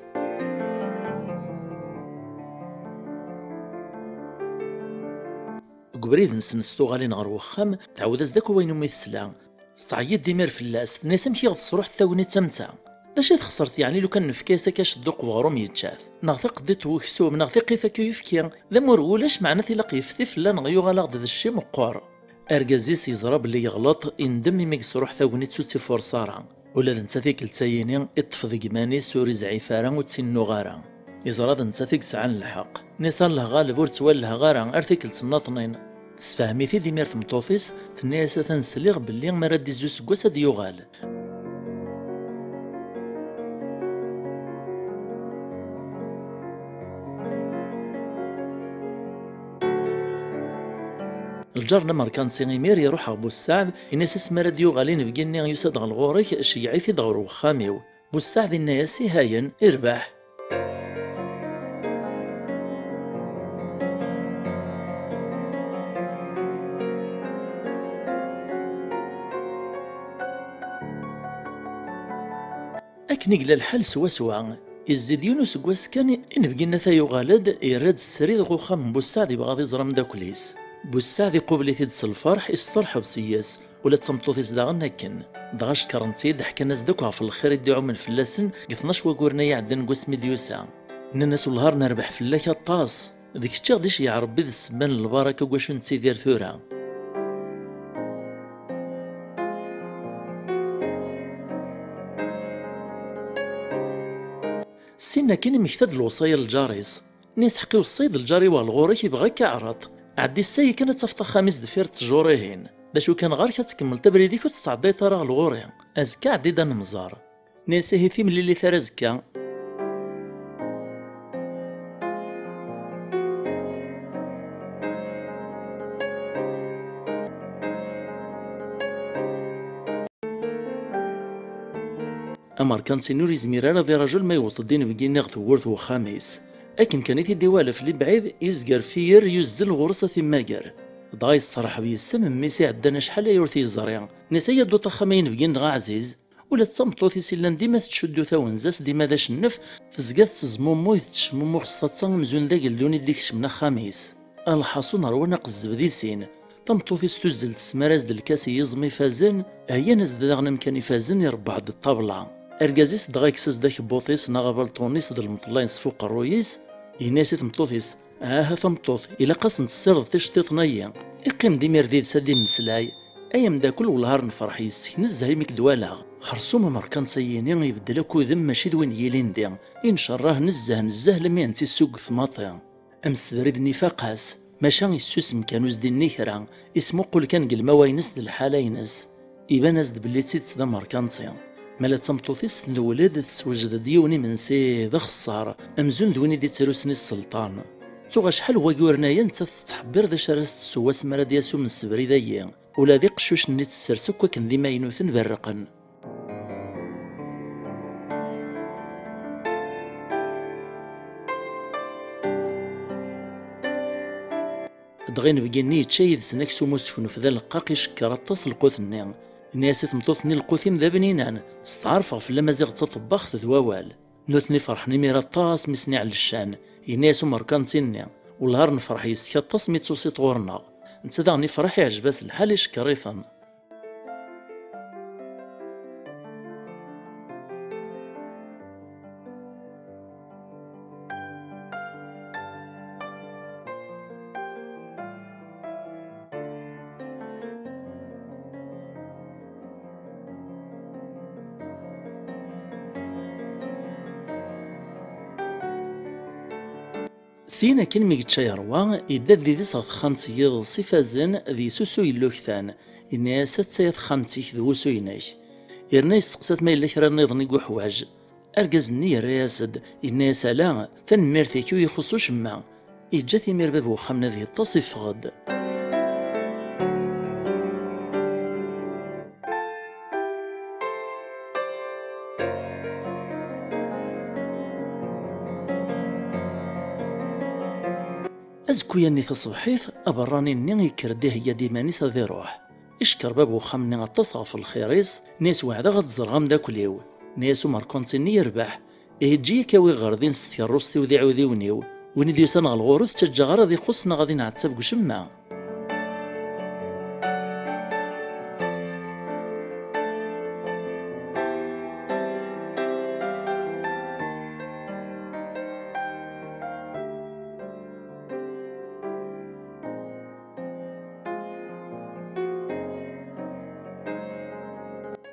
قبريد نسنستو غالي نغر وخام تعود ازداك وين امي تسلا تعيد ديمير فلاس ناس مكي غتصروح تاوني تمتع باش خسرت يعني لو كان نفكاسا كاش الدوق وغروم يتشاف نغثق قديت وكسوم نغثق كيف يفكي ذا مرغولاش معنى تلاقي في فلا نغيو غلاغ ذا الشي مقار ارجازيس يزرى بلي يغلط يندم ميكس روح ثاوني تسوتي فرصارا ولا نتا فيك التايني اطفض كماني سوري زعيفارا وتسنو غارا يزرى نتا فيك ساعة الحق نيسان له غالب ورتوالها غارا ارتيكل تناطنين تسفهمي في ديمير تمطوفيس تنياسا تنسليغ بلي مراد ديزو سكواس هاد يوغال الجار لما كان سيغيمير يروح بو السعد الناس اسمها راديو غالين بقيني يسد غالغوريك شيعي في دغرو خاميو بو السعد الناسي هاين ارباح. أكن قلا الحال سوا سوا يزيد يونس كواس كان إن بقينا ثايو غالد يراد السرير غو خام بوسعد يبغى يزرى من داكوليس بوسعد يقوبل تيدس الفرح يسترحب سياس ولا تصمتو تيزداغن هكن دغاش كرنتيد حكا الناس دوكا في الخير يدعو من فلاسن قثناش وقورنا يعدن قوس ميديوسا إن الناس والهار نربح فلاكا الطاس ديك الشيخ ديش يعرب بيد السبان البركة واش نتسيدير ثورة. سينا كاين مكتاد الوصايا للجاريس ناس حقيو الصيد الجاري والغوري كيبغى كيعرض عدي الساي كانت صفطة خامس دفير تجوريهن داشو كان غير كتكمل تبريديك وتستعدي طرا الغوري ازكا عدي دا نمزار ناس هيثي ملي اللي ثار ازكا. أمر كان سينور يزمير ذي رجل ما يوطدين بقينا غثورث وخامس أكن كانت يديوالف اللي بعيد يزقر فير يزل غرصة ثماقر ضاي الصراحة بيسم ميسي عدنا شحال يورثي الزريع نسايا دو طخمين بقين غا عزيز ولا تصمتو في سيلان ديما تشدو ثاونزاس ديما داش النف تزقات تزمومو يتشمومو خصتا مزون داك اللون ديك شمنا خامس الحصون روانا قزب دي سين طمطو في ستوزل تسمراز دالكاس يزمي فازن هيا ناس داغنا مكان يفازن يربع د الطابلة ارجازيس دغايكسس داك بوطيس نغابل طونيس د المطلاين سفوق الرويس يناسي تمطوطيس ثمطوط إلا قاس نسرد تشتيط نيا يقيم ديمير ديد سادي مسلاي ايام دا كل والهار نفرح يسكن الزهيمك دوالا خرصوم مركان سييني يبدل كوذم ماشي دوين يلين دي ان شراه نزه لما ينسي السوق ثماطي امس بريد نفاقاس ماشا يسوس مكانوز دي النكرة اسمو قول كان قل مواينس د الحالة ينس يبان ازد بلي تسيت دا مركانسي مالا تمطوطيس الولاد تسوجد ديوني من سي ذا خسارة أمزون دويني دي تروسني السلطان توغا شحال واقورنايا نتا تتحبر ذا شراس تسواس مرا دياسو من السبري دايا ولا ذي قشوش ني تسرسك وكن ديما ينوثن برقن. دغين بقيني تشايد سناك سوموسفن في ذا اللقاق يشكر الطاس القوثني الناس تمطوطني القوثيم ذا بنينان استعرفغ في لمازيغ تطبخ ذواوال نوثني فرحني ميرا طاس مسني على الشان يناس مركان سني والهار نفرح يسكا طاس ميتسوسي طورنا نتسدغ نفرح يعجباس الحال يشكريفا. سينا كلمة يتشيروا يدد ذي صاد خمس يض صفازن ذي سوسو يلوكثان الناس تسيد خمسيك ذو سويناش إرنا يسقسات ما إلا كرا نظني قحواج أرقزني الرياسد الناس لا تنميرثيكو يخصو شما إجاثي مير بابو خمنا ذي التصف غد. أزكويا ني تصبحيث أبراني ني يكرديه هي ديمانيس ذي روح إشكر بابو خمني غتصغ في الخيريس ناس وعدا غتزرغم دا كليو ناس وماركونسي ني يربح إهجي كاوي غردين ستي الروستي وذي عوذيونيو وين ديوسان غالغوروث تشجع غرا ذي خصنا غادي نعتسب وشما.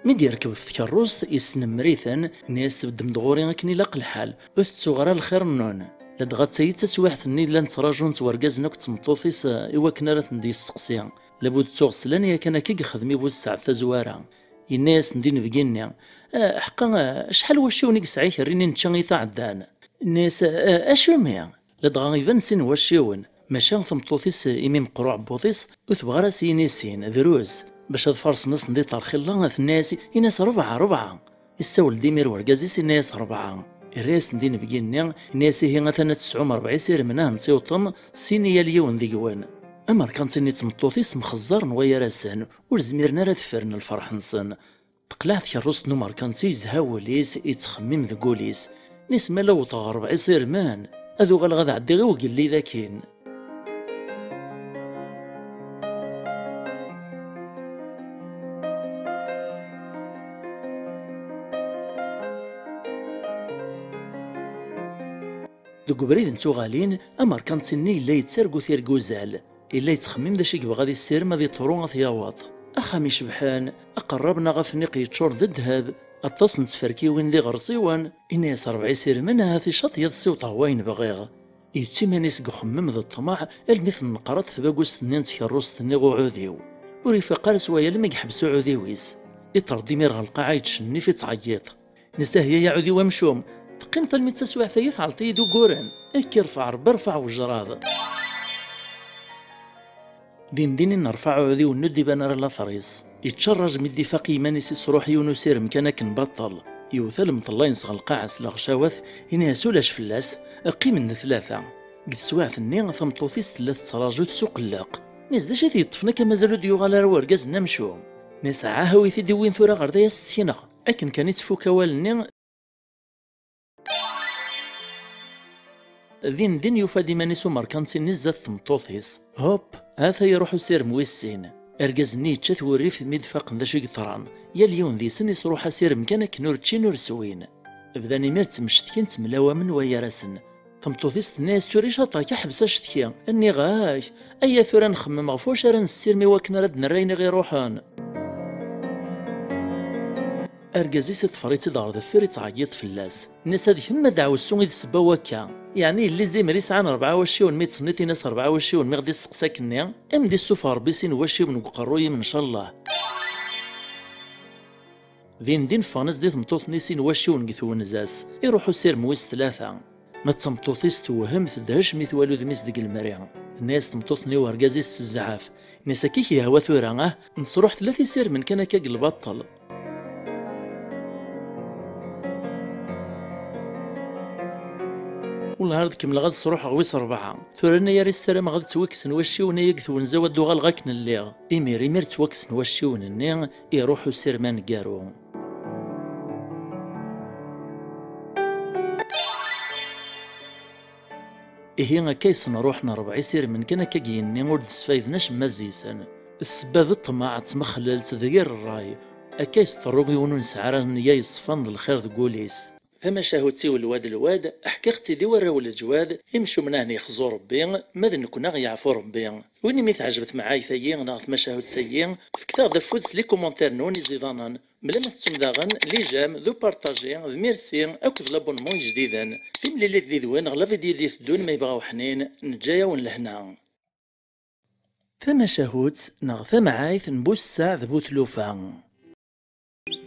ميدي يركب في الكروس يسنم مريثا ناس تبدم دغوري غاكن يلاق الحال وثتو غرا الخير نون لدغا تسيت سواحت ني لان تراجون توركازنا كتمطوطيس ايوا كنا راه ندي السقسيا لابد تغسلان يا كان كي خدمي بو الساعه تزواره الناس ندين بقينا حقا شحال واشي ونيك سعيك ريني نتشاني تاع عدان الناس اشو ميا لدغا يبان سين واشيون ماشا ثمطوطيس إيمي مقروع بوطيس وتبغى راس ينيسين دروس باش هاد فرس نص ندي طرخي الله الناس يناس ربعة يساول ديمير ورقازيس الناس ربعة الراس ندين بقينا الناس هي مثلا 940 سير منها نسيوطم سينيا اليون ذيقوان أمر كانت إني تمطوطيس مخزر نويا راسان ورزميرنا راه تفرن الفرح نصن تقلعت كروس نمر كان سيزها وليس يتخمم ذقوليس نسمى لو طغرب عصير مان أذو غلغد عدي غير وقل لي ذاكين. دوك بريد نتو غالين أمر كان سني إلا يتسرقو ثير قوزال إلا يتخمم ذا شيك بغادي السير ماذي طرون ثياواط أخامي شبحان أقربنا غفنيق يتشور ذا الذهب التصن تفركي وين ذي غرصيوان إني يسر 40 سير منها في شط يد السوطة وين بغيغ يتسيماني سقو خمم ذا الطماع المثل نقرات ثباقو سنين تكروس ثنيغو عوديو وريفا قارس ويا لما يحبسو عوديويس يطردي مير القاعة يتشني في تعيط نستهيا يا عودي ومشوم تقيمت المتسوع ثيث على طيدو قوران اكي رفع برفع وجراض دين نرفع عودي وندي بنار لاثريس يتشرج من الدفاق يمانيس يصروح يونسير مكانك نبطل يوثل مطلين صغ القاعس لغشاوث هنا سولاش فلاس قيم من ثلاثة قد سواعث النين ثمطوثيس ثلاث تراجوت سوق اللاق ناس داش يطفنا كما زالو ديو غالا روارقاز نمشو ناس عاهوي ثدي وين ثورا غردايا السينة اكن كان يتفو كوال دين يفادي مانيسو ماركانسي نزات ثمطوثيس هوب هذا يروحو سير مويسين ارقزني تشات وريف مدفاق ذا شي قطران يا اليون ذي سن يصروح سير مكانك نور تشي نور سوين بداني ميرت مشتكين تملاوى من ويا راسن ثمطوثيس الناس توريش طاكا حبسا شتكيا اني غاش ايا ثورا نخمم غفوش راه نسير مي وكنا راد نرايني غير روحان ارقازيس تفريت دار ذفير تعيط فلاس الناس هذيك ما دعوا السون يتسبا وكا يعني اللي زي مريس عن 24 ميت سنتي ناس 24 مي غادي يسقساك النيا ام دي السفار بيسين واشي من قروي من شاء الله دين فانس دي ثمطوط نيسين واشي ونقثو نزاس يروحو سير مويس ثلاثة ما تمطوطيس توهم تدهش ميت والو ذميس ديك المريع الناس تمطوطني وارقازيس الزعاف ناس كيكي هوا ثورا نصروح ثلاثي سير من كان كاق البطل والنهار كمل غاد تروح غويس 4 ثورنا يا السلام غاد توكسن واشيون يقثو نزود دوغال غاكن الليغ إمير توكسن واشيون النيغ يروحو سيرمان كارو إيه كيس نروحنا 4 سير من كنا كاقيني ورد سفايدناش مزيسان السباب الطماع تمخلل تذكير الراي أكيس طروقي ونسعران يا يصفن الخير تقوليس فما شاهوتي الواد حكاختي دي ورا ولد جواد يمشوا من هنا يخزو ربي ماذا نكون يعفو ربي ويني ميت عجبت معاي ثيين ناغ ما شاهوت ثيين في كتاب دافوت لي كومونتير نوني زيدانا بلا ما تسمداغن لي جام ذو بارطاجي ذو ميرسي اكد لابونمون جديدا في مليلات ذي ذوين غلا فيديو دي الدون ما يبغاو حنين نجايا ونلهنا فما شاهوت ناغ ثما عايث نبوس ساع ذبوت لوفا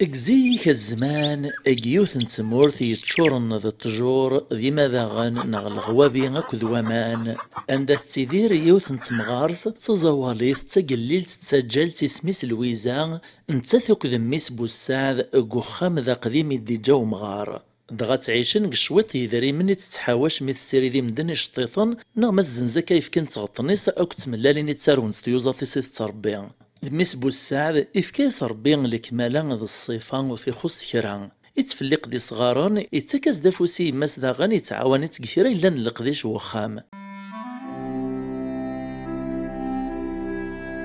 اكزيك الزمان اجيوث نتمورث يتشورن ذا التجور ذي ماذا غن نغ الغوابي اكد ومان عند تسيدير يوث نتمغارث تزواليث تقليل تسجل تسميس لويزان نتثك ذميس بوساعد قخام ذا قديم دي جو مغار دغا تعيشن قشويط يذري مني تتحاوش ميث السيري ذي مدن شطيطن نغ ما تزنزا كيف كنت تغطنيس او كتملالي نتسارون ستيوزا تيسيس تربي ذميس بوسعد إفكاس ربي الكمالا ذا الصفة وفي خص كرا يتفلق دي صغارن يتكاس دافوسي ماس داغن يتعاون تكثيرا إلا نلقديش وخام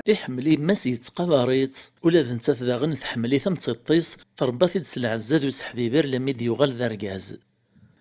يحملي ماس يتقضاريت ولا ذا نتا داغن تحملي ثم تطيس ترباثي تسلع الزاد وسحبيبر لميد يغال ذا ركاز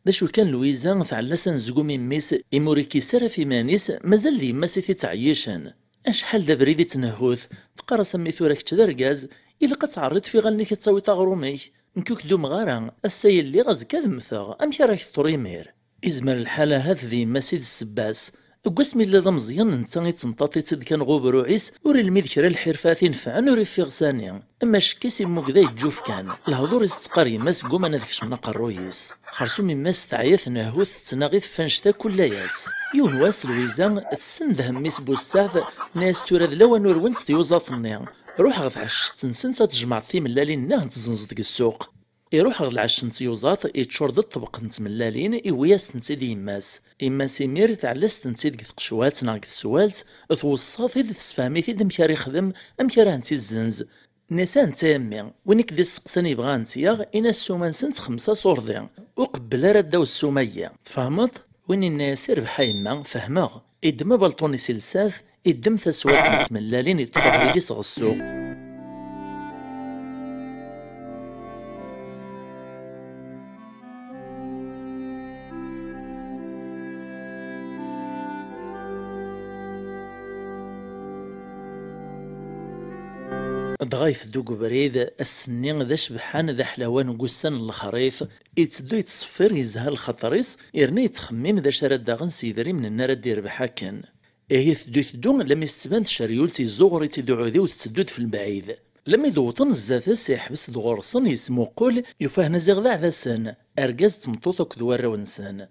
داشو كان لويزا تعلسا نزقو من ميس إموريكي سارا في مانيس مازال لي ماسي تعيشن أشحال ذا بريدي تنهوث تقرا سميتو راك تدركاز إلا قد تعرض في غني كتساوي تغرومي نكوك دوم غارا السيل اللي غاز كذ مثاغ أمشي راك تطريمير إزمر الحالة هذ ذي مسيد السباس قسمي اللي ذا مزيان نتا يتنطاطي تد كان غوبرو عيس وري الميد كرا الحرفات ينفعن وري فيغ ثانية. اما شكيسي موكدا يتجوف كان الهضور يستقر يماس قوم انا ذاكش من قرويس خرسو من ماس تعيث نهوث تناغيث فانشتا كل ياس يون واس لويزان تسن ذهم ميس بوساث ناس تورد لو نور ونس تيوزاط النيا روح غف عش تنسن تجمع ثيم اللالين ناه تزنزدك السوق يروح غد العش نتيوزاط يتشرد الطبق نتملالين إوياس نتيدي يماس إماس يمير تعلس نتيد قشوات ناق سوالت توصاف إذ تسفهمي تيد مكار يخدم أمكار نتي الزنز نسان تامي وينك دي السقسان يبغى نتياغ إنا السومان سنت 5 صوردين وقبل راه داو السومية فهمت وين الناس ربحا يما فهماغ إدما بلطوني سلساف إدم تسوات نتملالين يتفقري دي السوق. دغايث دوق بريد السنين ذا شبحان ذا حلاوان وقسان الخريف يتسدو يتصفر يزهى الخطريس يرني يتخمم ذا شرد داغن سيدري من النار دير بحاكن إيه تدو لم يستبان شريول تيزوغري تدعو ذي وتسدود في البعيد لم يدوطن الزاثس يحبس دغورصن يسمو قول يفاهنا زغذا عذاسن أرقاز تمطوط وكدوار ونسان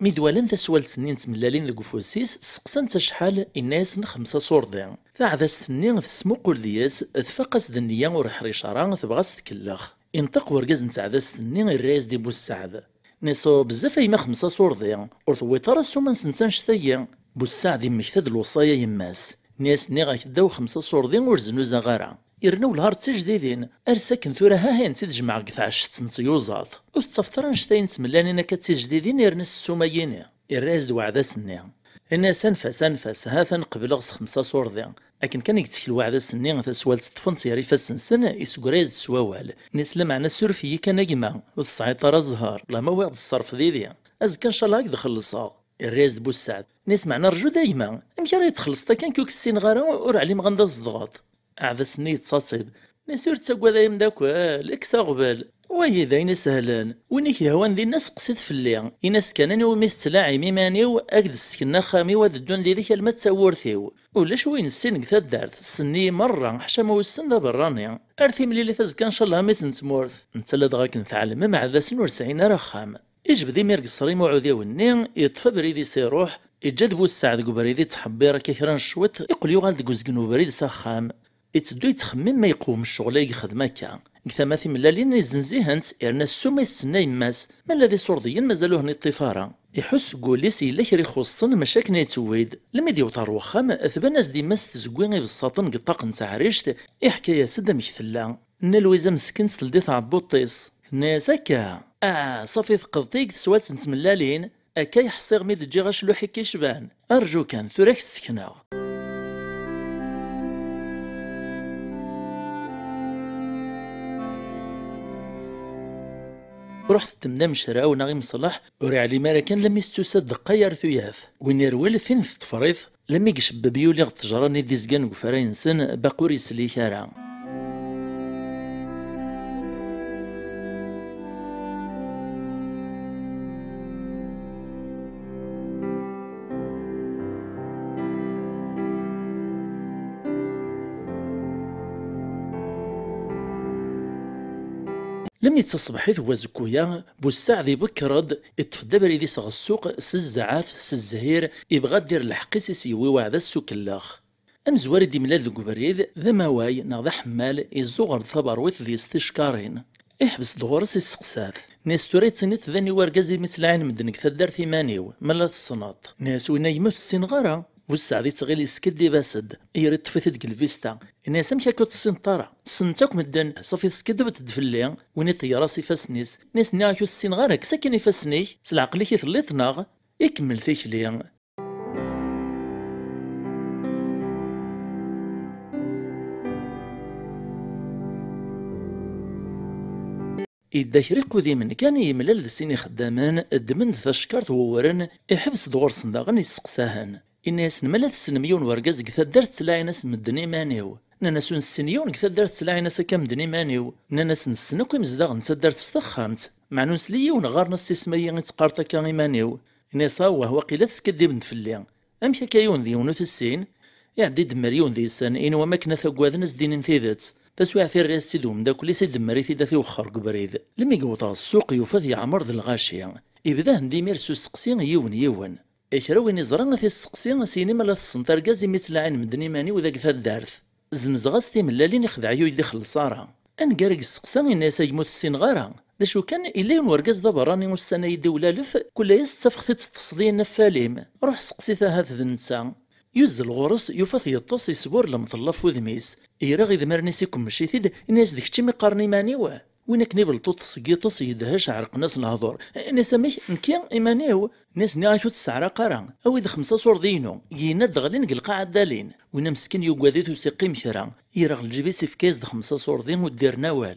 ميدوالن تسوال سنين تملالين لقفوسيس سقسان تشحال الناس 5 صوردين فعذا السنين تسموقل دياس تفقس دنيا ورحري شران تبغاس تكلخ انطق ورقاز نتاع ذا السنين الرايز دي بوسعد نيصو بزاف ايما 5 صوردين ورثوي ترى السومان سنتان شتايا بوسعد يمكتاد الوصايا يماس ناس نيغا كداو 5 صوردين ورزنو زغارا يرنو الهار تجديدين ارساكن ثورا ها هين تجمع قطع شت نتيوزاط وتتفطرن شتاين تملانين كتجديدين يرنس السوميين الراز دو عذا سنين الناس انفاس هذا نقبل 5 صوردين لكن كان يكتشل وعدا سنين تسوال تطفن يري فاسنسن يسكريز سواوال ناس لمعنا السورفي كان نجمع والسعيطرة زهار لا ما واحد الصرف ذي از كان شاء الله هكذا خلصها الراز بو السعد ناس معنا رجو دايما امشي راه يتخلص كان كوك السين غارة ور علي مغندا الزضغط عذا سني تصاصيب نسور تساقوا ذا يمداكوال اكسا غبال وهي ذاين سهلان وينك يهوان ذي الناس قصيد في الليل إناس كانني وميث تلاعي ميمانيو أكد السكنة خامي وذ الدون ذي ذيك المات تاورثيو ولا شوين السن كثا دارت السني مرة حشا ما السن ذا براني أرثي ملي تزكى إن شاء الله ميس نتمورث نتلا دغاك نتعلم مع ذا سن ورسعين رخام يجب ذي ميرق الصريم وعودي والنين يطفى بريدي سيروح يجدبو السعد قبريدي تحبيرا كيكران شوت يقول يوغال دقوزقنو بريد ساخام يتدو يتخمم ما يقوم الشغل يخدم هكا كثماثي ملالين يزنزيهنت إرنا السوما يستنى يماس ما الذي صرديا مازالوه هني الطفارة يحس قوليس إلا كري خصن مشاكل يتويد لما يديو طار وخام أثبان أز ديماس تزقوين بالساطن قطاق نتاع ريشت يحكي سدا مكثلا نالويزا مسكن سلديت عبوطيس ناس هكا صافي ثقضتيك سوالت نتملالين أكا يحصيغ ميد تجي غاش لوحي كيشبان أرجو كان ثراك تسكنا. رحت تمدام شراء ونغيم صلاح وري علي مارا كان لم يستوسد دقاير ثياث وين يروال فين في تفريض لم يقش ببيولي غتجراني دي زقان وفراين سن باقوري سلي كارا لم يتصبحيث وزكويا بوسعد بكرد يتفدبر يدي صغ السوق سزعاف سزهير يبغى دير الحقيس يسيوي وعد السوق اللاخ امزوار دي ملاد القبريد ذا مواي ناض حمال يزوغر ثبرويث ذي استشكارين يحبس دغورس يسقساث ناس توريت سنيت ذاني ورقازي مثل مدنك ثدار ثمانيو ملا الصناط ناس وين يموت السنغارة وسعدي تغيل يسكدي باسد يريد تفيت الفيستا الناس امشي كوت السنطارة سنتاك مدن صافي سكد بتدفلي وين راسي فاسنيس ناس ناكو السين غارك ساكن يفاسني سلعقلي كي ثليت ناغ يكمل ثيكلي يدهريق ذي من كان يملل ذا السين خدامان الدمن ذا شكارت وورن يحبس دغور صنداغن يسقساهن الناس نملت السنميون ورقاز كثا دارت سلاعي ناس مدني مانيو ناس نسنيون كثا دارت سلاعي ناس كا مدني مانيو ناس نسنكو مزداغ نسا دارت استخامت مع نسلي ونغار ناس اسمي يتقارتا كا مانيو ناس وهو قيلة تسكدي بنت فلي أمك كيون ذي ونوث السين يعدي دمريون ذي السن إن وما كنا ثقواذ ناس دين ثيذات تسويع في الرئيس تدوم داك ليس دمري ثيدا في وخر قبريد لما يقوط السوق يوفاذ يعمر ذي الغاشية إبدا هندي ميرسو سقسين يون إشراوين يزران في السقسين سينما لا السنتر كازي مثل عين مدني ماني وذاك ثا الدارث زنزغاس تيملالين يخدع يدي خلصارا أنقارق السقسان الناس يموت السين غارا دا شو كان إلا ورقاز دا براني والسنة يدي ولا لف كل يستفخ تصدين نفاليم روح سقسي هذا النساء يوزل غورس يوفاث يطاس يسبور لمطلف وذميس إيرا غي ذمرنيسيكم مشيثيد الناس ديك تشمي قارني مانيوه وينك نبل توطس قيطس يدهاش عرق ناس الهضور ناس ميش نكيان إيمانيو ناس نعيشو تسعرا قرا أو إذا 5 صور دينو جينا دغلين قلقا عدالين وينا مسكين يوقاذيتو سيقي مشرا إيرا الجبيس في كاس 5 صور دين ودير نوال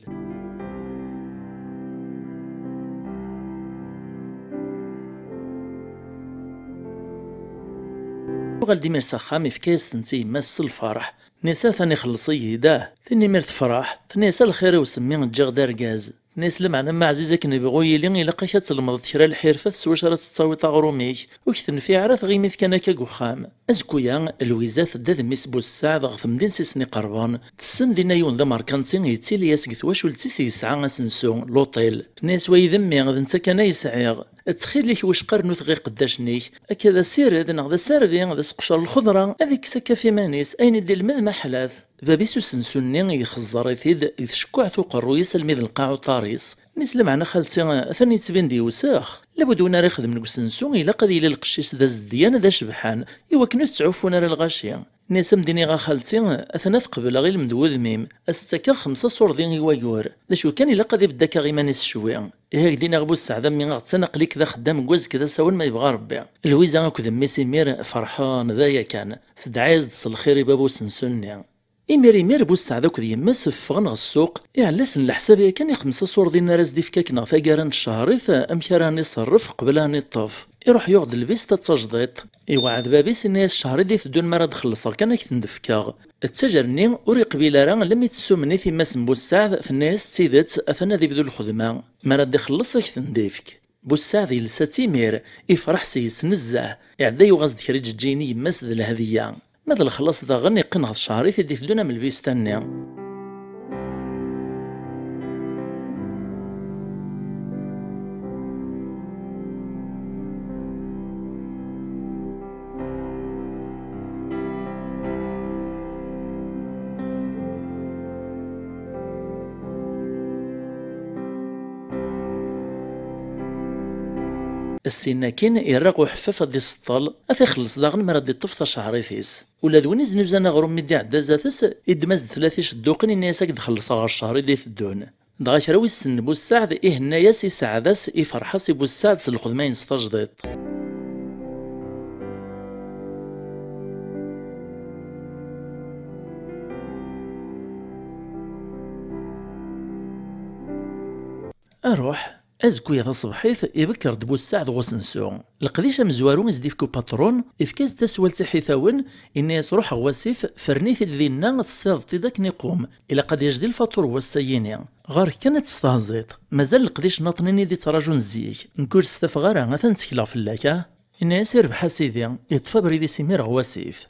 غالدي مير سخامي في كاس تنسي مس الفرح نسا ثاني خلصي يداه ثاني مير تفرح ثنيسا الخير وسمي الجغ داركاز ناس لمعنا ما عزيزك نبغو يلين إلا قيشات المض شرا الحرفة سواش راه تتصاوي طاغروميك وكثن في عرف غيميث كان كاكوخام أزكويا الويزات داد ميس بوسعد غف مدين سيسني قربان تسن دينا يون ذا ماركانسين يتسيلي ياسك واش ولتسي يسعى اسنسو لوطيل ناس ويذمي غد نتا كان يسعيغ تخيل لك واش قرنو ثغي قداشنيك هكذا سيرد نغدا ساردي غدا سقشر الخضره هذيك سكا في مانيس اين دير المذ ما حلاف بابيسو سنسوني يخزر يثيد يشكوع توقرو يسلمي القاع طاريس نسلم معنا خالتي ثاني تبين دي وساخ لابد ونا راه يخدم السنسو الا قد الى القشيس ذا الزديان ذا شبحان ايوا كنو تعوفونا راه الغاشيه ناس مديني غا خالتي اثنا قبل غير المدوذ ميم استكا 5 صور دين يوايور ذا شو كان الا قد يبدا غي مانيس شويه هاك دينا غبو السعده مي غتنقلي كذا خدام كواز كذا ساون ما يبغى ربي الويزا كذا ميسي مير فرحان ذايا كان تدعيز تصل خير بابو سنسوني إمير بوسعد كذا يمس فغن السوق يعلس الحساب كان 5 صور ديال راس ديفكاك نافا كارن الشهريث أمك راني صرف قبل راني طاف يروح ياخذ البيس تتجديط يوعد بابيس الناس الشهر دي في دون مرة دخلصا كان كتندفكا التجرني وري قبيله راه لم يتسمني في ماس بوسعد في الناس تيدات اثنا ذي بدو الخدمه مرة دخلصا كتندفك بوسعد يلسا تيمير يفرح سيس نزاه يعدا يغزد كريج جيني يمس ذا الهديه ماذا الخلاص ذا غني قنها الشهري في ديفدونا من البيس تاني السناكين يرقو حفافة دي السطال أثيخلص داغن مرا دي طفطة شعريثيس ولا دوين زنوزانا غروم مدي عدا زاتس إدماز 3 شدوقن إنياساك دخلصا غا الشهر دي في الدون دغا شراوي السن بوسعد إيه هناياس يسعداس يفرحاس بوسعد سلخدما ينستجديط أروح أزكويا ذا صبحيث يبكر دبو السعد غوسنسو القديشة مزوارو يزديفكو باترون إفكاز تسوال تحيثاون إني يسروح غواسيف فرنيث الذينا تصيض تيداك نقوم إلا قد يجدي الفاتور والسييني غار كانت تستهزيط مازال القديش ناطنيني دي تراجون زيك نكور ستفغارا غاثا نتكلا في اللاكا إني يسير بحاسيدي يطفى بريدي سمير غواسيف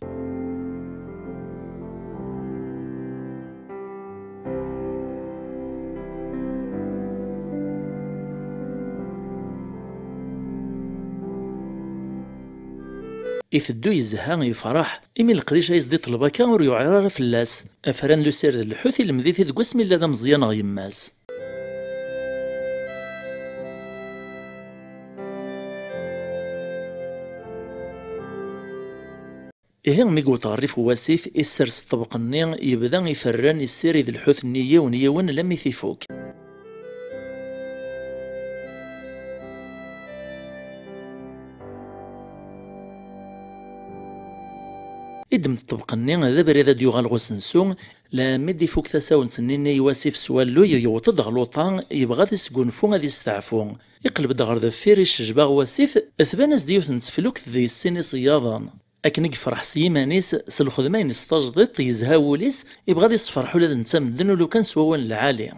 يفدو يزها يفرح إمي القديش يزدي طلباكا ور يعرر فلاس أفران لو سير الحوثي المذيثي ذو اسمي لا مزيان غيماس إيه ميقو تعرف واسيف إسرس الطبقني يبدا يفران السير ذو الحوث النية ونيون لم يثيفوك إدم الطبقني هذا بريد ديوغال غوسنسو لا مدي فوق تساون سنين يواسف سوالو يوطد غلوطان يبغى تسقونفو غادي يستعفو يقلب دغر ذفير الشجبا غواسيف اثبانس ديوث نتفلوك ذي السن صياضا أكن يفرح سيمانيس سلخدمين يستجدط يزها وليس يبغى يصفرحو لاد نتا مدن ولو كان سواوان العالي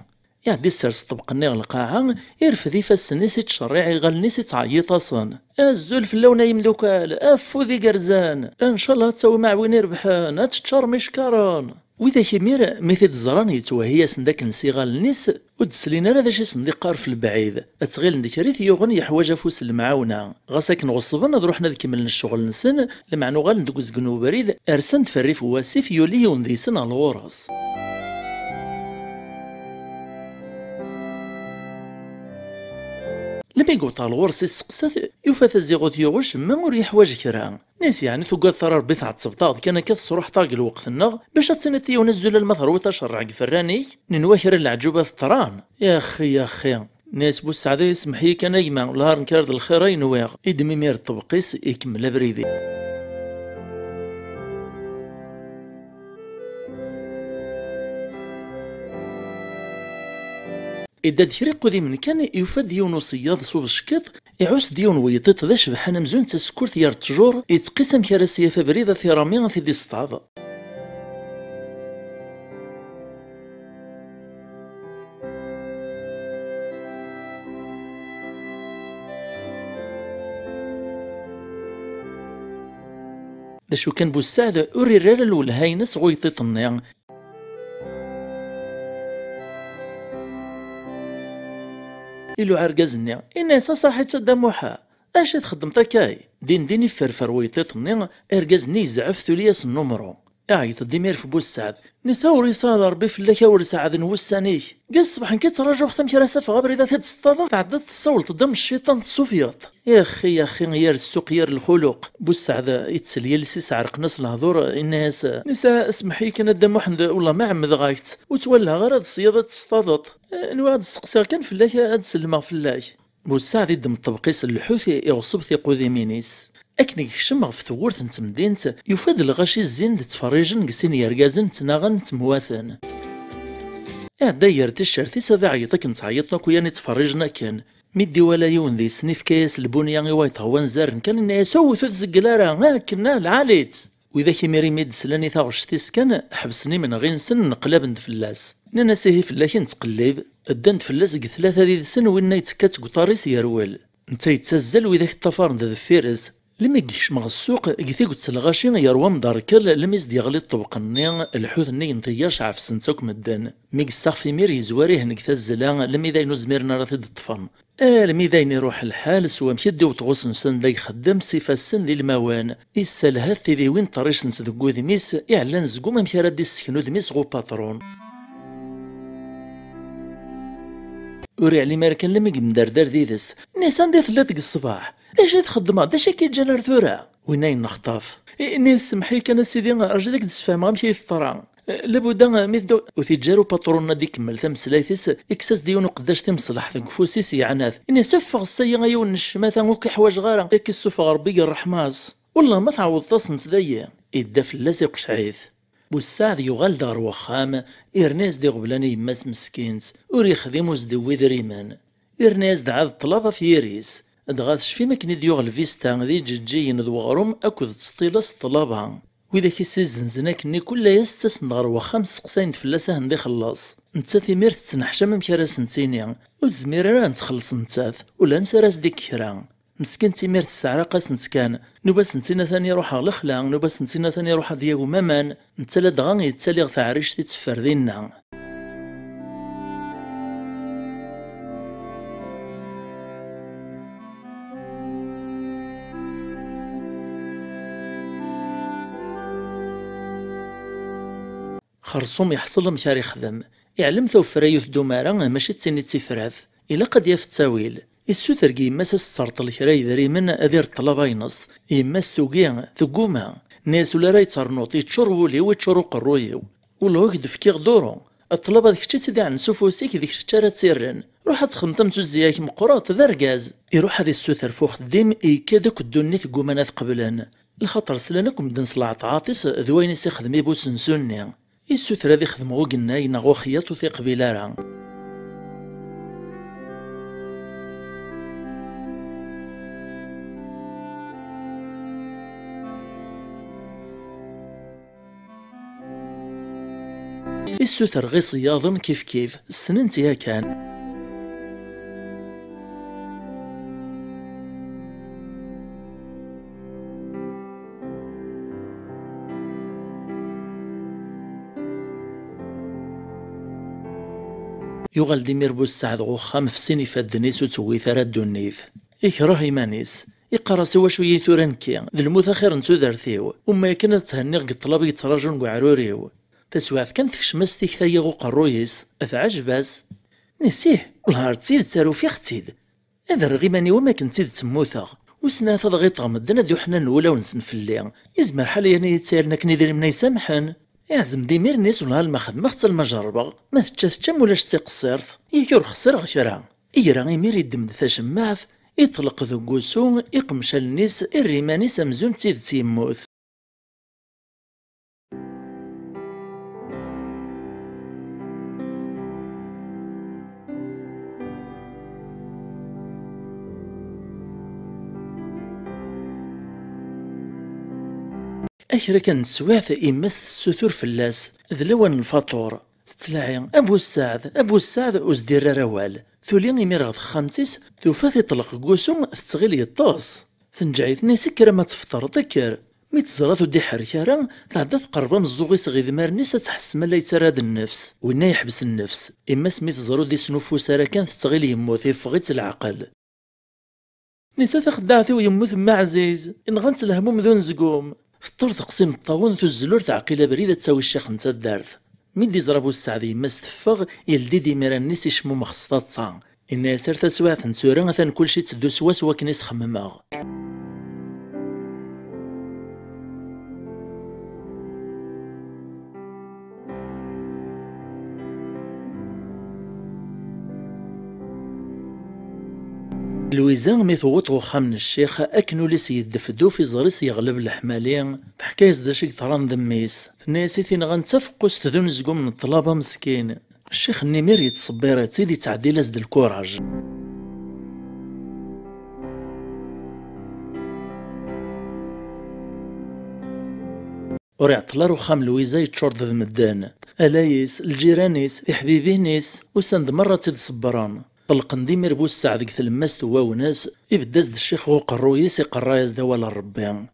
يعدي السرس طبقني القاعة يرفد يفاس نيس يتشريع يغال نيس يتعيط أصلا الزول في اللون يمدوكال أفو ذي قرزان إن شاء الله تسوي مع وين يربحان هتشار مشكران وإذا كمير مثل زران يتوهي سنداك نسيغال النيس ودسلينا راه داش صنديق في البعيد اتغيل نديك ريث يغني يحواج فوس المعاونه غاساك نغصبنا نروح نكمل الشغل نسن لمعنو غال ندوز قنو بريد ارسن تفريف واسيف يولي ونديسن على الغراس لما يقول طال الغرس يسقسات يوفات الزيغوت يغش ما ور يحواج كرا ناس يعني توقع ثرى ربي تاع الصبطاط كان كثر طاق الوقت النغ باش تسنتي ونزل المثر وتشرع فراني ننوخر العجوبة الطران يا اخي يا اخي ناس بوسعادة يسمحي كان يجمع لهار نكرد الخيرين واغ يدمي مير الطبقيس يكمل بريدي إذا ديريقو ذي من كان يوفى ديون وصياد صوب الشكيط يعوس ديون ويطيط ذا شبحان مزون تسكور ثيار التجور يتقسم كراسية فبريدة ثيرامية في دي سطاض دا شو كان بوسعد أوري ريال الولهاينس غويطيط النيان إلو عرقزني الناس صاحي تدموحا اش تخدم تاكاي دين يفرفر ويطيطني ارقزني زعف ثلياس النمرو عيط ديمير في بوسعد نساو رسالة ربي فلاكا ورسعد نوساني قال الصباح كتراجعو ختم كراسة في غبر إذا تستضاف تعدت تصولت دم الشيطان الصوفياط يا أخي غير السوق يار الخلق بوسعد يتسلي لسيس عرق ناس الهضور الناس نساء اسمحي كان الدم وحد والله ما عمد غايت وتولى غير هاد الصيادة تصطادت نواد السقسا كان فلاكا هاد سلمة فلاك بوسعد يدم الطبقيس اللحوثي يغصب ثيقو ذي مينيس أكني كشمغ في ثورت نتمدينت يفاد الغاشي الزين تفريجن قسين يرقازن تناغن تمواثن داير تشرتي سذا عيطك نتعيطنا كويا نتفرجنا كان ميدي ولا يون ذي سنيف كاس البنيا غيوايط هوان زارن كان إنا يسوي ثوت زقلارا كنا العاليت وإذا كيميري ميد سلاني ثاغشتيس كان حبسني من غين سن نقلب ندفلاس نانا سيهي فلاكي نتقلب الدان فلاس ثلاثة ذي سن وإنا يتكات قطاريس يروال نتا يتسزل وإذا الطفار ذا فيرز لما يكشمغ السوق قثي قلت الغاشي يروى مداركل لما يزد يغلي الطبقني الحوت ني نطياش عف سنتوك مدان ميك في مير يزواريه نكتا الزلا لما إذا ينزميرنا راه تد الطفن لما إذا يروح الحال سوا مشد وتغوص نسن لا يخدم صفا السن ذي الموان يسالهات ذي وين طريش نسدقو ذميس إعلان زقو ما مشارد دي السكنو ذميس غو باترون وري علي ماركن لما مدردر ذيذس الناس عندي ثلاث الصباح اش تخدم داش كيتجانا ثورة وينين نخطف اني سمحي كان سيدي راجلك تسفهم غامشي الطرا لابد ميدو وتيجارو باترون ديك كمل تمسلايتيس اكساس ديون قداش تمصلح ذاك فوسيس يعناث اني سفغ السيا يون الشماثا وكي حواج غارة كي السفغ ربي الرحماز والله ما تعوض تصنت ذيا يدا فلاس يقشعيث بوسعد يغال دار وخام إرناس دي غبلاني يماس مسكينت ور يخدمو زدوي دريمان إرناس دعاد الطلبة في يريس دغاد شفي مكني ديوغ الفيستا ذي جيجي ندوغرم أكد تسطيلس طلبة وإذا كيسيزن زناكني كل يستس نغار وخام سقساين فلاسه ندي خلاص نتا ثمير تتنحشم مكراس نتيني وتزمير راه نتخلص نتات ولا نسراس ديك كرا مسكين تيمير السعرة قاس نتكان نوباس نتينا ثاني روح الخلا نوباس نتينا ثاني روح دياغو مامان نتلا دغا يتسالي غ تعريش تتفر دينا خرصوم يحصل مشار يخدم يعلم ثوفر يثدو مارا ماشي تسيني تيفراث إلا قد يافت تاويل السوثر كي يماس السرطل كرا يدري من أذير الطلبة ينص يماس توقيا ثقوما ناس ولا راي تصرنوطي تشور ولي وتشورو قرويو ولو يكدف كي غدورو الطلبة ذيك تشتي عن سوفوسيك ذيك تشارة تسيرن روح تخمطم تزياك مقراط ذرقاز يروح هذه السوثر فوق الديم كذاك الدوني ثقومانات قبلان الخطر سلانكم بدن صلاع تعاطيس ذوين يستخدمي بوسنسوني السوثر هذي خدمو قلنا ينغو خياطو في قبيلارا السوتر غي صياضن كيف كيف السننتيها كان. يغال ديمير بوسعد غوخام في سيني فادنيس وتوي ثرى الدنيث يكره إيمانيس يقرا سوا شوية تورانكي ذا الموت خير نتو دارثيو وما كان تهني غد طلب يتراجون كعروريو تسواعث كان تكشمس تيكتايا غو قرويس أثعجباس نسيه والهار تسيد تسارو في ختيد هذا الرغيماني وما كنت تسيد تموثا وسنا تضغيط غمدنا دو حنا نولا ونسن في الليل يزمر حال يعني يتسالنا كنيدر من يسامحن يعزم ديمير نيس ولا ما خدمة حتى المجربة ما تشام ولاش تيقصرت يكور خسر غشرا يرا يمير يدم ثاشماث يطلق ذو قوسو يقمش النيس الريماني سمزون تيد تيموت. أكرا كان سواث إمس السثور فلاس ذلوان الفطور تتلاعي أبو السعد أزدير روال ثولين يمير خامتيس توفاث يطلق قوسو تستغيل يطاس ثنجعيثني سكر ما تفطر ذكر مي تزرات ودي حركارا تعدى قربا من الزوغي صغير مارنيس تحس ما لا يتراد النفس وينا يحبس النفس إما سميت زرو دي سنوفوس راه كان تستغيل يموت يفغيت العقل نسا تخدعتي ويموت ما عزيز إن غنت الهموم ذو نزقوم فطر تقسيم الطاون تزلور تعقيله بريدة تساوي الشيخ نتا الدارث من دي زرابو السعدي ما استفغ يلدي دي ميران نيس يشمو مخصطات صان إن ياسر تسواث نسورا مثلا كلشي تدو سوا سوا كنيس خمماغ لويزان ميثوط وخا من الشيخ أكنو ليس يدفدو في زريس يغلب الحمالين بحكاية داشيك تران ذميس ناسي ثين غنتفقس تذون زقو من الطلبة مسكين الشيخ النمير يتصبيراتي دي تعديل أزد الكوراج وري عطلا روخام لويزا يتشورد ذ مدان ألايس الجيرانيس إحبيبينيس وسند مرة تيد صبران طلقن ديمير بوسعد ديك تلماس توا وناس يبدا زد الشيخ غو قرويس يقرا يزدا ولا الربي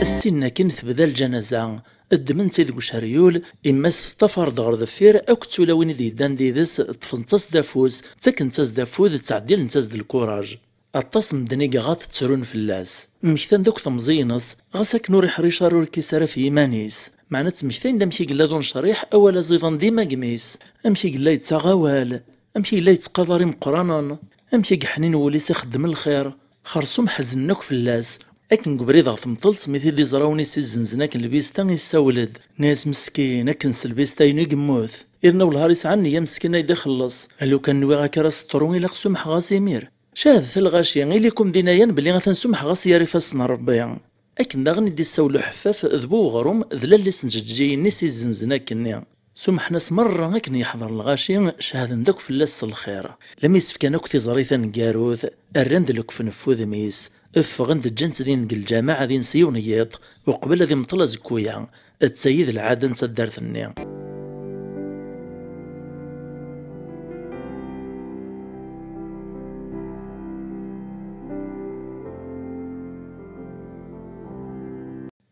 السنة كن تبدا الجنازة الدمن سيد قشريول إماس طفر دغر ذفير أو كتولا وين ذي دان ديدس تفنتص دافوز تاكن تاز دافوز تعديل نتاز الكوراج أطاس مدنيقا غات تسرون فلاس مكتان دوك تمزينس غاساك نوري حريشار وركيسارا في إيمانيس معنى تمكتان دامشي قلا دون شريح أولا زيضان ديما قميس أمشي قلا يتساغوال أمشي قلا يتقاضري مقرانا أمشي قحنين وليس يخدم الخير خرصوم حزنوك فلاس أكن قبريضة ثمطلت مثل دي زراوني سيزنزناك البيستا يساولد ناس مسكين أكن سلبيستا ينقموث إرنا والهاريس عني يا مسكين يدي خلص هلو كان نوي غاكا راس الطروني لقسوم غاسيمير شاهد ثلغاشي غيليكم دينايان بلي غتنسوم غاس ياري فاسنا ربيا أكن داغني دي ساولو حفاف ذبو غروم ذلا اللي سنججي نسي زنزناك كنيا سمح ناس مرة أكن يحضر الغاشي شاهد ندوك في اللاس الخير لم يسفكان أكتي زريثا قاروث الرند لك في نفوذ ميس افغند الجنس دين الجماعة دين سيونيات وقبل ذي مطلع زكويا التسيد العادة نسدار ثنيا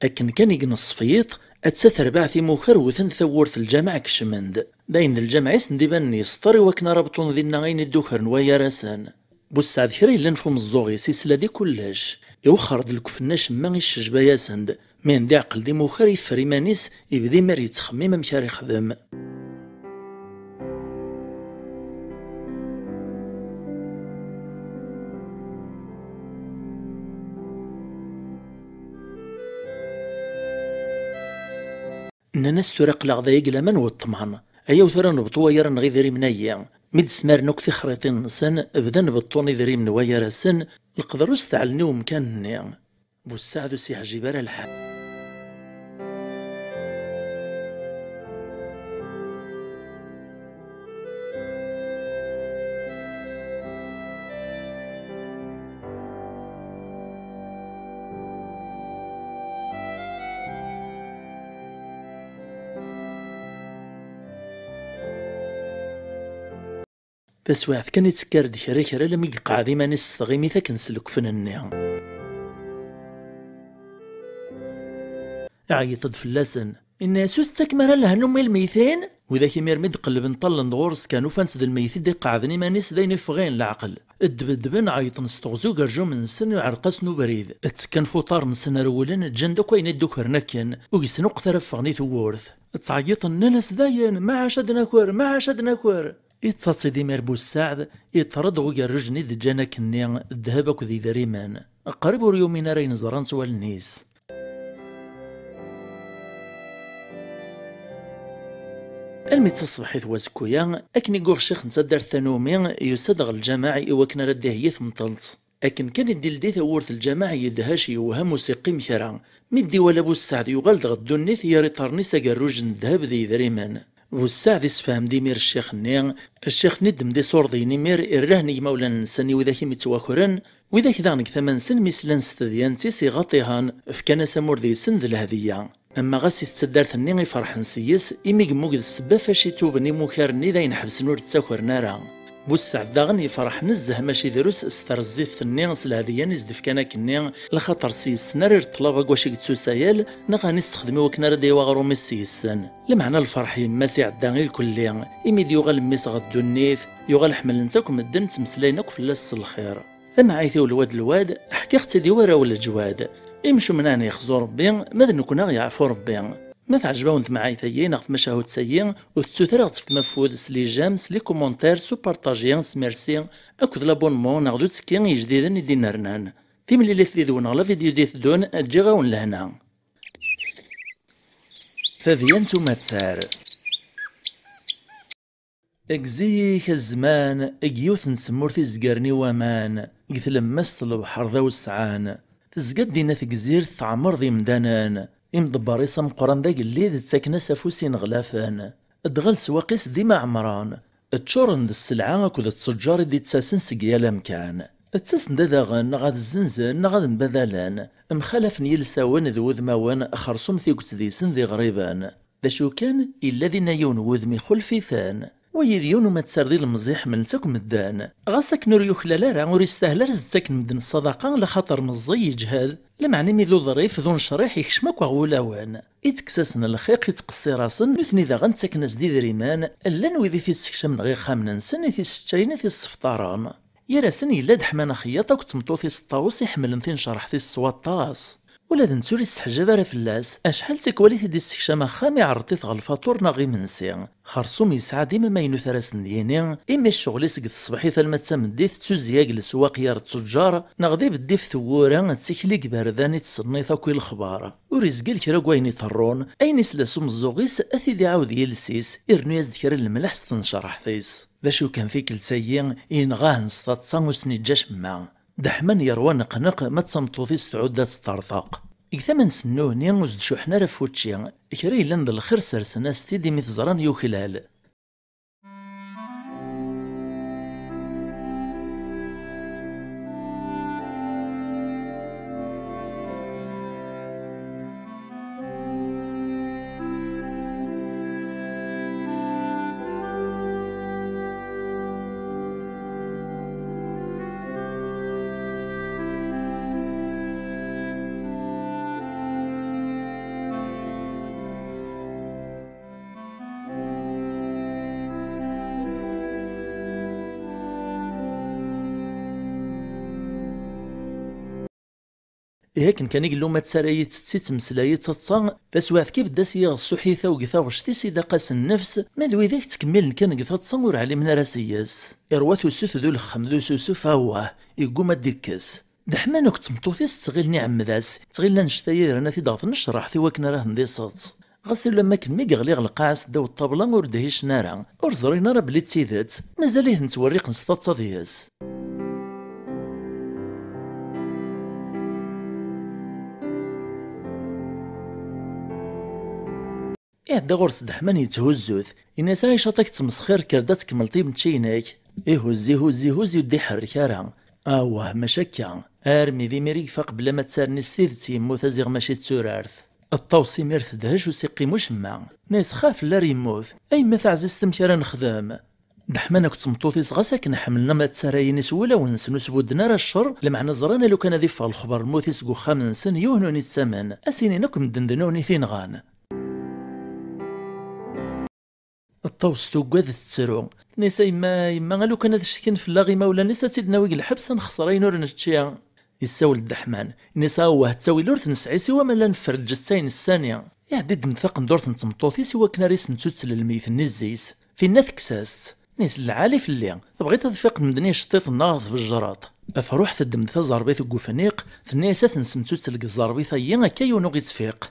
أكن كان يقنص فيط أتسثر بعثي موخر وثن ثورث الجامع كشمند داين الجامع سندبان يسطري وكنا رابطون ذي النغين الدوخر نوايا راسان بوسعد كرا إلا نفهم الزوغي سلسلة دي كلاش يوخر دلك فناش ما الشجبة ياسند من دي عقل دي موخر يفري مانيس يبدي مار يتخمم مشاري يخدم ناس تراق لغضايق لمن والطمان أيا وثرا نبطوا يرى نغيذري منايا ميد سمار نكثي خريطين نسان بدا نبطوني ذري من ويا راسن القدروس تعلني ومكان بوسعد سي عجيبار الحال تسواعث كان يتسكر كرا كرا لم يقع ذي ماني الصغيمي ثاك نسلك فنني عيطت فلاسن إن سوس تكمل لهنم الميتين وإذا كيمير مد قلب نطل ندورس كانوا فانس ذا الميت دي قاعدني مانيس ذين فغين العقل الدبدبن عيط نستغزو قرجو من سن وعرقس بريد اتسكن فوطار من سنة رولن جندو كوين الدكر نكن ويسنو قثر فغني ثورث تعيط الناس ذاين ما عشد نكور ما عشد نكور يتصاصي دي مربو السعد يطرد ويرجني ذي جانا كنيا الذهبك ذي ذريمان قريب ريومين رين زران سوى النيس المي تصبحت وزكويا أكني قوغ شيخ نصدر ثانومي يصدغ الجماعي وكنا رده يثمطلت أكن كان يديل دي ثورث الجماعي يدهاشي وها موسيقي مكرا مدي ولا بو السعد يغال دغ الدنيث يريطرني ساقروج الذهب ذي ذريمان بو السعد يسفهم دي مير الشيخ نيان الشيخ ندم دي صور دي نمير الرهني مولا نساني وذاك متواكرن وذاك دانك ثمان سن مثلا ستذيانتي سيغطيهان فكان سمور ذي سن ذي الهدية أما غاسي تسدارت النيغي فرح نسيس إمي قموك السبا فاشي توبني موكارني ذاين حبس نور تساكر نارا بوسعد داغن يفرح نزه ماشي دروس استرزيف النيغ سلهذيا نزدف كان كنيغ لخاطر سيس نار طلابا كواشي كتسوسايال نغا نستخدمي وكنا ردي وغرو مسيسن لمعنى الفرح يماسي عداغي الكلي إمي دي يغال ميس غدو النيث يغال حمل نتاكم الدن تمسلاينك في لاس الخير ثم عايثي الواد حكي اختي دي ورا ولا جواد يمشو من أنا يخزو ربي ماذا نكون يعفو ربي ما تعجبون معاي ثيين نغف مشاهد سيين وتسوثر غتف مفود سلي جامس لي كومونتير سو بارطاجيان سميرسي اكد لابونمون ناخدو تسكين جديدا يدين رنان تيم اللي ثيدون على فيديو ديث دون تجي غاون لهنا فذيان توما تسار اكزيك الزمان اكيوث نسمور تيزقرني وامان قث لمست البحر ذا وسعان تزقد دينا تكزير تعمر ذي مدانان إمضباري سمقران داك اللي تساكنا سافوسين غلافان ادغال سواقيس ديما عمران تشورن د السلعة كود التجار دي تساسن سقيا لمكان تساسن داغن غاد الزنزان غاد نبذالان مخالف يلساون ذو ذماوان خرصوم ثيكت ديسن ذي غريبان ذا شو كان إلا دينا يون وذمي خلفي ثان ويريون ما تسردي المزيح من تاكم الدان غاسك نور يخلال راه ور يستاهل رزتك مدن الصدقه لخاطر مزي يجهد لمعني ميذو ظريف ذو شريح يكشمك وغولاوان يتكساسن الخيق يتقصي راسن نثني ذا غنتسكن زديد ريمان الا نويذي في السكشم من غير خامنا نسن في الشتاين في السفطاران يا راسن الا دحمان خياطه وتمطوثي الطاوس يحمل نثين شرح في السواطاس ولا ذنسوري السحجابة راه فلاس اشحال تكواليتي دي السكشامة خامي عرطيت غا الفاتور ناغي منسي خرصوم يسعى ديما ما ينثرس ديني اما الشغل يسقط الصباحي ثالمة مديت تسوزياق لسواق يار التجار ناغدي بديف ثورا تسكليك بارداني تصنيط اكوي الخبار ورزقل كرا كوايني طرون اين يسلاسو مزوغيس اثيدي عاود يلسيس ارنو يزد كرا الملح ستنشرح ثيس ذا شو كان فيك لسيين ينغاه نسطات صاموسني جاش ما دحمان يروى نقنق ما تصمتوثي ستعود تطرطاق إكثمن سنوني وزد شوحنا رفوتشي إكري لند الخير سرسنا ستيدي ميثزران يوخلال هيك كان يقول لهم ما تسرايت ست مسلايت تصا تسواث كيف داس يغصو حيثا وقثا غشتي سيدا قاس النفس ما ذوي ذاك تكمل كان قثا تصور علي من راسياس إروات وسوث ذو الخم ذو سوسو فهوه يقوم الدكس دحمانك تمطوثي تغيل نعم ذاس تغيل نشتاي رانا في ضغط نشرح في وكنا راه نديصات غسل لما كان مي غلي القاس داو الطابله وردهيش نارا ورزرينا راه بلي تيدات مازاليه نتوريق نسطات صدياس إعدا غرس دحمان يتهزوث الناس عايش عطاك تمسخير كردا تكمل طيب نتشيناك هزي هزي هزي ودي حرك راه اوه مشاكا ارمي ذي مريفا بلا ما تسارني ستيدتي يموت ازيغ ماشي تسورارث الطوسي ميرث دهش وسيقي مشمع ناس خاف لا ريموت اي ما تعززتم كرا نخدم دحمانا كنت مطوطيس غا ساكن حملنا ما تسرايني سولا ونسنو سبودنا راه الشر لمعنا زرانا لو كان ذي الخبر الموتيس كوخا من سن يوهنوني الثمن اسيني نكم دندنوني فين غان الطوس توقاد تسرو نيسا يما لو كان هذا الشكن في اللاغي مولا نيسا تيدنا ويق الحبس نخسرين ور نتشيا يساول الدحمان نيسا هو تساوي لورث نسعي سوا ما لا نفر الجسين الثانيه يعدد مثاق ندورث نتمطوطي سوا كنا ريس نتوتل الميت النزيس في الناث كساس نيس العالي في الليل بغيت تفيق مدني شطيط الناظ بالجراط افروح ثدم ثا زربيت وقفنيق ثنيسا تنسمتو تلق الزربيت هي كي ونوغي تفيق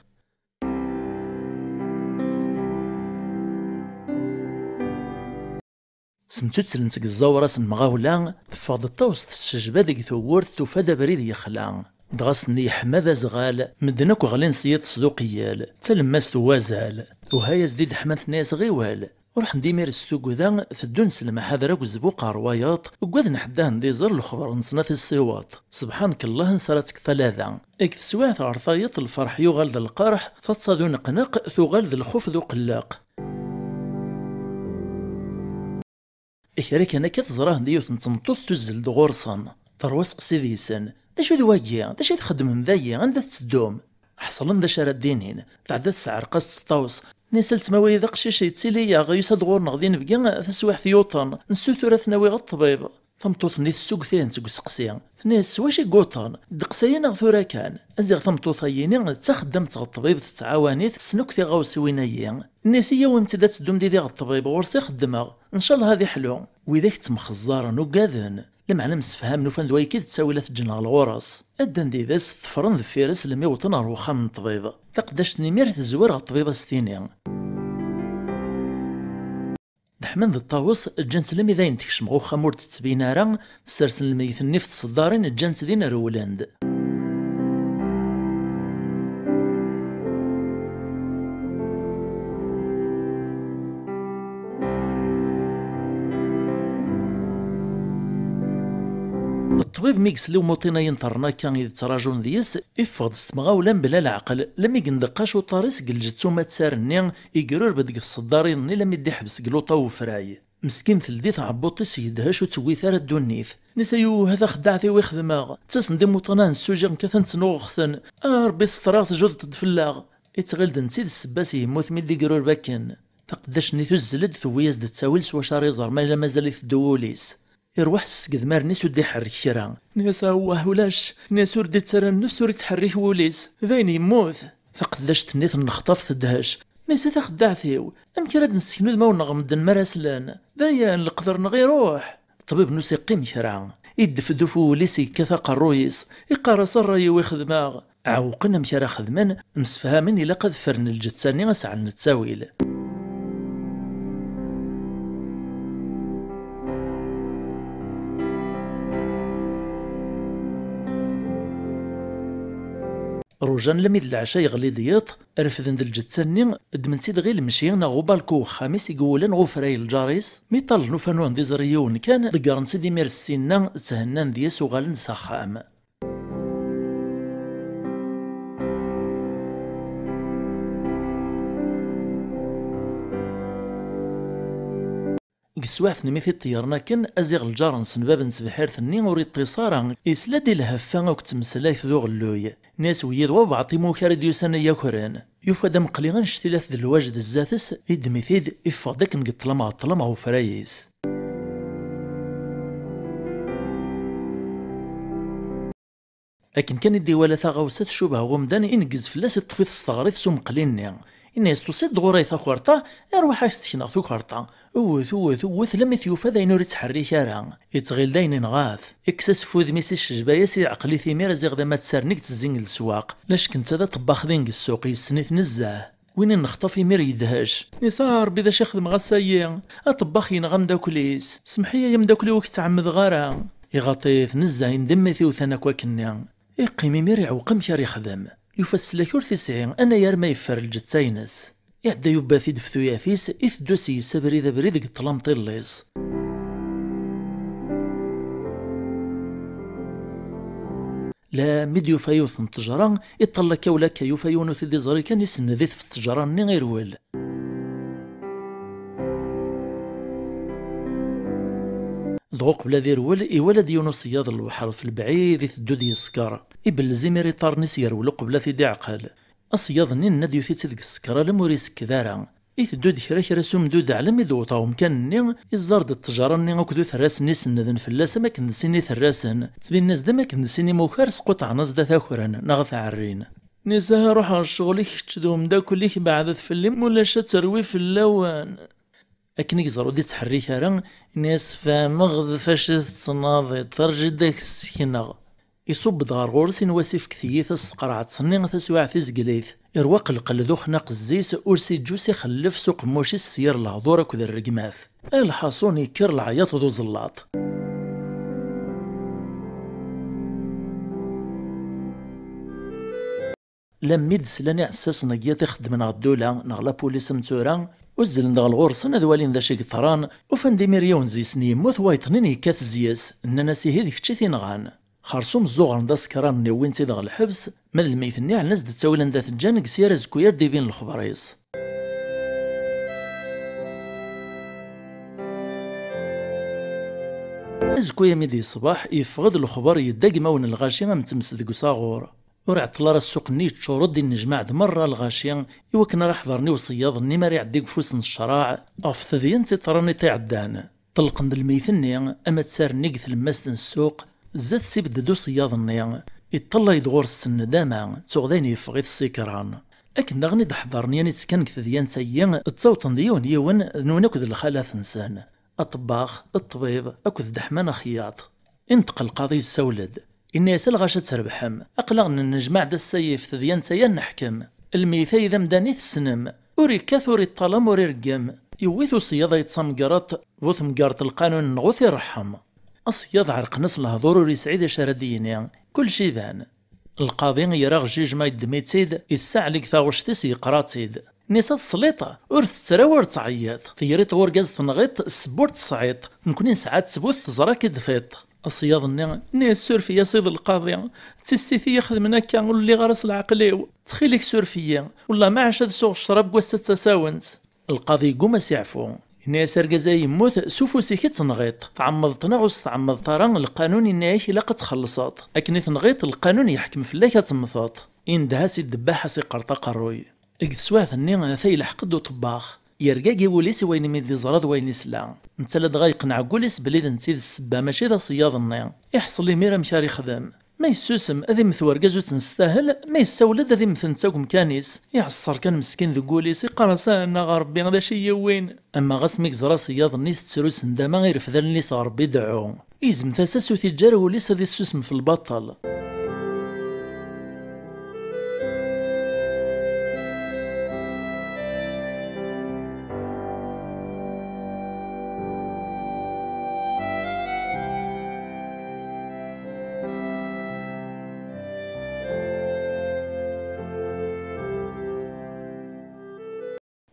سمتو تسلنتك الزورة سمغاولا تفاض الطوس تشجبا ذيك ثورت تفاد بريد يخلع دغسني حماذا زغال مدنك وغلين سيط صدوقيال تلماس توازال وهايا زديد حماث ناس غيوال وراح نديمير السوق ذا ثدون سلم حذرك وزبوق روايات وقاد نحداه نديزر الخبر نصنات الصوات سبحانك الله نسراتك ثلاثة اك تسوات عرفايط الفرح يغال ذا القرح تتصادون قنق ثغال ذا الخوف ذو قلاق إكريك أنا كتزراه ديوت نتمطوط تزل دغورصان ترواس قصيديسن داشو دواجيا داشو تخدم مذايا عندها تسدوم حصلن داش راه دينين تعدات سعر قص طاوس نسلت مواي ذا قشيش يتسيلي يا غيوسا دغور نغدين بكا تسواح ثيوطان نسو ثلاث ناوي غالطبيب ثمطوط نيت السوق ثين تقسقسيا ناس واش يقوطان دقسينا ثورا كان ازيغ ثمطوط هيني تخدم الطبيب تتعاونيت سنوك ثي غاوسوينيا الناس هي وانت دا تدوم دي الطبيب غورسي خدمها ان شاء الله هذه حلو وإذا تمخزارا وقاذن لمعنى مسفهام نوفان دواي كي تساوي لا تجنا الغرس ادان دي داس تفرن ذفيرس لمي وطن روخا من الطبيب تقداش نمير تزوار الطبيبه ستينيا دحمان ذا الطاوس الجنس لمي ذاين تكشم غوخا مور تتبينارا سرسن الميت النفط الصدارين الجنس دينا رولند الطبيب ميكس لو موطينا ينطرنا كان يتراجون ديس يفقد استمغاولا بلا العقل لم يقندقاش وطارس قلجتو ما تسارني يقرر بدق الصدارين لم يدي حبس قلوطا وفراي مسكين ثلديت عبوطيس يدهاش وتسوي ثار الدنيث نسايو هذا خدعتي ويخدماغ تسندي موطنا نسوجا كثن تنوغثن ربي ستراغ جود تدفلاغ يتغلد نسيد السباس يموت من دي قرور باكن تقداش نيثو الزلد ثوياز دتساويل سوا شاريزر ما مازال يثدوليس يروح سقد مارنيس ودي يحرك كرا ناسا هو ولاش ناس ردي ترى النفس وريت تحرك وليس ذاين يموت فقداش تنيت نخطف تدهش ناسا تخدعتيو ام كراد نسكنو ما ونغمدن مراسلان دايا نقدر نغي روح الطبيب نوسي قيم كرا يدفدف وليس يكثق الرويس يقارص الراي ويخدماغ عوقنا مكرا خدمان مسفهامين الا قد فرن الجتساني غسع نتساويل روجان لميد العشاء يغلي دياط رفدن د الجتساني دمنتيد غير المشي ناغو بالكو خامس يقولن غفراي الجاريس ميطال نوفانون دي زريون كان دقارنسي دي مير السينا تهنان دياس وغالن سخام قسواث نميثي طيارنا كان ازيغ الجار نسنباب نسبحير ثني وري اتصارا يسلا دي الهفا وكتمسلاي ذو غلوي ناس ويد وبعطي موكارد يوسانا ياكران يوفا دم قليغان شتيلاث ذو الواجد الزاتس يدميثيد يفادك نقطلما عطلما وفرايس لكن كان الديوالة غوسات شبه غمدان إنجز فلاس الطفيت الصغاريث سوم قليلني الناس تصيد غوريثا خورطا اروح استكنا ثو كارطا اوث لم يثيوفا ذاين وريت تحري كارا يتغيل داين نغاث اكسس فوذ ميسي الشجبايسي عقلي ثيمير زيغ دا ما تسارنيك تزين السواق لاش كنت هذا طباخ ذين السوق يسنيت نزاه وين نخطف يمير يدهش نصار بذا شيخدم غسايا اطباخ ينغم داكليس سمحية يم داكلي وقت تعمد غارا يغطيث نزاه يندم ثيوثانا كواكنيا يقيم يمير يعوقم كار يخدم يفسلك ور تسعين انا يار ما يفر الجتاينس يعدا يباثي دفتو يافيس يثدوسي يسابري ذا بريد قطلام طيليس لا ميديو فايوث التجران يطلع كولا كيوفا يونث دي زري كان يسنديث في التجران ني غير ويل دغوق بلا دير ولد يونس صياد البحر في البعيد يتدو دي السكر يبل زيميري طارنيس يرولو قبل في دي عقل الصياد نين ناديو في تدك السكر لموريس كذارا يتدو دي كرا سومدود على ميدوطا ومكان ني يزارد التجارة ني اكدو ثراس نيس ندن فلاس ما كنسيني ثراسن تبين الناس دا ما كنسيني موكار سقط عناص دا ثاكران ناغث عرين نساها روح على الشغل يكتدوم دا كليك بعد فلم ولا تروي في اللوان أكنك زارو دي تحريك راه ناس فامغ فاش تصناضي ترجي داك السكينة يصب دغار غورسين واسيف كثيث السقرعة تصني تسواع في زقليث إرواق القلدو خناق الزيس أرسي جوسي خلف سوق موشي السير الهضورة كذا الرقماث الحصون يكر العياط ذو زلاط لميد سلاني عساس نقيا تخدم الدولة نغلا بوليس متورا وزل ندغ الغرصن ذوالين ذا شي قطران وفندي مليون زي سنين موت وايطنين يكات زياس اننا سي هذيك تشي نغان خرصوم الزغر ندا سكران نيوين تيدغ الحبس من الميتني على ناس تساولن ذات الجانك سيارة زكوير دي بين الخبريس زكويا ميدي الصباح يفقد الخبر يداق مون الغاشي متمس ذكو صاغور ورع طلار السوق نيت شورد دي النجمع مرة الغاشية يوكنا راح ضرني وصياضني ماري عديك فوسن الشراع اوف تذين تيطراني تيعدان طلقن الميثني اما تسار نيقث المسن السوق زاد سيبد دو صياضني يطلع يدغور السن داما تغذين يفغيث السكران اكن دغني دحضرني نتسكن كثديان سيان تصوتن ديون يون نونكد الخلاث انسان الطباخ الطبيب اكد دحمان خياط انتقل القاضي السولد إني أسأل غاشة تربحم أقلغن النجمع دا السيف تذيان سيان نحكم الميثاي ذا مداني السنم وري كثوري الطلم وري رقم يويثو صياضة يتصمقرات بوث مقارت القانون نغوثي رحم الصياض عرق نص الهضور وري سعيد شرديني كل شي ذان القاضي يراغ جيج ما يدميت سيد يسعلك ثاغوشتيس يقرات سيد نيسا السليطة ورث تراور تعيط ثيريت ورقاز تنغيط السبورت تصعيط نكونين ساعات تبوث تزراك دفيط الصياض ني السورفي يا سيد القاضي تسيثي ياخذ من هكا واللي غرس العقليو تخيلك سورفيا والله ما عاش هاد سوق الشراب وسط تساونت القاضي قوم سيعفو إني سرقزا يموت سوفو سيكي تنغيط تعمضتنا غوس تعمض راه القانون إنايش إلا قد تخلصات أكني تنغيط القانون يحكم في الله كتمثاط إن دهاسي الدباحة سي قرطا قروي إكسواث الني ثي لحقدو طباخ يرقاقي وليس وين ميدي زراد وين يسلا انت لا دغا يقنع قوليس بلي نسيد السبا ماشي ذا صياض النيا يحصل لي ميرا مشاري خدام ما يسوسم اذي مثورقازو تنستاهل ما يسولد اذي مثنتاك مكانيس يعصر كان مسكين ذو قوليس يقرصانا غربي غدا شي يوين اما غاسميك زرا صياض النيس تسرو سنداما غير فذا النيس غربي دعو يزم ثاساسو تيجار وليس ذي السوسم في البطل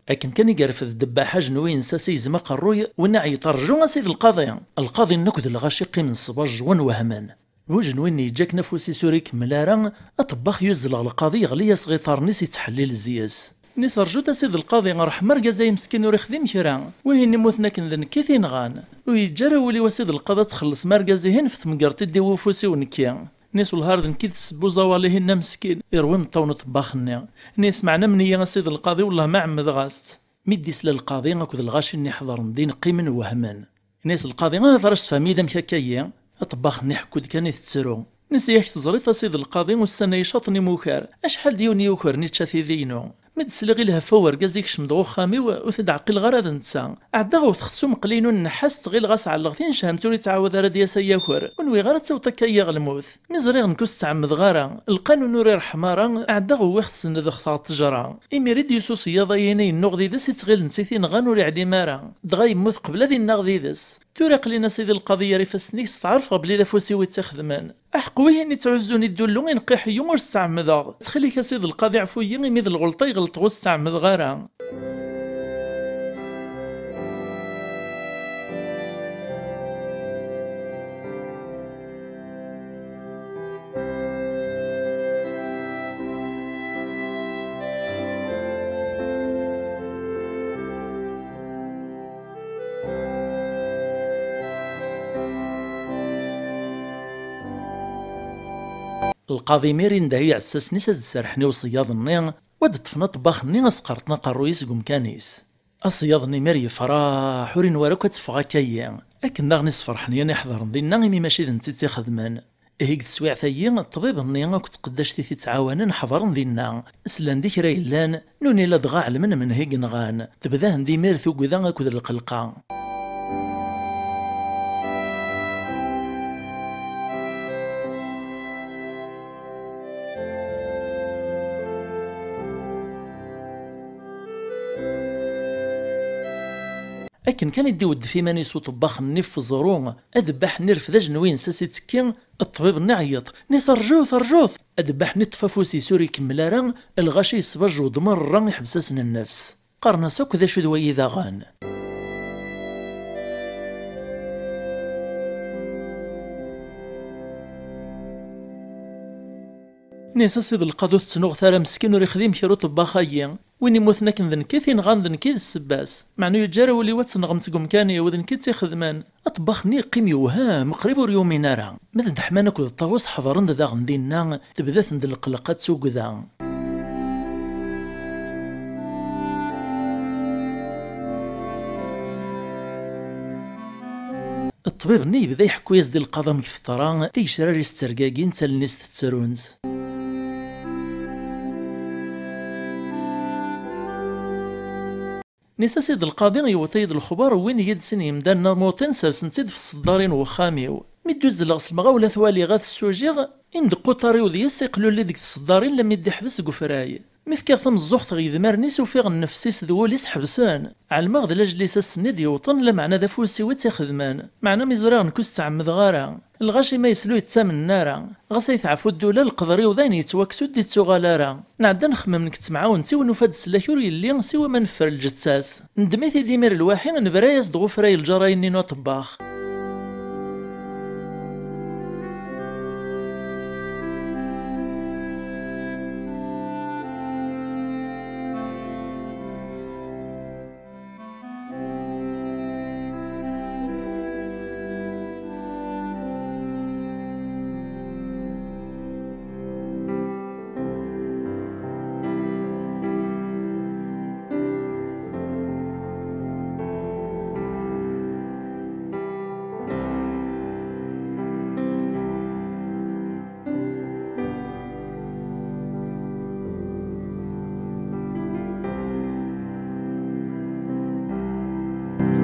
لكن كان يقرف الدباحة جنوين ساسي زما قروي ونا يطرجو سيد القاضي النكد الغاشقي من الصباج ونوهمان وجنوين يجاك نفوسي سوريك ملارا اطباخ يزل القاضي غليا صغيطار نيس يتحلل الزياس نيس رجوت سيد القاضي غرح مرقا زي مسكين وريخدم كرا وين موثنا كن كيثين غان ويجرى ولي وسيد القاضي تخلص مرقا زيهن في تمقرتي دي وفوسي ونكيا نيس والهارد نكيد السبو زواليهن مسكين يروي مطون طباخني نيس معنا منيا سيد القاضي والله ما عمد غاست ميديس للقاضي اكد الغاشي اني حضر ندين قيمن وهمان نيس القاضي ما فرشت فميدا مشاكيا طباخني حكود كان يتسرو نيس ياك تزريط سيد القاضي والسنة يشاطني موكار اشحال ديوني يوكرني تشاثي ذينو مدسلي غير الهفا ورقازيك شمدغو خامي وتدعقي الغرض نتسا عدا وتخصو مقلينو نحست غير غاس على الغثين شهمتوري تعاود راه ديا سياكور ونوي غير توطا يا الموت مزري غنكوس تعمد غارا القانون نوري حمارا عدا هو خص ندخ التجاره يميريد يسو صياضه يني النغدي داس يتغيل نسيتي نغانوري عدي مارا دغا يموت قبل هذه النغدي داس تورق لينا سيدي القضيه ريفاسني استعرف قبل ذا فوسي ويتخدمان احقويه اني تعزوني الدلو ينقيح يوم استعمد تخليك سيدي القاضي عفويا يميد الغلطه يغلط غو استعمد غارا القاضي ميرين داهي عساسني ساد السرحني وصياضني ود طفنا طباخني اسقرتنا قرويس قمكانيس اصياضني ميري فرح ورين وراك تفغا كايا اكن نغني صفرحني انا حضر ندينا مي ماشي دنتي خدمان هيك تسويع ثايا الطبيب ني كنت قداش تيتي تعاون نحضر ندينا اسلان ديك رايلان نوني لا دغا علمن من هيك نغان تبدا ندي مير ثوق ذا كذا القلقه. أكن كان يدي ود في ماني صوت طباخ النف في الزرون أذبح نرف ذا جنوين ساسي تكين الطبيب نعيط نيس رجوث أذبح نتفافوسي سوري كملارا الغاشي يصبج ودمر يحبسسن النفس قارنا سوك ذا شو دوي ذا غان. نيسا سيد القادو تسنوغ ثارا مسكين وريخديم كيرو طباخايا وين يموتنا كن كيثين غان ذنكي السباس معنو يجارا ولي واتسنغم تقوم كاني وذنكي تيخدمان اطباخني قيم يوهام قريب وريومي نارا ماذا دحمانك وذ الطاوس حضرن ذا غندينا تبدات ندل القلقات سوق ذا. الطبيب ني بدا يحكو يزدي القضاء مكثطرا تيشراري سترقاقين تالنيس تتسرونز. نيسا سيد القاضي يوطيد الخبار وين يدسن يمدان موطن سرسن سيد في الصدارين وخاميو ميدوز لغس المغاولة ثوالي غاث السوجيغ اندقو طاريو ديس يقلو اللي ديك الصدارين لم يدي حبس قفراي مفكا ثم الزوخ غيذمار نيس وفيغ النفسيس ذوليس حبسان على المغد لاجليس السند يوطن لمعنى ذا فوسي وتيخدمان معنى مزرار نكوس تعمد غارا الغاشي ما يسلو يتسامن النارا غاسا يتعفو الدولة القضري وذاين يتواكسو ديتو غالارا نعدا نخمم نك تمعاون سيو نفاد السلاكيور يلي سيوا ما نفر الجتساس ندميثي ديمير الواحي نبرايز دغو فراي الجراين نينو طباخ.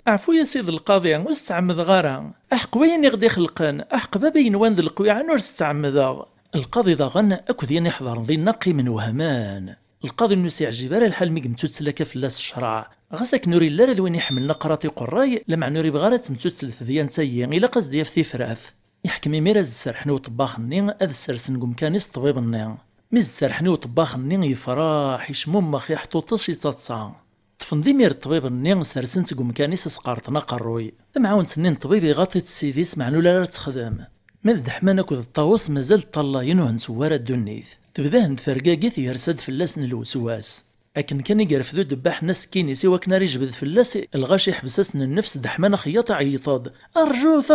عفو يا سيد القاضي واستعمد غارا احق وين يغدي خلقان احق بابين وان ذي القويعة نور استعمد القاضي ذا غن اكو ذي نحضر ذي نقي من وهمان القاضي نسي عجبار الحال ميقمتو تسلك في اللاس الشرع غاسك نوري لا وين يحمل نقراطي قراي لمع نوري بغارة تمتو تسلث ذيان تايا الى قصد يفتي فراث يحكمي ميراز السرحني وطباخني اذ السرسن قمكانيس طبيبني ميز السرحني وطباخني يفراح يشممخ يحطو طشي تاتصا طفن مير الطبيب النين سرسن تقوم كانيس سقارتنا قروي معاون سنين طبيبي غاطي تسيديس معنو لا تخدم مال دحمانك وذ الطاوس مازال طلاين وهنسوار الدنيث تبدا هند فرقاقيث يرسد فلاسن الوسواس لكن كان يقرفذو دباح ناس كينيسي وكنا يجبد فلاس الغاشي يحبسسن النفس دحمان خياط عيطاد ارجوث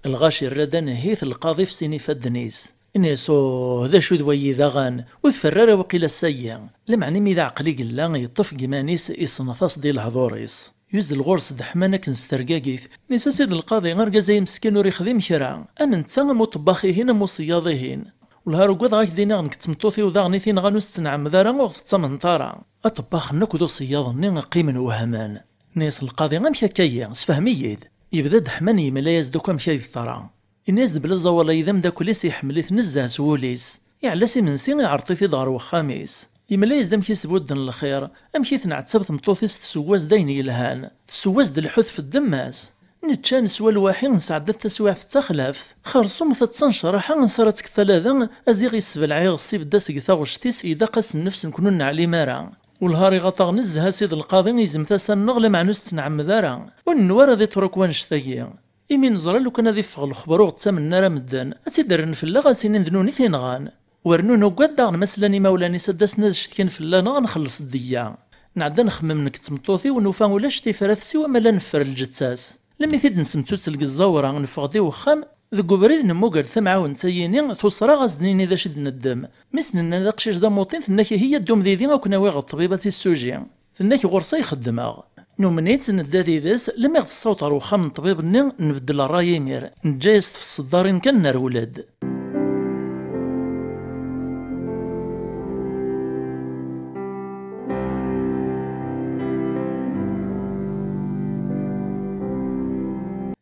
الغاشي الردان هيث القاضي في سيني فدنيس إنيسو ذا شو دوي ذاغان وذفرر وقيل السيا لمعني ميدا عقلي قلا يطف قمانيس إصناثاس ديال الهضوريس يوز الغورس دحمانا كنسترقاقيث نيسا سيد القاضي غير زي مسكين وريخديم كرا أمن تسا مو طباخيهين مو صياضيهين والهارو قد غاك دينا نكتمطوثي وذاغنيثين غانو ستنعم دارا وغث تمنطارا أطباخ نكو دو صياضني قيمن وهمان نيس القاضي غمشا كايا سفهميد يبدا دحماني ملايز دوكا مشا يثرا الناس بلا زوالا إذا مدا كليس يحمليث نزه سوليس يعلسي من سين يعرطي في دار وخاميس يملايز دام كيسبودن الخير أمشي تنعتسب تمطوثيس تسواز داين يلهان تسواز د الحوت في الدماس نتشان سوا الواحي نسعدت تسويع تتخلف خرصوم تتنشرح نصرتك ثلاثة أزيغ يسبل عيغ الصيب داس غثاغشتيس إذا قاس النفس نكونو نعلي مارا والهاري غطاغ نزها سيد القاضي يزم ثاسا نغلى مع نوس تنعم دارا والنوار ذي ترك وانشتايا إمي نزرا لو كان ذي فغ الخبر وغتسام النار مدان أتيدرن فلا غاسينين ذنوني ثينغان ورنونو قد داغن مسلاني مولاني سداسنا شتكين فلا نغنخلص الديا نعدا نخمم نك تمطوثي ونوفا ولاش تيفراث سوا مالا نفر الجتساس لما ثيد نسمتو تلقى الزورة نفغ دي وخام ذك بريد نموغر ثمعاون سييني توصرا غازدنيني ذا شد ندم مسننا ذا قشيش دا موطين ثناكي هي الدوم ذي وكنا ويغ الطبيبة السوجي ثناكي غرصا يخدمها نومنيت ندادي ذاس لما يغد الصوت روخا من طبيب نبدل الراي مير نجايز في الصدارين كان نار ولاد.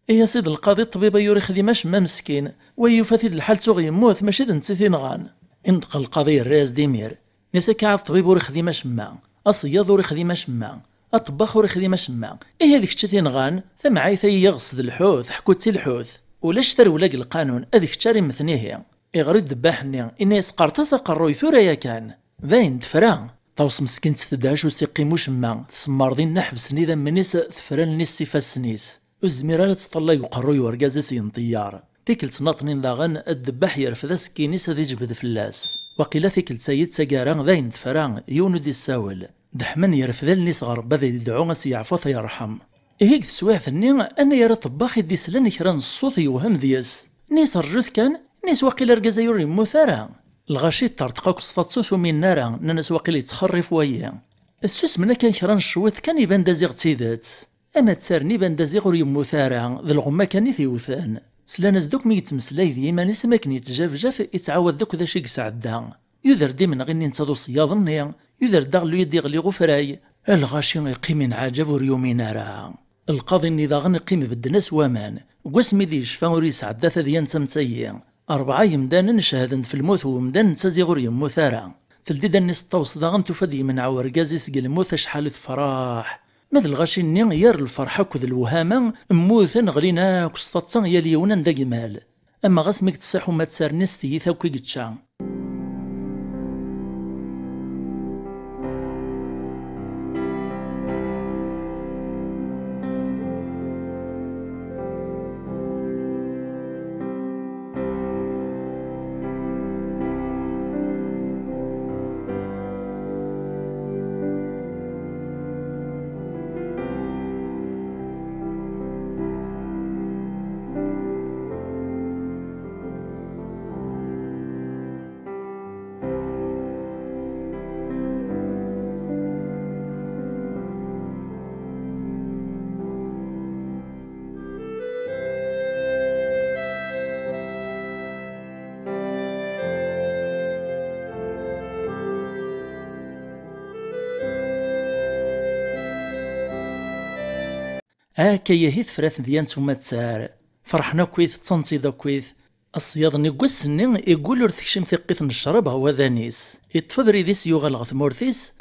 يا سيد القاضي الطبيبة يوري خديماش ما مسكين ويفاتيد الحال تغي يموت ماشي نسيتين غان انتقل القاضي الراس ديمير نسا كعب الطبيب وري خديماش ما الصياد وري خديماش ما الطباخ وري خديماش ما هذيك تشتين غان ثم عايثا يغصد الحوث حكوتي الحوث ولا شتري ولاق القانون هذيك تشاري مثنيه يغري الذباحني إن يسقرطس قروي ثورا يا كان باين دفرا طوس مسكين تداش وسيقيموش ما تسمرضين نحبس نيذا منيس ثفران نيس سيفاس نيس الزميرة تطلع يقرو يورقازيس ينطيار تيكل تناطنين داغن الدباح يرفد سكينيس هذي جبد فلاس وقيلا تيكل سيد سكاران ذاين دفران يونو دي الساول دحمن يرفد النيس غرب ذي يدعو يعفوث يرحم هيك تسواع ثني أنا يرى طباخ يدي سلان كران الصوت يوهم دياس نيس رجوث كان نيس وقيلا رقازا يوري موثارا الغاشي ترتقاك سطاتسوث من نارا ناس وقيلا يتخرف ويا السوس منا كان كران الشويت كان يبان دازيغ تسيدات أما تسارني بان دازيغ ور يموثارا ذا الغما كان ثيوثان سلانا زدوك مي يتمسلاي ديما نيس ماكن يتجافجاف يتعاود دوك ذا شي يسعدها يدر ديما غير نتصادو صياضني يدر داغلو يدي غلي غفراي الغاشي يقيم عجب وريومين راه القاضي اني داغن يقيم بالدناس وامان واسمي دي شفا ور يسعد ثديا تمتيا 4 يمدان نشهدن في الموت ومدان تزيغ ور يموثارا تلديد الناس طوس داغن تفدي من عورقازي سقل الموت شحال فرح ماذا الغاشي ني يار الفرحة كذ الوهامة موثن غلينا كسطاتان يا ليونا نداقي مال أما غاسمك تساحو ما تسارنيس تيثا وكي قتشا كي هيث فرات ديان توما تسار فرحنا كويث تصنصيدا كويث الصياد نيقوس سنين يقول ور تكشم ثقيث نشرب هو ذانيس يتفبري ديس يوغل غث مورثيس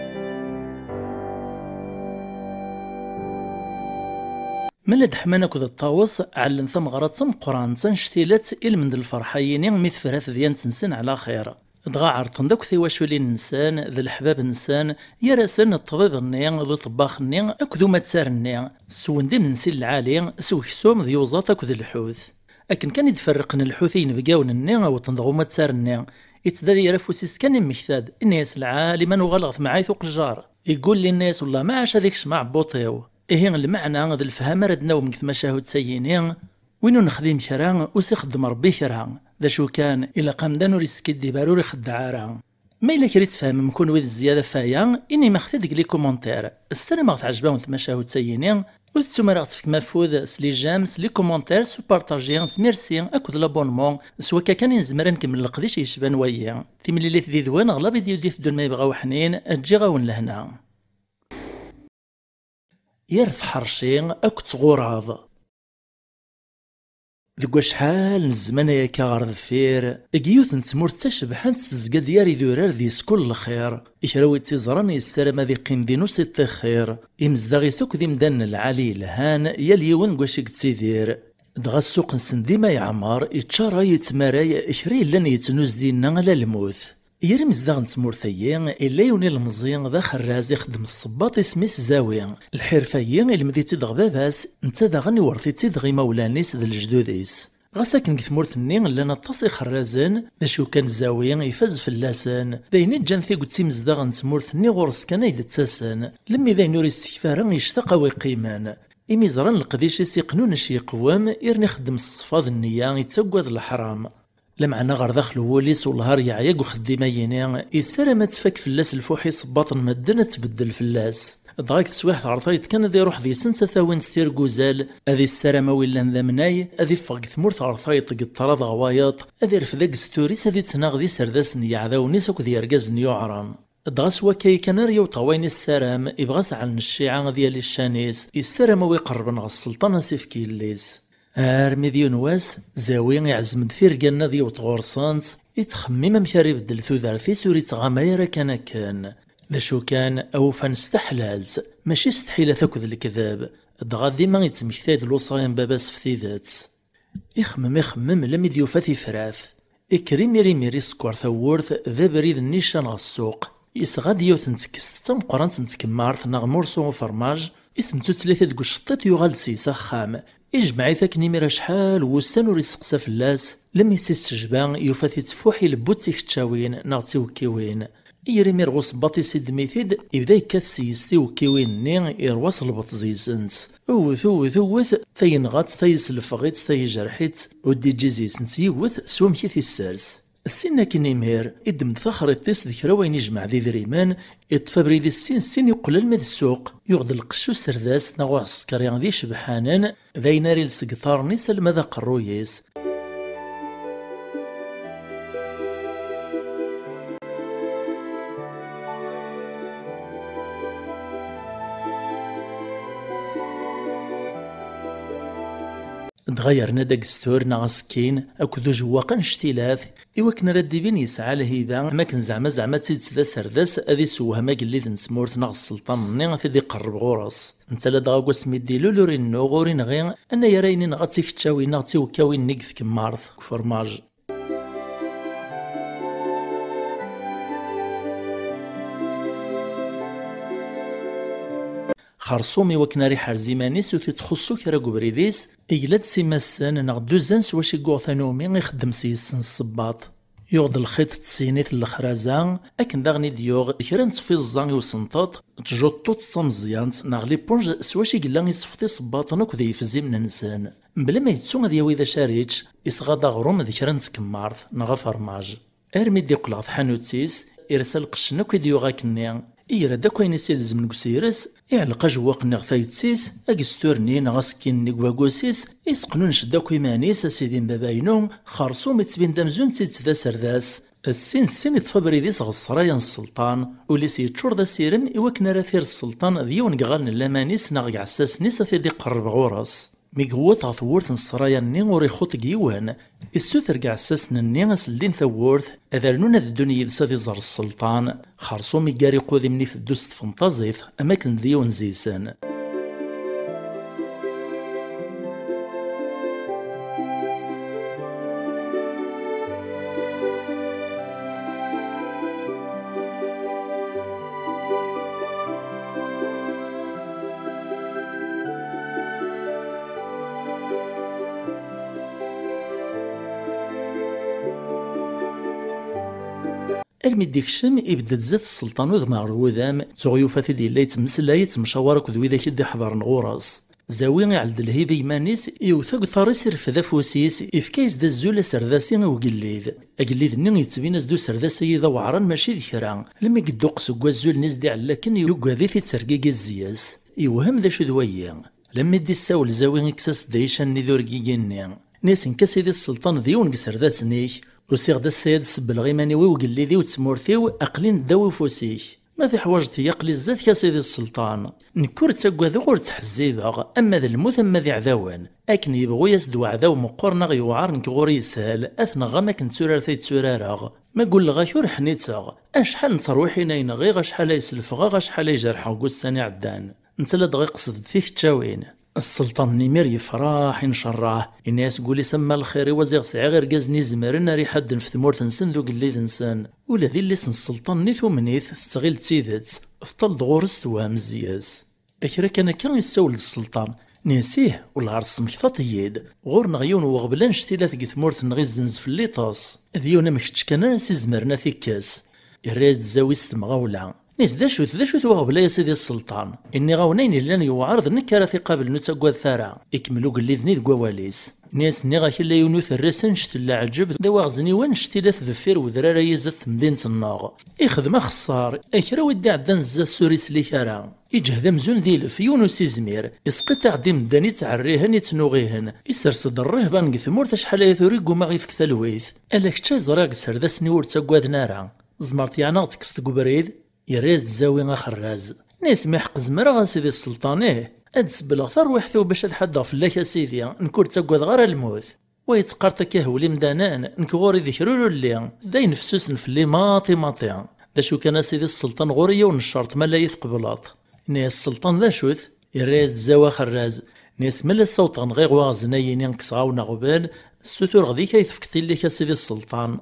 ملد حمانا كذا الطاوس علن ثم غراتم قران تنشتيلات من الفرحيين ميث فرات ديان تنسن على خير دغا عرطن داك ثيواشولي النسان ذا الحباب النسان يراسن الطبيب الني ذو طباخ الني اكدو ما تسار الني سون دي من سيل العالي سو كسوم ذيوزات اكد الحوث لكن كان يتفرقن الحوثين بقاون الني او تنضغو ما تسار الني يتدادي يرفوسيس كان مكتاد الناس العالي من وغلط معاي ثوق الجار يقول للناس والله ما عاش هذيك شمع بوطيو إيه المعنى ذا الفهم ردنا ومكث مشاهد سيينين وينو نخدم كرا وسيخدم ربي كرا ذا شو كان إلا قام دانو ريسكي ديبارو ريخد عارا ما إلا كريت تفهم مكون ويد الزيادة فايا إني ما خدت لي كومونتير السنة ما تعجبهم مشاهد سيينين وثم راه تفك مفوذ سلي جام سلي كومونتير سو بارطاجي ميرسي اكود لابونمون سوا كان نزمر نكمل القديش يشبان ويا تيملي لي ذي ذوان اغلب يديو دون ما يبغاو حنين تجي غاون لهنا يرث حرشي اكو تغوراض ذكوا شحال من الزمان ياكا غار ذفير اكيوث نتمور تشبحان تزكا ديالي ذورار ديس كل خير إكراوي تيزران السلام ذي قيم دينو سيت خير يمزدغي سوك ذي مدن العالي الهان ياليون كواشيك تسيدير دغا السوق نسن ديما يعمر يتشارا يتماراي إكري لان يتنوز دينا لا الموت يرمز داغ نتمورثيين إلا يوني المزيان ذا خراز يخدم الصباط اسميس زاوية الحرفيين اللي مديتي دغ باباس نتا داغن يورثيتي دغي مولانيس ذا الجدوديس غاسا كان كتمورثني لنا طاسي خرازن ذا شو كان زاوية يفاز في اللاسان دايني جان ثي قدسي مزداغ نتمورثني غورس كان يدتساسن لمي ذا نوري استكفارا يشتاق ويقيمان إميزران القديش يسيقنون اش يقوام إرني خدم الصفاض النية يتسقوذ الحرام. لمعنا غير داخل وليس والهار يعيق وخديمة يني يسارة ما تفك فلاس الفوحي صباط مدنة تبدل فلاس. دغاك تسويح عرطايت كان ذي روح ذي سنسة ثاوين ستير قوزال هذي السارة ما ويلان ذا مناي هذي فوق ثمورت عرطايت قد طراد غوايط هذي رفداك ستوريس هذي تناغ ذي سرداس نيعذاونيس وكذي يرقاز نيوعران. دغاس وكاي كناريو طوين السرام يبغاس عن الشيعة ديال الشانيس السرام ويقرب نغ السلطان سيفكي الليس ارمي ديال نواس زاوي يعزم دثير قالنا ديال طغورسانس يتخمم مشاري بدل ثوذارثي سوري تغاميرا كان ذا شو كان او فنستحلالت ماشي استحيلة ثاكذ الكذاب دغا ديما يتمكتايد الوصايا باباس في ذات يخمم لم يديو فاثي فراث إكريميري ميري سكور ثورث ذا بريد النيشان غالسوق يسغاد يو تنتكس تم قران تنتكمارث ناغ مورسو فرماج اسمتو تلاتة دكو شطيط يغال سيسا خام إجمعي ثاك نيميرا شحال وسان وريسقسا فلاس لم يستجبان يوفاثي تفوحي لبوتي ختشاوين ناغ تيوكيوين يريمي رغوص باطي سيد ميثيد يبدا يكاث سيستي وكيوين ني يرواص البطزيزنت وث ثينغات ثيسلفغيت ثيجرحيت ودي جيزيسنت يوث سومكي في السارس السنة كني مهير إدم ثخريطيس ذكرى وين يجمع ذي ذريمان يتفبري ذي السين يقلل مذ السوق يغض القشو سرداس نغوع السكريان ذي شبحانان ذي ناري السقطار نيسال ماذا قرويس تغيرنا داك ستور ناغسكين اكو جواقا اشتلاث إواكن ردي بين يسعى لهيبا ما كان زعما تيت ذا سرداس اذي سوها ما قلي ذنسمورت ناغ السلطان ني غادي يقرب غورس انت لا دغا سمي ديلو لورين نو غورين غير انا يرايني نغاتي كتشاوي نغتي وكاوي نيكث كمارث كفرماج خرصومي وكناري حرزيمانيس وتتخصو كرا قبريديس إجلاد سيماسان ناغ دوزانس واش يقوغ ثانومي يخدم سيسن الصباط يوغد الخيط تسينيت الخرازان أكن داغني ديوغ كرا في الزان يوسنطاط تجوطو تصمزيانت ناغ لي بونج سواش يقلا يصفتي صباط ناكو ذي يفزي من نسان بلا ما يتسو غادي ياوي ذا شاريتش يصغادا غروم ذي كرا نتكمارث ناغا فرماج ارمي دي قلعت حانوتيس يرسل قشنا كي ديوغا كنيا إيرا داكو ينسي لزم نكسيرس يعلق جواق نغفايتسيس أكستورني نغسكين نكواكوسيس يسقنون شداكو يمانيس أسيدين باباينو خارصو متبين دامزون تيتدا سرداس السين يتفبري ديس غصرايا السلطان وليس يتشور دا سيرم إواكن راثير السلطان ديون قغال اللامانيس ناغ عساس نيس ثيدي قرب غورس ميقوات غثورث السرايا ني غوري خوط قيوان السوثر قاع ساسنا ني اسلين ثورث اذرنون الدنيا يدسا زر السلطان خرصو ميقاري قوذي مني في الدوس فنطازيث اماكن ديون زيسان المي ديكشم يبدا تزاد السلطان وذ معروذام تغيوفات ديال لا يتمسلا يتمشاورك ذوي ذاك يدي حضر نغوراس زاوي يعلد الهيبه يمانيس يوثق ثاريس يرفد فوسيس يفكايس دا الزول سرداسي وقليد اقليد ني يتبينس دو سرداسي ذا وعران ماشي ذكرا لما يقدوق سكوا الزول نزدي على لكن يوكا ذي تسرقيق الزياس يوهم ذا شو ذويا لما يدي الساول زاوي يكسس دايشان نذور كيكيني ناس نكسيدي السلطان ذيون سرداس نيش وسيغ دا السيد سب الغيمانيوي وقليدي وتسمورثيو اقلين داوي فوسيك ما في حواجتي يقلي الزاد يا سيدي السلطان نكور تسقوا ذو غور تحزيبا اما ذا الموت اما ذي عذاوان اكن يبغو يسدو عذاو مقورنا غيوعار نكغور يسهل اثنا غما كنتسورار تيتسوراراغ ما قول لغا كور حنيتاغ اشحال نتروحي ناين غير شحال يسلفغا شحال يجرحا قوساني عدان انت لا دغي قصد فيك تشاوين السلطان نيمير يفرح ينشراه الناس قولي سما الخير وزيغ سعي غير قازني زمرنا ري حد في ثمورت نسن ذوك اللي تنسان ولا ذي اللي سن السلطان نيثو منيث تستغيل تسيدت فطل دغورس توام الزياس اكرا كان يسول السلطان ناسيه ولا عرس مكثاط يد غور نغيون وغبلان شتيلا ثقي ثمورت نغي الزنز في الليطاس ذيونا مكتش كان ناسي زمرنا ثيكاس الراز تزاوي ستمغاولا نيس دا شوت وغبلا يا سيدي السلطان إني غاونين لان يوعرض نكرة ثقابل نتاقواد ثارا يكملو قلي ذني ذكواليس ناس نيغا كلا يونوث الرسن شتلا عجب دوا غزني وان شتيلا تذفير وذرارا يزت مدينة الناغ يخدم خصار اكرا ودي عدان زا سوريس لي كارا يجهد مزون ذي الف يونس يزمير يسقط عدي مداني تعريهن يتنوغيهن يسرسد الرهبان قثمور تشحال يثوريق وما غيفك ثلويث الاك تشاي زراق سردسني ورتاقواد نارا زمرت يعناغ تكست قبريد يريز تزاوي خراز ناس ما يحق زمرا سيدي السلطان أدس بالغثر ويحثو باش تحدى فلاك سيدي نكور تاقواد غير الموت ويتقارتا كهولي مدانان نكغوري ذكرولو اللي داين فسوسن فلي ماطي دا شو كان سيدي السلطان غوريا ونشرط مالا يثقبلاط ناس السلطان دا شوث يريز تزاوى خراز ناس مالا الصوت غنغيغ واغزنايين ينكسغاونا غبال السوتور غدي كيتفكتي لك سيدي السلطان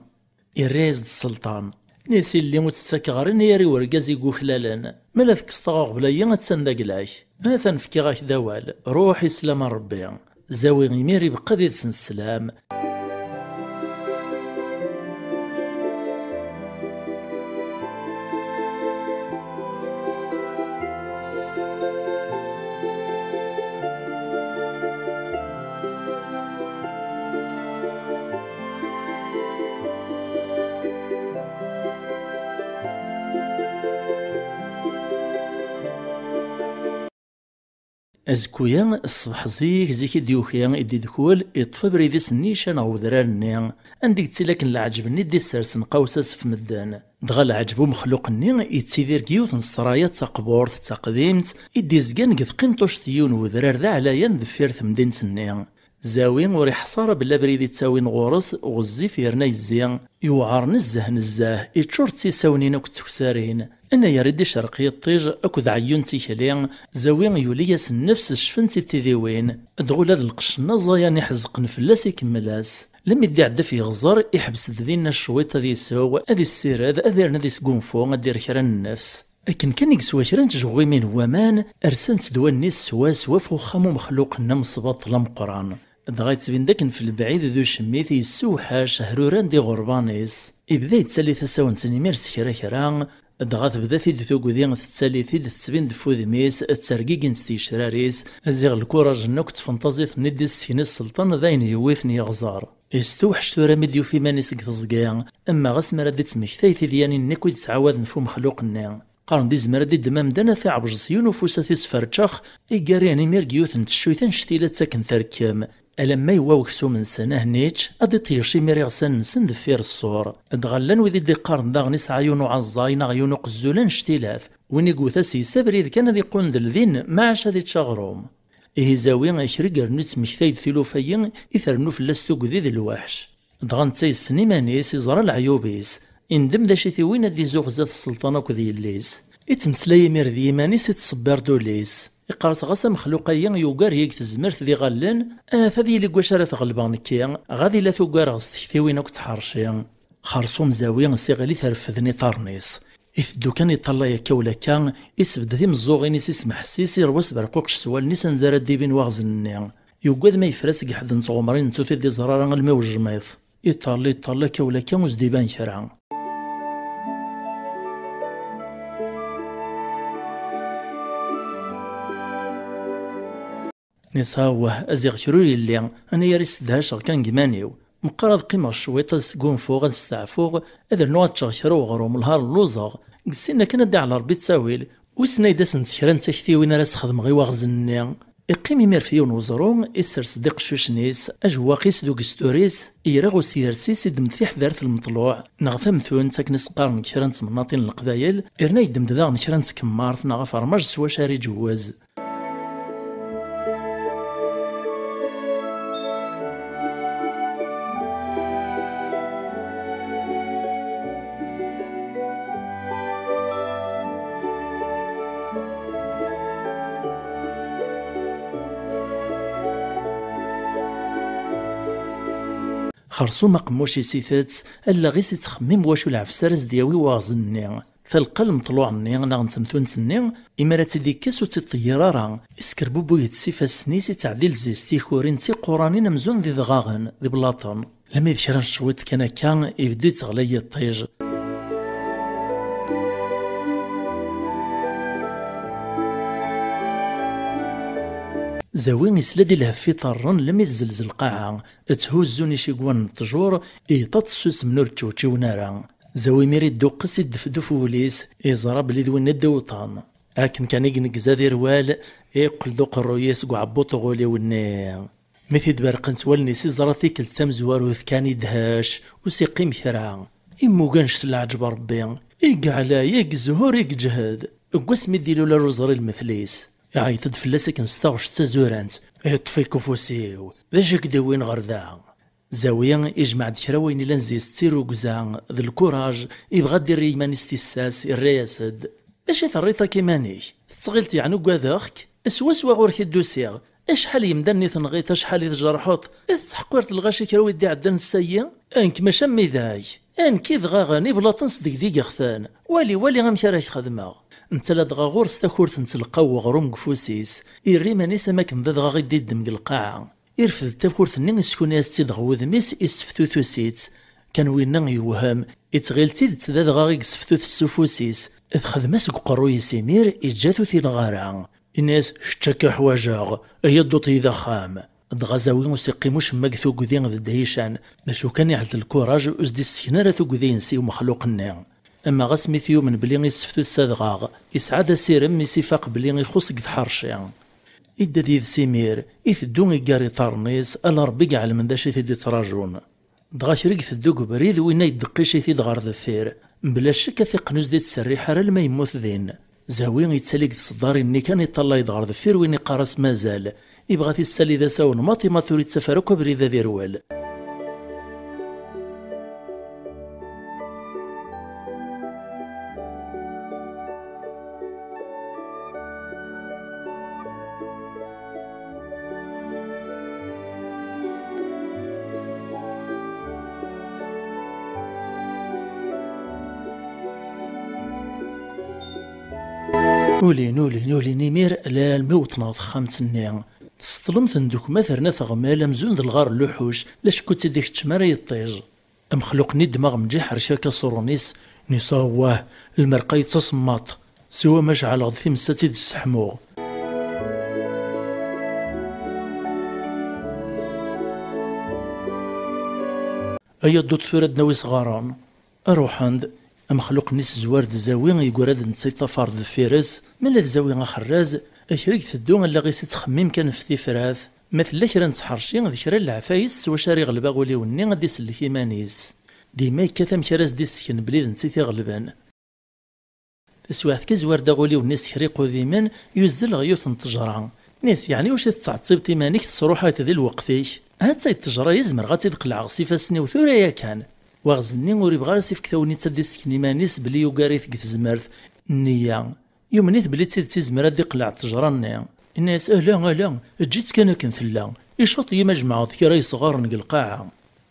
يريز السلطان نيسي اللي متسكغرين ياري ورقازي قوخلالان مالا تكسطغا غبلايا تسندق لايك مثلا فكي غاك دوال روحي سلام ربي زاوي غيميري بقى ذي السلام أزكويا الصبح زيك ديوخيا إدي دخول إطفى بريديس النيشان أو ذرارني عندك تسيلك العجبني دي سرسن قوساس في مدان دغال عجبو مخلوقني يتسيدير كيوث نصرايا تقبورت تقديمت إدي زقان قد قنطوش تيون وذرار ذا علايا ذفير ثمدين سني زاوين وري حصارة بلا بريدي تساوين غورس وغزي فيرنا يزيان يوعر نزاه يتشور تساونين أو كتكسارين أنا يريد شرقي الطيج أكد عيون تيكالي زاوين يولياس النفس شفنتي تيذيوين دغول هاد القشنا زايا يحزق نفلاس يكملاس لم يدي عدا في غزار يحبس ذينا الشويطة دي سو هادي السيراد أذيرنا دي سقونفو أدير كرا النفس لكن كان يقسوا كرا تجغوي من ومان أرسنت دواني سوا فوخامو مخلوق نمصبط لمقران دغايت بين داكن في البعيد ذو شميت يسوحا شهروران دي غربانيس يبدا يتسالي تساون سنيميرس كرا دغا تبدا في ثوكودي تتسالي في تسبين دفوذميس تسرقيق نستي شراريس ازيغ الكوراج نوك تفنتازيت ندي سين السلطان ذاين يويثني غزار يستوحش تورا ميديو في مانيس كتزقيا اما غسمرا دي تمكتايتي ديالي نيكوي تسعاود نفو مخلوق النعم قارن دي زمرا دي دمام دانا في عبج سيون وفوساتي سفرتشاخ إيقارياني ميرقيوث نتشويتان شتيلات ساكن تركام ألما يواوكسو من سنة هنيتش أدي طيرشي ميري غسان نسن دفير الصور دغلان وذي دي قارن داغنيس عيونو عزاين عيونو قزولان شتيلاث وين يقوثا سيسا بريد كان ذي قندل ذين ما عاش هذي تشاغروم إيه زاوين أشري قرنوت مكتايد ثلوفيين إثرنو فلاستوك ذي ذي الوحش دغان تاي السنيمانيس يزرى العيوبيس اندم ذا شي وين دي زوغ زاد السلطانة كذي الليس يتمسلاي مير ذي مانيس يتصبر دوليس يقارس غاسا مخلوقيا يوغار يك تزمرت ذي غلن فذي اللي كواشا تغلبان كيا غادي لا توغار غستكتيوين وك تحرشي خرصوم زاوية سيغالي ترفذني طرنيس إثدو كان يطلع يكا ولا كان يسبد ذي مزوغين يسمح حسيسي رواس برقوقش سوال نيسان زارد ديبين واغزني يوغاد ما يفرس قحد نصغمرين نسوتي دي زرارا الماء والجميض يطلع كولا كان وزديبان شرعا نصاوه أزيغ شروي اللي أنا ياريس دهاش كان جمانيو مقرض قيمة شويطة سقون فوق استعفوغ أذر نوع تشغشرو غروم الهار اللوزغ قسينا كان دي على ربي تساويل ويسنا يدسن سكران تشتي وين راس خدم غي واغزني إقيمي ميرفيون وزرون إسر صديق شوشنيس أجواقيس دوك ستوريس إيراغو سيرسيس يدمثيح ذارث المطلوع نغفا مثون تاكنس قارن كشران تمناطين القبايل إرنا يدمد ذا نكران تكمارت نغفا رمج سوا شاري جواز خرصو ما قموش يسيثات الا غير تخمم واش العفسارز دياوي واغزني فالقل مطلوعني انا غنسمتو نسني امارات ديكاس وتطير راه اسكربو بويت سيفاسني سي تعديل زيستي كورين تي قرانين مزون ذي ضغاغن ذي بلاطن لما يذكر الشويط كان يبدو يتغلي الطيج زاوي يسلد الهف في طرن لم يتزلزل القاعة تهوزوني شي قوان الطجور تطسوس منور تشوتشي ونارا زاوي ميري دوقس يدفدف وليس يزرب لي ذوين الدوطان لكن كان يقنق زادير وال يقل دوق الرويس وعبوط غولي وني مثل دبرقنت والنسي زراتي كلتام زواروث كان يدهاش وسيقي مكرا إمو كانش العجب ربي يقعلا يق زهور يق جهد قوس مديلو للرزري المثليس يعيطد فلاسك نستغش تزورانت يطفي كفوسيو ذا شك داوين غردا زاوية يجمع دكرا وين إلا نزيز تيرو قزان ذا الكوراج يبغى دير ريمان استساس الرياسد اش ثريطا كيمانيك تتغلت يعني كواذاخك اسوا غورك الدوسيغ اشحال يمدني تنغيت اشحال يتجرحوط تحقرت الغاشي كراوي دي عدن السيا انك ما شمي ذاي انك يدغى غاني بلا تنصدق ديك اختان والي غمشي راش خدمه انت لا دغا غور ستاكورت نتلقاو وغروم كفوسيس يريماني سماكن دغا غيدي دمق القاعه يرفد التفكورت نين سكون يستي دغو ذميس يسفتو ثوسيت كان وين يوهم يتغيلتي تزاد غا يسفتو السفوسيس خدمس قرو يسيمير يجاتو في الغارة الناس شتكا حواجاغ هي الدوطي ذا خام دغازاوي موسيقي مش مقثو قذين ذا دهيشان باشو كان يعلت الكوراج أزدي السكنارة ثو قذين سي ومخلوق النار أما غاسمي ثيو من بلي يسفتو السادغاغ يسعاد سيرم يسيفاق بلي يخص قد حرشي إدا ديذ سيمير يثدو يقاري طارنيس ألا ربي قاع من داشي ثدي تراجون دغا شريك ثدو قبريد وين يدقيشي ثيد غار ذفير بلا شك ثق نزدي تسريح راه لما يموت ذين زاوي يتساليك تصداري اني كان يطلع يدغر ذفير وين يقارس مازال يبغى تسالي ذا ساون ماطي ما تريد تسافرك بريده ديروال نولي نيمير لا الموطنة خامت النيا تسطلمت ندوك مثرنا ثغمال مزون ذا الغار اللوحوش لاش كنت ديك التمارة يطيج مخلوقني دماغ مجيح رشاكا صورونيس نصاواه المرقى يتصمط سوا مشعل غض مساتي السحموغ ايا دوت ثورد ناوي صغاران اروح عند مخلوق نيس زوارد زاوي يقراد نتسي طفار ذا فيرس من الزاوية خراز اشريك ثدو الا غيس تخميم كان في تفراث مثل كرا نتحرشي ذكرا العفايس وشاري غلبا غولي وني غادي يسلك ايمانيس ديما يكاثم كراز دي السكن بليد نتسي تيغلبان تسواث كزوارد غولي ونيس حريقو ذيمن يزل غيوث نتجرى نيس يعني واش تعصيب تيمانيك تصروحات ذي الوقتيش هات التجرى يزمر غاتي تقلع صفاسني وثوريا كان واغزني وري بغا سيف كثاوني تدي سكني مانيس بلي يوغاري ثقت زمرت النية يومنيت بلي تيزمر هادي قلع التجرى الناس اهلا جيت كان كنثلا يشوط يما جمعوا كراي صغار نق القاعة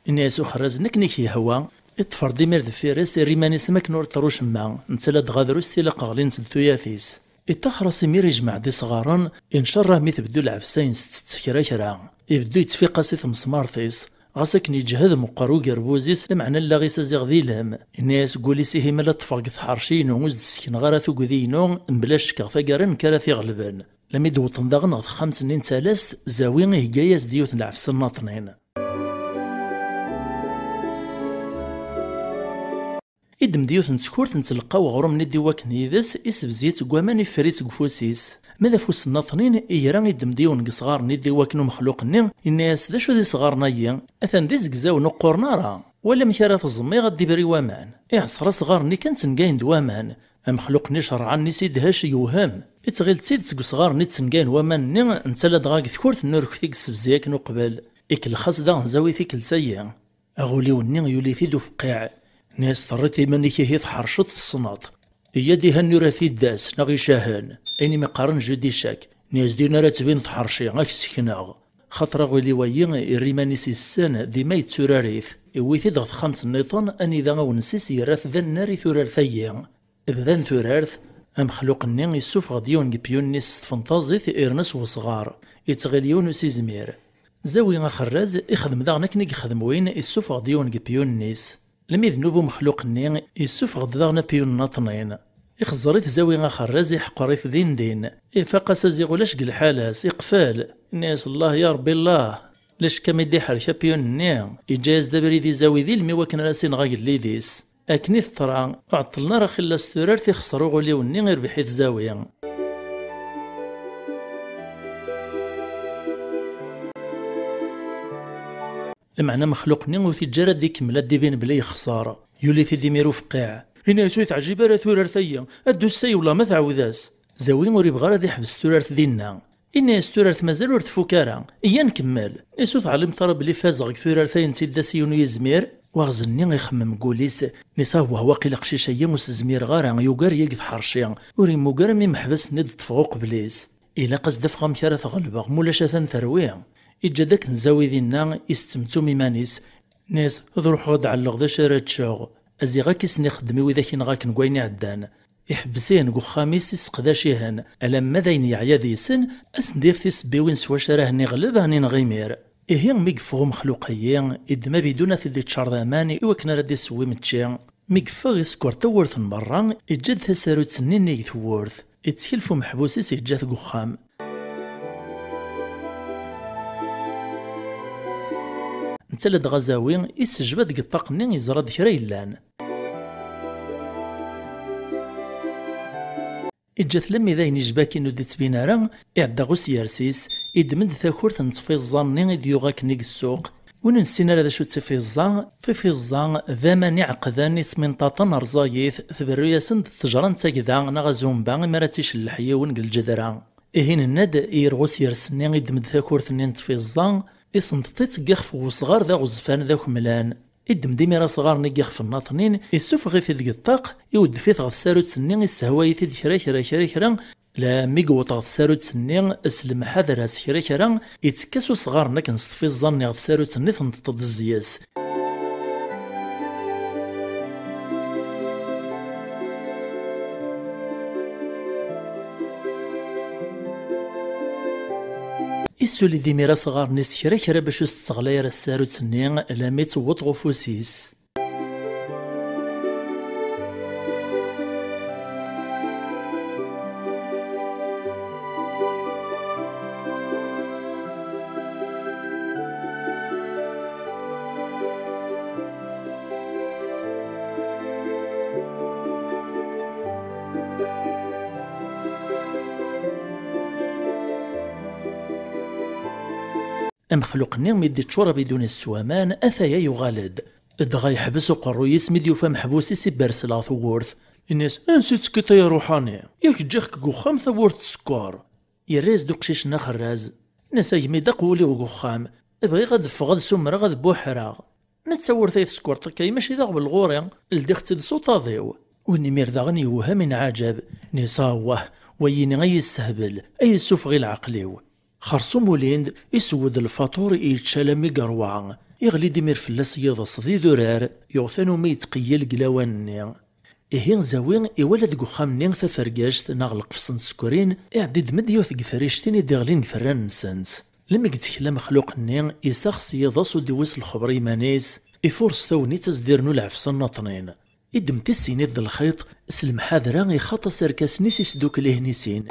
الناس وخرز نكنيك يهوا اطفر ديمير ذفيرس ريماني سمك نور تروش ما نتسلا دغادروس تيلا قاغلين تثوياثيس التخرص مير يجمع دي صغارا ان شره مي تبدو العفسين كرا يبدو يتفيق سيث مسمارثيس غاسك يجهد مقارو قربوزيس لمعنى لا غيس زيغ ذي لهم الناس قولي سيهي مالا تفاق ثحرشين ومزد السكن غارثو قذينو بلاش كغفا قارن كراثي غلبان لم يدوطن داغن غد 5 سنين ثلاث زاوي هكاياس ديوث العفس الناطنين إدم ديوث نتسكورت نتلقاو غروم ندي واكن يدس إسبزيت قوامان يفريت قفوسيس ماذا فوس الناطنين إيران يدم ديون قصغار ندي واكنو مخلوق النين الناس ذا شو دي صغار نايا أثان دي زقزاو نقور نارا ولا مكارات الزمي غادي بري وامان إعصر صغار ني كانت نقاين دوامان مخلوق ني شرعا ني سيدهاش يوهام إتغيل تسيد تسقو صغار ني تسنقاين وامان ني نتسلا دغاك ثكورت نورك فيك السبزياك نقبل إك الخاص دا نزاوي فيك لسيا أغوليو ني يولي ثيدو فقيع ناس ثرتي مني كي تحرشط الصناط هي دي هنورا في الداس نغي شاهن أيني مقارن جدي شاك ناس دينا راه تبين تحرشي غاك سكناغ خاطر غولي ويين الريماني سيسان ديما يتسوراريث ويثي ضغط 5 نيطان أني ذا ونسيس يراث ذا النار ثورار ثيا بذان ثورارث مخلوق النين يسوف غديون بيونيس فانتازيث إرنس وصغار يتغليون سيزمير زاوي خراز يخدم ذا نكني يخدم وين يسوف غديون بيونيس لم يذنبو مخلوق النين يسوف غداغنا بيون ناطنين يخزريت زاوي خراز يحقريت دين إفاقاس زيغولاش قل حالاس يقفال الناس الله يا ربي الله لاش كميدي حركة بيون إجاز دبري دي زاوي ذي المي وكن راسين غاير ليديس أكني الثرى عطلنا راه خلا ستورار تيخسرو غوليو ني غير بحيث زاوية. المعنى مخلوق ني وتجارة دي كملات دي بين بلي خسارة يولي تيدي ميرو فقاع هنا سويت عجيبة راه ثورار ثيا أدو السي ولا ما تعوداس زاوي موري بغا راه يحبس ثورار دينا إني ستورارت مازال ور تفوكارا إيا نكمل إسو تعلم ترى بلي فاز غيك ثورار ثاين تيدا سيونو يزمير واغزني غيخمم قوليس نيصا هو واقيلا قشيشيا موس زمير غارا يوغار يقذ حرشيا وري موغار مي محبس ند تفوق بليس إلا قصد فغم كارا تغلبغ مولا شاثان ثرويا إجا داك نزاوي دينا يستمتو ميمانيس ناس ضروح غد علق ذا شارات شاغ أزيغا كيسني خدمي وإذا كي نغاك نقويني عدان يحبسين قو خاميس يسقداشيهن ألا ماذا يعيا ذيسن أسنديف تيسبيوين سوا شراه نغلب هني نغيمير إهين ميقفو مخلوقيين إدما بدون ثدي تشارضامان إوكنا ردي سوي متشي ميقفا يسكور تورث من برا إجاد تساروت سنين يتورث يتكلفو محبوسيس إجات قو خام نتلد غزاوين يسجبد قطاقنين يزراد كرا يلان إجات لمي ذاين جباكي نو ديت بينارا إعدا غوس يارسيس إدمد ثاكورت نتفيزان ني ديوغاك نيك السوق وننسينا لا شو تفيزان تفيزان ذا مانع قذان اسمين طاطن رزايث ثبريا سند تجران تاكذا نغازون باغي مراتيش اللحية ونق الجدران إهين الند يرغوس يرسني إدمد ثاكورت ني نتفيزان إسنطيت قخف وصغار ذا غزفان ذا كملان إدم ديميرا صغار نيقخ في الناطنين يسوفغي في ذيك الطاق يود فيث غف ساروت سنين يسهواي في كرا لا ميقوط غف ساروت سنين اسلم حذر هاس كرا يتكاسو صغار نكنس في الظن غف ساروت سنين تنطد الزياس إسولي ديميرا صغار نيس كرا باش يستغلاير الساروت سنين لا ميتوط غفوسيس مخلوقني ميدي تشورا بدون السوامان أثايا يغالد دغا يحبس قرويس ميديو فم حبوسي سي بارسلا ثورث الناس نسيت كيتا يا روحاني ياك جاك قوخام ثورت سكار يريز دوقشيش نخراز ناس يميدا قولي وقوخام بغي غاد فغاد سمرا غاد بوحراغ نتصور ثيث سكور تكاي ماشي داغ بالغوري لديخت السوطاضيو ونمير داغني يوها من عجب نصاوه ويني غي السهبل أي السوف غي العقليو خرصو موليند يسود الفاتور يتشالمي قروع يغلي ديمير فلاس يضص ذي ذرار يغثانو مي يتقيل قلاواني إهين زاوين يولد قخام نين ثفرقاشت نغلق في سنسكورين إعديد مد يوثق فريشتين يدغلين فران نسانس لما يتكلا مخلوق نين يساخس يضص وديوس الخبري مانيس يفورس ثوني تزديرنو العفصن نطنين إدم تسيني ذا الخيط سلم حاذرا يخاط سركاس نيس يسدوك ليه نيسين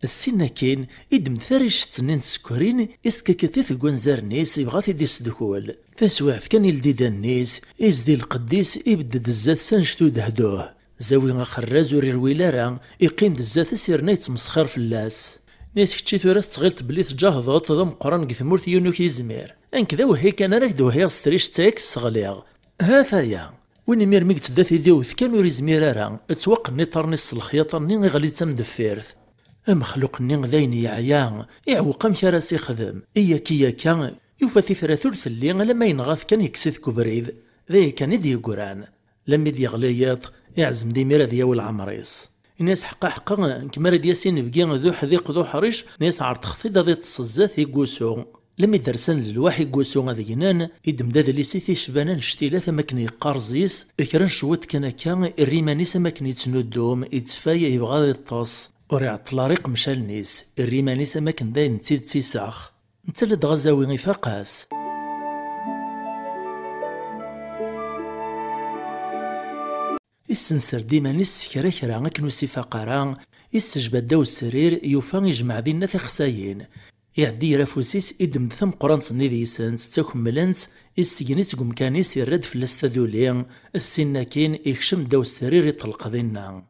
السنة كاين إدم ثاريش تسنين سكورين إسكاكتي في قوانزار نيس يبغى تيدي سدكول فاسواعف كان يلدي النيس إزدي القديس يبدد الزات سانشتو دهدوه زاوي خراز وري الويلارا يقيم الزات سيرنا يتمسخر في اللاس ناس كتشي ثورات تغيلت بلي تجاهضات ضم قران كثمورت يونوك يزمير انكذا وهي كان راك دوهي ستريش تاكس صغليغ هاثايا وين مير ميك تداثي ديوث كانوا ريزمير راه توق نيطر نص الخياطه ني غالي تمدفيرث مخلوق نين ذاين يعيا يعوق مشارس يخدم إياكيا كان يوفى ثلاث اللي لما ينغاث كان يكسث كبريد ذي كان يدي قران لما يدي غلياط يعزم ديميرا ديال العمريس الناس حقا كما راد ياسين بقي ذو حذيق ذو حريش ناس عرض تخفيض ذي تصزات يقوسو لما درسان الواح يقوسو غادي ينان يدم داد لي سيتي شبانان شتيلا ثماكن يقارزيس كران شوت كان الريمانيس ماكن يتنودوم يتفايا يبغى يطاس وريع الطلاريق مشى لنيس الريمانيس أماكن داين تسيد تيساخ نتا لد غزاوي غيفاقاس. السنسر ديمانيس كرا كرا أكنو سيفاقارا يسجبد داو السرير يوفا يجمع دينا تخساين يعدي يرافوسيس إدم ثم قرانس نيديسنس تكملنس السجنيت قمكانيس يرد في الاستادولين السناكين يكشم داو السرير يطلق دينا.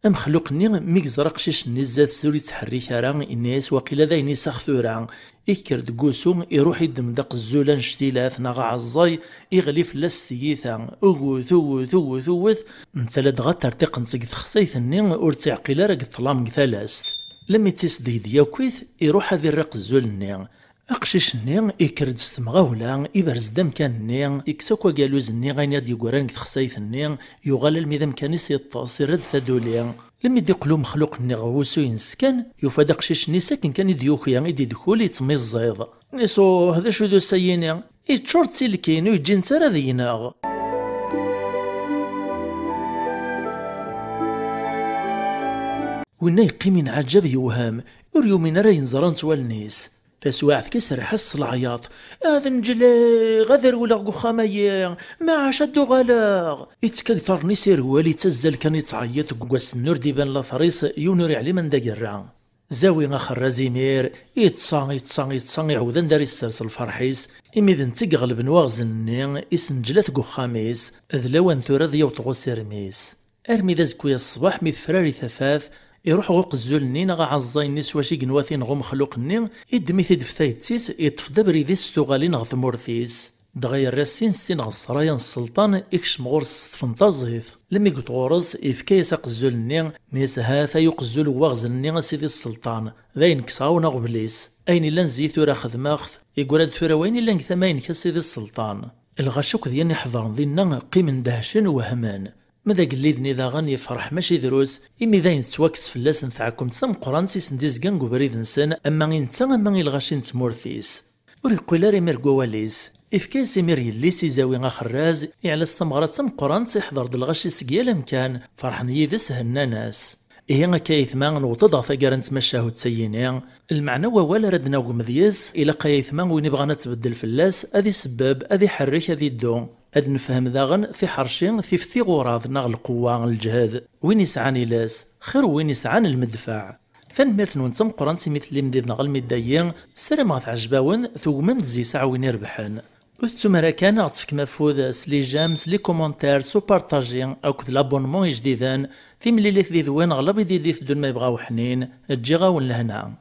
أم خلوقني ميك زرق شيش نزات سوري تحريك راه الناس وقيل ذاين يسخ ثورا يكرد قوسو يروح يدم دق الزولان شتيلات نغا عزاي يغلي فلاس ثيثا اوغوث اوغوث اوغوث اوغوث نتا دغا ترتيق نسق تخصيث الني ور تعقيل راه ظلام ثلاث لما تيسدي ديا كويث يروح هذي الرق الزول الني أقشيش الني يكرد ستمغاولا يبرز دم كان الني يكسوكوا قالوز الني غاين دي قران تخصيث الني يغال الميدام كان يسيطاس يرد ثدوليا لما يدي قلو مخلوق الني غوسو ينسكن يوفا قشيش ني ساكن كان يدي يوخيا يدي دخول يتمي الزيض نيسو هذا شو دو سييني يتشورت سيلكين ويجي نتا ذي يناغ. وإنا يقيمين عجب يوهام يريو من راه ينزران توالنيس تسواعث كسر حس العياط هذا نجلي غذر ولا غخامايا ما عشدو غلاغ يتكثر نسير والي تزل كان يتعيط قواس النور ديبان لاثريس يونوري علي من داقرا زاوي غاخر رازيمير يتصان يعوذن داري السرس الفرحيس إميذن تيغلب نواغز الني يسنجلات غخاميس ذلاوان ثورا ذي يوطغو سيرميس أرمي ذا زكويا الصباح مي فراري ثفاث يروح غوق الزولني نغا عزاين نيس واشي قنواثين غو مخلوقني يدمي ثيد فتايتسيس يطفد بريديس توغالين غ ثمورثيس دغيا راسين سين غ السرايا السلطان يكشم غورس فنطازيث لما يقول غورس يفكا يساق الزولني نيس هاثا يقزول واغزني سيدي السلطان ذاين كساونا غبليس اين لان زيثو راه خدماخذ يقول هاد ثورا وين لان ثماين كسيدي السلطان الغشوك ديالني حضرن ذينا قيم ندهشن وهمان ماذا قليدني ذا غني فرح ماشي دروس إمي ذاين تواكس فلاس نتاعكم تسم قران سيسنديز كان قبريد نسان أما إنتا أما الغاشين تمورثيس وريقول لاري ميرقواليس إفكاس مير يليس يزاوي غخراز يعلى استمغرات تم قران سيحضر دالغاشي سقيال أمكان فرحن يدس هنا ناس إيه كايثمان وتضع ثقار نتمشاه تسييني المعنى ولا ردنا ومذيس إلا قايثمان وين بغانا تبدل فلاس أذي سباب أذي حريك أذي الدون أد نفهم ذاغن في حرشين في غراض ناغ القوة الجهاد وين يسعاني لاس خير وين يسعان المدفع فنمرت نونتم قران مثل المديد ناغ المدايين سلام غاث عجباون ثوما تزي ساعة وين يربحن وثم راه كان غتفك مفوذ سلي جامس لي كومونتير سو بارطاجي أكد لابونمون جديدان في مليلي ذي ذوين غلب يدي دون ما يبغاو حنين تجي غاون لهنا.